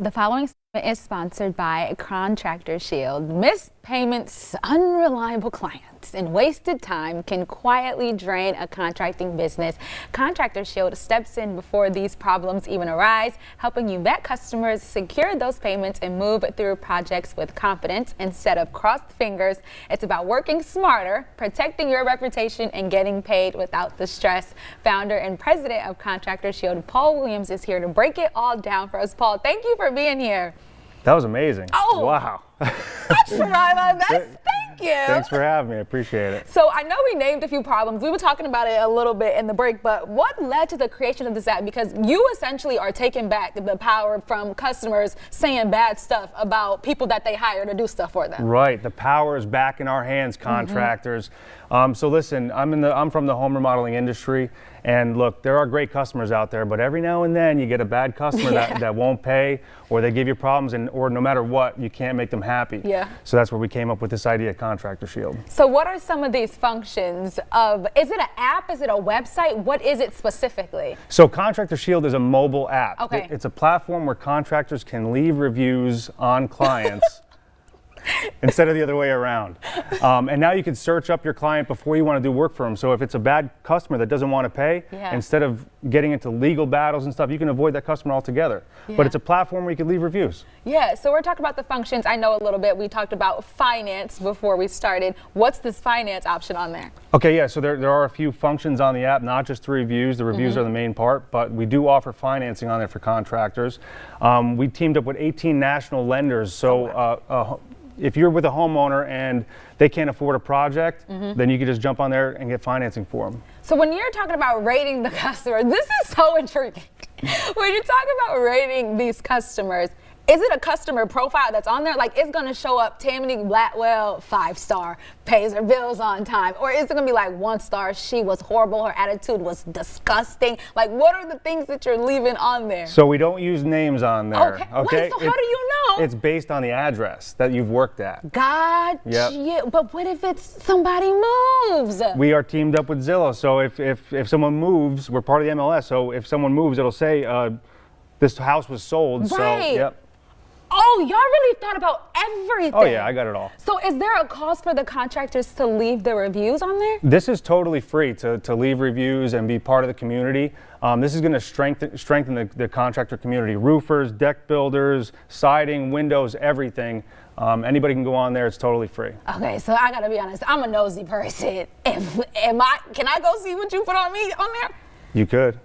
The following statement is sponsored by Contractor Shield. Missed payments, unreliable clients, and wasted time can quietly drain a contracting business. Contractor Shield steps in before these problems even arise, helping you vet customers, secure those payments, and move through projects with confidence instead of crossed fingers. It's about working smarter, protecting your reputation, and getting paid without the stress. Founder and president of Contractor Shield, Paul Williams, is here to break it all down for us. Paul, thank you for being here. That was amazing. Oh, wow. I tried my best. Thank you. Thanks for having me. I appreciate it. So I know we named a few problems. We were talking about it a little bit in the break, but what led to the creation of this app? Because you essentially are taking back the power from customers saying bad stuff about people that they hire to do stuff for them. Right. The power is back in our hands, contractors. So listen, I'm from the home remodeling industry, and look, there are great customers out there, but every now and then you get a bad customer that won't pay, or they give you problems, or no matter what, you can't make them happy. Yeah. So that's where we came up with this idea, Contractor Shield. So what are some of these functions of, is it an app, is it a website, what is it specifically? So Contractor Shield is a mobile app. Okay. It's a platform where contractors can leave reviews on clients instead of the other way around. And now you can search up your client before you want to do work for them. So if it's a bad customer that doesn't want to pay, instead of getting into legal battles and stuff, you can avoid that customer altogether. But it's a platform where you can leave reviews. Yeah, so we're talking about the functions. I know a little bit. We talked about finance before we started. What's this finance option on there? Okay, yeah, so there are a few functions on the app, not just the reviews. The reviews are the main part, but we do offer financing on there for contractors. We teamed up with 18 national lenders, so if you're with a homeowner and they can't afford a project, then you can just jump on there and get financing for them. So when you're talking about rating the customer, this is so intriguing. When you're talking about rating these customers, is it a customer profile that's on there? Like, it's gonna show up Tammany Blackwell, 5-star, pays her bills on time. Or is it gonna be like 1 star, she was horrible, her attitude was disgusting? Like, what are the things that you're leaving on there? So we don't use names on there. Okay. Wait, so how do you know? It's based on the address that you've worked at. God, yeah. But what if it's somebody moves? We are teamed up with Zillow. So if someone moves, we're part of the MLS. So if someone moves, it'll say this house was sold. Right. So yep. Oh, y'all really thought about everything. Oh yeah, I got it all. So is there a cost for the contractors to leave the reviews on there? This is totally free to leave reviews and be part of the community. This is going to strengthen the contractor community. Roofers, deck builders, siding, windows, everything. Anybody can go on there. It's totally free. Okay, so I gotta be honest. I'm a nosy person. Can I go see what you put on me on there? You could.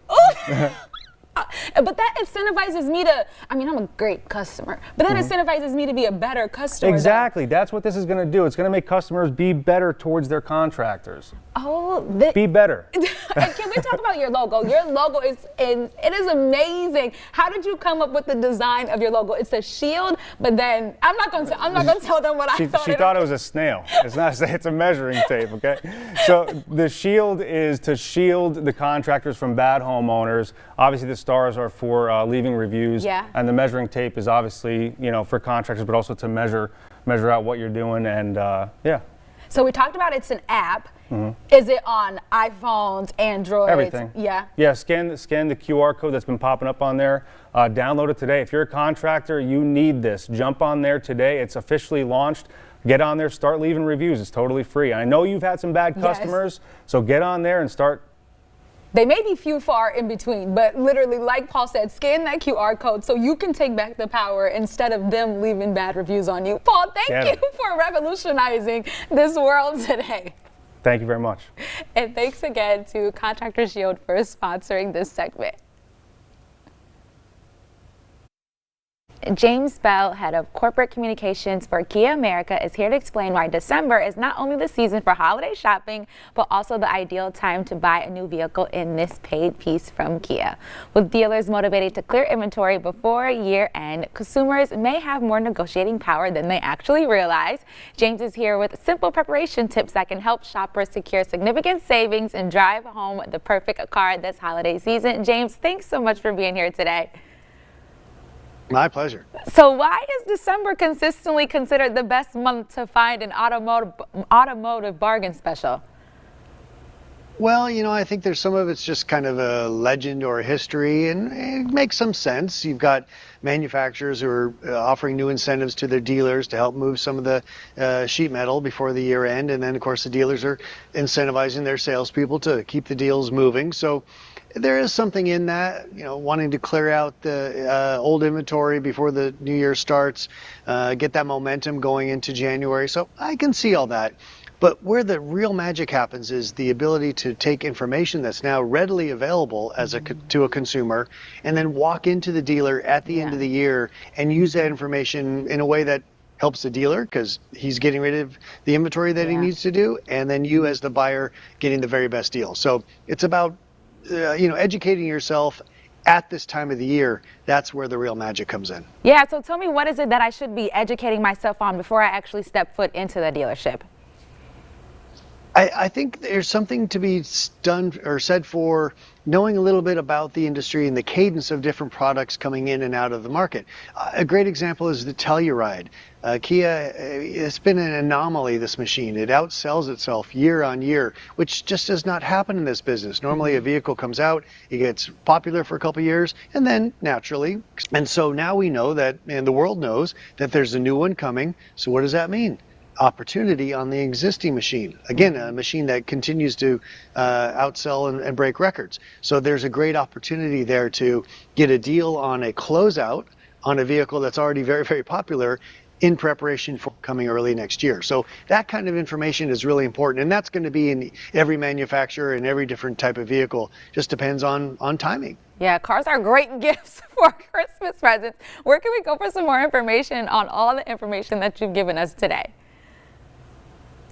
But that incentivizes me to, I'm a great customer, but that incentivizes me to be a better customer. Exactly. That's what this is going to do. It's going to make customers be better towards their contractors. Oh, be better. And can we talk about your logo? Your logo it is amazing. How did you come up with the design of your logo? It's a shield, but then I'm not going to tell them what I thought. She thought it was a snail. It's not. It's a measuring tape. Okay. So the shield is to shield the contractors from bad homeowners. Obviously, the stars are for leaving reviews. Yeah. And the measuring tape is obviously for contractors, but also to measure out what you're doing and yeah. So we talked about it's an app. Is it on iPhones, Androids? Everything. Yeah. Yeah, scan the QR code that's been popping up on there. Download it today. If you're a contractor, you need this. Jump on there today. It's officially launched. Get on there, start leaving reviews. It's totally free. I know you've had some bad customers, so get on there and start. They may be few far in between, but literally, like Paul said, scan that QR code so you can take back the power instead of them leaving bad reviews on you. Paul, thank you for revolutionizing this world today. Thank you very much. And thanks again to Contractor Shield for sponsoring this segment. James Bell, head of corporate communications for Kia America, is here to explain why December is not only the season for holiday shopping, but also the ideal time to buy a new vehicle in this paid piece from Kia. With dealers motivated to clear inventory before year end, consumers may have more negotiating power than they actually realize. James is here with simple preparation tips that can help shoppers secure significant savings and drive home the perfect car this holiday season. James, thanks so much for being here today. My pleasure. So why is December consistently considered the best month to find an automotive bargain special? Well, I think there's some of it's just kind of a legend or a history, and it makes some sense. You've got manufacturers who are offering new incentives to their dealers to help move some of the sheet metal before the year end, and then of course the dealers are incentivizing their salespeople to keep the deals moving. So there is something in that, wanting to clear out the old inventory before the new year starts, get that momentum going into January. So I can see all that. But where the real magic happens is the ability to take information that's now readily available to a consumer and then walk into the dealer at the end of the year and use that information in a way that helps the dealer because he's getting rid of the inventory that he needs to do, and then you as the buyer getting the very best deal. So it's about educating yourself at this time of the year. That's where the real magic comes in. Yeah, so tell me, what is it that I should be educating myself on before I actually step foot into the dealership? I think there's something to be done or said for knowing a little bit about the industry and the cadence of different products coming in and out of the market. A great example is the Telluride. Kia, it's been an anomaly, this machine. It outsells itself year on year, which just does not happen in this business. Normally a vehicle comes out, it gets popular for a couple of years, and then naturally. And so now we know that, and the world knows, that there's a new one coming. So what does that mean? Opportunity on the existing machine. Again, a machine that continues to outsell and break records. So there's a great opportunity there to get a deal on a closeout on a vehicle that's already very, very popular in preparation for coming early next year. So that kind of information is really important, and that's going to be in every manufacturer and every different type of vehicle. Just depends on timing. Yeah, cars are great gifts for Christmas presents. Where can we go for some more information on all the information that you've given us today?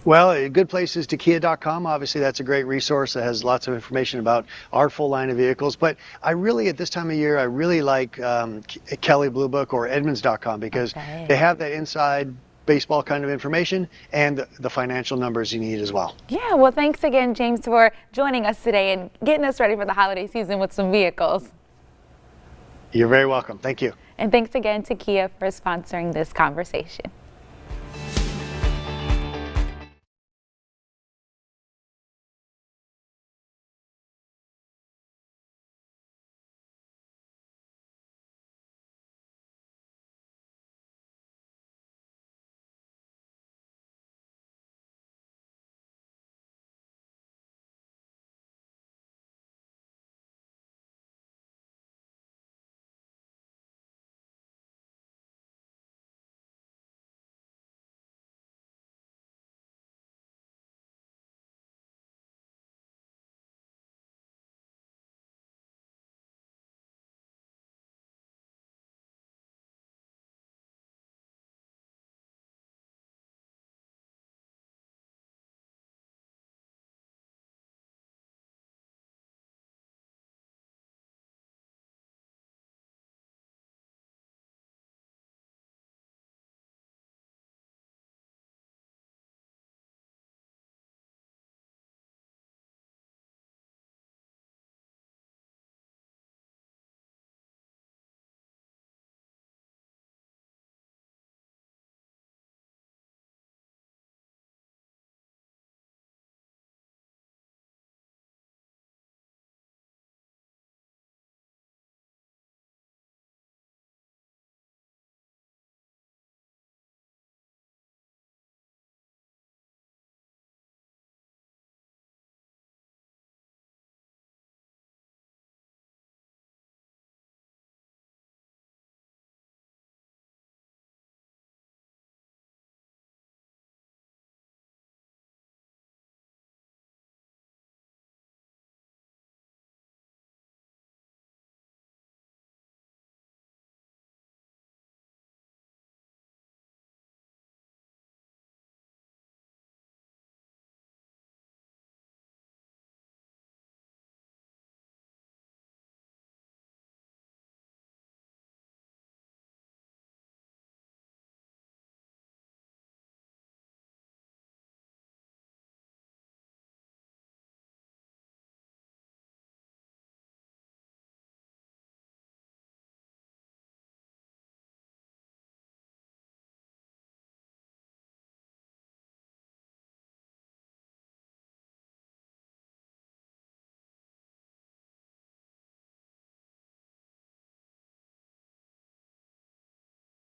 Well, a good place is Kia.com. Obviously, that's a great resource that has lots of information about our full line of vehicles. But I really, at this time of year, I really like Kelley Blue Book or Edmunds.com because they have that inside baseball kind of information and the financial numbers you need as well. Yeah, well, thanks again, James, for joining us today and getting us ready for the holiday season with some vehicles. You're very welcome. Thank you. And thanks again to Kia for sponsoring this conversation.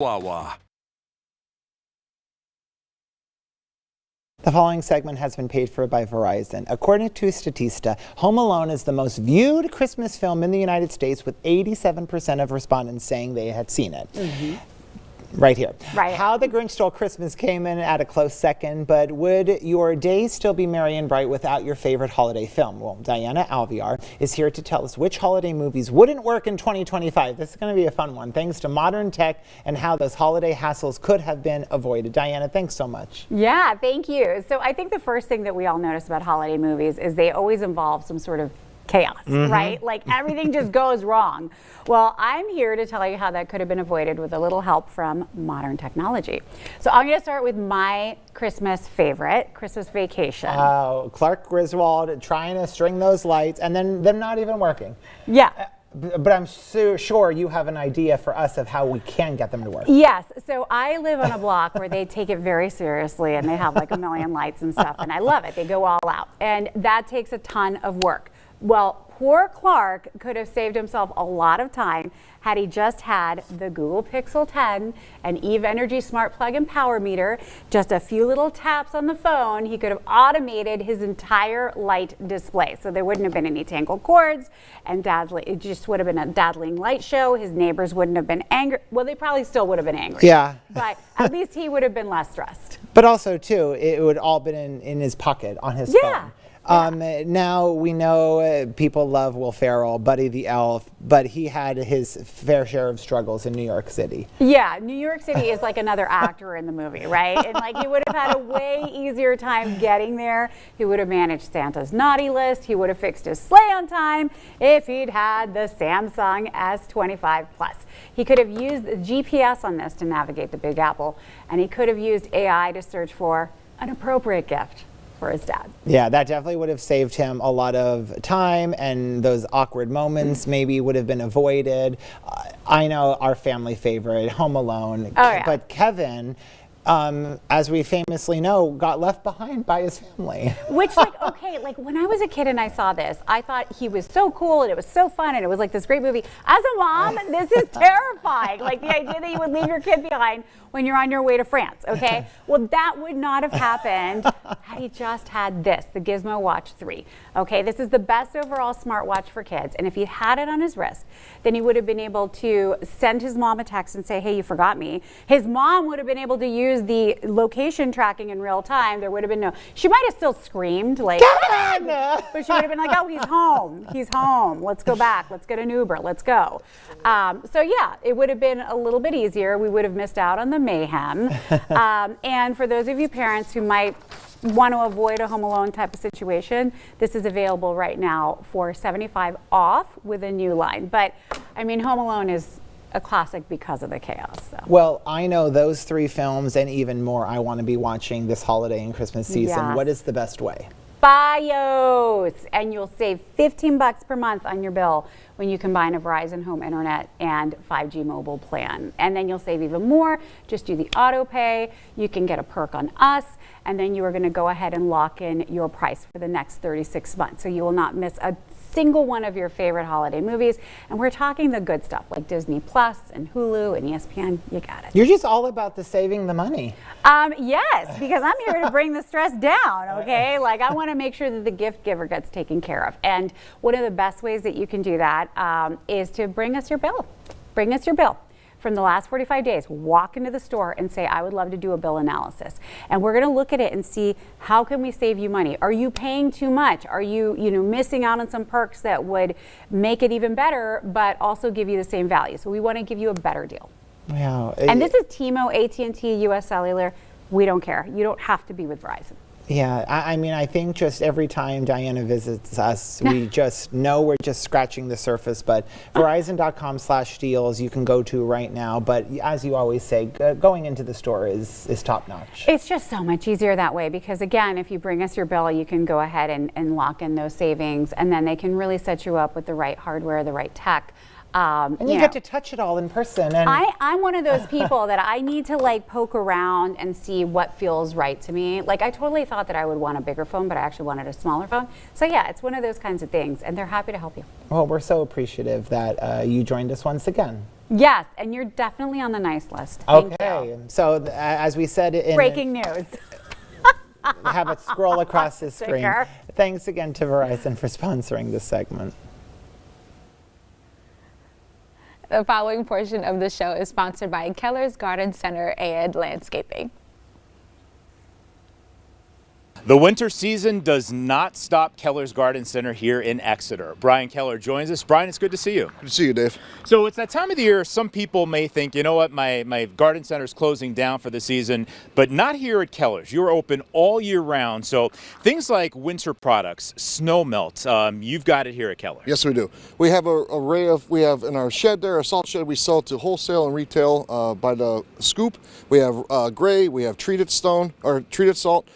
Wawa. The following segment has been paid for by Verizon. According to Statista, Home Alone is the most viewed Christmas film in the United States, with 87% of respondents saying they had seen it. Right here. Right. How the Grinch Stole Christmas came in at a close second, but would your days still be merry and bright without your favorite holiday film? Well, Diana Alviar is here to tell us which holiday movies wouldn't work in 2025. This is going to be a fun one, thanks to modern tech and how those holiday hassles could have been avoided. Diana, thanks so much. Yeah, thank you. So I think the first thing that we all notice about holiday movies is they always involve some sort of chaos, right? Like everything just goes wrong. Well, I'm here to tell you how that could have been avoided with a little help from modern technology. So I'm going to start with my Christmas favorite, Christmas Vacation. Oh, Clark Griswold trying to string those lights and then them not even working. Yeah. But I'm sure you have an idea for us of how we can get them to work. Yes. So I live on a block where they take it very seriously and they have like a million lights and stuff, and I love it. They go all out. And that takes a ton of work. Well, poor Clark could have saved himself a lot of time had he just had the Google Pixel 10 and Eve Energy Smart Plug and Power Meter. Just a few little taps on the phone, he could have automated his entire light display. So there wouldn't have been any tangled cords and dazzling. It just would have been a dazzling light show. His neighbors wouldn't have been angry. Well, they probably still would have been angry. Yeah. But at least he would have been less stressed. But also, too, it would all been in his pocket on his phone. Now we know people love Will Ferrell, Buddy the Elf, but he had his fair share of struggles in New York City. Yeah, New York City is like another actor in the movie, right? And like he would have had a way easier time getting there. He would have managed Santa's naughty list. He would have fixed his sleigh on time if he'd had the Samsung S25 Plus. He could have used the GPS on this to navigate the Big Apple, and he could have used AI to search for an appropriate gift for his dad. Yeah, that definitely would have saved him a lot of time, and those awkward moments maybe would have been avoided. I know our family favorite, Home Alone, but Kevin, as we famously know, got left behind by his family. Which, like, okay, like when I was a kid and I saw this, I thought he was so cool and it was so fun and it was like this great movie. As a mom, this is terrifying. Like the idea that you would leave your kid behind when you're on your way to France, okay? Well, that would not have happened had he just had this, the Gizmo Watch 3. Okay, this is the best overall smartwatch for kids. And if he had it on his wrist, then he would have been able to send his mom a text and say, hey, you forgot me. His mom would have been able to use the location tracking in real time. There would have been no, she might have still screamed like, but she would have been like, oh, he's home. He's home. Let's go back. Let's get an Uber. Let's go. So yeah, it would have been a little bit easier. We would have missed out on the mayhem. And for those of you parents who might want to avoid a Home Alone type of situation, this is available right now for $75 off with a new line. But I mean, Home Alone is a classic because of the chaos. So. Well, I know those three films and even more I want to be watching this holiday and Christmas season. Yes. What is the best way? BIOS, and you'll save $15 per month on your bill when you combine a Verizon Home Internet and 5G mobile plan. And then you'll save even more. Just do the auto pay. You can get a perk on us, and then you are going to go ahead and lock in your price for the next 36 months. So you will not miss a single one of your favorite holiday movies. And we're talking the good stuff like Disney Plus and Hulu and ESPN. You got it. You're just all about the saving the money. Yes, because I'm here to bring the stress down, okay? Like I want to make sure that the gift giver gets taken care of. And one of the best ways that you can do that is to bring us your bill. Bring us your bill. From the last 45 days, walk into the store and say, I would love to do a bill analysis. And we're going to look at it and see, how can we save you money? Are you paying too much? Are you, missing out on some perks that would make it even better, but also give you the same value? So we want to give you a better deal. Wow. And this is T-Mo, AT&T, US Cellular. We don't care. You don't have to be with Verizon. Yeah, I mean, I think just every time Diana visits us, we just know we're just scratching the surface. But Verizon.com/deals you can go to right now. But as you always say, going into the store is top notch. It's just so much easier that way because, again, if you bring us your bill, you can go ahead and lock in those savings. And then they can really set you up with the right hardware, the right tech. And you get to touch it all in person. And I'm one of those people that I need to like poke around and see what feels right to me. Like I totally thought that I would want a bigger phone, but I actually wanted a smaller phone. So yeah, it's one of those kinds of things, and they're happy to help you. Well, we're so appreciative that you joined us once again. Yes, and you're definitely on the nice list. Thank Okay, you. so as we said in Breaking news. have it scroll across the screen. Sticker. Thanks again to Verizon for sponsoring this segment. The following portion of the show is sponsored by Keller's Garden Center and Landscaping. The winter season does not stop Keller's Garden Center here in Exeter. Brian Keller joins us. Brian, it's good to see you. Good to see you, Dave. So it's that time of the year some people may think, you know what, my garden center is closing down for the season, but not here at Keller's. You're open all year round. So things like winter products, snow melt, you've got it here at Keller. Yes, we do. We have an array of, we have in our shed there, a salt shed, we sell to wholesale and retail by the scoop. We have gray, we have treated stone, or treated salt.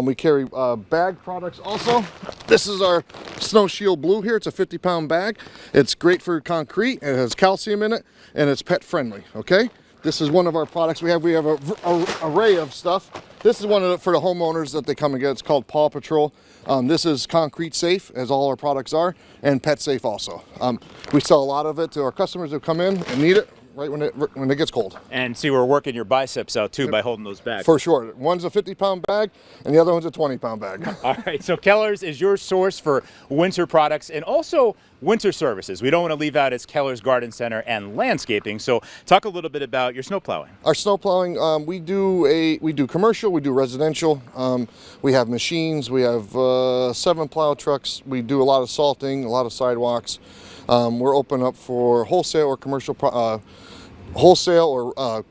We carry bag products also. This is our Snow Shield Blue here. It's a 50-pound bag. It's great for concrete. It has calcium in it, and it's pet friendly, okay? This is one of our products. We have an array of stuff. This is one of for the homeowners that they come and get. It's called Paw Patrol. This is concrete safe, as all our products are, and pet safe also. We sell a lot of it to our customers who come in and need it right when it gets cold. And see, we're working your biceps out too by holding those bags. For sure. One's a 50-pound bag, and the other one's a 20-pound bag. All right, so Keller's is your source for winter products and also winter services. We don't want to leave out its Keller's Garden Center and Landscaping. So talk a little bit about your snow plowing. Our snow plowing, we do commercial, we do residential. We have machines. We have 7 plow trucks. We do a lot of salting, a lot of sidewalks. We're open up for wholesale or commercial, wholesale or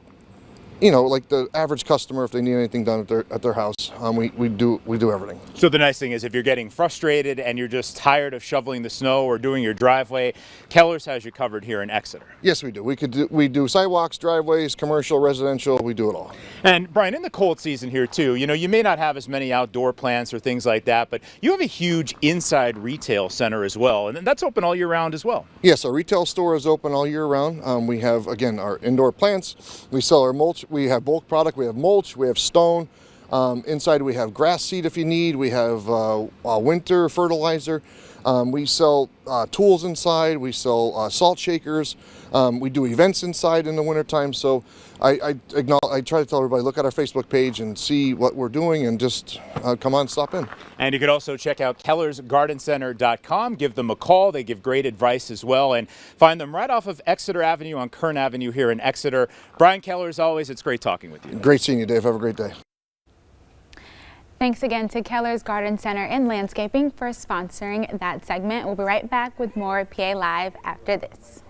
you know, like the average customer, if they need anything done at their house, we do everything. So the nice thing is, if you're getting frustrated and you're just tired of shoveling the snow or doing your driveway, Keller's has you covered here in Exeter. Yes, we do. We do sidewalks, driveways, commercial, residential. We do it all. And Brian, in the cold season here too, you know, you may not have as many outdoor plants or things like that, but you have a huge inside retail center as well, and that's open all year round as well. Yes, our retail store is open all year round. We have, again, our indoor plants. We sell our mulch. We have bulk product. We have mulch. We have stone. Inside we have grass seed if you need. We have winter fertilizer. We sell tools inside. We sell salt shakers. We do events inside in the wintertime. So I try to tell everybody, look at our Facebook page and see what we're doing, and just come on, stop in. And you could also check out kellersgardencenter.com. Give them a call. They give great advice as well. And find them right off of Exeter Avenue on Kern Avenue here in Exeter. Brian Keller, as always, it's great talking with you. Great seeing you, Dave. Have a great day. Thanks again to Keller's Garden Center and Landscaping for sponsoring that segment. We'll be right back with more PA Live after this.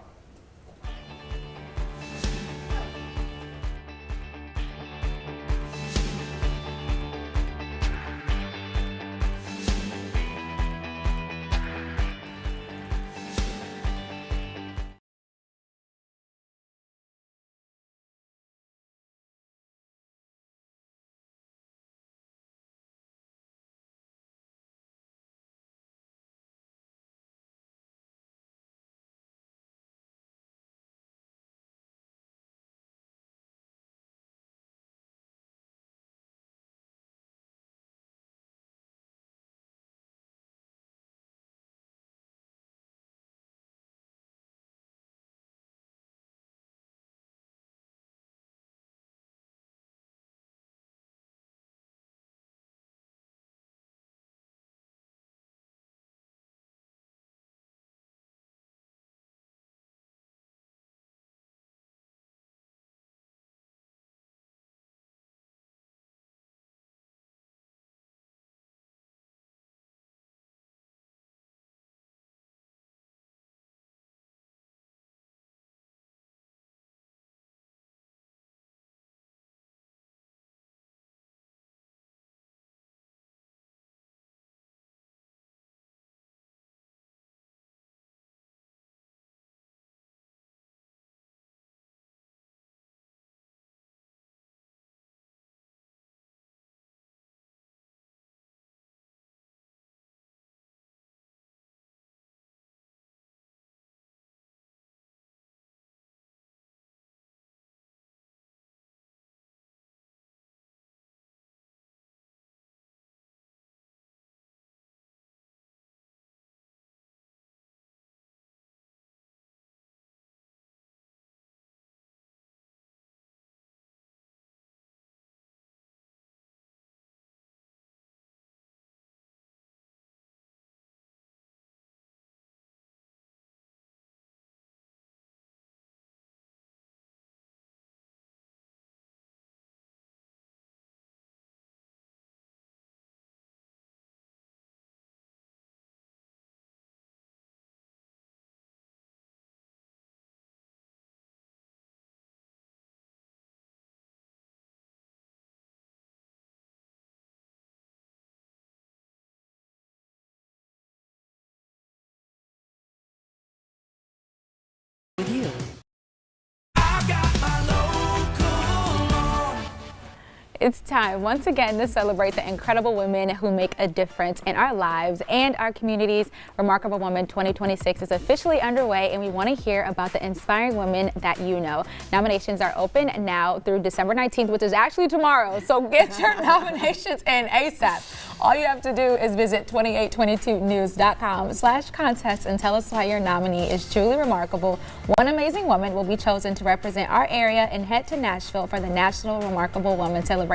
It's time once again to celebrate the incredible women who make a difference in our lives and our communities. Remarkable Woman 2026 is officially underway, and we want to hear about the inspiring women that you know. Nominations are open now through December 19th, which is actually tomorrow. So get your nominations in ASAP. All you have to do is visit 2822news.com/contest and tell us why your nominee is truly remarkable. One amazing woman will be chosen to represent our area and head to Nashville for the National Remarkable Woman celebration.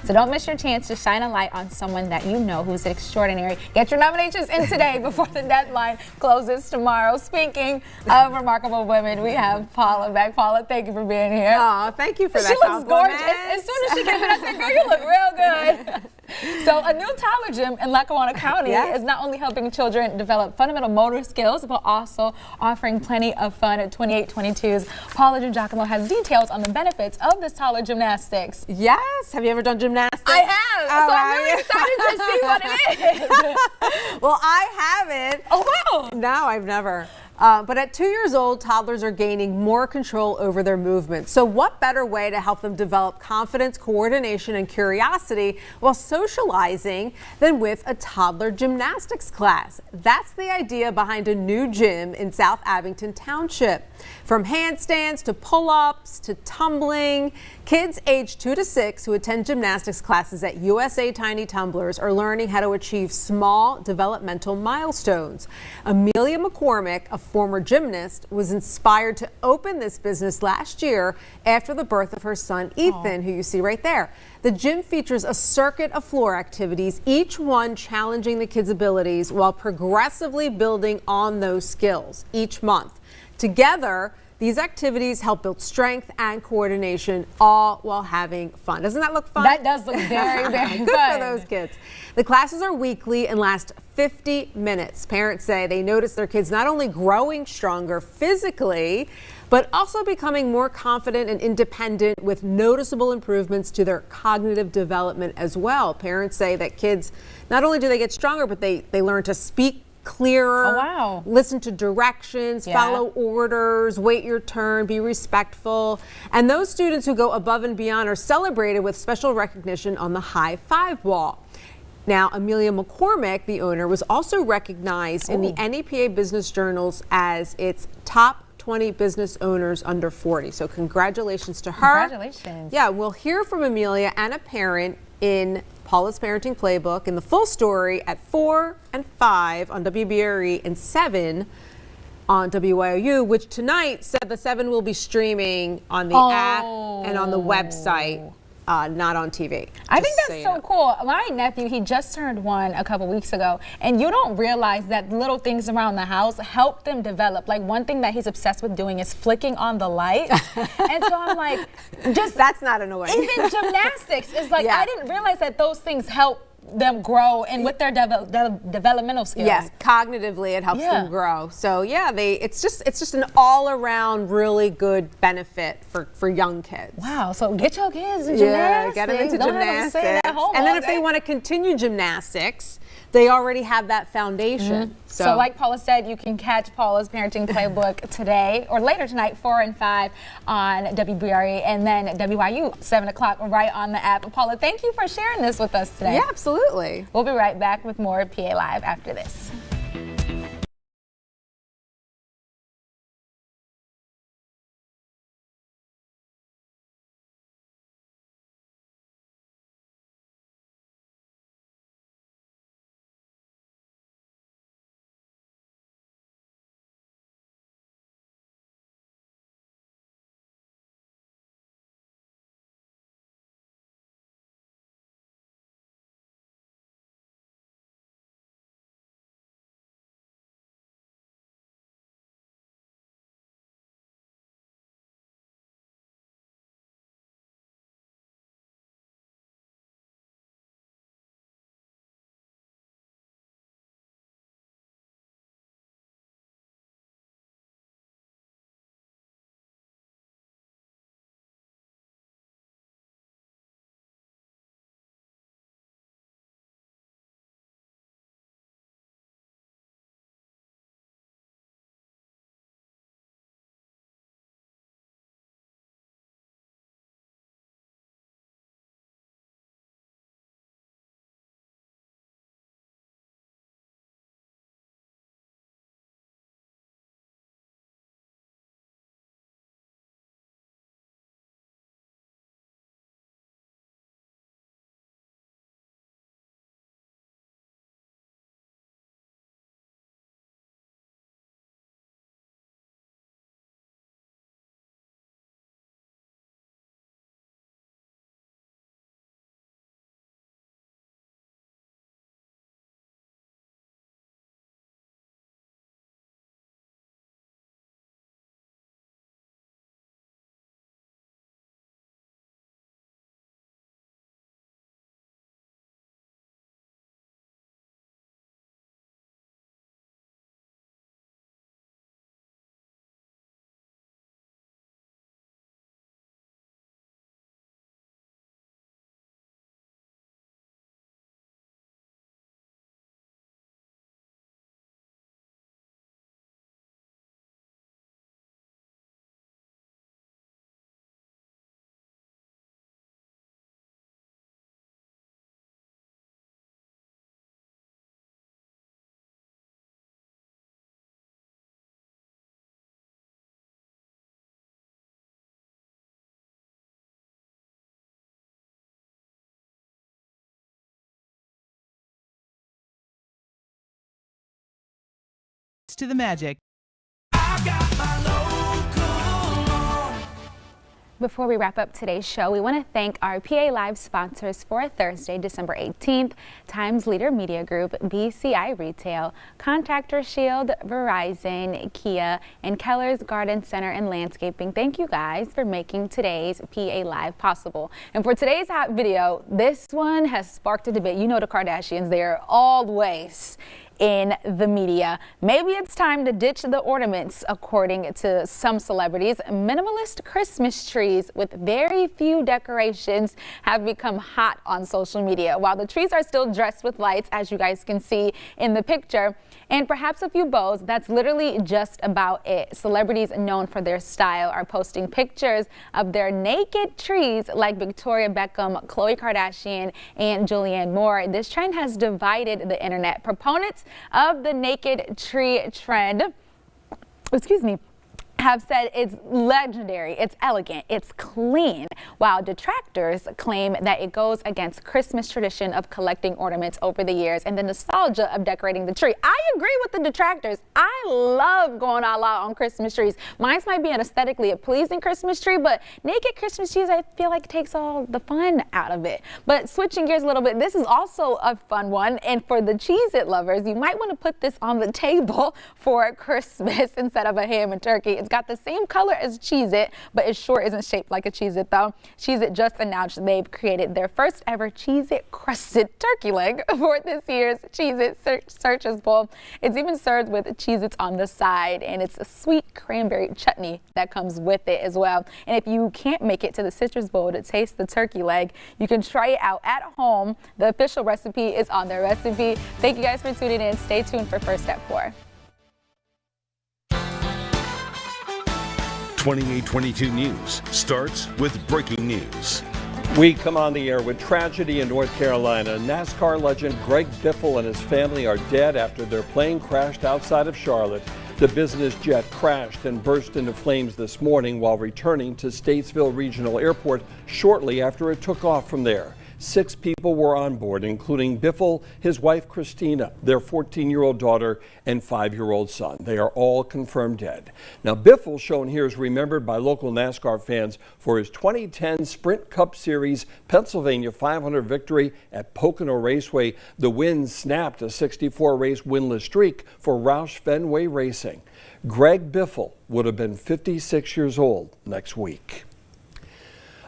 So don't miss your chance to shine a light on someone that you know who's extraordinary. Get your nominations in today before the deadline closes tomorrow. Speaking of remarkable women, we have Paula back. Paula, thank you for being here. Oh, thank you for that. She looks gorgeous. As soon as she came in, I said, girl, you look real good. So a new toddler gym in Lackawanna County is not only helping children develop fundamental motor skills, but also offering plenty of fun at 2822's Paula Giacomo has details on the benefits of this toddler gymnastics. Yes. Have you ever done gymnastics? I have. Oh, so I'm really excited to see what it is. Well, I haven't. Oh, wow. No, I've never. But at 2 years old, toddlers are gaining more control over their movements. So what better way to help them develop confidence, coordination, and curiosity while socializing than with a toddler gymnastics class? That's the idea behind a new gym in South Abington Township. From handstands to pull-ups to tumbling, kids aged 2 to 6 who attend gymnastics classes at USA Tiny Tumblers are learning how to achieve small developmental milestones. Amelia McCormick, a former gymnast, was inspired to open this business last year after the birth of her son, Ethan, who you see right there. The gym features a circuit of floor activities, each one challenging the kids' abilities while progressively building on those skills each month. Together, these activities help build strength and coordination, all while having fun. Doesn't that look fun? That does look very, very good fun. for those kids. The classes are weekly and last 50 minutes. Parents say they notice their kids not only growing stronger physically, but also becoming more confident and independent with noticeable improvements to their cognitive development as well. Parents say that kids, not only do they get stronger, but they learn to speak clearer, listen to directions, follow orders, wait your turn, be respectful. And those students who go above and beyond are celebrated with special recognition on the high five wall. Now, Amelia McCormick, the owner, was also recognized in the NEPA Business Journals as its top 20 business owners under 40. So congratulations to her. Congratulations. Yeah, we'll hear from Amelia and a parent in Paula's Parenting Playbook and the full story at 4 and 5 on WBRE and 7 on WYOU, which tonight said the 7 will be streaming on the app and on the website. Not on TV. I think that's so cool. My nephew, he just turned 1 a couple weeks ago, and you don't realize that little things around the house help them develop. Like one thing that he's obsessed with doing is flicking on the light. And so I'm like, that's not annoying. Even gymnastics is like, I didn't realize that those things help them grow and with their developmental skills. Yes, cognitively it helps them grow. So yeah, it's just an all-around really good benefit for young kids. Wow, so get your kids in gymnastics. Get them into Don't have them sit gymnastics. at home And then all if they day. want to continue gymnastics, they already have that foundation. So like Paula said, you can catch Paula's Parenting Playbook today or later tonight, 4 and 5 on WBRE and then WYU, 7 o'clock right on the app. Paula, thank you for sharing this with us today. Yeah, absolutely. We'll be right back with more PA Live after this. Here's to the magic. Before we wrap up today's show, we want to thank our PA Live sponsors for Thursday, December 18th, Times Leader Media Group, BCI Retail, Contractor Shield, Verizon, Kia, and Keller's Garden Center and Landscaping. Thank you guys for making today's PA Live possible. And for today's hot video, this one has sparked a debate. You know the Kardashians, they are always in the media. Maybe it's time to ditch the ornaments. According to some celebrities, minimalist Christmas trees with very few decorations have become hot on social media. While the trees are still dressed with lights, as you guys can see in the picture, and perhaps a few bows, that's literally just about it. Celebrities known for their style are posting pictures of their naked trees like Victoria Beckham, Khloe Kardashian, and Julianne Moore. This trend has divided the internet. Proponents of the naked tree trend, have said it's legendary, it's elegant, it's clean, while detractors claim that it goes against Christmas tradition of collecting ornaments over the years and the nostalgia of decorating the tree. I agree with the detractors. I love going all out on Christmas trees. Mine might be an aesthetically pleasing Christmas tree, but naked Christmas trees, I feel like takes all the fun out of it. But switching gears a little bit, this is also a fun one, and for the Cheez-It lovers, you might want to put this on the table for Christmas instead of a ham and turkey. It's got the same color as Cheez-It, but it sure isn't shaped like a Cheez-It though. Cheez-It just announced they've created their first ever Cheez-It crusted turkey leg for this year's Cheez-It Searchers Bowl. It's even served with Cheez-Its on the side, and it's a sweet cranberry chutney that comes with it as well. And if you can't make it to the Citrus Bowl to taste the turkey leg, you can try it out at home. The official recipe is on their recipe. Thank you guys for tuning in. Stay tuned for First Step 4. 2822 News starts with breaking news. We come on the air with tragedy in North Carolina. NASCAR legend Greg Biffle and his family are dead after their plane crashed outside of Charlotte. The business jet crashed and burst into flames this morning while returning to Statesville Regional Airport shortly after it took off from there. 6 people were on board, including Biffle, his wife Christina, their 14-year-old daughter, and 5-year-old son. They are all confirmed dead. Now, Biffle, shown here, is remembered by local NASCAR fans for his 2010 Sprint Cup Series Pennsylvania 500 victory at Pocono Raceway. The win snapped a 64-race winless streak for Roush Fenway Racing. Greg Biffle would have been 56 years old next week.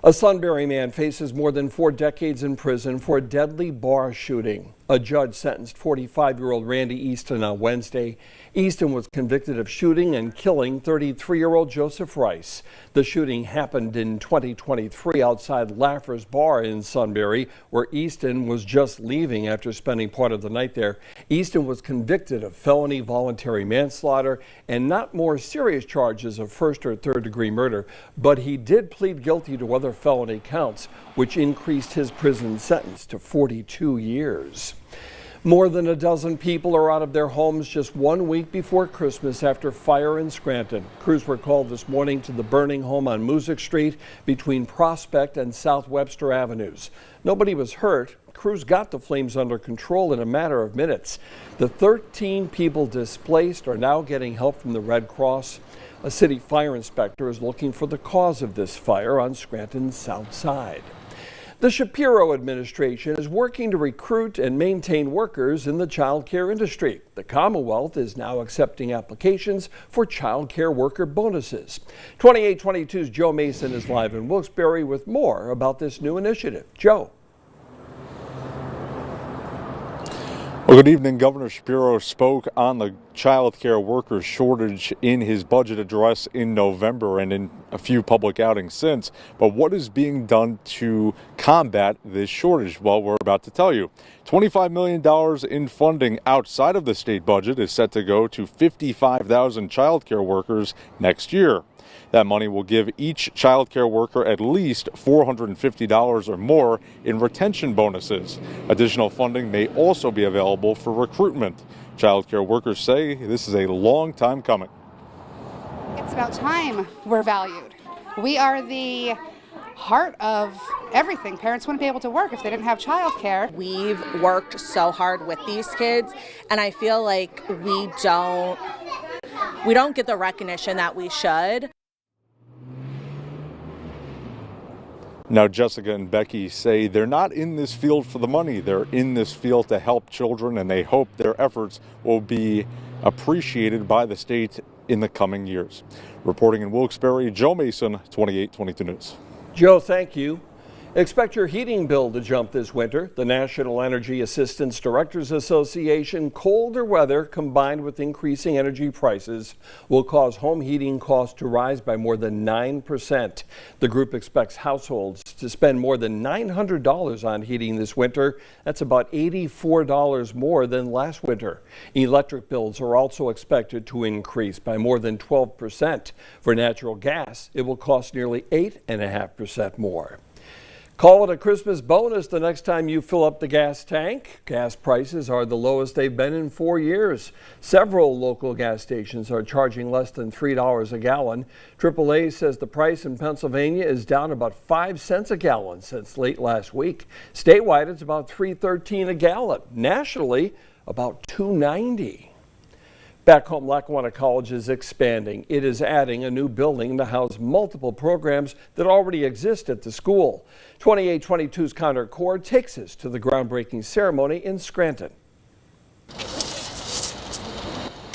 A Sunbury man faces more than 4 decades in prison for a deadly bar shooting. A judge sentenced 45-year-old Randy Easton on Wednesday. Easton was convicted of shooting and killing 33-year-old Joseph Rice. The shooting happened in 2023 outside Laffer's Bar in Sunbury, where Easton was just leaving after spending part of the night there. Easton was convicted of felony voluntary manslaughter and not more serious charges of first or third degree murder, but he did plead guilty to other felony counts, which increased his prison sentence to 42 years. More than a dozen people are out of their homes just 1 week before Christmas after fire in Scranton. Crews were called this morning to the burning home on Music Street between Prospect and South Webster Avenues. Nobody was hurt. Crews got the flames under control in a matter of minutes. The 13 people displaced are now getting help from the Red Cross. A city fire inspector is looking for the cause of this fire on Scranton's south side. The Shapiro administration is working to recruit and maintain workers in the child care industry. The Commonwealth is now accepting applications for child care worker bonuses. 2822's Joe Mason is live in Wilkes-Barre with more about this new initiative. Joe. Well, good evening. Governor Shapiro spoke on the child care worker shortage in his budget address in November and in a few public outings since. But what is being done to combat this shortage? Well, we're about to tell you. $25 million in funding outside of the state budget is set to go to 55,000 child care workers next year. That money will give each child care worker at least $450 or more in retention bonuses. Additional funding may also be available for recruitment. Child care workers say this is a long time coming. It's about time we're valued. We are the heart of everything. Parents wouldn't be able to work if they didn't have childcare. We've worked so hard with these kids, and I feel like we don't get the recognition that we should. Now, Jessica and Becky say they're not in this field for the money. They're in this field to help children, and they hope their efforts will be appreciated by the state in the coming years. Reporting in Wilkes-Barre, Joe Mason, 2822 News. Joe, thank you. Expect your heating bill to jump this winter. The National Energy Assistance Directors Association, colder weather combined with increasing energy prices will cause home heating costs to rise by more than 9%. The group expects households to spend more than $900 on heating this winter. That's about $84 more than last winter. Electric bills are also expected to increase by more than 12%. For natural gas, it will cost nearly 8.5% more. Call it a Christmas bonus the next time you fill up the gas tank. Gas prices are the lowest they've been in 4 years. Several local gas stations are charging less than $3 a gallon. AAA says the price in Pennsylvania is down about 5 cents a gallon since late last week. Statewide, it's about $3.13 a gallon. Nationally, about $2.90. Back home, Lackawanna College is expanding. It is adding a new building to house multiple programs that already exist at the school. 2822's Connor Cord takes us to the groundbreaking ceremony in Scranton.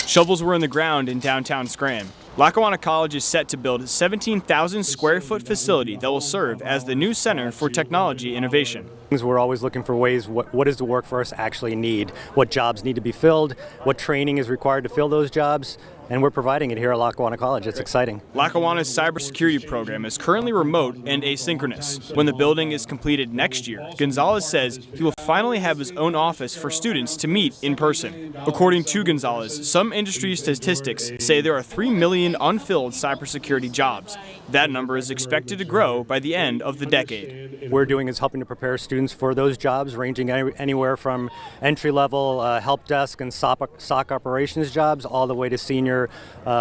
Shovels were in the ground in downtown Scranton. Lackawanna College is set to build a 17,000 square foot facility that will serve as the new Center for Technology Innovation. We're always looking for ways, what does the workforce actually need? What jobs need to be filled? What training is required to fill those jobs? And we're providing it here at Lackawanna College. It's exciting. Lackawanna's cybersecurity program is currently remote and asynchronous. When the building is completed next year, Gonzalez says he will finally have his own office for students to meet in person. According to Gonzalez, some industry statistics say there are 3 million unfilled cybersecurity jobs. That number is expected to grow by the end of the decade. What we're doing is helping to prepare students for those jobs, ranging anywhere from entry-level help desk and SOC operations jobs all the way to senior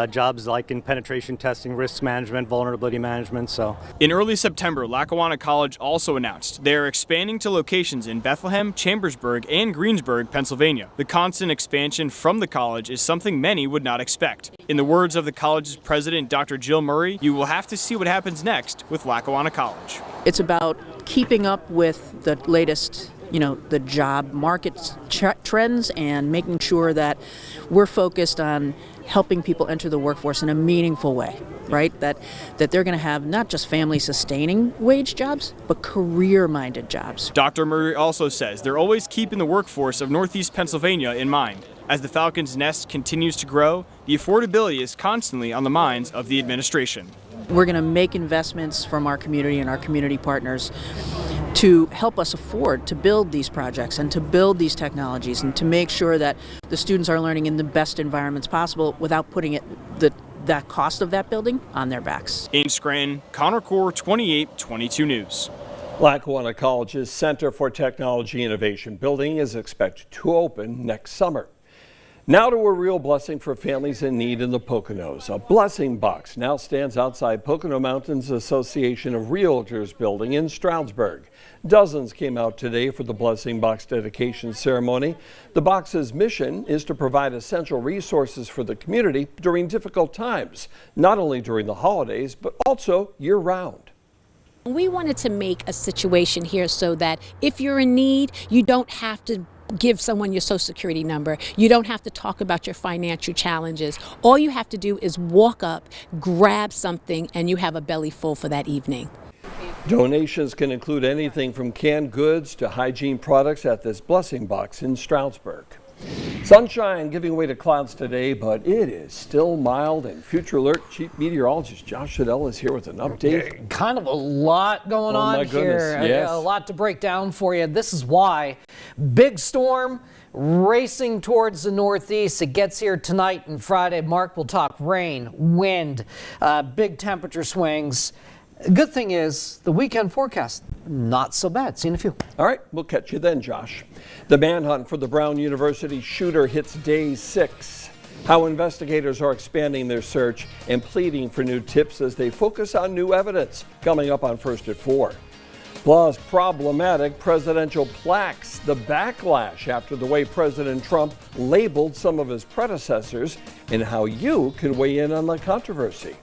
jobs like in penetration testing, risk management, vulnerability management. In early September, Lackawanna College also announced they are expanding to locations in Bethlehem, Chambersburg, and Greensburg, Pennsylvania. The constant expansion from the college is something many would not expect. In the words of the college's president, Dr. Jill Murray, you will have to see what happens next with Lackawanna College. It's about keeping up with the latest the job market trends and making sure that we're focused on helping people enter the workforce in a meaningful way, right? That they're going to have not just family-sustaining wage jobs, but career-minded jobs. Dr. Murray also says they're always keeping the workforce of Northeast Pennsylvania in mind. As the Falcons' nest continues to grow, the affordability is constantly on the minds of the administration. We're going to make investments from our community and our community partners to help us afford to build these projects and to build these technologies and to make sure that the students are learning in the best environments possible without putting that cost of that building on their backs. In Scranton, Connor Core, 2822 News. Lackawanna College's Center for Technology Innovation building is expected to open next summer. Now to a real blessing for families in need in the Poconos. A blessing box now stands outside Pocono Mountains Association of Realtors building in Stroudsburg. Dozens came out today for the blessing box dedication ceremony. The box's mission is to provide essential resources for the community during difficult times, not only during the holidays, but also year-round. We wanted to make a situation here so that if you're in need, you don't have to give someone your social security number. You don't have to talk about your financial challenges. All you have to do is walk up, grab something, and you have a belly full for that evening. Donations can include anything from canned goods to hygiene products at this blessing box in Stroudsburg. Sunshine giving way to clouds today, but it is still mild. And Future Alert Chief Meteorologist Josh Shadell is here with an update. Kind of a lot going on here. Yes. A lot to break down for you. This is why. Big storm racing towards the northeast. It gets here tonight and Friday. Mark will talk rain, wind, big temperature swings. Good thing is the weekend forecast, not so bad. See you in a few. All right, we'll catch you then, Josh. The manhunt for the Brown University shooter hits day 6. how investigators are expanding their search and pleading for new tips as they focus on new evidence. Coming up on First at 4. Plus, problematic presidential plaques, the backlash after the way President Trump labeled some of his predecessors, and how you can weigh in on the controversy.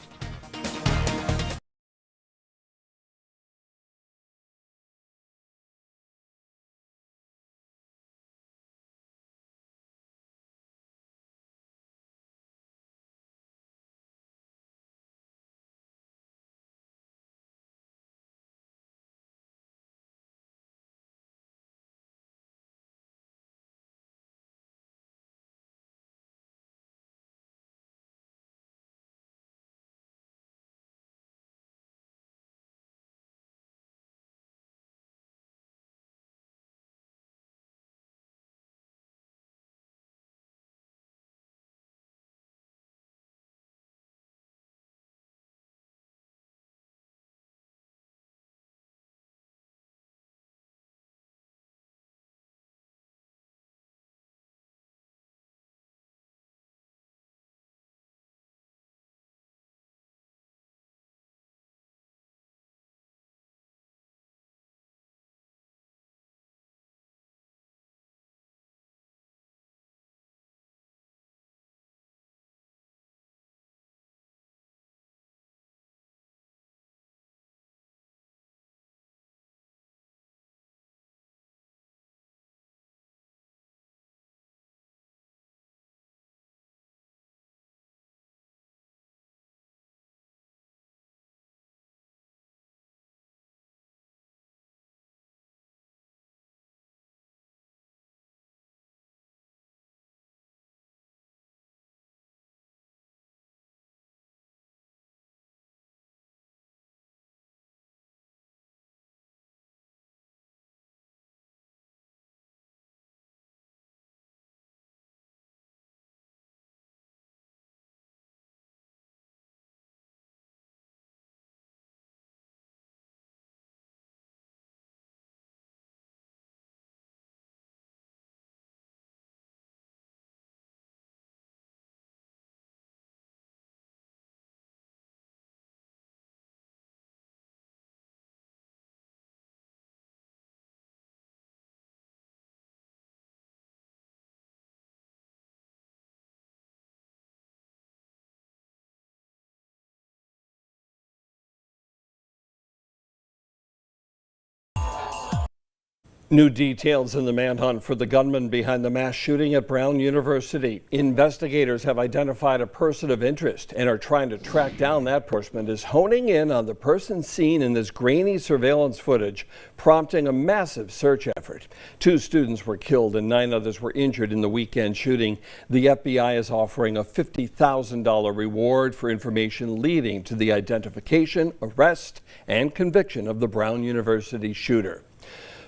New details in the manhunt for the gunman behind the mass shooting at Brown University. Investigators have identified a person of interest and are trying to track down that person, is honing in on the person seen in this grainy surveillance footage, prompting a massive search effort. 2 students were killed and 9 others were injured in the weekend shooting. The FBI is offering a $50,000 reward for information leading to the identification, arrest, and conviction of the Brown University shooter.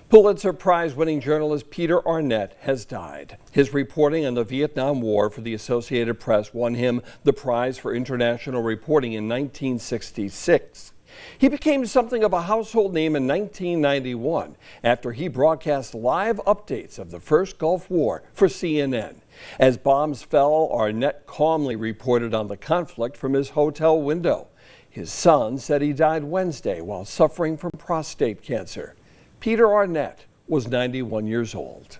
Pulitzer Prize-winning journalist Peter Arnett has died. His reporting on the Vietnam War for the Associated Press won him the Prize for International Reporting in 1966. He became something of a household name in 1991 after he broadcast live updates of the first Gulf War for CNN. As bombs fell, Arnett calmly reported on the conflict from his hotel window. His son said he died Wednesday while suffering from prostate cancer. Peter Arnett was 91 years old.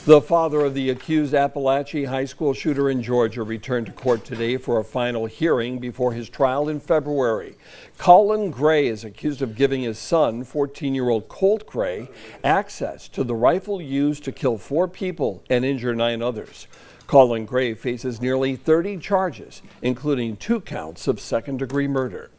The father of the accused Appalachia High School shooter in Georgia returned to court today for a final hearing before his trial in February. Colin Gray is accused of giving his son, 14-year-old Colt Gray, access to the rifle used to kill 4 people and injure 9 others. Colin Gray faces nearly 30 charges, including 2 counts of second-degree murder.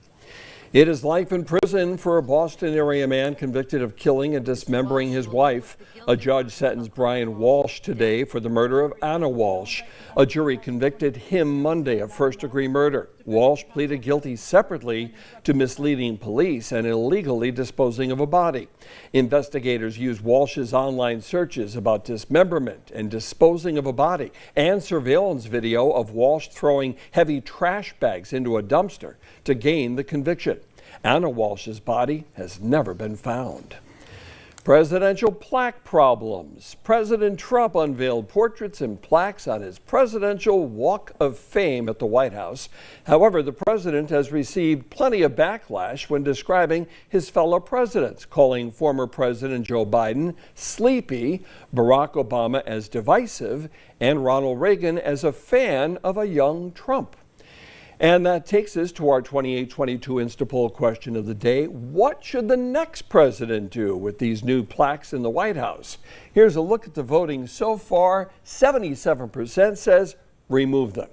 It is life in prison for a Boston area man convicted of killing and dismembering his wife. A judge sentenced Brian Walsh today for the murder of Anna Walsh. A jury convicted him Monday of first-degree murder. Walsh pleaded guilty separately to misleading police and illegally disposing of a body. Investigators used Walsh's online searches about dismemberment and disposing of a body and surveillance video of Walsh throwing heavy trash bags into a dumpster to gain the conviction. Anna Walsh's body has never been found. Presidential plaque problems. President Trump unveiled portraits and plaques on his presidential Walk of Fame at the White House. However, the president has received plenty of backlash when describing his fellow presidents, calling former President Joe Biden sleepy, Barack Obama as divisive, and Ronald Reagan as a fan of a young Trump. And that takes us to our 2822 Instapoll question of the day. What should the next president do with these new plaques in the White House? Here's a look at the voting so far. 77% says remove them.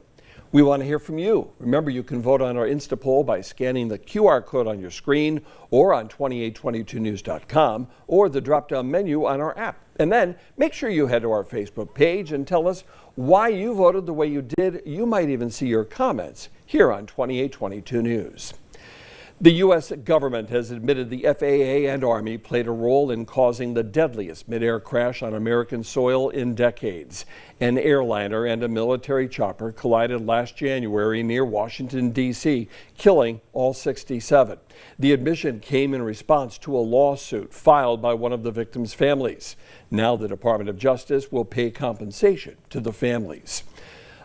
We want to hear from you. Remember, you can vote on our Instapoll by scanning the QR code on your screen or on 2822news.com or the drop-down menu on our app. And then make sure you head to our Facebook page and tell us why you voted the way you did. You might even see your comments here on 2822 News. The U.S. government has admitted the FAA and Army played a role in causing the deadliest mid-air crash on American soil in decades. An airliner and a military chopper collided last January near Washington, D.C., killing all 67. The admission came in response to a lawsuit filed by one of the victims' families. Now the Department of Justice will pay compensation to the families.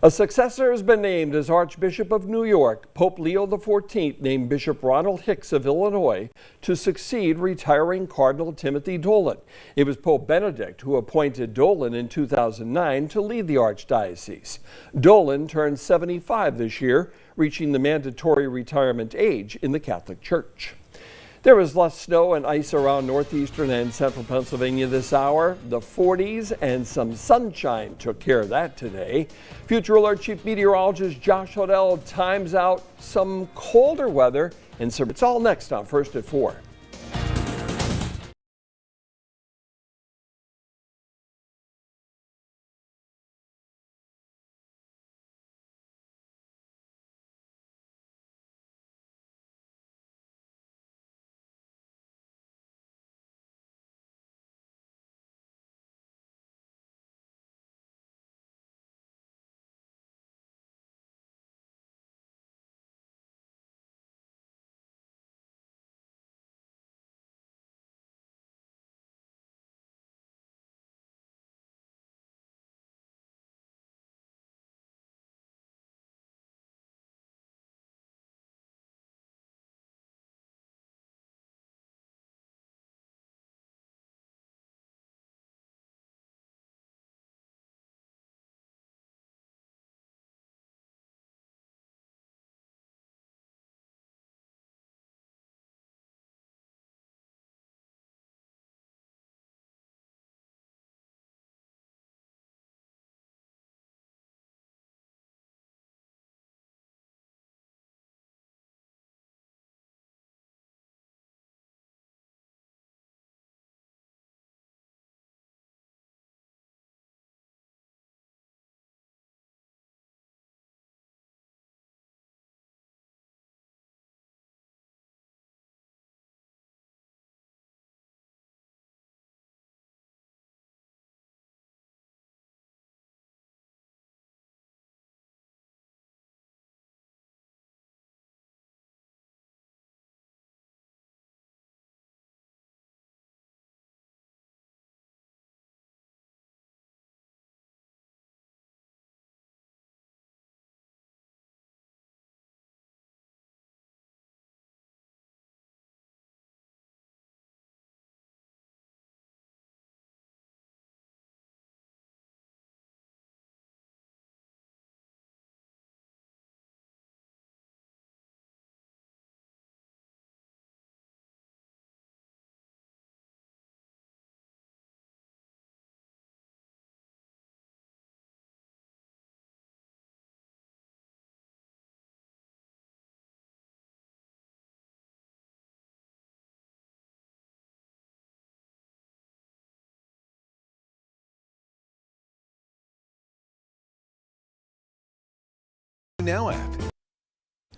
A successor has been named as Archbishop of New York. Pope Leo XIV named Bishop Ronald Hicks of Illinois to succeed retiring Cardinal Timothy Dolan. It was Pope Benedict who appointed Dolan in 2009 to lead the archdiocese. Dolan turned 75 this year, reaching the mandatory retirement age in the Catholic Church. There is less snow and ice around northeastern and central Pennsylvania this hour. The 40s and some sunshine took care of that today. Future Alert Chief Meteorologist Josh Hodell times out some colder weather and some. It's all next on First at 4. Now app.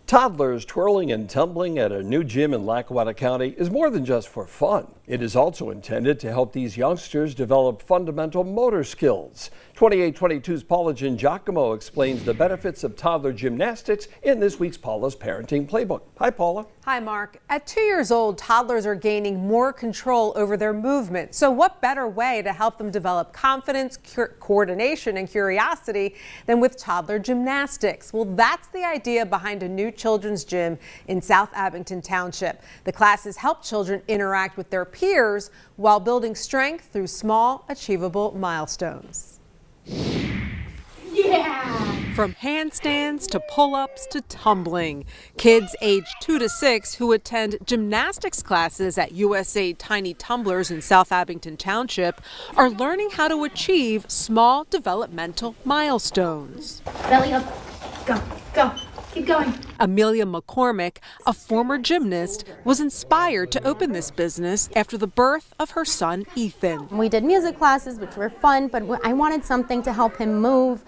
Toddlers twirling and tumbling at a new gym in Lackawanna County is more than just for fun. It is also intended to help these youngsters develop fundamental motor skills. 2822's Paula Giacomo explains the benefits of toddler gymnastics in this week's Paula's Parenting Playbook. Hi, Paula. Hi, Mark. At 2 years old, toddlers are gaining more control over their movement. So what better way to help them develop confidence, coordination, and curiosity than with toddler gymnastics? Well, that's the idea behind a new children's gym in South Abington Township. The classes help children interact with their peers while building strength through small, achievable milestones. From handstands to pull-ups to tumbling, kids aged 2 to 6 who attend gymnastics classes at USA Tiny Tumblers in South Abington Township are learning how to achieve small developmental milestones. Belly up, go, go. Keep going. Amelia McCormick, a former gymnast, was inspired to open this business after the birth of her son, Ethan. We did music classes, which were fun, but I wanted something to help him move,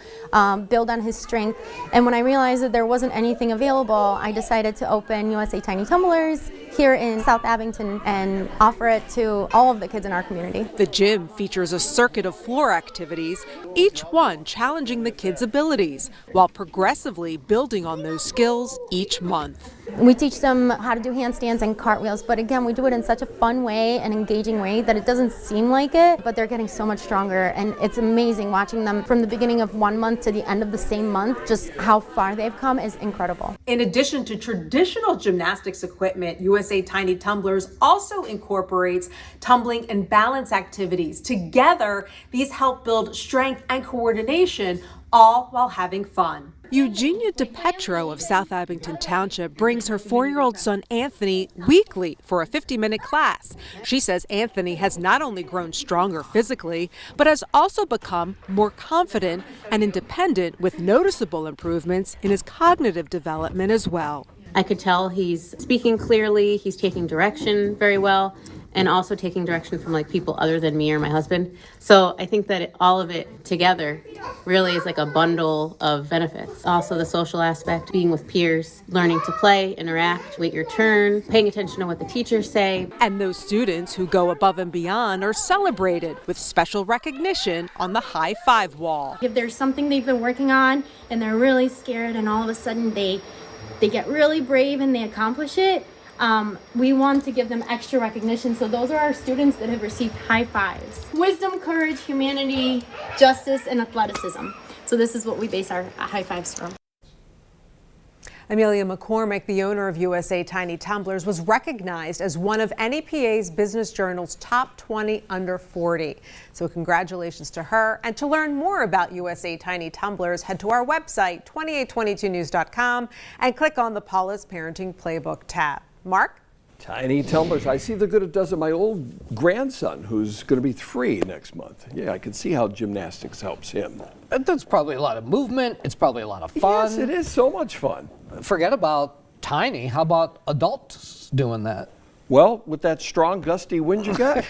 build on his strength. And when I realized that there wasn't anything available, I decided to open USA Tiny Tumblers here in South Abington and offer it to all of the kids in our community. The gym features a circuit of floor activities, each one challenging the kids' abilities, while progressively building on those skills each month. We teach them how to do handstands and cartwheels, but again, we do it in such a fun way and engaging way that it doesn't seem like it, but they're getting so much stronger, and it's amazing watching them from the beginning of one month to the end of the same month. Just how far they've come is incredible. In addition to traditional gymnastics equipment, USA Tiny Tumblers also incorporates tumbling and balance activities. Together, these help build strength and coordination, all while having fun. Eugenia DePetro of South Abington Township brings her 4-year-old son Anthony weekly for a 50-minute class. She says Anthony has not only grown stronger physically, but has also become more confident and independent with noticeable improvements in his cognitive development as well. I could tell he's speaking clearly, he's taking direction very well, and also taking direction from like people other than me or my husband. So I think that all of it together really is like a bundle of benefits. Also the social aspect, being with peers, learning to play, interact, wait your turn, paying attention to what the teachers say. And those students who go above and beyond are celebrated with special recognition on the high five wall. If there's something they've been working on and they're really scared and all of a sudden they get really brave and they accomplish it, we want to give them extra recognition. So those are our students that have received high fives. Wisdom, courage, humanity, justice, and athleticism. So this is what we base our high fives from. Amelia McCormick, the owner of USA Tiny Tumblers, was recognized as one of NEPA's Business Journal's top 20 under 40. So congratulations to her. And to learn more about USA Tiny Tumblers, head to our website, 2822news.com, and click on the Paula's Parenting Playbook tab. Mark? Tiny Tumblers. I see the good it does in my old grandson, who's going to be 3 next month. Yeah, I can see how gymnastics helps him. That's probably a lot of movement. It's probably a lot of fun. Yes, it is so much fun. Forget about tiny. How about adults doing that? Well, with that strong, gusty wind you got,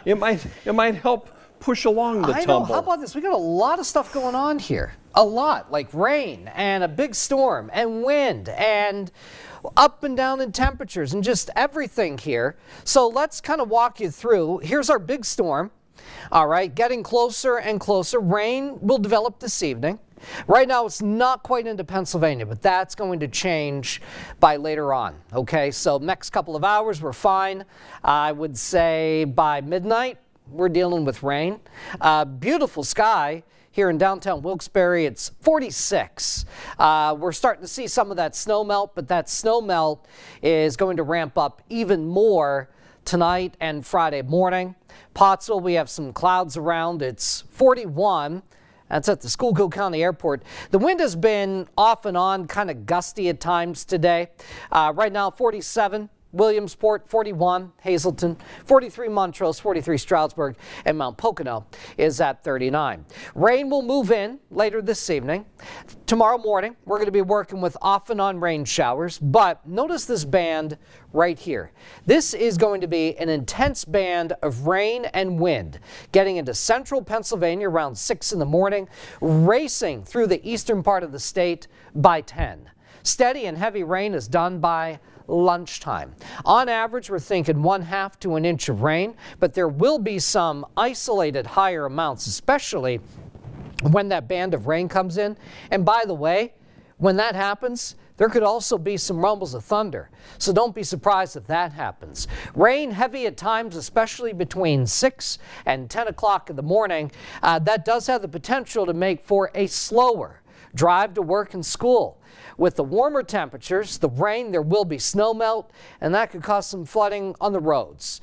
it might help push along the tumble. How about this? We got a lot of stuff going on here. A lot, like rain and a big storm and wind and up and down in temperatures and just everything here. So let's kind of walk you through. Here's our big storm. All right, getting closer and closer. Rain will develop this evening. Right now, it's not quite into Pennsylvania, but that's going to change by later on. Okay, so next couple of hours, we're fine. I would say by midnight, we're dealing with rain. Beautiful sky. Here in downtown Wilkes-Barre, it's 46. We're starting to see some of that snow melt, but that snow melt is going to ramp up even more tonight and Friday morning. Pottsville, we have some clouds around. It's 41. That's at the Schuylkill County Airport. The wind has been off and on, kind of gusty at times today. Right now, 47. Williamsport, 41, Hazleton, 43, Montrose, 43, Stroudsburg, and Mount Pocono is at 39. Rain will move in later this evening. Tomorrow morning, we're going to be working with off and on rain showers, but notice this band right here. This is going to be an intense band of rain and wind getting into central Pennsylvania around 6 in the morning, racing through the eastern part of the state by 10. Steady and heavy rain is done by lunchtime. On average, we're thinking 1/2 to 1 inch of rain, but there will be some isolated higher amounts, especially when that band of rain comes in. And by the way, when that happens, There could also be some rumbles of thunder, so don't be surprised if that happens. Rain heavy at times, especially between 6 and 10 o'clock in the morning. That does have the potential to make for a slower drive to work and school. With the warmer temperatures, the rain, there will be snow melt, and that could cause some flooding on the roads.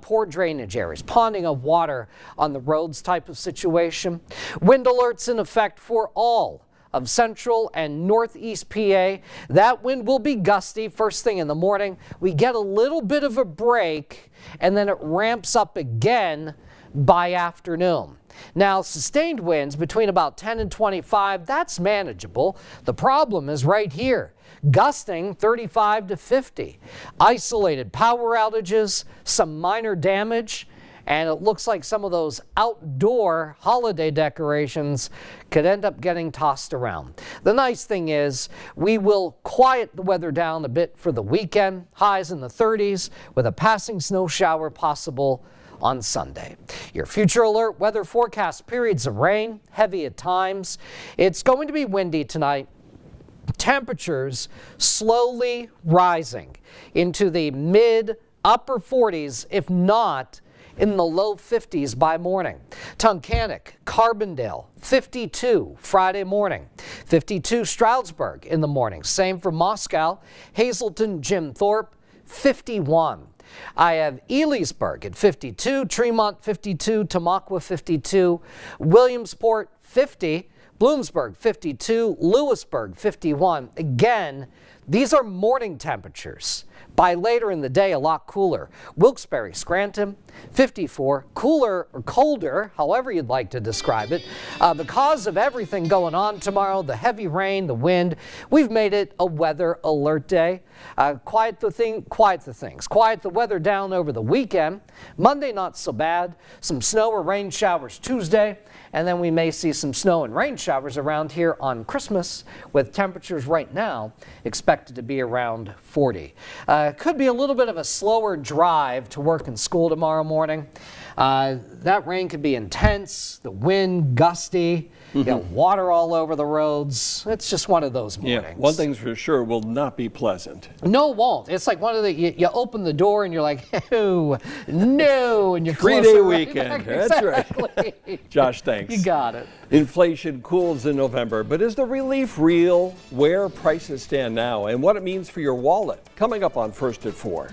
Poor drainage areas, ponding of water on the roads type of situation. Wind alerts in effect for all of central and northeast PA. That wind will be gusty first thing in the morning. We get a little bit of a break, and then it ramps up again by afternoon. Now, sustained winds between about 10 and 25, that's manageable. The problem is right here, gusting 35 to 50. Isolated power outages, some minor damage, and it looks like some of those outdoor holiday decorations could end up getting tossed around. The nice thing is we will quiet the weather down a bit for the weekend. Highs in the 30s with a passing snow shower possible on Sunday. Your future alert weather forecast: periods of rain, heavy at times. It's going to be windy tonight. Temperatures slowly rising into the mid upper 40s, if not in the low 50s by morning. Tunkhannock, Carbondale, 52 Friday morning. 52 Stroudsburg in the morning. Same for Moscow, Hazleton, Jim Thorpe, 51. I have Elysburg at 52, Tremont 52, Tamaqua 52, Williamsport 50, Bloomsburg 52, Lewisburg 51. Again, these are morning temperatures. By later in the day, a lot cooler. Wilkes-Barre, Scranton, 54. Cooler or colder, however you'd like to describe it. Because of everything going on tomorrow, the heavy rain, the wind, we've made it a weather alert day. Quiet the weather down over the weekend. Monday, not so bad. Some snow or rain showers Tuesday. And then we may see some snow and rain showers around here on Christmas, with temperatures right now expected to be around 40. Could be a little bit of a slower drive to work and school tomorrow morning. That rain could be intense, the wind gusty, you know, water all over the roads. It's just one of those mornings. Yeah, one thing's for sure, will not be pleasant. No, it won't. It's like one of the, you open the door and you're like, oh, no, and you close it. 3-day weekend, that's right. Josh, thanks. You got it. Inflation cools in November, but is the relief real? Where prices stand now and what it means for your wallet? Coming up on First at 4.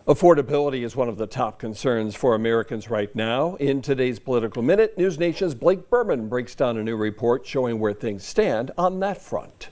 Affordability is one of the top concerns for Americans right now. In today's Political Minute, NewsNation's Blake Berman breaks down a new report showing where things stand on that front.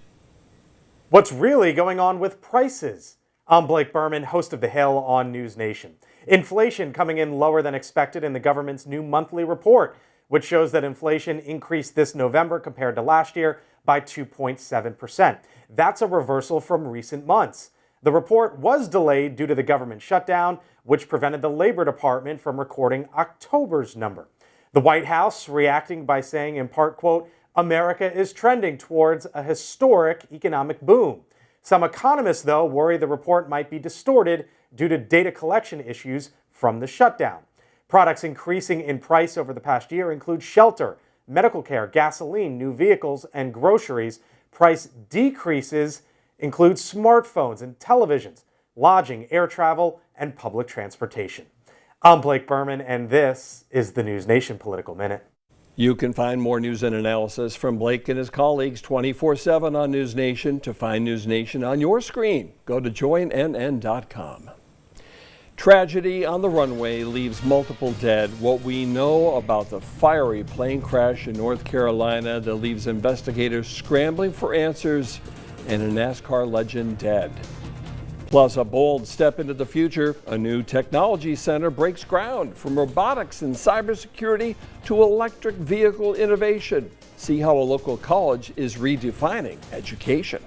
What's really going on with prices? I'm Blake Berman, host of The Hill on NewsNation. Inflation coming in lower than expected in the government's new monthly report, which shows that inflation increased this November compared to last year by 2.7%. That's a reversal from recent months. The report was delayed due to the government shutdown, which prevented the Labor Department from recording October's number. The White House reacting by saying, in part, quote, America is trending towards a historic economic boom. Some economists, though, worry the report might be distorted due to data collection issues from the shutdown. Products increasing in price over the past year include shelter, medical care, gasoline, new vehicles, and groceries. Price decreases include smartphones and televisions, lodging, air travel, and public transportation. I'm Blake Berman, and this is the NewsNation Political Minute. You can find more news and analysis from Blake and his colleagues 24/7 on NewsNation. To find NewsNation on your screen, go to joinnn.com. Tragedy on the runway leaves multiple dead. What we know about the fiery plane crash in North Carolina that leaves investigators scrambling for answers, and a NASCAR legend dead. Plus, a bold step into the future. A new technology center breaks ground, from robotics and cybersecurity to electric vehicle innovation. See how a local college is redefining education.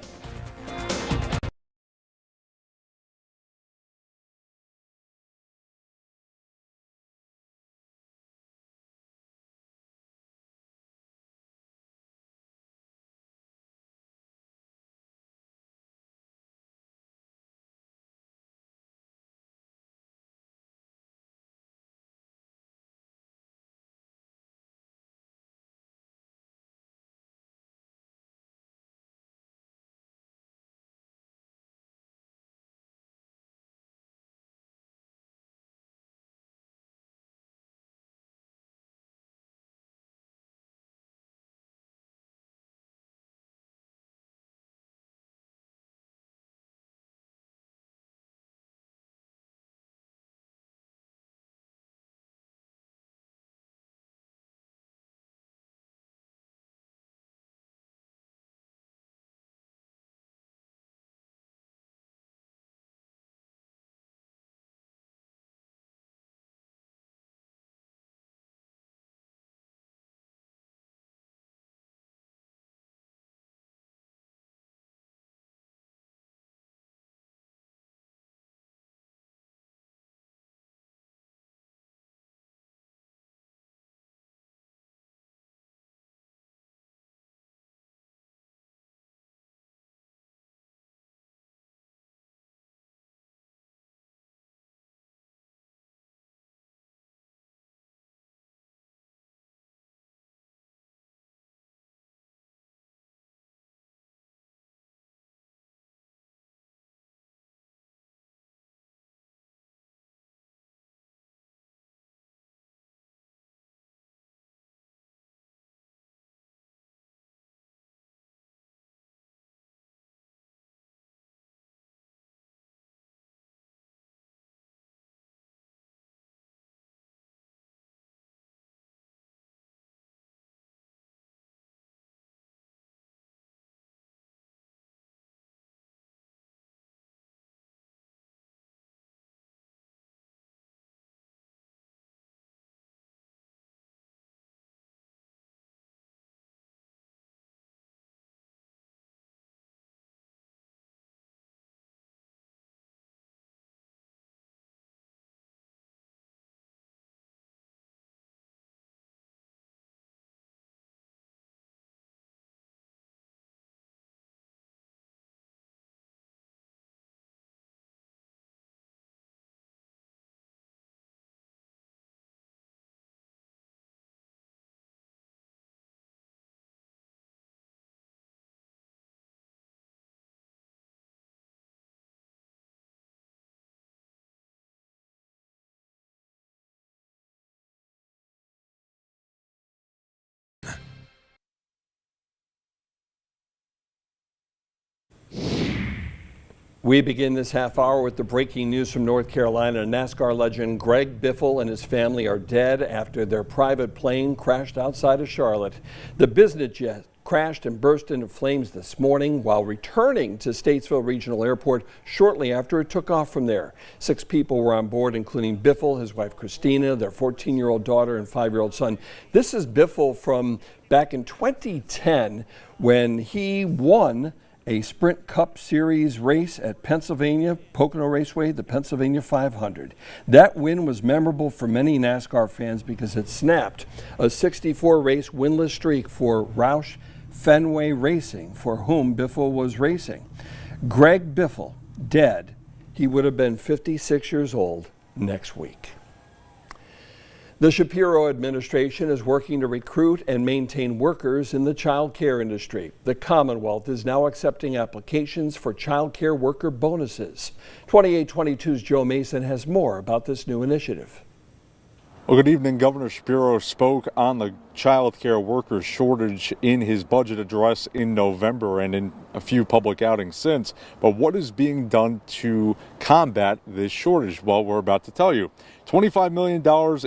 We begin this half hour with the breaking news from North Carolina. NASCAR legend Greg Biffle and his family are dead after their private plane crashed outside of Charlotte. The business jet crashed and burst into flames this morning while returning to Statesville Regional Airport shortly after it took off from there. 6 people were on board, including Biffle, his wife Christina, their 14-year-old daughter and 5-year-old son. This is Biffle from back in 2010 when he won a Sprint Cup Series race at Pennsylvania, Pocono Raceway, the Pennsylvania 500. That win was memorable for many NASCAR fans because it snapped a 64-race winless streak for Roush Fenway Racing, for whom Biffle was racing. Greg Biffle, dead. He would have been 56 years old next week. The Shapiro administration is working to recruit and maintain workers in the child care industry. The Commonwealth is now accepting applications for child care worker bonuses. 2822's Joe Mason has more about this new initiative. Well, good evening. Governor Shapiro spoke on the child care workers shortage in his budget address in November and in a few public outings since. But what is being done to combat this shortage? Well, we're about to tell you. $25 million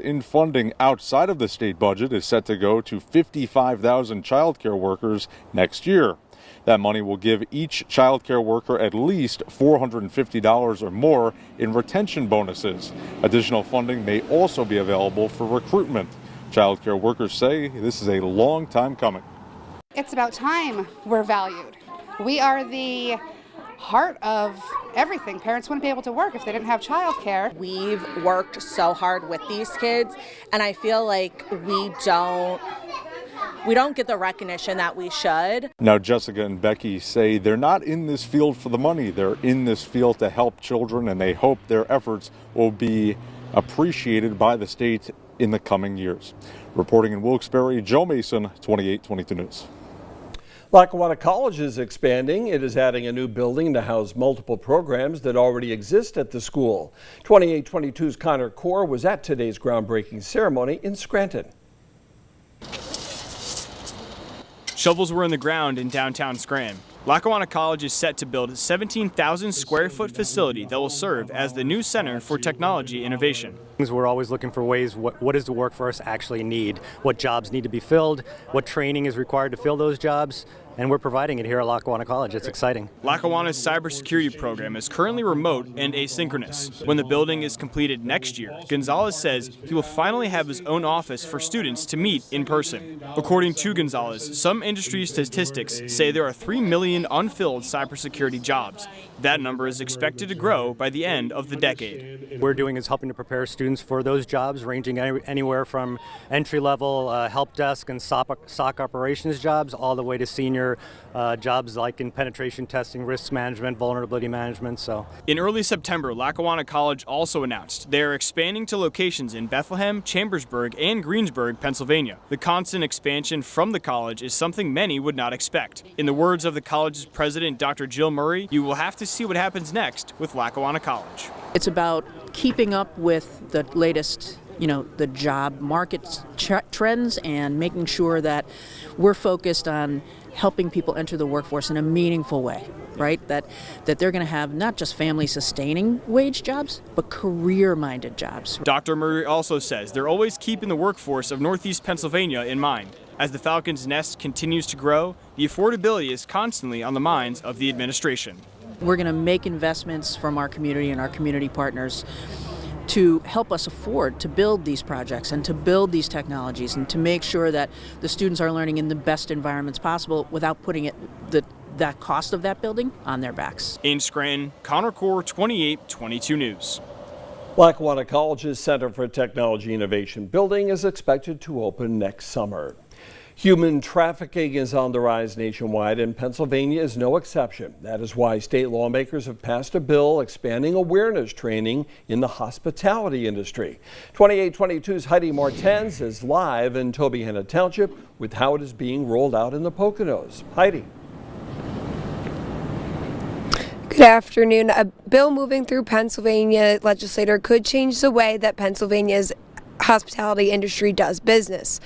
in funding outside of the state budget is set to go to 55,000 child care workers next year. That money will give each child care worker at least $450 or more in retention bonuses. Additional funding may also be available for recruitment. Child care workers say this is a long time coming. It's about time we're valued. We are the heart of everything. Parents wouldn't be able to work if they didn't have childcare. We've worked so hard with these kids, and I feel like we don't get the recognition that we should. Now, Jessica and Becky say they're not in this field for the money. They're in this field to help children, and they hope their efforts will be appreciated by the state in the coming years. Reporting in Wilkes-Barre, Joe Mason, 2822 News. Lackawanna College is expanding. It is adding a new building to house multiple programs that already exist at the school. 2822's Connor Core was at today's groundbreaking ceremony in Scranton. Shovels were in the ground in downtown Scranton. Lackawanna College is set to build a 17,000 square foot facility that will serve as the new Center for Technology Innovation. We're always looking for ways, what does the workforce actually need? What jobs need to be filled? What training is required to fill those jobs? And we're providing it here at Lackawanna College. It's exciting. Lackawanna's cybersecurity program is currently remote and asynchronous. When the building is completed next year, Gonzalez says he will finally have his own office for students to meet in person. According to Gonzalez, some industry statistics say there are 3 million unfilled cybersecurity jobs. That number is expected to grow by the end of the decade. What we're doing is helping to prepare students for those jobs, ranging anywhere from entry-level help desk and SOC operations jobs all the way to senior jobs like in penetration testing, risk management, vulnerability management. So, in early September, Lackawanna College also announced they are expanding to locations in Bethlehem, Chambersburg, and Greensburg, Pennsylvania. The constant expansion from the college is something many would not expect. In the words of the college's president, Dr. Jill Murray, you will have to see what happens next with Lackawanna College. It's about keeping up with the latest the job market trends and making sure that we're focused on helping people enter the workforce in a meaningful way, right? That they're going to have not just family-sustaining wage jobs, but career-minded jobs. Dr. Murray also says they're always keeping the workforce of Northeast Pennsylvania in mind. As the Falcons' nest continues to grow, the affordability is constantly on the minds of the administration. We're going to make investments from our community and our community partners to help us afford to build these projects and to build these technologies and to make sure that the students are learning in the best environments possible without putting that cost of that building on their backs. In Scranton, Connor Core, 2822 News. Lackawanna College's Center for Technology Innovation building is expected to open next summer. Human trafficking is on the rise nationwide, and Pennsylvania is no exception. That is why state lawmakers have passed a bill expanding awareness training in the hospitality industry. 2822's Heidi Martens is live in Tobyhanna Township with how it is being rolled out in the Poconos. Heidi. Good afternoon. A bill moving through Pennsylvania legislature could change the way that Pennsylvania's hospitality industry does business.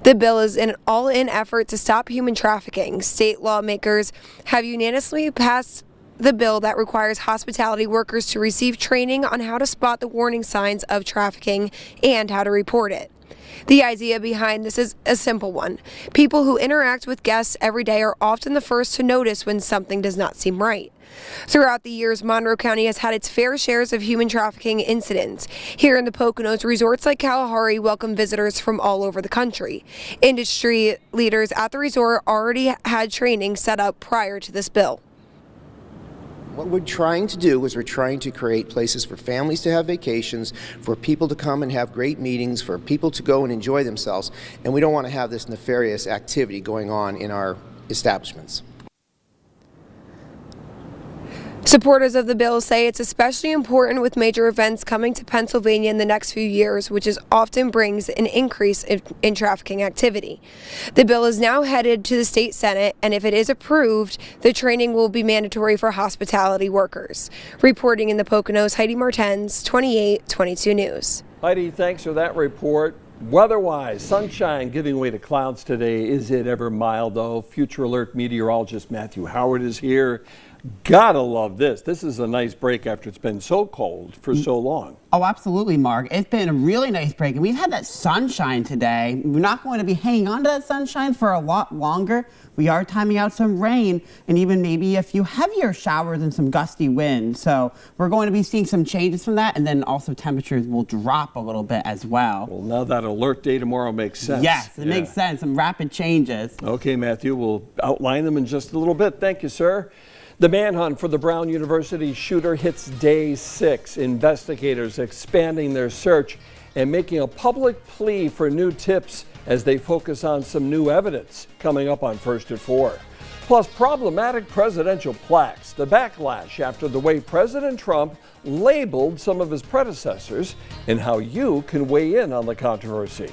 The bill is an all-in effort to stop human trafficking. State lawmakers have unanimously passed the bill that requires hospitality workers to receive training on how to spot the warning signs of trafficking and how to report it. The idea behind this is a simple one. People who interact with guests every day are often the first to notice when something does not seem right. Throughout the years, Monroe County has had its fair shares of human trafficking incidents. Here in the Poconos, resorts like Kalahari welcome visitors from all over the country. Industry leaders at the resort already had training set up prior to this bill. What we're trying to do is we're trying to create places for families to have vacations, for people to come and have great meetings, for people to go and enjoy themselves, and we don't want to have this nefarious activity going on in our establishments. Supporters of the bill say it's especially important with major events coming to Pennsylvania in the next few years, which often brings an increase in trafficking activity. The bill is now headed to the state Senate, and if it is approved, the training will be mandatory for hospitality workers. Reporting in the Poconos, Heidi Martens, 2822 News. Heidi, thanks for that report. Weather-wise, sunshine giving way to clouds today. Is it ever mild, though? Future Alert meteorologist Matthew Howard is here. Gotta love this. This is a nice break after it's been so cold for so long. Oh, absolutely, Mark. It's been a really nice break, and we've had that sunshine today. We're not going to be hanging on to that sunshine for a lot longer. We are timing out some rain and even maybe a few heavier showers and some gusty wind. So we're going to be seeing some changes from that, and then also temperatures will drop a little bit as well. Well, now that alert day tomorrow makes sense. Yes, it makes sense. Some rapid changes. Okay, Matthew, we'll outline them in just a little bit. Thank you, sir. The manhunt for the Brown University shooter hits day 6. Investigators expanding their search and making a public plea for new tips as they focus on some new evidence. Coming up on First at 4. Plus, problematic presidential plaques, the backlash after the way President Trump labeled some of his predecessors, and how you can weigh in on the controversy.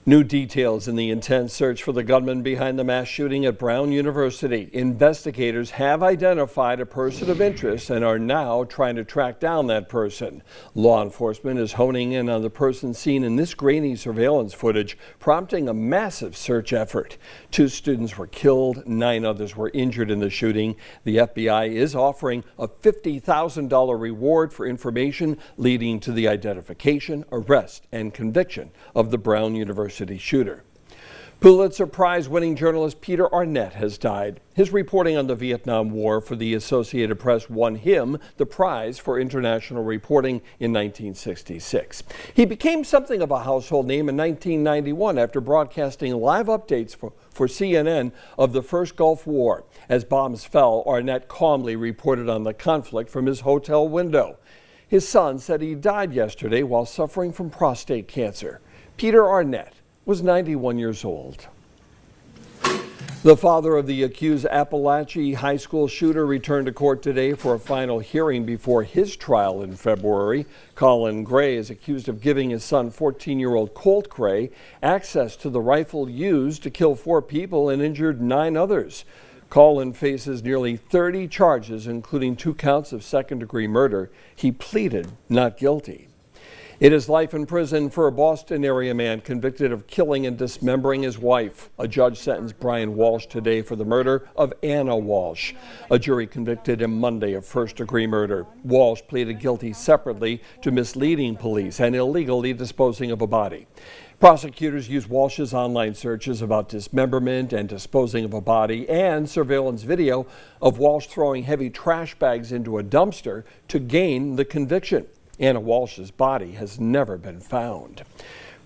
New details in the intense search for the gunman behind the mass shooting at Brown University. Investigators have identified a person of interest and are now trying to track down that person. Law enforcement is honing in on the person seen in this grainy surveillance footage, prompting a massive search effort. 2 students were killed, 9 others were injured in the shooting. The FBI is offering a $50,000 reward for information leading to the identification, arrest, and conviction of the Brown University shooter. Pulitzer Prize-winning journalist Peter Arnett has died. His reporting on the Vietnam War for the Associated Press won him the prize for international reporting in 1966. He became something of a household name in 1991 after broadcasting live updates for CNN of the first Gulf War. As bombs fell, Arnett calmly reported on the conflict from his hotel window. His son said he died yesterday while suffering from prostate cancer. Peter Arnett was 91 years old. The father of the accused Appalachia high school shooter returned to court today for a final hearing before his trial in February. Colin Gray is accused of giving his son, 14-year-old Colt Gray, access to the rifle used to kill 4 people and injured 9 others. Colin faces nearly 30 charges, including 2 counts of second-degree murder. He pleaded not guilty. It is life in prison for a Boston area man convicted of killing and dismembering his wife. A judge sentenced Brian Walsh today for the murder of Anna Walsh. A jury convicted him Monday of first-degree murder. Walsh pleaded guilty separately to misleading police and illegally disposing of a body. Prosecutors used Walsh's online searches about dismemberment and disposing of a body and surveillance video of Walsh throwing heavy trash bags into a dumpster to gain the conviction. Anna Walsh's body has never been found.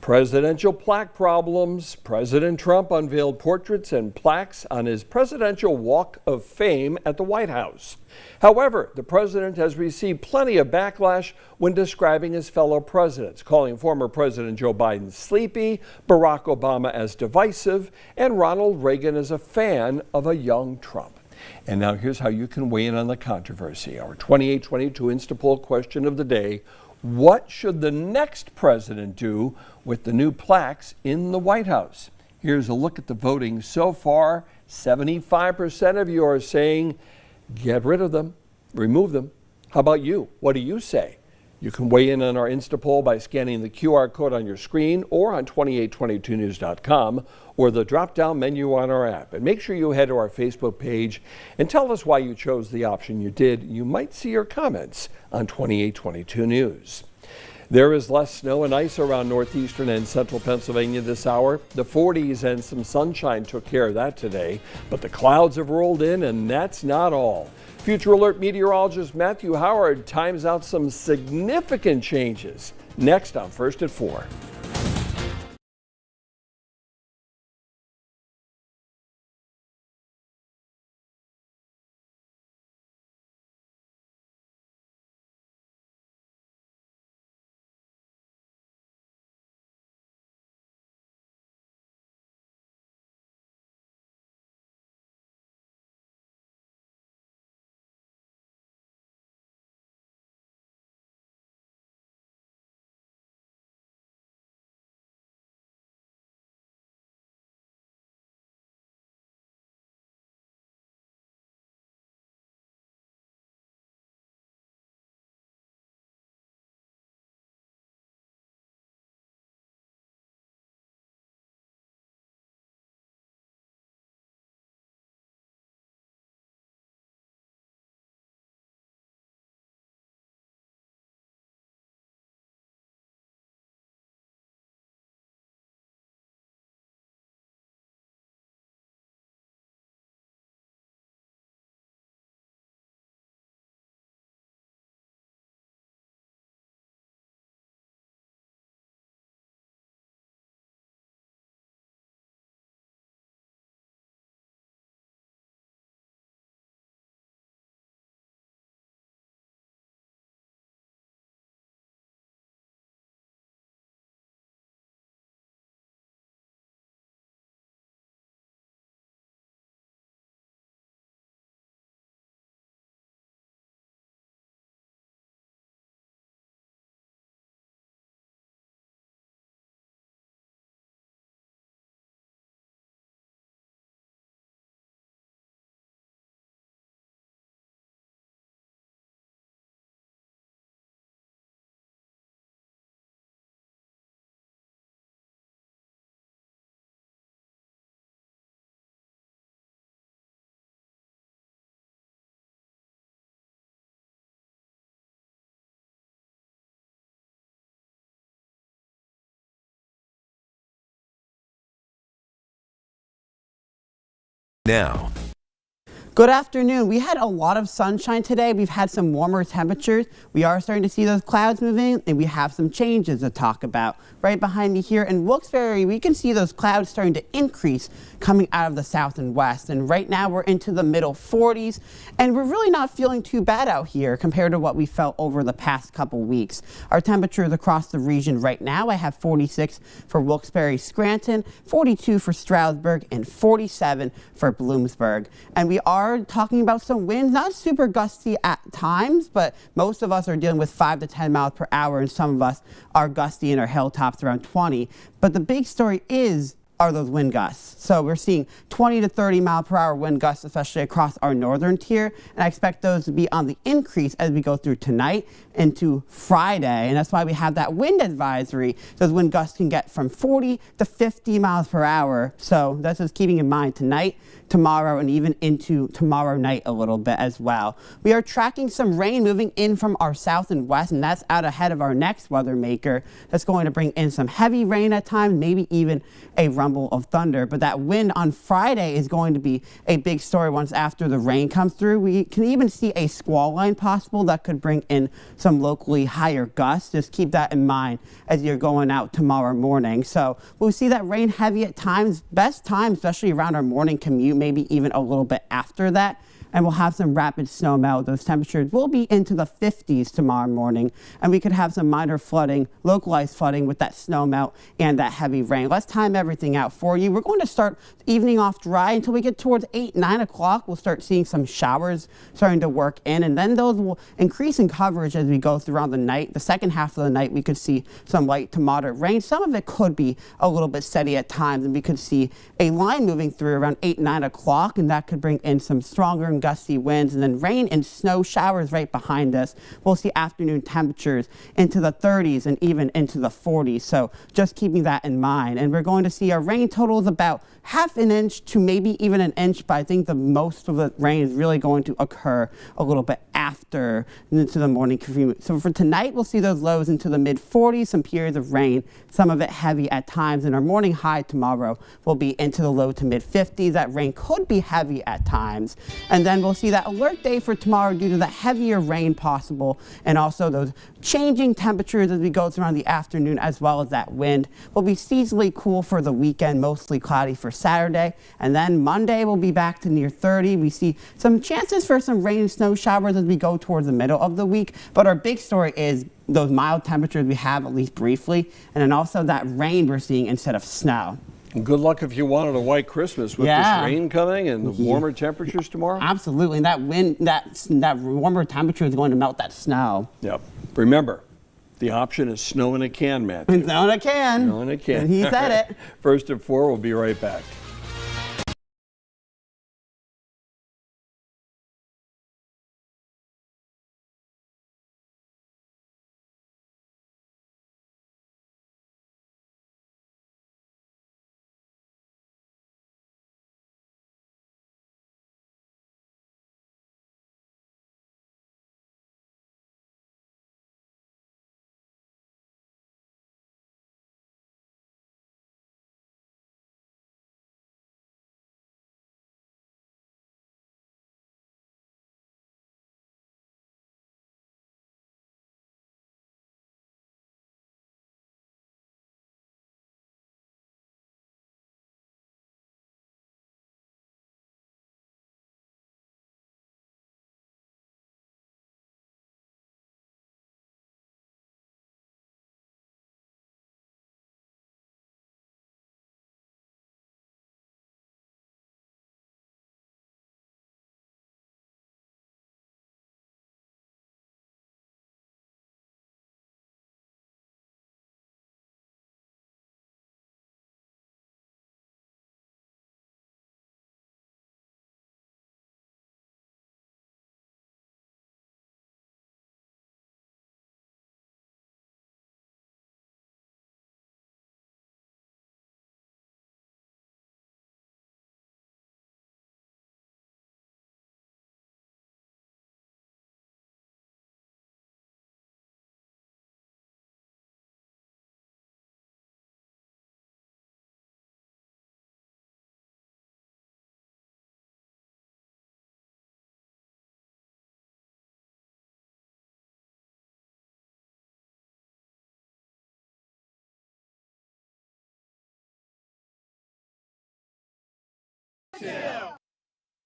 Presidential plaque problems. President Trump unveiled portraits and plaques on his presidential walk of fame at the White House. However, the president has received plenty of backlash when describing his fellow presidents, calling former President Joe Biden sleepy, Barack Obama as divisive, and Ronald Reagan as a fan of a young Trump. And now here's how you can weigh in on the controversy. Our 2822 Instapoll question of the day: what should the next president do with the new plaques in the White House? Here's a look at the voting so far. 75% of you are saying get rid of them, remove them. How about you? What do you say? You can weigh in on our Instapoll by scanning the QR code on your screen or on 2822news.com or the drop-down menu on our app. And make sure you head to our Facebook page and tell us why you chose the option you did. You might see your comments on 2822 News. There is less snow and ice around northeastern and central Pennsylvania this hour. The 40s and some sunshine took care of that today, but the clouds have rolled in, and that's not all. Future Alert meteorologist Matthew Howard times out some significant changes next on First at 4. Now. Good afternoon. We had a lot of sunshine today. We've had some warmer temperatures. We are starting to see those clouds moving, and we have some changes to talk about. Right behind me here in Wilkes-Barre, we can see those clouds starting to increase coming out of the south and west. And right now we're into the middle 40s, and we're really not feeling too bad out here compared to what we felt over the past couple weeks. Our temperatures across the region right now, I have 46 for Wilkes-Barre, Scranton, 42 for Stroudsburg, and 47 for Bloomsburg. And we are talking about some winds, not super gusty at times, but most of us are dealing with 5 to 10 miles per hour, and some of us are gusty in our hilltops around 20. But the big story are those wind gusts. So we're seeing 20 to 30 mile per hour wind gusts, especially across our northern tier. And I expect those to be on the increase as we go through tonight into Friday. And that's why we have that wind advisory. Those wind gusts can get from 40 to 50 miles per hour. So that's just keeping in mind tonight, tomorrow, and even into tomorrow night a little bit as well. We are tracking some rain moving in from our south and west, and that's out ahead of our next weather maker. That's going to bring in some heavy rain at times, maybe even a rumble of thunder. But that wind on Friday is going to be a big story once after the rain comes through. We can even see a squall line possible that could bring in some locally higher gusts. Just keep that in mind as you're going out tomorrow morning. So we'll see that rain heavy at times, best time, especially around our morning commute, maybe even a little bit after that. And we'll have some rapid snow melt. Those temperatures will be into the 50s tomorrow morning, and we could have some minor flooding, localized flooding with that snow melt and that heavy rain. Let's time everything out for you. We're going to start evening off dry until we get towards 8, 9 o'clock. We'll start seeing some showers starting to work in, and then those will increase in coverage as we go throughout the night. The second half of the night, we could see some light to moderate rain. Some of it could be a little bit steady at times, and we could see a line moving through around 8, 9 o'clock, and that could bring in some stronger and gusty winds, and then rain and snow showers right behind us. We'll see afternoon temperatures into the 30s and even into the 40s. So just keeping that in mind. And we're going to see our rain totals about half an inch to maybe even an inch, but I think the most of the rain is really going to occur a little bit after into the morning commute. So for tonight, we'll see those lows into the mid 40s, some periods of rain, some of it heavy at times, and our morning high tomorrow will be into the low to mid 50s. That rain could be heavy at times. And then we'll see that alert day for tomorrow due to the heavier rain possible, and also those changing temperatures as we go throughout the afternoon, as well as that wind. Will be seasonally cool for the weekend, mostly cloudy for Saturday, and then Monday we'll be back to near 30. We see some chances for some rain and snow showers as we go towards the middle of the week, but our big story is those mild temperatures we have, at least briefly, and then also that rain we're seeing instead of snow. Good luck if you wanted a white Christmas with this rain coming and the warmer temperatures tomorrow. Absolutely, and that wind, that warmer temperature is going to melt that snow. Yep. Remember, the option is snow in a can, Matt. Snow in a can. Snow in a can. And he said it. First at 4, we'll be right back.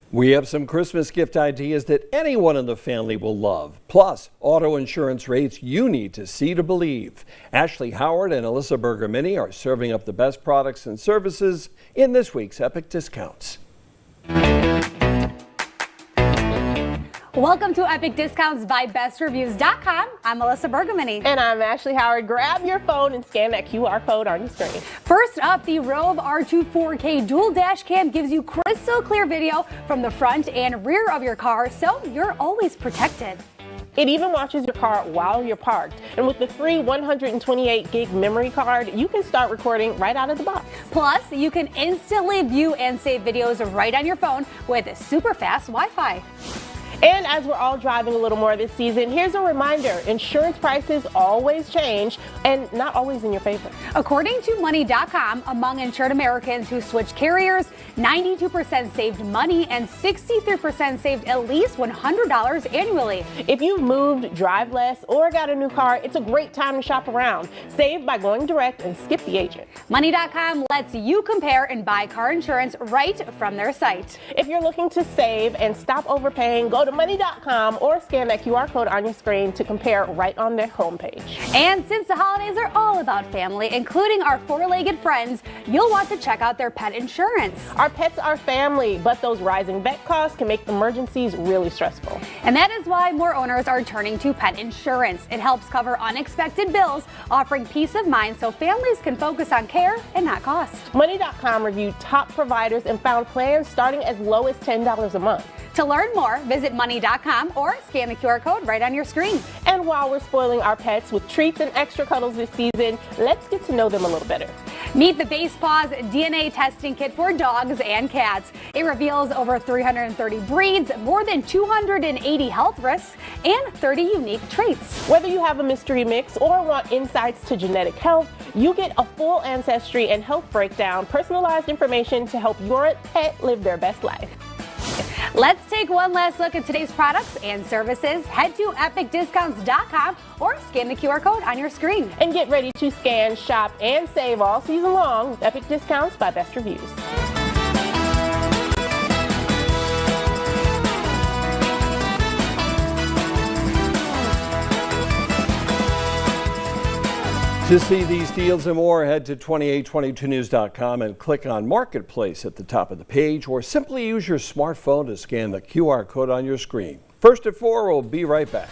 We have some Christmas gift ideas that anyone in the family will love, plus auto insurance rates you need to see to believe. Ashley Howard and Alyssa Bergamini are serving up the best products and services in this week's Epic Discounts. Welcome to Epic Discounts by BestReviews.com. I'm Alyssa Bergamini. And I'm Ashley Howard. Grab your phone and scan that QR code on your screen. First up, the Rove R2 4K dual dash cam gives you crystal clear video from the front and rear of your car, so you're always protected. It even watches your car while you're parked. And with the free 128 gig memory card, you can start recording right out of the box. Plus, you can instantly view and save videos right on your phone with super fast Wi-Fi. And as we're all driving a little more this season, here's a reminder. Insurance prices always change and not always in your favor. According to Money.com, among insured Americans who switched carriers, 92% saved money and 63% saved at least $100 annually. If you've moved, drive less, or got a new car, it's a great time to shop around. Save by going direct and skip the agent. Money.com lets you compare and buy car insurance right from their site. If you're looking to save and stop overpaying, go to Money.com or scan that QR code on your screen to compare right on their homepage. And since the holidays are all about family, including our four-legged friends, you'll want to check out their pet insurance. Our pets are family, but those rising vet costs can make emergencies really stressful. And that is why more owners are turning to pet insurance. It helps cover unexpected bills, offering peace of mind so families can focus on care and not cost. Money.com reviewed top providers and found plans starting as low as $10 a month. To learn more, visit Money.com or scan the QR code right on your screen. And while we're spoiling our pets with treats and extra cuddles this season, let's get to know them a little better. Meet the Base Paws DNA testing kit for dogs and cats. It reveals over 330 breeds, more than 280 health risks, and 30 unique traits. Whether you have a mystery mix or want insights to genetic health, you get a full ancestry and health breakdown, personalized information to help your pet live their best life. Let's take one last look at today's products and services. Head to epicdiscounts.com or scan the QR code on your screen. And get ready to scan, shop, and save all season long with Epic Discounts by Best Reviews. To see these deals and more, head to 2822news.com and click on Marketplace at the top of the page, or simply use your smartphone to scan the QR code on your screen. First at 4, we'll be right back.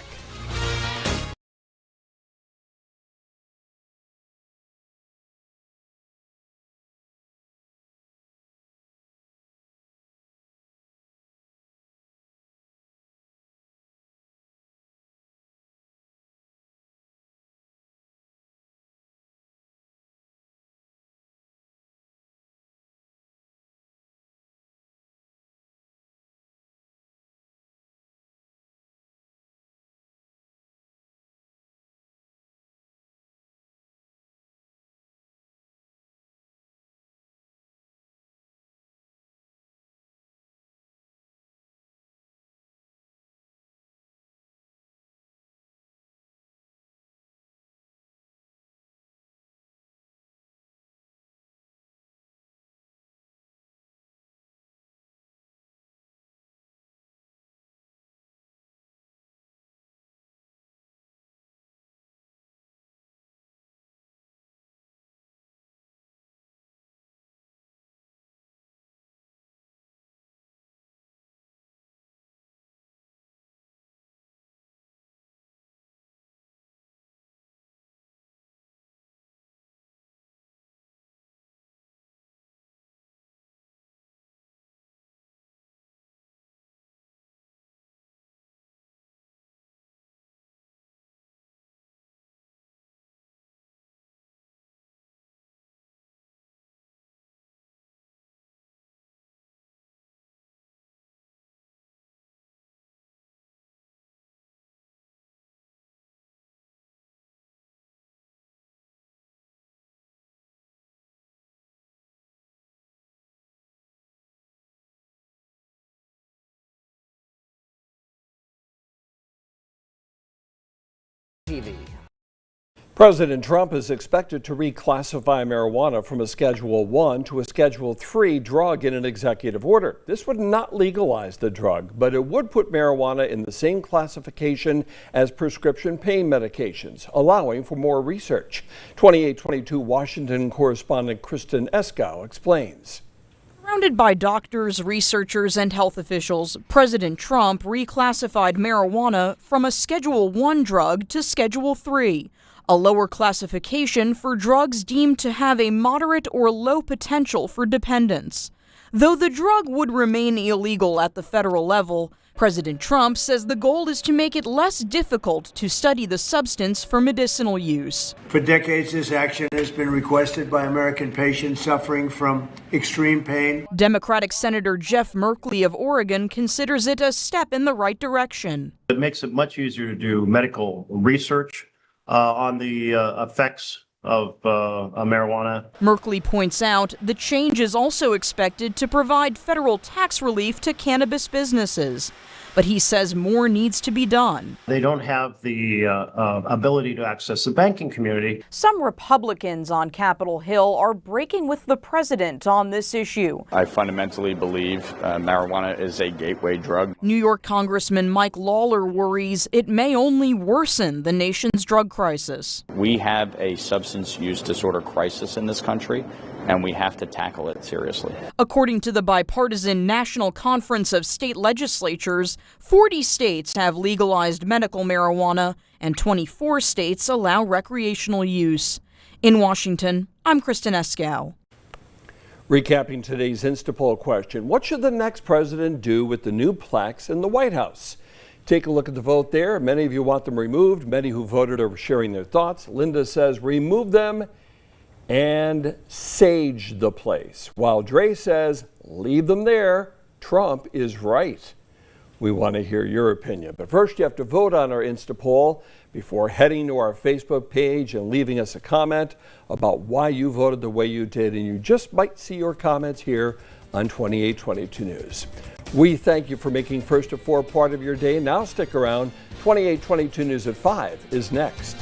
President Trump is expected to reclassify marijuana from a Schedule 1 to a Schedule 3 drug in an executive order. This would not legalize the drug, but it would put marijuana in the same classification as prescription pain medications, allowing for more research. 2822 Washington correspondent Kristen Eskow explains. Surrounded by doctors, researchers, and health officials, President Trump reclassified marijuana from a Schedule 1 drug to Schedule 3. A lower classification for drugs deemed to have a moderate or low potential for dependence. Though the drug would remain illegal at the federal level, President Trump says the goal is to make it less difficult to study the substance for medicinal use. For decades, this action has been requested by American patients suffering from extreme pain. Democratic Senator Jeff Merkley of Oregon considers it a step in the right direction. It makes it much easier to do medical research on the effects of marijuana. Merkley points out the change is also expected to provide federal tax relief to cannabis businesses. But he says more needs to be done. They don't have the ability to access the banking community. Some Republicans on Capitol Hill are breaking with the president on this issue. I fundamentally believe marijuana is a gateway drug. New York Congressman Mike Lawler worries it may only worsen the nation's drug crisis. We have a substance use disorder crisis in this country, and we have to tackle it seriously. According to the bipartisan National Conference of State Legislatures, 40 states have legalized medical marijuana and 24 states allow recreational use. In Washington, I'm Kristen Eskow. Recapping today's Instapoll question, what should the next president do with the new plaques in the White House? Take a look at the vote there. Many of you want them removed. Many who voted are sharing their thoughts. Linda says remove them and sage the place, while Dre says leave them there. Trump is right. We want to hear your opinion, but first you have to vote on our Instapoll before heading to our Facebook page and leaving us a comment about why you voted the way you did, and you just might see your comments here on 2822 News. We thank you for making First at 4 part of your day. Now stick around. 2822 News at 5 is next.